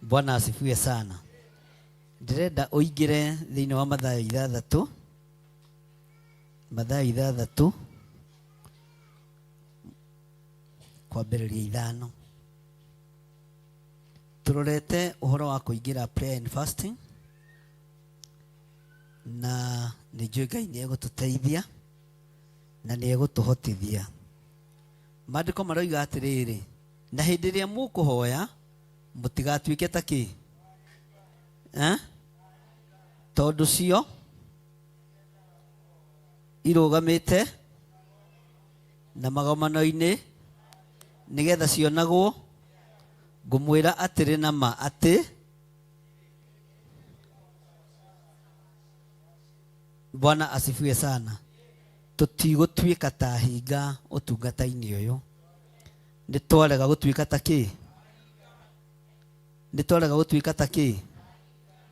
Bwana asifiwe sana. Ndĩrenda ũingĩre thĩinĩ wa Mathayo 6 Mathayo 6 kwambĩrĩria 5 tũrorete ũhoro wa kũingĩra prayer and fasting na nĩ njũĩ Ngai nĩ egũtũteithia na nĩ egũtũhotithia. Maandĩko maroiga atĩrĩrĩ na hĩndĩ ĩrĩa mũkũhoya mũtigatuĩke ta kĩ tondũ cio irũgamĩte na magomano-inĩ nĩgetha cionagwo ngũmwĩra atĩrĩ na ma atĩ Bwana asifiwe sana. Tũtigũtuĩka ta hinga ũtungata-inĩ ũyũ nĩ twarega gũtuĩka ta kĩ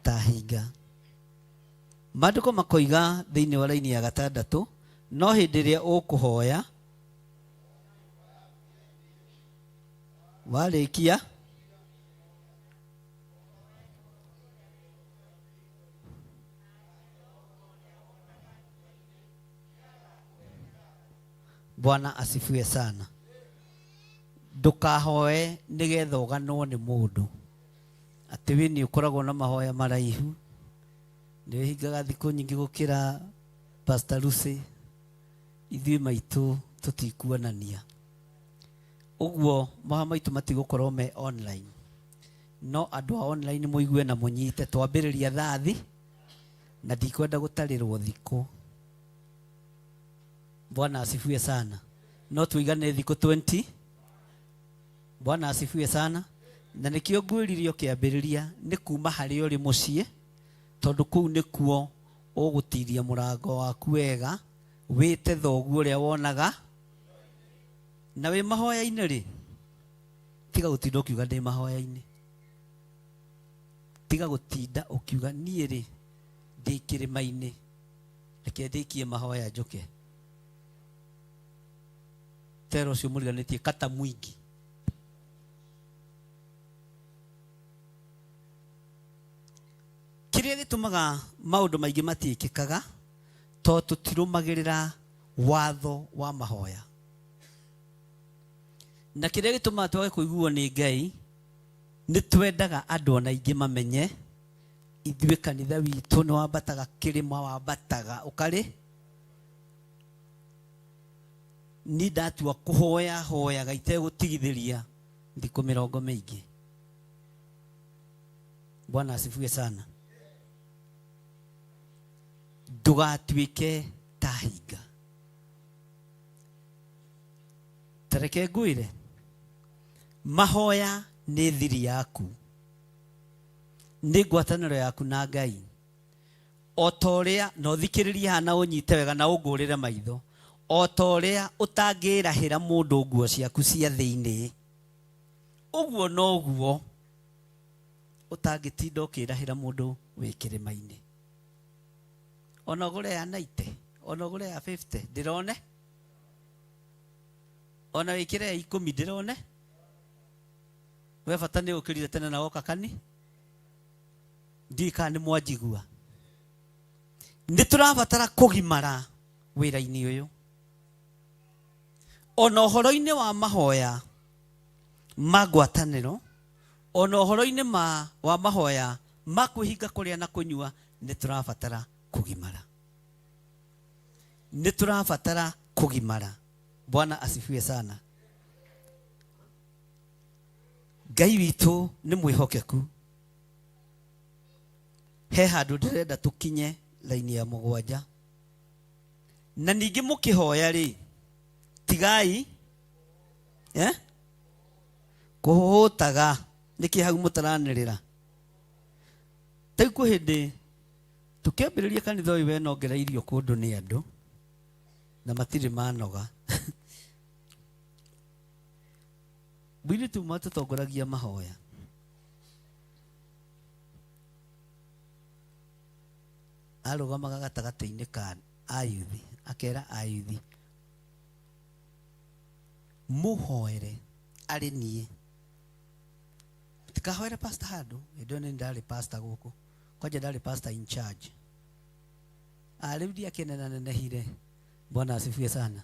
ta hinga. Maandĩko makoiga thĩinĩ wa raini ya 6 no hĩndĩ ĩrĩa ũkũhoya warĩkia Bwana asifiwe sana. Ndũkahoe nĩgetha ũganwo nĩ mũndũ atĩ we nĩ ũkoragwo na mahoya maraihu nĩ wĩhingaga thikũ nyingĩ gũkĩra Pastor Lucy ithuĩ maitũ tũtikuonania ũguo mahoya maitũ matigũkorwo me online no andũ a online mũigue na mũnyite twambĩrĩria thathi na ndikwenda gũtarĩrwo thikũ. Bwana asifiwe sana. No tuigane thikũ 20. Bwana asifiwe sana. Na nĩkĩo ngwĩririo kĩambĩrĩria nĩ kuma harĩa ũrĩ mũciĩ tondũ kũu nĩkuo ũgũtiria mũrango waku wega wĩte thoguo ũrĩa wonaga na wĩ mahoya-inĩ rĩ tiga gũtinda ũkiuga ndĩ mahoya-inĩ tiga gũtinda ũkiuga niĩ rĩ ndĩ kĩrĩma-inĩ reke ndĩkie mahoya njoke. Tero ũcio mũriganĩtie kata mwingi kĩrĩa gĩtũmaga maũndũ maingĩ matiĩkĩkaga to tũtirũmagĩrĩra watho wa mahoya na kĩrĩa gĩtũmaga twage kũiguo nĩ Ngai nĩ twendaga andũ ona aingĩ mamenye ithuĩ kanitha witũ nĩ wambataga kĩrĩma wambataga ũkarĩ ni ndatua kũhoya hoyaga itegũtigithĩria thikũ 20 mĩingĩ Bwana asifiwe sana. Ndugatuĩke ta hinga. Tareke ngwĩre mahoya nĩ thiri yaku, nĩ ngwatanĩro yaku na Ngai. O ta ũrĩa na ũthikĩrĩrie haha na ũnyite wega na ũngũrĩre maitho, o ta ũrĩa ũtangĩrahĩra mũndũ nguo ciaku cia thĩinĩ, ũguo noguo ũtangĩtinda ũkĩrahĩra mũndũ wĩ kĩrĩma-inĩ. Ona ũgũre ya 90, ona ũgũre ya 50 ndĩrone, ona wĩkĩre ya 10 ndĩrone. We bata nĩ ũkĩrire tene na woka kani. Ndika nĩ mwanjigua. Nĩ tũrabatara kũgimara wĩra-inĩ ũyũ. Ona ũhoro-inĩ wa mahoya ma ngwatanĩro, ona ũhoro-inĩ wa mahoya ma kwĩhinga kũrĩa na kũnyua, nĩ tũrabatara kũgimara. Nĩ tũrabatara kũgimara. Bwana asifiwe sana. Ngai witũ nĩ mwĩhokeku. He handũ ndĩrenda tũkinye laini ya 7. Na ningĩ mũkĩhoya rĩ, tigai kũhũtaga nĩkĩ hau mũtaranĩrĩra. Tau kwĩ hĩndĩ tũkĩambĩrĩria kanitha ũyũ wenongera irio kũndũ nĩ andũ na matirĩ manoga. Bili tu matũtongoragia mahoya. Arũgamaga gatagatĩ-inĩ ka ayuthi, akera ayuthi mũhoere arĩ niĩ. Tikahoere pastor handũ, ndio nĩ ndarĩ pastor gũkũ. Kwaje ndarĩ pastor in charge. Rĩu ndiakĩnena nenehire. Bwana asifiwe sana.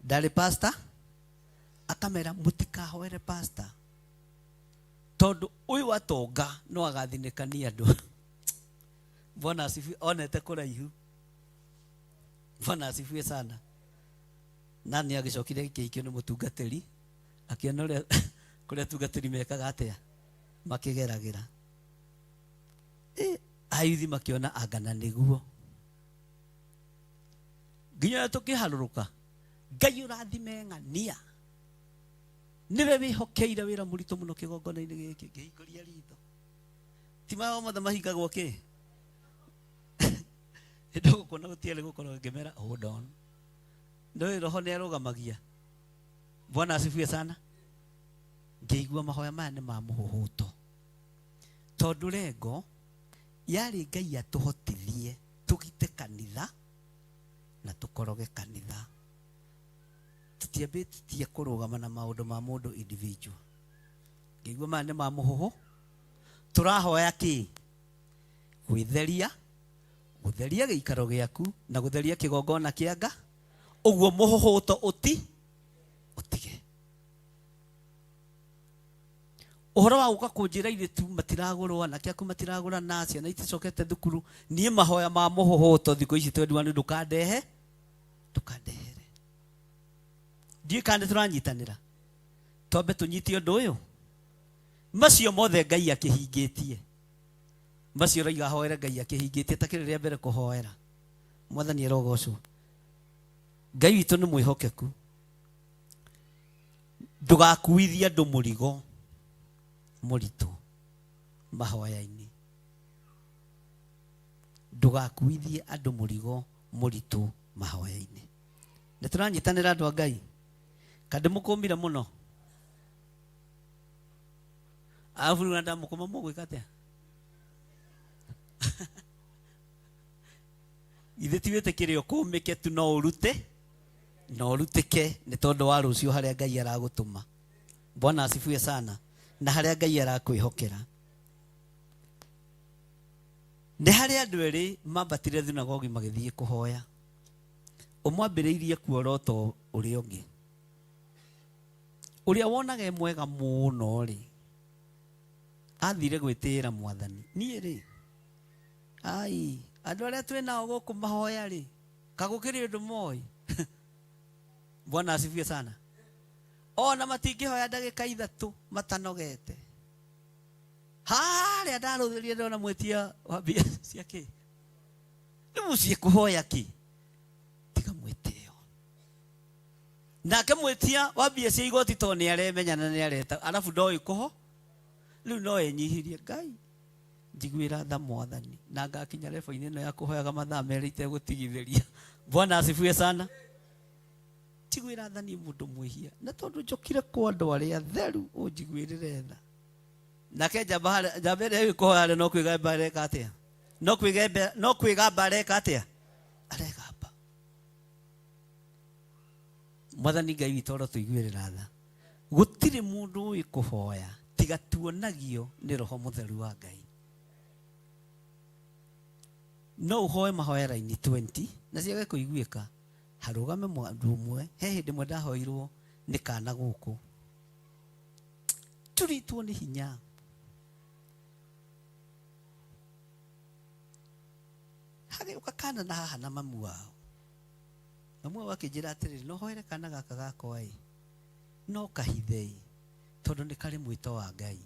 Ndarĩ pastor akamera mũtikahoere pastor, tondũ ũyũ atonga no agathinĩkania andũ. Bwana asifiwe. Onete kũraihu. Bwana asifiwe sana. Nani agĩcokire gĩkĩikio nĩ mũtungatĩri, akĩona ũrĩa kũrĩa tungatĩri mekaga atĩa, makĩgeragĩra. Ayuthi makĩona angana nĩguo. Nginya tũkĩharũrũka, Ngai ũrathime ng'ania. Niwe wĩhokeire wĩra mũritũ mũno kĩgongona-inĩ gĩkĩ, ngĩhingũria ritho. Ti mao mothe mahingagwo kĩ? Hĩndĩ gũkũona gũtiarĩ gũkorwo ngĩmera hold on. Ndoĩ roho nĩ arũgamagia. Bwana asifiwe sana. Ngĩigua mahoya maya nĩ ma mũhũhũto. Tondũ rengo yarĩ Ngai atũhotithie tũgite kanitha na tũkoroge kanitha. Tũtiambĩtie kũrũgama na maũndũ ma mũndũ individual. Ngĩigua maya nĩ ma mũhũhũ. Tũrahoya kĩ? Gwĩtheria, gũtheria gĩikaro gĩaku na gũtheria kĩgongona kĩa Ngai. Ũguo mũhũhũto ũtige. Ũhoro wa gũka kũnjĩra airĩtu matiragũrwo, anake aku matiragũra, na ciana iticokete thukuru. Niĩ mahoya ma mũhũhũto thikũ ici twendwa nĩ ndũkandehere. Ndiĩ kana tũranyitanĩra. Twambe tũnyitie ũndũ ũyũ. Macio mothe Ngai akĩhingĩtie. Macio raiga hoere Ngai akĩhingĩtie, takĩrĩ rĩa mbere kũhoera. Mwathani arogocwo. Ngai witũ nĩ mwĩhokeku. Ndũgakuithie andũ mũrigo mũritũ mahoya-inĩ. Ndũgakuithie andũ mũrigo mũritũ mahoya-inĩ. Nĩ tũranyitanĩra andũ a Ngai. Kandĩ mũkũmire mũno. Alafu nanda mũkũma mũgwĩka atĩa? Ithe ti wĩtĩkĩre ũkũmĩke tu no ũrute. No ũrutĩke nĩ tondũ wa rũciũ harĩa Ngai aragũtũma. Bwana asifiwe sana. Na harĩa Ngai arakwĩhokera. Nĩ harĩa andũ erĩ mambatire thunagogi magĩthiĩ kũhoya. Ũmwambĩrĩirie kuoroto ũrĩa ũngĩ. Ũrĩa wonaga mwega mũno rĩ, athire gwĩtĩĩra Mwathani. Niĩ rĩ, andũ arĩa twĩ nao gũkũ mahoya rĩ, kagũkĩrĩ ũndũ moĩ. Bwana asifiwe sana. Ona matingĩhoya ndagĩka 3 matanogete. harĩa ndarũthĩrire ndona mwetia wa mbia ciake nĩ mũciĩ kũhoya ki tiga mwĩtĩo nake mwĩtia wa mbia cia igoti to nĩ aremenya na nĩ areta arabu ndoĩ kũho rĩu no enyihirie Ngai njiguĩra tha Mwathani na ngakinya level-inĩ ĩno ya kũhoyaga mathaa merĩ itegũtigithĩria. Bwana asifiwe sana. Njiguĩra tha niĩ mũndũ mwĩhia na tondũ njokire kwa andũ arĩa atheru ũnjiguĩrĩre tha. Nake njamba ĩrĩa ĩkũhoya no kwĩgamba areka atĩa? No kwĩgamba areka atĩa? Aregamba. Mwathani Ngai witũ ro tũiguĩrĩra tha. Gũtirĩ mũndũ ũĩ kũhoya tiga tuonagio nĩ Roho Mũtheru wa Ngai. No uhoe mahoya raini 20 na ciage kũiguĩka harũgame mũndũ ũmwe he hĩndĩ ĩmwe ndahoirwo nĩ kana gũkũ turitwo nĩ hinya hagĩũka kana na haha na mamu wao akĩnjĩra atĩrĩrĩ no hoere kana gaka gakwa no kahithe tondũ nĩ karĩ mwĩto wa Ngai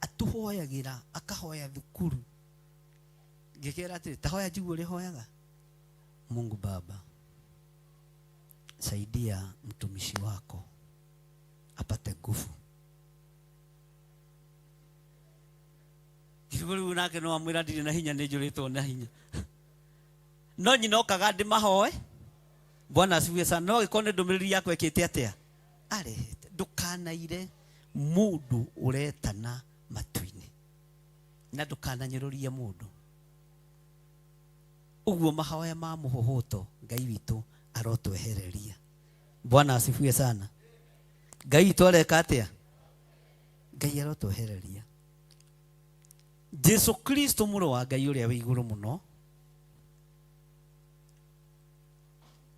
atũhoyagĩra akahoya thukuru ngĩkĩra atĩrĩ tahoya njiguo rĩhoyaga Mungu Baba saidia mtumishi wako apate nguvu. Kĩrũrũ nake no amwĩra ndirĩ na hinya nĩ njũrĩtwo na hinya no nyina okaga ndĩmahoe. Bwana asifiwe sana. No gĩkorwo nĩ ndũmĩrĩri yakwa ĩkĩte atĩa arehete ndũkanaire mũndũ ũretana matu-inĩ na ndũkananyũrũrie mũndũ. Uguo mahoya ma mũhohoto Ngai witũ arotwehereria. Bwana asifiwe sana. Ngai witũ areka atĩa? Ngai arotwehereria. Jesu Kristo mũrũ wa Ngai ũrĩa wĩ igũrũ mũno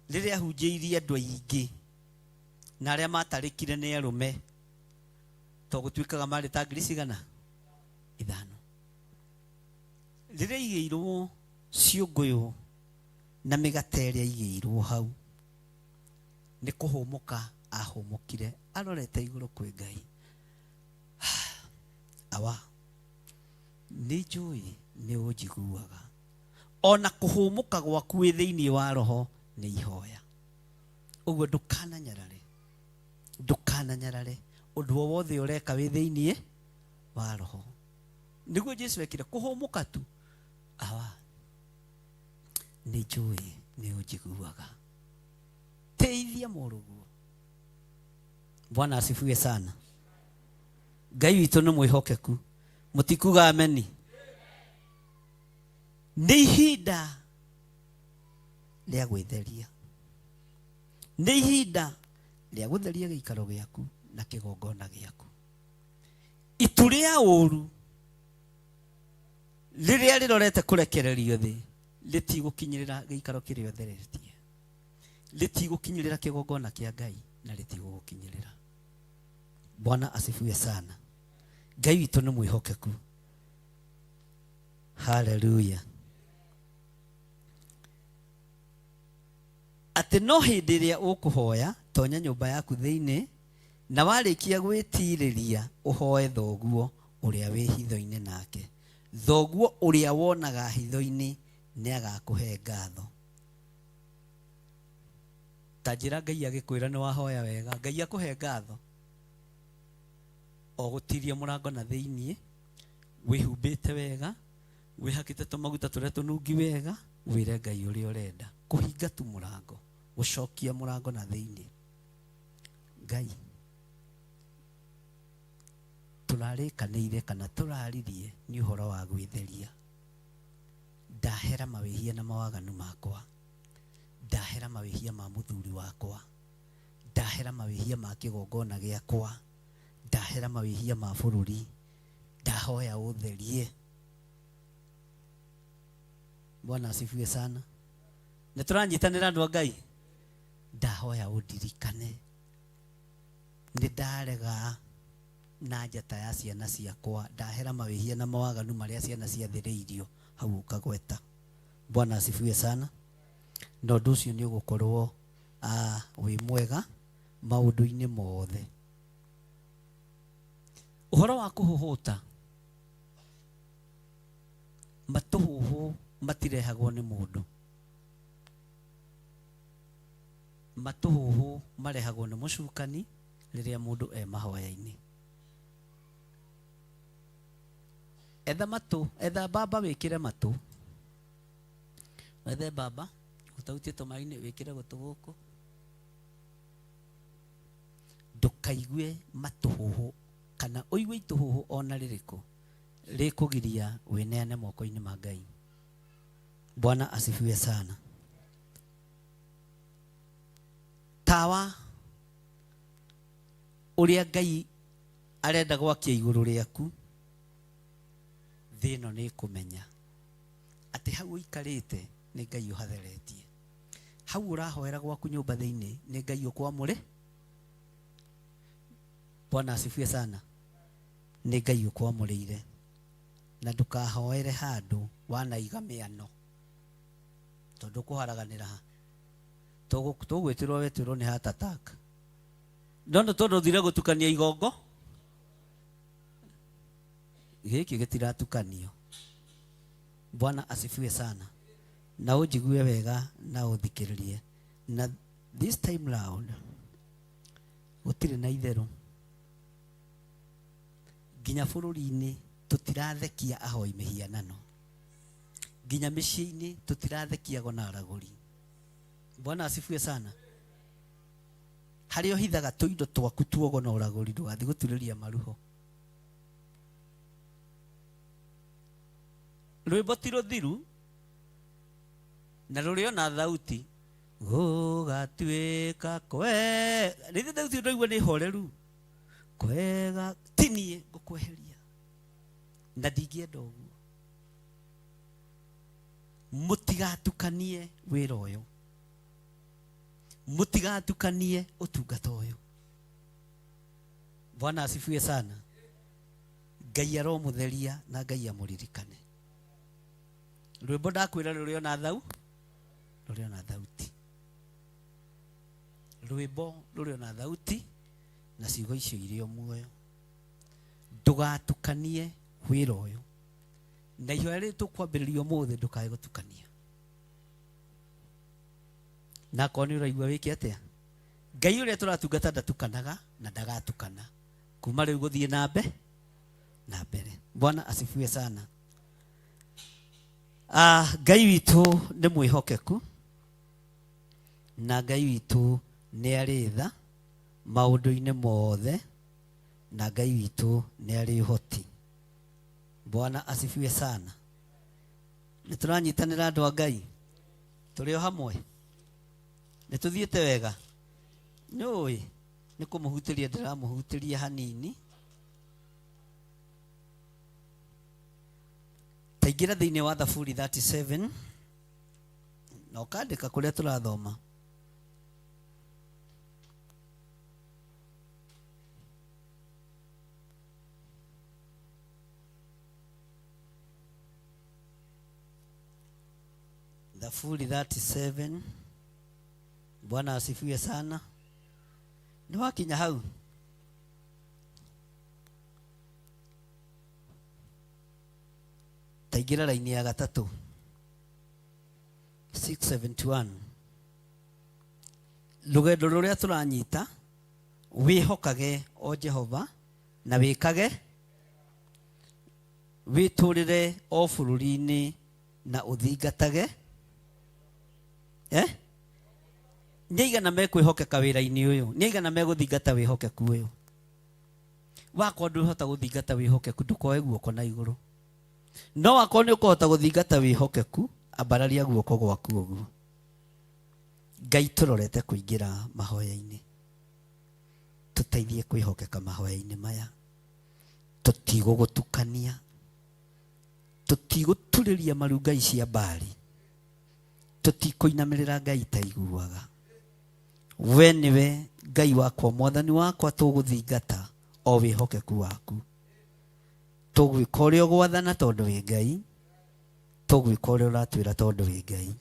rĩrĩa ahunjĩirie andũ aingĩ na arĩa matarĩkire nĩ arũme to gũtuĩkaga marĩ ta ngiri cigana 5 rĩrĩa igĩirwo ciũngũyũ na mĩgate ĩrĩa igĩirwo hau nĩ kũhũmũka ahũmũkire arorete igũrũ kwĩ Ngai. Awa nĩ njũĩ nĩ ũnjiguaga ona kũhũmũka gwaku wĩ thĩinĩ wa roho nĩ ihoya. Ũguo ndũkananyarare ũndũ o wothe ũreka wĩ thĩinĩ wa roho. Nĩguo Jesũ ekire kũhũmũka tu. Awa nĩ njũĩ nĩ ũnjiguaga teithia mũrũguo. Bwana asifiwe sana. Ngai witũ nĩ mwĩhokeku. Mũtikuga ameni. Nĩ ihinda rĩa gwĩtheria. Nĩ ihinda rĩa gũtheria gĩikaro gĩaku na kĩgongona gĩaku. Itu rĩa ũru rĩrĩa rĩrorete kũrekererio thĩ rĩtigũkinyĩrĩra gĩikaro kĩrĩa ũtheretie. Rĩtigũkinyĩrĩra kĩgongona kĩa Ngai na rĩtigũkinyĩrĩra. Bwana asifiwe sana. Ngai witũ nĩ mwĩhokeku. Hallelujah. Atĩ no hĩndĩ ĩrĩa ũkũhoya tonya nyũmba yaku thĩinĩ na warĩkia gwĩtirĩria ũhoe thoguo ũrĩa wĩ hitho-inĩ nake. Thoguo ũrĩa wonaga hitho-inĩ nĩ agakũhe ngatho. Ta njĩra Ngai agĩkwĩra nĩ wahoya wega Ngai akũhe ngatho. O gũtiria mũrango na thĩinĩ wĩhumbĩte wega wĩhakĩte tũmaguta tũrĩa tũnungi wega wĩre Ngai ũrĩa ũrenda. Kũhinga tu mũrango gũcokia mũrango na thĩinĩ. Ngai tũrarĩkanĩire kana tũraririe nĩ ũhoro wa gwĩtheria. Ndahera mawĩhia na mawaganu makwa. Ndahera mawĩhia ma mũthuri wakwa. Ndahera mawĩhia ma kĩgongona gĩakwa. Ndahera mawĩhia ma bũrũri. Ndahoya ũtherie. Bwana asifiwe sana. Nĩ tũranyitanĩra andũ a Ngai. Ndahoya ũndirikane. Nĩ ndarega na njata ya ciana ciakwa. Ndahera mawĩhia na mawaganu marĩa ciana ciathĩrĩirio hau ũkagweta. Bwana asifiwe sana. Na ũndũ ũcio nĩ ũgũkorwo wĩ mwega maũndũ-inĩ mothe. Ũhoro wa kũhũhũta matuhuhu matirehagwo nĩ mũndũ. Matuhuhu marehagwo nĩ mũcukani rĩrĩa mũndũ mahoya-inĩ. Etha baba wĩkĩre matũ. Wethe baba ũtautie tũmaĩ-inĩ wĩkĩre gũtũ gũkũ. Ndũkaigue matuhuhu kana ũigue ituhuhu ona rĩrĩkũ rĩkũgiria wĩneane moko-inĩ ma Ngai. Bwana asifiwe sana. Tawa ũrĩa Ngai arenda gwakia igũrũ rĩaku, thĩ ĩno nĩ kũmenya atĩ hau ũikarĩte nĩ Ngai ũhatheretie. Hau ũrahoera gwaku nyũmba thĩinĩ nĩ Ngai ũkwamũre. Bwana asifiwe sana. Nĩ Ngai ũkwamũrĩire. Na ndũkahoere handũ wanaiga mĩano, tondũ kũharaganĩra tũgwĩtĩrwo wetĩrwo nĩ heart attack. Ndono tondũ thire gũtukania igongo gĩkĩ gĩtiratukanio. Bwana asifiwe sana. Na ũnjigue wega na ũthikĩrĩrie. Na this time round gũtirĩ na itherũ. Nginya bũrũri-inĩ tũtirathekia ahoi mĩhianano. Nginya mĩciĩ-inĩ tũtirathekiago na aragũri. Bwana asifiwe sana. Harĩa ũhithaga tũindo twaku tuogo na ũragũri ndũgathiĩ gũturĩria maruho. Rwĩmbo ti rũthiru na rũrĩ ona thauti. Gũgatuĩka kwega. Rĩrĩa thauti ũraigua nĩ horeru. Kwega tinie ngũkweheria. Na ndingĩenda ũguo. Mũtigatukanie wĩra ũyũ. Mũtigatukanie ũtungata ũyũ. Bwana asifiwe sana. Ngai aromũtheria na Ngai amũririkane. Rwĩmbo ndakwĩra rũrĩ ona thauti. Rwĩmbo rũrĩ ona thauti na ciugo icio irĩ o muoyo. Ndũgatukanie wĩra ũyũ. Na ihoya rĩrĩ tũkwambĩrĩria ũmũthĩ ndũkae gũtukania. Na korwo nĩ ũraigua wĩke atĩa? Ngai ũrĩa tũratungata ndatukanaga na ndagatukana. Kuma rĩu gũthiĩ na mbere. Bwana asifiwe sana. Ngai witũ nĩ mwĩhokeku. Na Ngai witũ nĩ arĩ tha maũndũ-inĩ mothe. Na Ngai witũ nĩ arĩ ũhoti. Bwana asifiwe sana. Nĩtũranyitanĩra andũ a Ngai. Tũrĩ o hamwe. Nĩtũthiĩte wega. Nĩũĩ nĩ kũmũhutĩria ndĩramũhutĩria hanini. Taingĩra thĩinĩ wa Thaburi 37 na ũkandĩka kũrĩa tũrathoma. Thaburi 37. Bwana asifiwe sana. Nĩ wakinya hau. Taingĩra raini ya gatatũ. 671. Rũgendo rũrĩa tũranyita wĩhokage o Jehova na wĩkage wĩtũrĩre o bũrũri-inĩ na ũthingatage. Nĩ aigana mekwĩhokeka wĩra-inĩ ũyũ? Nĩ aigana megũthingata wĩhokeku ũyũ? Wakorwo ndũhota gũthingata wĩhokeku ndũkoe guoko na igũrũ. No wakorwo nĩ ũkũhota gũthingata wĩhokeku ambararia guoko gwaku ũguo. Ngai tũrorete kũingĩra mahoya-inĩ. Tũteithie kwĩhokeka mahoya-inĩ maya. Tũtigũgũtukania. Tũtigũturĩria maru ngai cia Baali. Tũtikũinamĩrĩra ngai taiguaga. We nĩwe Ngai wakwa, Mwathani wakwa, tũgũthingata o wĩhokeku waku. Tũgwĩka ũrĩa ũgwathana tondũ wĩ Ngai. Tũgwĩka ũrĩa ũratwĩra tondũ wĩ Ngai.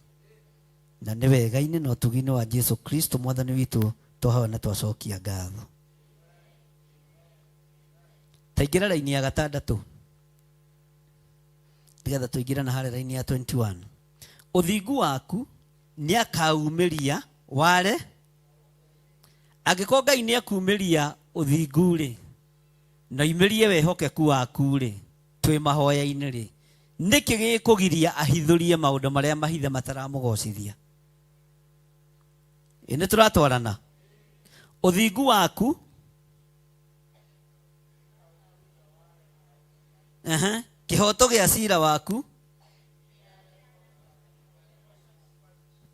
Na nĩ wega-inĩ na ũtugi-inĩ wa Jesu Kristo Mwathani witũ twahoya na twacokia ngatho. Taingĩra raini ya gatandatũ. tigetha tuingira na harä raini ya 21 uthingu waku nä akaumäria ware angäkorwo Ngai nä akumäria uthingu rä na imärie wehokeku waku rĩ twĩ mahoya-inĩ rĩ nĩkĩ gĩkũgiria ahithũrie maũndũ marĩa mahithe mataramũgocithia? Nĩ tũratwarana? Ũthingu waku kĩhoto gĩa cira waku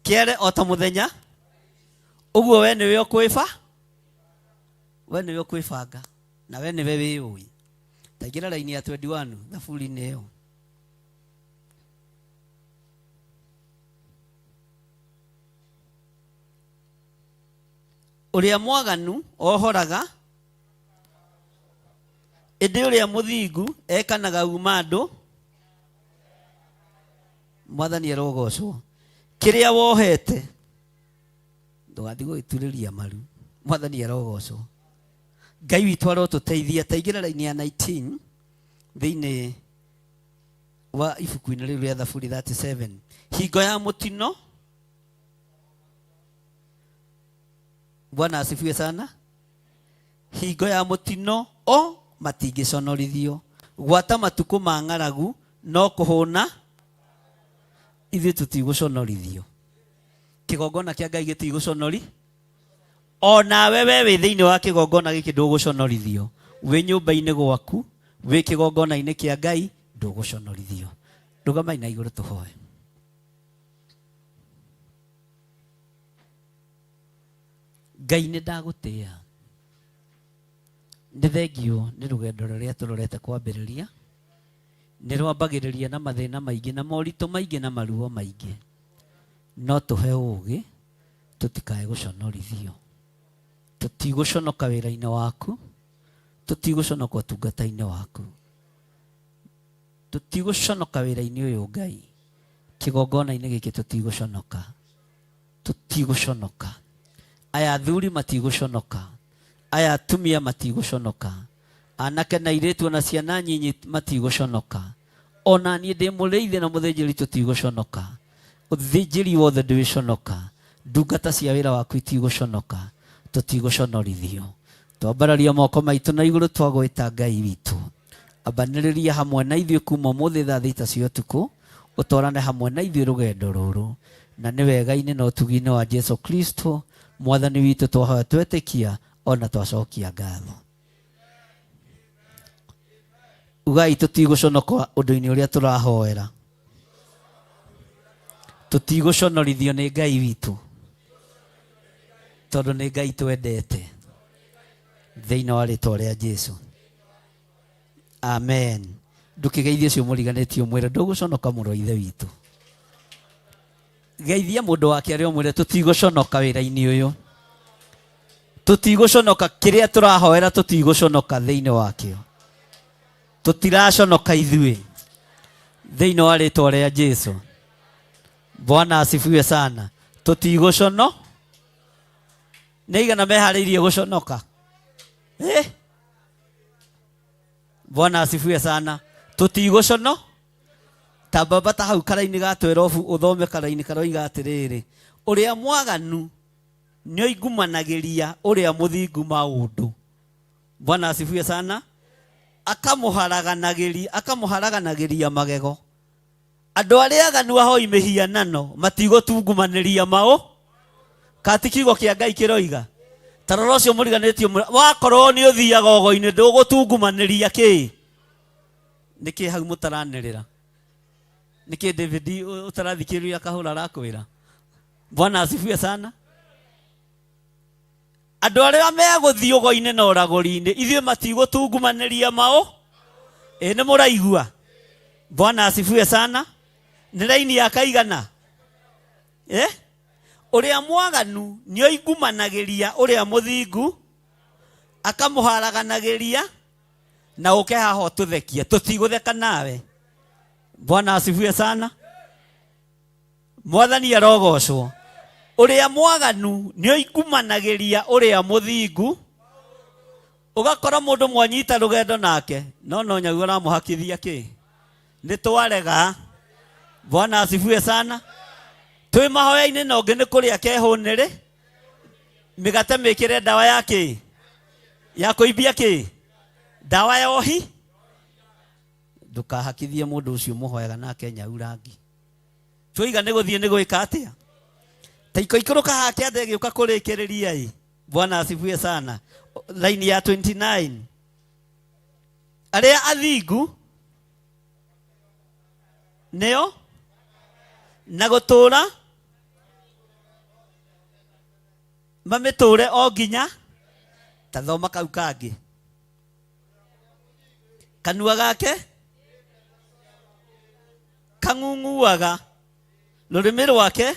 kĩere o ta mũthenya, ũguo we nĩwe ũkwĩbanga na we nĩwe wĩũĩ. Taingĩra raini ya 21 thaburi-inĩ ĩyo. Ũrĩa mwaganu ohoraga, ĩndĩ ũrĩa mũthingu ekanaga uma andũ. Mwathani arogocwo. Kĩrĩa wohete ndũgathiĩ gũgĩturĩria maru. Mwathani arogocwo. Ngai witũ arotũteithia. Taingĩra raini ya 19 thĩinĩ wa ibuku-inĩ rĩu rĩa thaburi 37. Hingo ya mũtino. Bwana asifiwe sana. Hingo ya mũtino o matingĩconorithio. Gwata matukũ ma ng'aragu no kũhũna ithuĩ tũtigũconorithio. Kĩgongona kĩa Ngai gĩtigũconori. O nawe we wĩ thĩinĩ wa kĩgongona gĩkĩ ndũgũconorithio. Wĩ nyũmba-inĩ gwaku, wĩ kĩgongona-inĩ kĩa Ngai ndũgũconorithio. Rũgamai na igũrũ tũhoe. Ngai nĩ ndagũtĩĩa. Nĩ thengio nĩ rũgendo rũrĩa tũrorete kwambĩrĩria. Nĩ rwambagĩrĩria na mathĩna maingĩ na moritũ maingĩ na maruo maingĩ. No tũhe ũũgĩ tũtikae gũconorithio. Tũtigũconoka wĩra-inĩ waku, tũtigũconoka ũtungata-inĩ waku, tũtigũconoka wĩra-inĩ ũyũ Ngai. Kĩgongona-inĩ gĩkĩ tũtigũconoka, tũtigũconoka. Aya athuri matigũconoka, aya atumia matigũconoka, anake na airĩtu na ciana nyinyi matigũconoka. Ona niĩ ndĩ mũrĩithi na mũthĩnjĩri tũtigũconoka. Ũthĩnjĩri wothe ndwĩconoka, ndungata cia wĩra waku itigũconoka, tũtigũconorithio. Twambararia moko maitũ na igũrũ twagwĩta Ngai witũ. Ambanĩrĩria hamwe na ithuĩ kuma ũmũthĩ thaa 6 cia ũtukũ, ũtwarane hamwe na ithuĩ rũgendo rũrũ. Na nĩ wega-inĩ na ũtugi-inĩ wa Jesu Kristo Mwathani witũ twahoya twetĩkia ona twacokia ngatho. Ugai tũtigũconoka ũndũ-inĩ ũrĩa tũrahoera. Tũtigũconorithio nĩ Ngai witũ, tondũ nĩ Ngai twendete. Thĩinĩ wa rĩĩtwa rĩa Jesu. Amen. Ndũkĩgeithie ũcio mũriganĩtie ũmwĩre ndũgũconoka mũrũ wa ithe witũ. Geithia mũndũ wake arĩa ũmwĩre tũtigũconoka wĩra-inĩ ũyũ. Tũtigũconoka kĩrĩa tũrahoera, tũtigũconoka thĩinĩ wakĩo. Tũtiraconoka ithuĩ thĩinĩ wa rĩĩtwa rĩa Jesu. Bwana asifiwe sana. Tũtigũcono. Nĩ igana meharĩirie gũconoka? Bwana asifiwe sana. Tũtigũcono. Ta baba ta hau karaini ga 12 uthome karaini karoiga atĩrĩrĩ, ũrĩa mwaganu nĩ oigumanagĩria ũrĩa mũthingu maũndũ. Bwana asifiwe sana. Akamuharaganagĩria magego. Andũ arĩa aganu ahoi mĩhianano matigũtungumanĩria katikigo kĩa Ngai kĩroiga. Tarora ũcio mũriganĩtio wakorwo nĩ ũthiaga ogo-inĩ ndũgũtungumanĩria kĩ? Nĩkĩ hau mũtaranĩrĩra? Nĩkĩ David ũtarathikĩrĩria kahũra arakwĩra? Bwana asifiwe sana. Andũ arĩa megũthiĩ ũgo-inĩ na ũragũri-inĩ ithuĩ matigũtungumanĩria nĩ mũraigua? Bwana asifiwe sana. Nĩ raini ya kaigana? Ũrĩa mwaganu nĩ oigumanagĩria ũrĩa mũthingu, akamuharaganagĩria na ũke haha ũtũthekie. Tũtigũtheka nawe. Bwana asifiwe sana. Mwathani arogocwo. Ũrĩa mwaganu nĩ oigumanagĩria ũrĩa mũthingu, ũgakora mũndũ mwanyita rũgendo nake no nyagu aramũhakithia kĩ? nitwarega. Bwana asifiwe sana. Twi mahoya-inĩ na ũngĩ nĩ kũrĩa kehũnĩrĩ mĩgate mĩkĩre ndawa yake ya kũimbia kĩ ndawa ya ohi. Ndũkahakithie mũndũ ũcio mũhoyaga nake nyaurangi. Twiga nĩ gũthiĩ nĩ gwĩka atĩa? Ta ikũrũka hake atĩ gĩũka kũrĩkĩrĩria. Bwana asifiwe sana. Line ya 29. Arĩa athingu nĩo na gũtũra mamĩtũre o nginya. Ta thoma kau kangĩ. Kanua gake kang'ung'uaga, rũrĩmĩ rwake,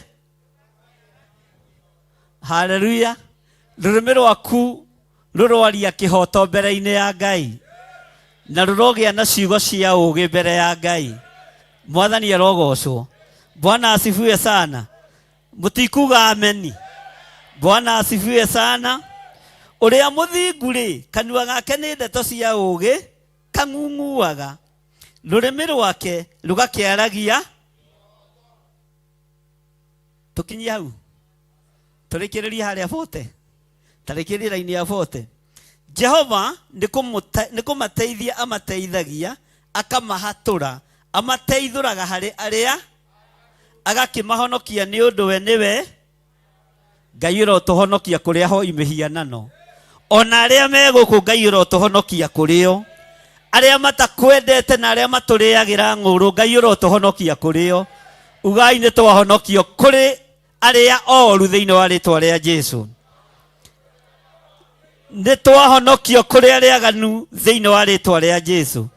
haleluya, rũrĩmĩ rwaku rũroaria kĩhoto mbere-inĩ ya Ngai, na rũrogĩa na ciugo cia ũũgĩ mbere ya Ngai. Mwathani arogocwo. Bwana asifiwe sana. Mũtikuga ameni. Bwana asifiwe sana. Ũrĩa mũthingu rĩ, kanua gake nĩ ndeto cia ũũgĩ, kang'ung'uaga, rũrĩmĩ rwake rũgakĩaragia. Tũkinyie hau, tũrĩkĩrĩrie harĩa 40. Tarĩkĩrĩrie raini ya 40. Jehova nĩ kũmateithia amateithagia, akamahatũra, amateithũraga harĩ arĩa, agakĩmahonokia nĩ ũndũ we nĩwe Ngai ũrotũhonokia kũrĩa hoi mĩhianano. Ona arĩa megũkũ Ngai ũrotũhonokia kũrĩo. Arĩa matakwendete na arĩa matũrĩagĩra ng'ũrũ Ngai ũrotũhonokia kũrĩo. Ugai nĩ twahonokio kũrĩ arĩa oru thĩinĩ wa rĩtwa rĩa Jesũ. Nĩ twahonokio kũrĩ arĩa aganu thĩinĩ wa rĩtwa rĩa Jesũ.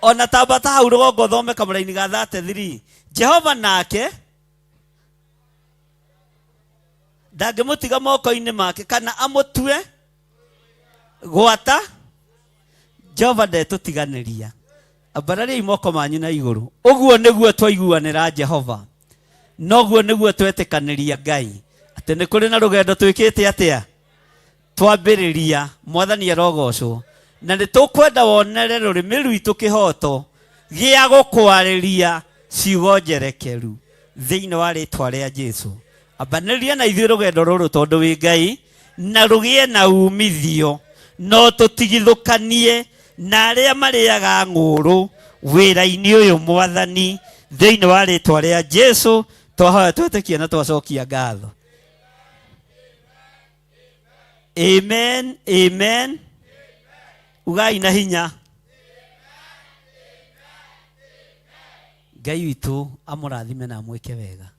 Ona tambata hau rũgongo thome kamũraini ga 33. Jehova nake ndangĩmũtiga moko-inĩ make kana amũtue gwata. Jehova ndetũtiganĩria. Ambarariai moko manyu na igũrũ. Ũguo nĩguo twaiguanĩra Jehova. Noguo nĩguo twetĩkanĩria Ngai. Atĩ nĩ kũrĩ na rũgendo twĩkĩte atĩa? Twambĩrĩria. Mwathani arogocwo. Na nĩ tũkwenda wonere rũrĩmĩ rwitũ kĩhoto gĩa gũkwarĩria ciugo njerekeru thĩinĩ wa rĩtwa rĩa Jesũ. Ambanĩria na ithuĩ rũgendo rũrũ tondũ wĩ Ngai, na rũgĩe na umithio, no tũtigithũkanie na arĩa marĩaga ng'ũrũ wĩra-inĩ ũyũ Mwathani thĩinĩ wa rĩtwa rĩa Jesũ. Twahoya twĩtĩkia na twacokia ngatho. Amen, amen. Ugai na hinya. Ngai witũ amũrathime na amwĩke wega.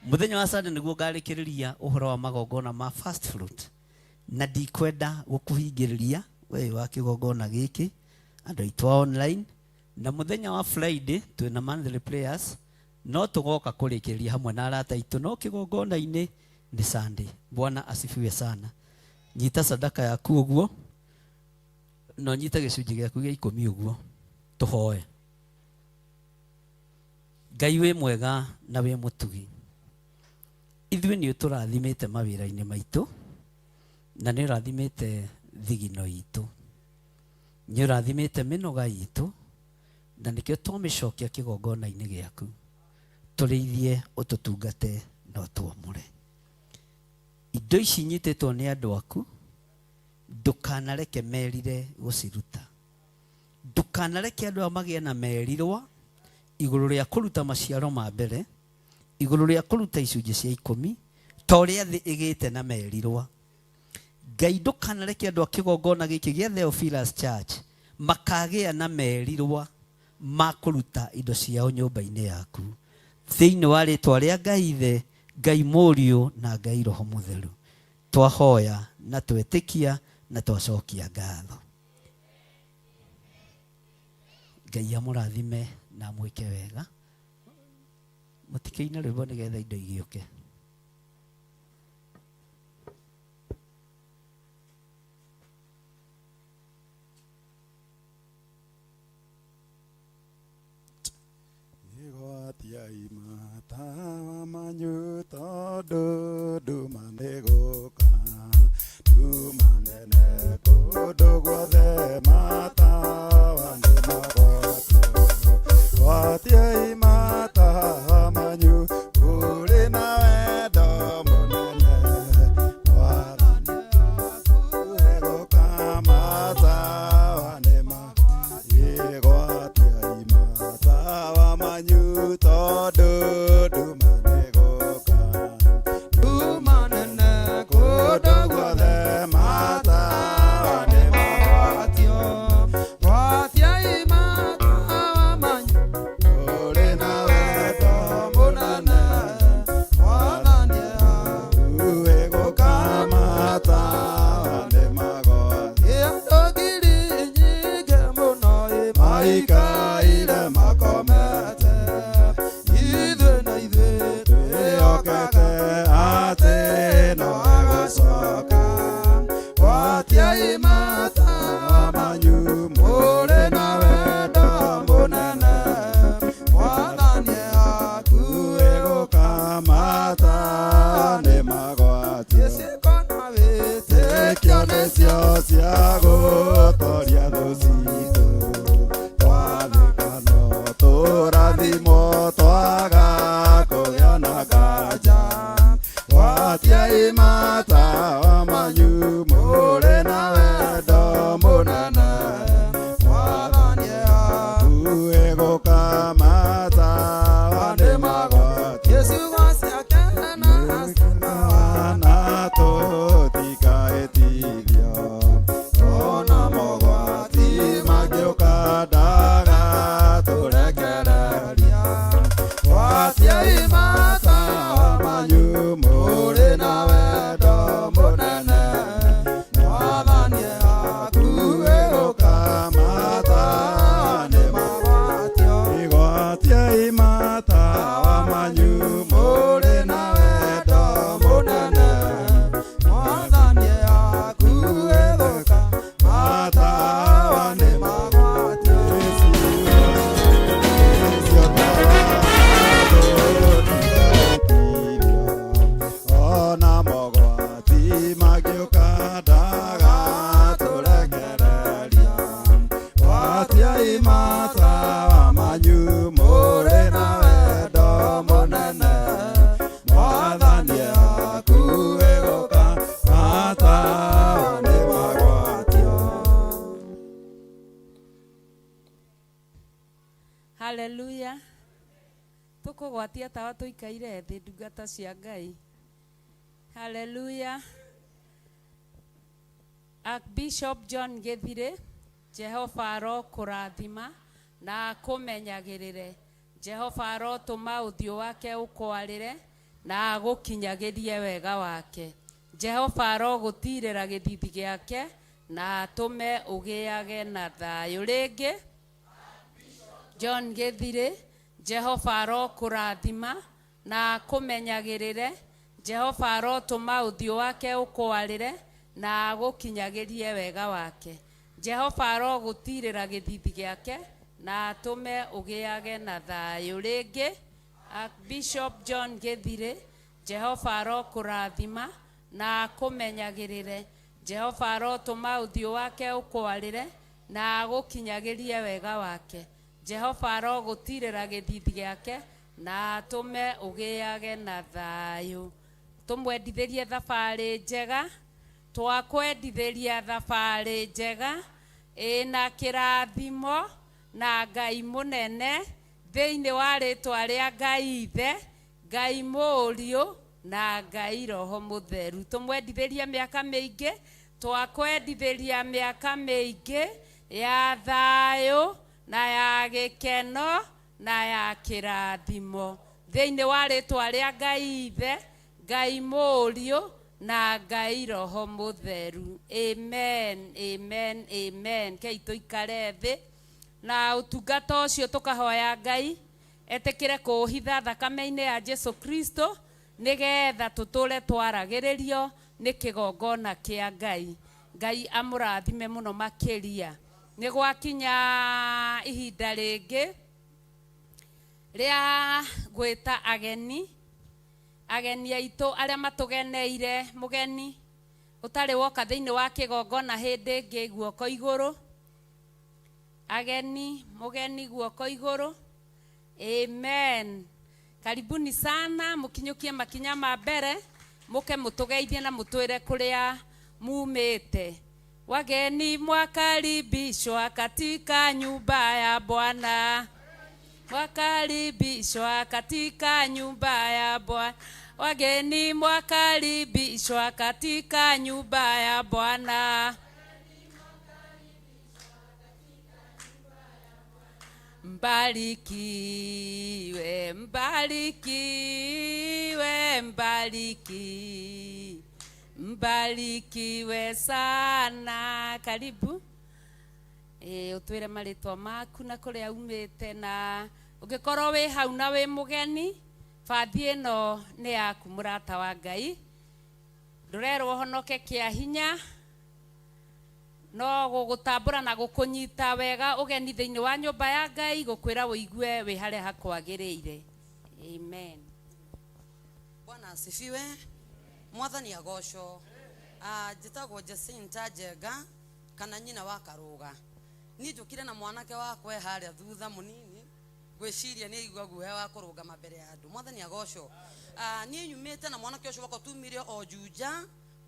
Mũthenya wa Sunday nĩguo ngarĩkĩrĩria ũhoro wa magongona ma first fruit. Na ndikwenda gũkũhingĩrĩria we wa kĩgongona gĩkĩ andũ aitũ online. Na mũthenya wa Friday twĩna monthly prayers, no tũgoka kũrĩkĩrĩria hamwe na arata aitũ, no kĩgongona-inĩ nĩ Sunday. Bwana asifiwe sana. Nyita sadaka yaku ũguo, no nyita gĩcunjĩ gĩaku gĩa 10 ũguo. Tũhoe. Ngai wĩ mwega na wĩ mũtugi. Ithuĩ nĩ ũtũrathimĩte mawĩra-inĩ maitũ, na nĩ ũrathimĩte thigino itũ, nĩ ũrathimĩte mĩnoga itũ, na nĩkĩo twamĩcokia kĩgongona-inĩ gĩaku. Tũrĩithie, ũtũtungate na ũtwamũre. Indo ici nyitĩtwo nĩ andũ aku, ndũkanareke merire gũciruta. Ndũkanareke andũ magĩe na merirwa igũrũ rĩa kũruta maciaro ma mbere, igũrũ rĩa kũruta icunjĩ cia 10, ta ũrĩa thĩ ĩgĩte na merirwa. Ngai ndũkanareke andũ a kĩgongona gĩkĩ gĩa Theophilus Church makagĩa na merirwa ma kũruta indo ciao nyũmba-inĩ yaku. Thĩinĩ wa rĩtwa rĩa Ngai Ithe, Ngai Mũriũ na Ngai Roho Mũtheru, twahoya na twetĩkia na twacokia ngatho. Ngai amũrathime na mwĩke wega. Mũtikeine rwĩmbo nĩgetha indo igĩũke. Igwatiai matawa manyu tondũ ndumane gũka, ndumanene kũndũ guothe matawa nĩ magwatio. Watiai mata manyu more na wendo munene Mwathani aku ego kamata ne magwati Yesikona wete kione cio ciago toria thucitu Twathikano turathimo twaga kugĩa na kanja Watiai mata manyu more na wendo munene Mwathani aku ego kamata ne magwati Yesu wasiake na tũtikaĩtithio ona mogwati mangĩũka ndaga tũrekereria Watiai mata manyu mũrĩ na wendo mũnene Mwathani aku egũkamata nĩ magwatio Watiai mata manyu mũrĩ na wendo mũnene Mwathani aku egũkamata nĩ magwatio ona mogwati mangĩũka ndaga tũrekereria Watiai mata manyu mũrĩ na wendo mũnene Mwathani aku egũkamata nĩ magwatio Haleluya. Tukugwatia tawa tuikaire thi ndungata cia Ngai. Haleluya. Archbishop John Githire, Jehova arokũrathima na akũmenyagĩrĩre. Jehova arotũma ũthiũ wake ũkwarĩre na agũkinyagĩrie wega wake. Jehova arogũtirĩra gĩthithi gĩake na atũme ũgĩage na thayũ. Rĩngĩ John Githire, Jehova arokũrathima na akũmenyagĩrĩre. Jehova arotũma ũthiũ wake ũkwarĩre na agũkinyagĩrie wega wake. Jehova arogũtirĩra gĩthithi gĩake na atũme ũgĩage na thayũ. Rĩngĩ Archbishop John Githire, Jehova arokũrathima na akũmenyagĩrĩre. Jehova arotũma ũthiũ wake ũkwarĩre na agũkinyagĩrie wega wake. Jehova arogũtirĩra gĩthithi gĩake na atũme ũgĩage na thayũ. Tũmwendithĩrie thabarĩ njega, twakwendithĩria thabarĩ njega ĩna kĩrathimo na Ngai mũnene thĩinĩ wa rĩtwa rĩa Ngai Ithe, Ngai Mũriũ na Ngai Roho Mũtheru. Tũmwendithĩrie mĩaka mĩingĩ, twakwendithĩria mĩaka mĩingĩ ya thayũ na ya gĩkeno na ya kĩrathimo thĩinĩ wa rĩtwa rĩa Ngai Ithe, Ngai Mũriũ na Ngai Roho Mũtheru. Amen, amen, amen. Kei tũikare thĩ na ũtungata ũcio tũkahoya Ngai etĩkĩre kũũhitha thakame-inĩ ya Jesu Kristo nĩgetha tũtũre twaragĩrĩrio nĩ kĩgongona kĩa Ngai. Ngai amũrathime mũno makĩria. Nĩ gwakinya ihinda rĩngĩ rĩa gwĩta ageni aitũ arĩa matũgeneire. Mũgeni ũtarĩ woka thĩinĩ wa kĩgongona hĩndĩ ĩngĩ, guoko igũrũ. Ageni, mũgeni guoko igũrũ. Amen. Karibuni sana, mũkinyũkie makinya ma mbere, mũke mũtũgeithie na mũtwĩre kũrĩa mumĩte. Wageni mwakaribishwa katika nyumba ya Bwana. Mwakaribishwa katika nyumba ya Bwana. Wageni mwakaribishwa katika nyumba ya Bwana. Mbarikiwe, mbarikiwe, mbarikiwe sana. Karibu. Utwire marĩtwa maku na kũrĩa umĩte, na ũngĩkorwo wĩ hau na wĩ mũgeni, bathi ĩno nĩ yaku mũrata wa Ngai. Ndũrerwo honoke kĩa hinya, no gugutambura na gukunyita wega ugeni thiini wa nyumba ya Ngai gukwira wigue wi haria hakwagiriire. Amen. Bwana asifiwe. Mwathani agocwo. Njitagwo Jacinta Njenga kana nyina wa Karuga. Ni njukire na mwanake wakwe haria thutha munini gwiciria ni igwa guhe wa kurugama mbere ya andu. Mwathani agocwo. Ni nyumite na mwanake ucio wako tumire o Juja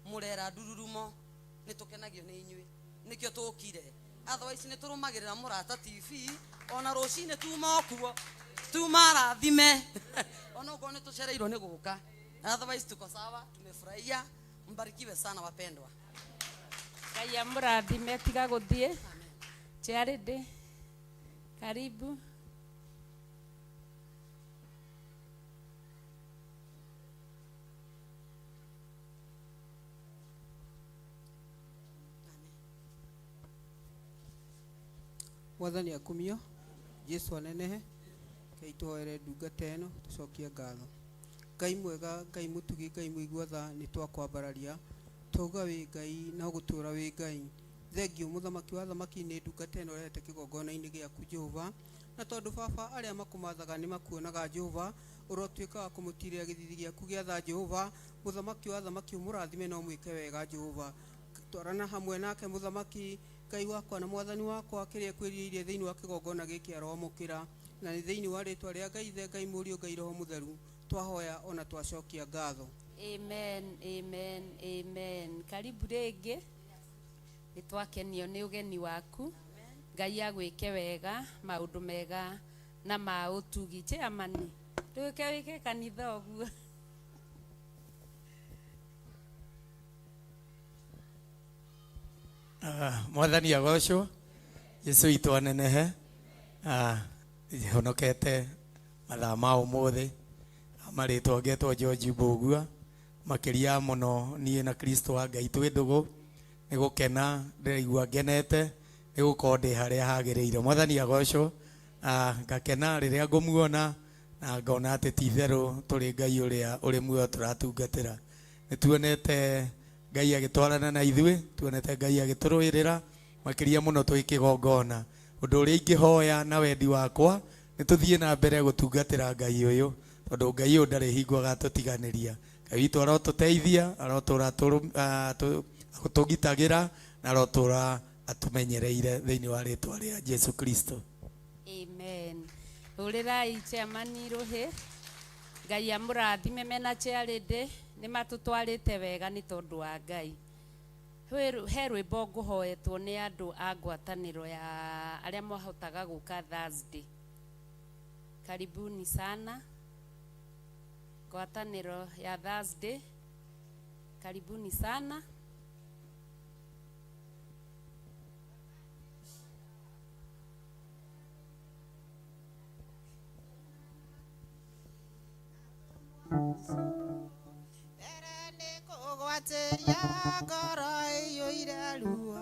Murera Ndururumo. Ni tukenagio ni inyui nikio tukire. Otherwise ni turumagirira Murata TV ona rucine tuma okuo tumarathime ona uko ni tucereirwo ni guka. Otherwise tuko sawa, tumefurahia. Mbarikiwe sana wapendwa. Ngai amurathime tiga guthie. Charity. Karibu. Mwathani akumio Yesu anenehe kaitwoere ndungata eno tucokie ngatho. Ngai mwega, Ngai mutugi, Ngai muiguatha ni twakwambararia toga wi Ngai na gutura wi Ngai. Thengio muthamaki wa thamaki ni ndungata eno rete kigongona-ini giaku Jehova, na tondu baba aria makumathaga ni makuonaga Jehova, urotwika wa kumutiria githithi giaku giatha Jehova. Muthamaki wa thamaki umurathime no mwike wega Jehova, twarana hamwe nake muthamaki Ngai wakwa na mwathani wakwa kiria kwiriire thiini wa kigongona giki aromukira, na ni thiini wa ritwa ria Ngai the Ngai murio Ngai roho mutheru twahoya ona twacokia ngatho. Amen, amen, amen. Karibu ringi nitwakenio ni ugeni waku. Ngai agwike wega maundu mega na ma utugi amani tuke wike kanitha oguo. Mwathani agocwo. Yesu itu anenehe. Honokete mathaa ma umuthi maritwo ngetwo George Mbugua makiria muno nie na Kristo wa Ngai twi ndugu ni gukena ndirigua ngenete ni gukorwo ndi haria hagiriire. Mwathani agocwo. Ngakena riria ngumuona na ngona ati ti theru turi Ngai uria uri muoyo turatungatira. Nituonete Ngai agitwarana na ithuĩ, tuonete Ngai agituruirira makiria muno twi kigongona. Undu uria ingihoya na wendi wakwa ni tuthie na mbere gutungatira Ngai uyu, tondu Ngai uyu ndari hingo agatutiganiria. Ngai witu arotuteithia, arotura atugitagira na arotura atumenyereire thiini wa ritwa ria Jesu Kristo. Amen. Urirai chamani ruhe. Ngai amurathime mena charity ni matutwarite wega ni tondu wa Ngai. He rwimbo nguhoetwo ni andu a ngwataniro ya aria mahotaga guka Thursday. Karibuni sana ngwataniro ya Thursday, karibuni sana. Kugwateria ngoro iyo iraruo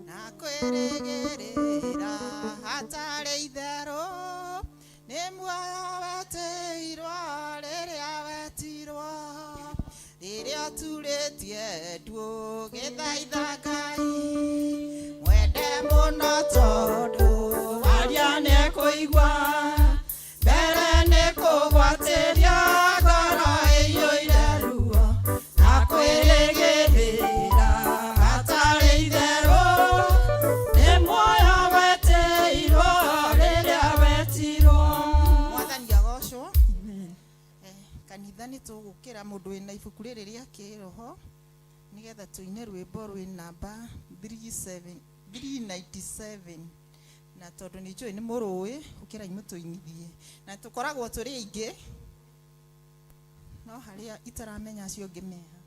na kwirigirira hatari itherũ nĩ muoyo weteirwo rĩrĩa wetirwo rĩrĩa turĩtie ndũgĩthaitha Ngai mwende mũno tondũ waria nĩekũigua mbere nĩ kũgwatĩria ngoro iyo iraruo na kwĩrĩgĩrĩra hatarĩ itherũ nĩ muoyo weteirwo rĩrĩa wetirwo. Mwathani agocwo. Kanitha nĩ tũgũkĩra mũndũ wĩna ibuku rĩrĩ rĩa kĩroho nĩgetha tũine rwĩmbo rwĩ namba 397 na tondũ nĩ njũĩ nĩ mũrũĩ ũkĩra imũtũinithie na tũkoragwo tũrĩ aingĩ no harĩa itaramenya acio ngĩmeha.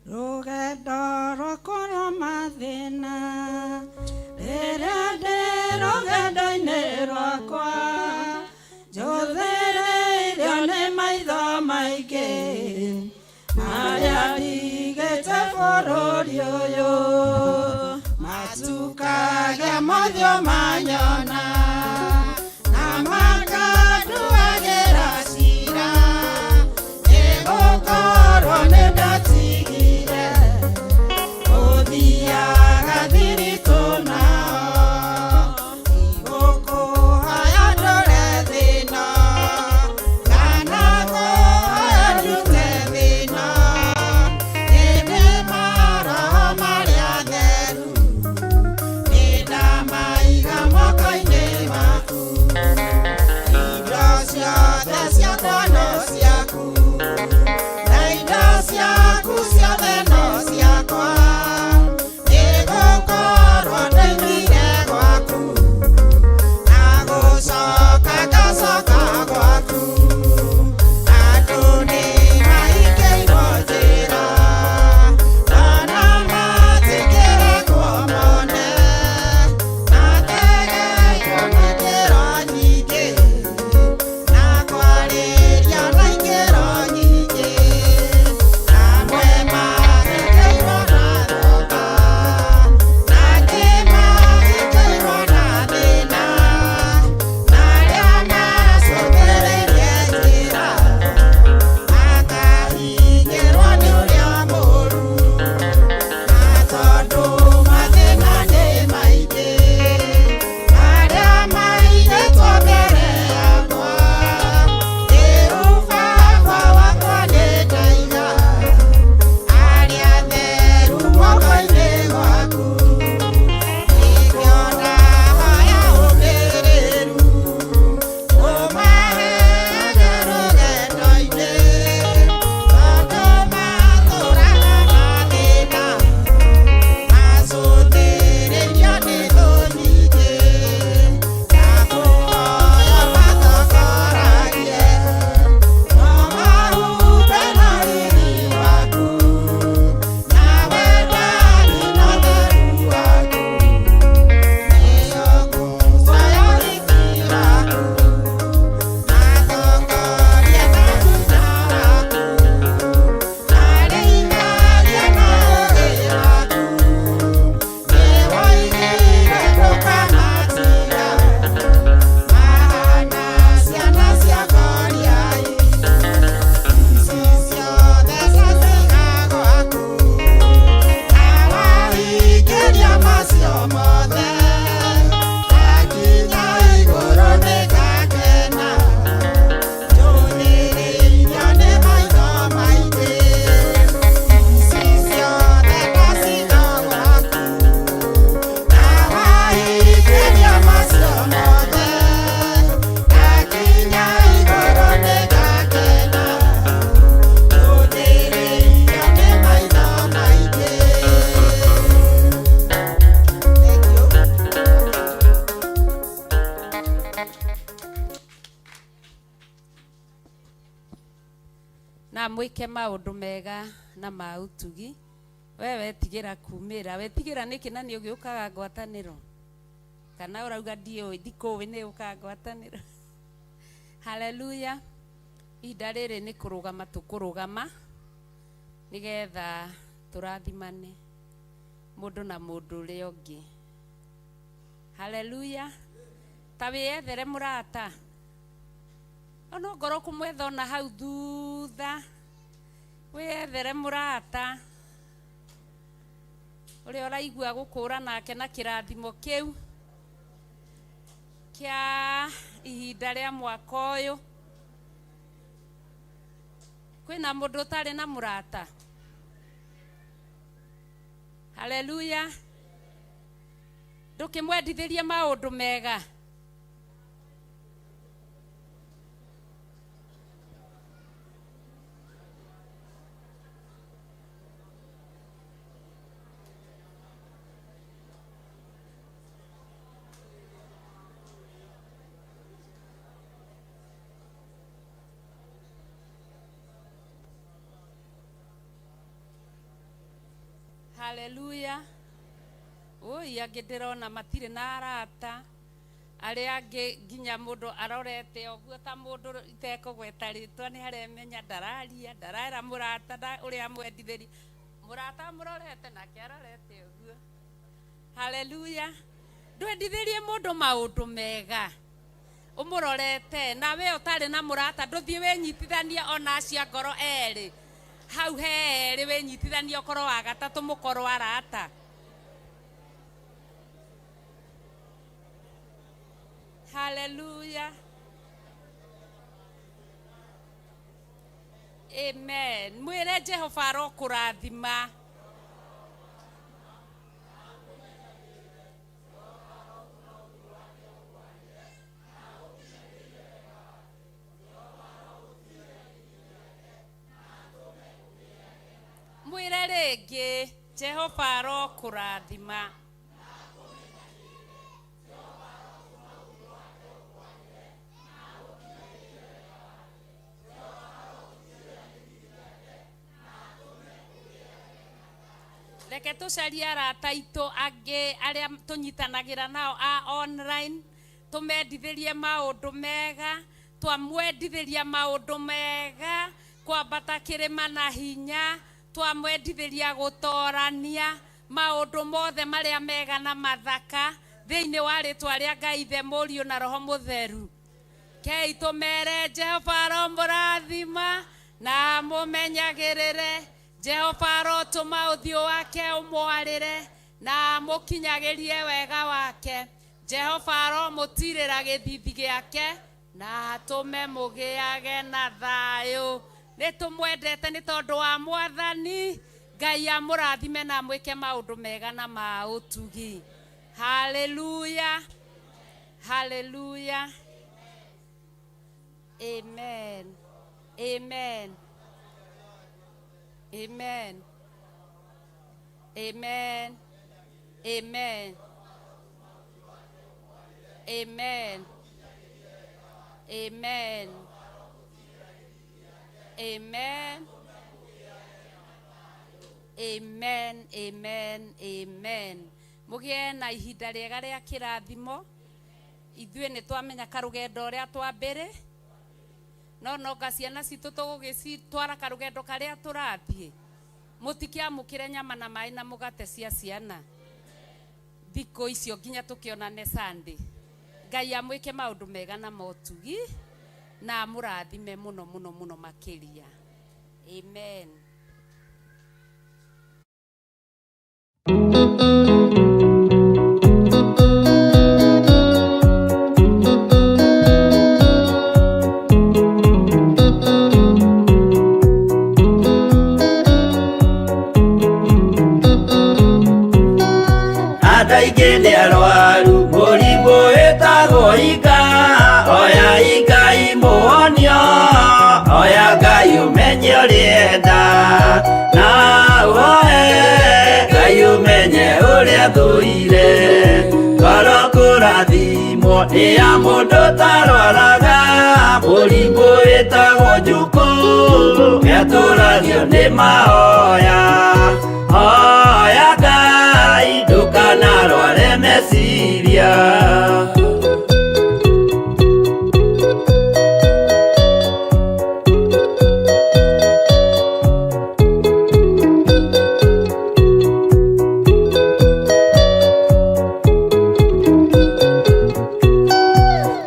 Rugendo rwakwa mathĩna rĩrĩa ndĩ rũgendo-inĩ rwakwa njũthĩrĩirio nĩ maitho maingĩ marĩa ndigĩte bũrũri ũyũ matuka Age mothio manyona na makatu agera cira egokorwo nĩndatigire gũthiaga thiritũ nao igũkũhoya ndore thĩna kana kũhoya ndute thĩna ĩndĩ maroho marĩa theru nĩndamaiga moko-inĩ maku indo ciothe ciakwa no ciaku na indo ciaku ciothe no ciakwa nĩgũkorwo ndoimire gwaku na gũcoka ngacoka gwaku andũ nĩmaingĩirwo njĩra ona matikĩragwo mone mategeirwo nĩ njĩra nyingĩ na kwarĩria na ingĩro nyingĩ amwe mahĩngĩirwo na thũka na angĩ mahĩngĩirwo na thĩna na arĩa macũthĩrĩirie njĩra makahingĩrwo nĩ ũrĩa mũũru na tondũ mathĩna nĩ maingĩ marĩa maigĩtwo mbere yakwa rĩu baba wakwa nĩndaiga arĩa theru moko-inĩ gwaku ingĩona hoya ũmĩrĩru ũmaheage rũgendo-inĩ tondũ matũũraga na thĩna macũthĩrĩirio nĩ thũ nyingĩ na kũhoya matokoragie no mahumbe na riri waku na wendani na ũtheru waku nĩyo nguzo ya ũriki waku matongorie na hinya waku marĩithagie na ũũgĩ waku nĩwoigire ndũkamatiga mahana ciana cia ngoriai ici ciothe ciaciga gwaku na wahingĩria macio mothe ngakinya igũrũ nĩngakena njũthĩrĩirio nĩ maitho maingĩ ici ciothe ndaciga gwaku na wahingĩria macio mothe ngakinya igũrũ nĩngakena njũthĩrĩirio nĩ maitho maingĩ. na mwĩke maũndũ mega na ma ũtugi we wetigĩra kumĩra wetigĩra nĩkĩ na nĩ ũgĩũkaga ngwatanĩro kana ũrauga ndiũĩ ndikũĩ nĩ ũkaga ngwatanĩro haleluya ihinda rĩrĩ nĩ kũrũgama tũkũrũgama nĩgetha tũrathimane mũndũ na mũndũ ũrĩa ũngĩ haleluya ta wĩyethere mũrata ona ngoro kũmwetha ona hau thutha wĩyethere mũrata ũrĩa ũraigua gũkũũra nake na kĩrathimo kĩu kĩa ihinda rĩa mwaka ũyũ kwĩna mũndũ ũtarĩ na mũrata haleluya ndũkĩmwendithĩrie maũndũ mega haleluya oi angĩ ndĩrona matirĩ na arata arĩa angĩ nginya mũndũ arorete ũguo ta mũndũ itekũgweta rĩtwa nĩ haremenya ndararia ndarera mũrata ũrĩa mwendithĩria mũrata mũrorete nake arorete ũguo haleluya ndwendithirie mundu maundu mega umurorete nawe utari na murata nduthie winyitithanie ona cia ngoro eri hau heri winyitithanie ukorwo wa gatatu mukorwo arata. Hallelujah. Amen. Mwire Jehova arokurathima. Mwire ringi Jehova arokurathima. Reke tucarie arata aitu angi aria tunyitanagira nao online tumendithirie maundu mega twamwendithiria maundu mega kwambata kirima na hinya twamwendithiria gutorania maundu mothe maria mega na mathaka thiini wa ritwa ria Ngai Ithe Mũriũ na Roho Mũtheru. Kei tumere Jehova aromũrathima na mumenyagirire. Jehova arotuma uthio wake umwarire na mukinyagirie wega wake. Jehova aromutirira githithi giake na atume mugiage na thayu. Nitumwendete ni tondu wa Mwathani. Ngai amurathime na mwike maundu mega na ma utugi. Hallelujah. Hallelujah. Amen. Amen. Amen. Amen. Amen. Amen. Amen. Amen. Amen. Amen. Amen. Mugie na ihinda riega ria kirathimo. Ithuĩ nĩ twamenya karugendo ũrĩa twambere. No gaciana citu tugugicitwara karugendo karia turathie. Mutikiamukire nyama na mai na mugate cia ciana. Thikũ icio nginya tukionane Sunday. Ngai amwike maundu mega na motugi na murathime muno muno muno makiria. Amen. Ataigene arwaru murimu etagwo ika oya ika imuonio oya Ngai umenye urienda na uhoe Ngai umenye uria thuire ngoro kurathimwo ni ya mundu tarwaraga murimu etagwo njuku etũragio ni mahoya oya Ngai ndukanarware meciria.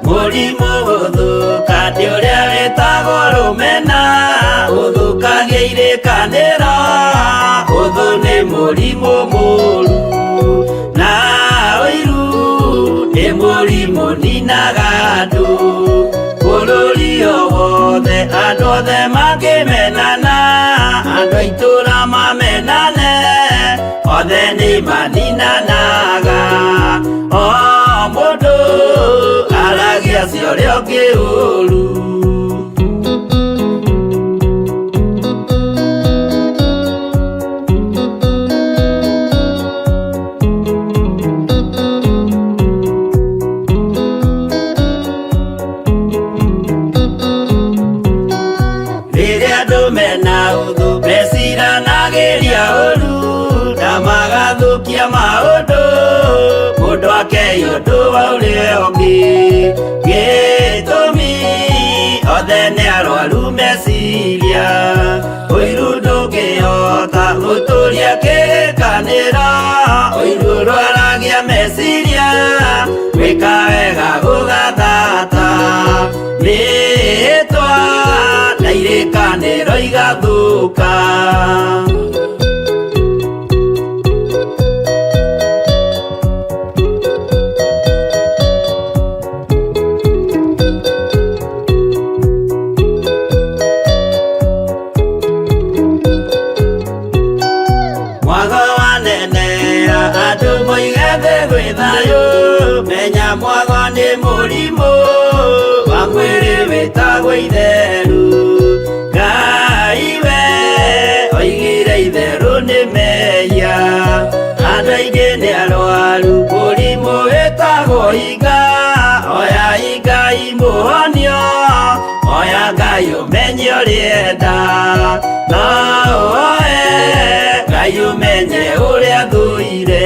Mũrimũ gũthuka nĩ ũrĩa wĩtagwo rũmena ũthukagia irĩkanĩro ũthũ nĩ mũrimũ mũru na ũiru nĩ mũrimũ ninaga andũ bũrũri o wothe andũ othe mangĩmenana andũ a itũũra mamenane othe nĩ maninanaga o mũndũ aragia cio ũrĩa ũngĩ ũru. Magathukia maundu mundu akeyo nduwa uria ungi gitumi othe nĩ arwaru meciria ũiru ndũngĩhota gũtũria kĩrĩkanĩro ũiru rwaragia meciria gũka. Mwago wanenea andũ moige thĩ gwĩ thayũ, menya mwago nĩ mũrimũ wa mwĩrĩ wĩtagwo itherũ. Ngai we oigire itherũ nĩ mehia, andũ aingĩ nĩ arwaru mũrimũ wĩtagwo inga. Oya Ngai mũhonio, oya Ngai ũmenye ũrĩenda, no oe Ngai ũmenye ũrĩa thũire.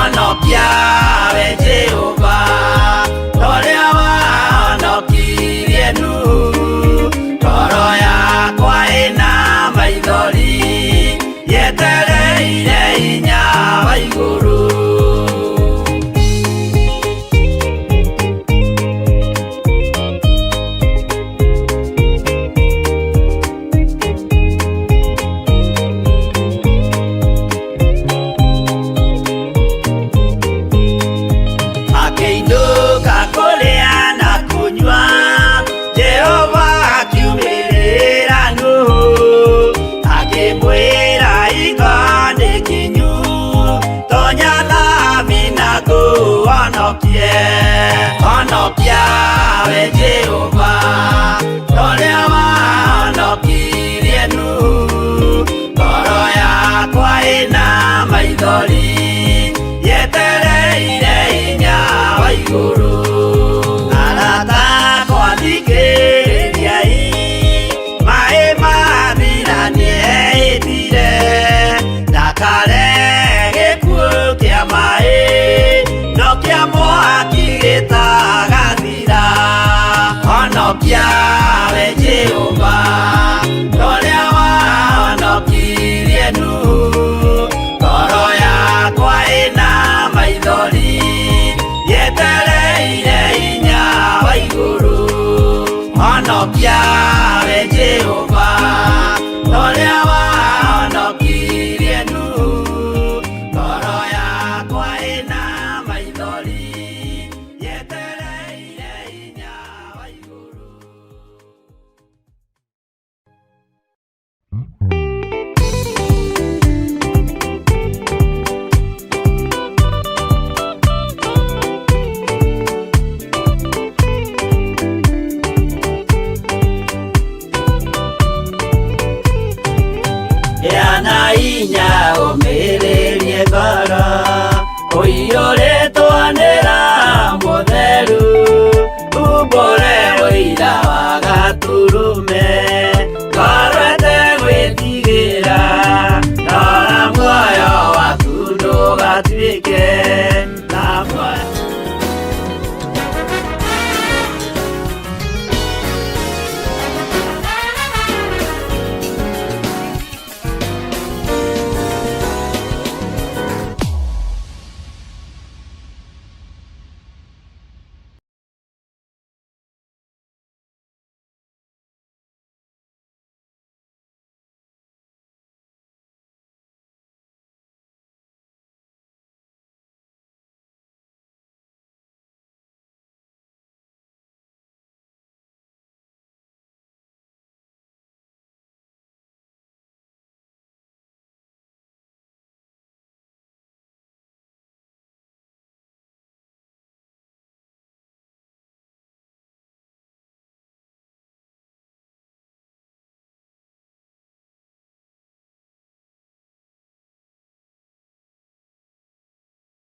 Onokia we Jehova, torea wahonokirie Nuhu, ngoro yakwa ĩna maithori, yetereire hinya wa igũrũ.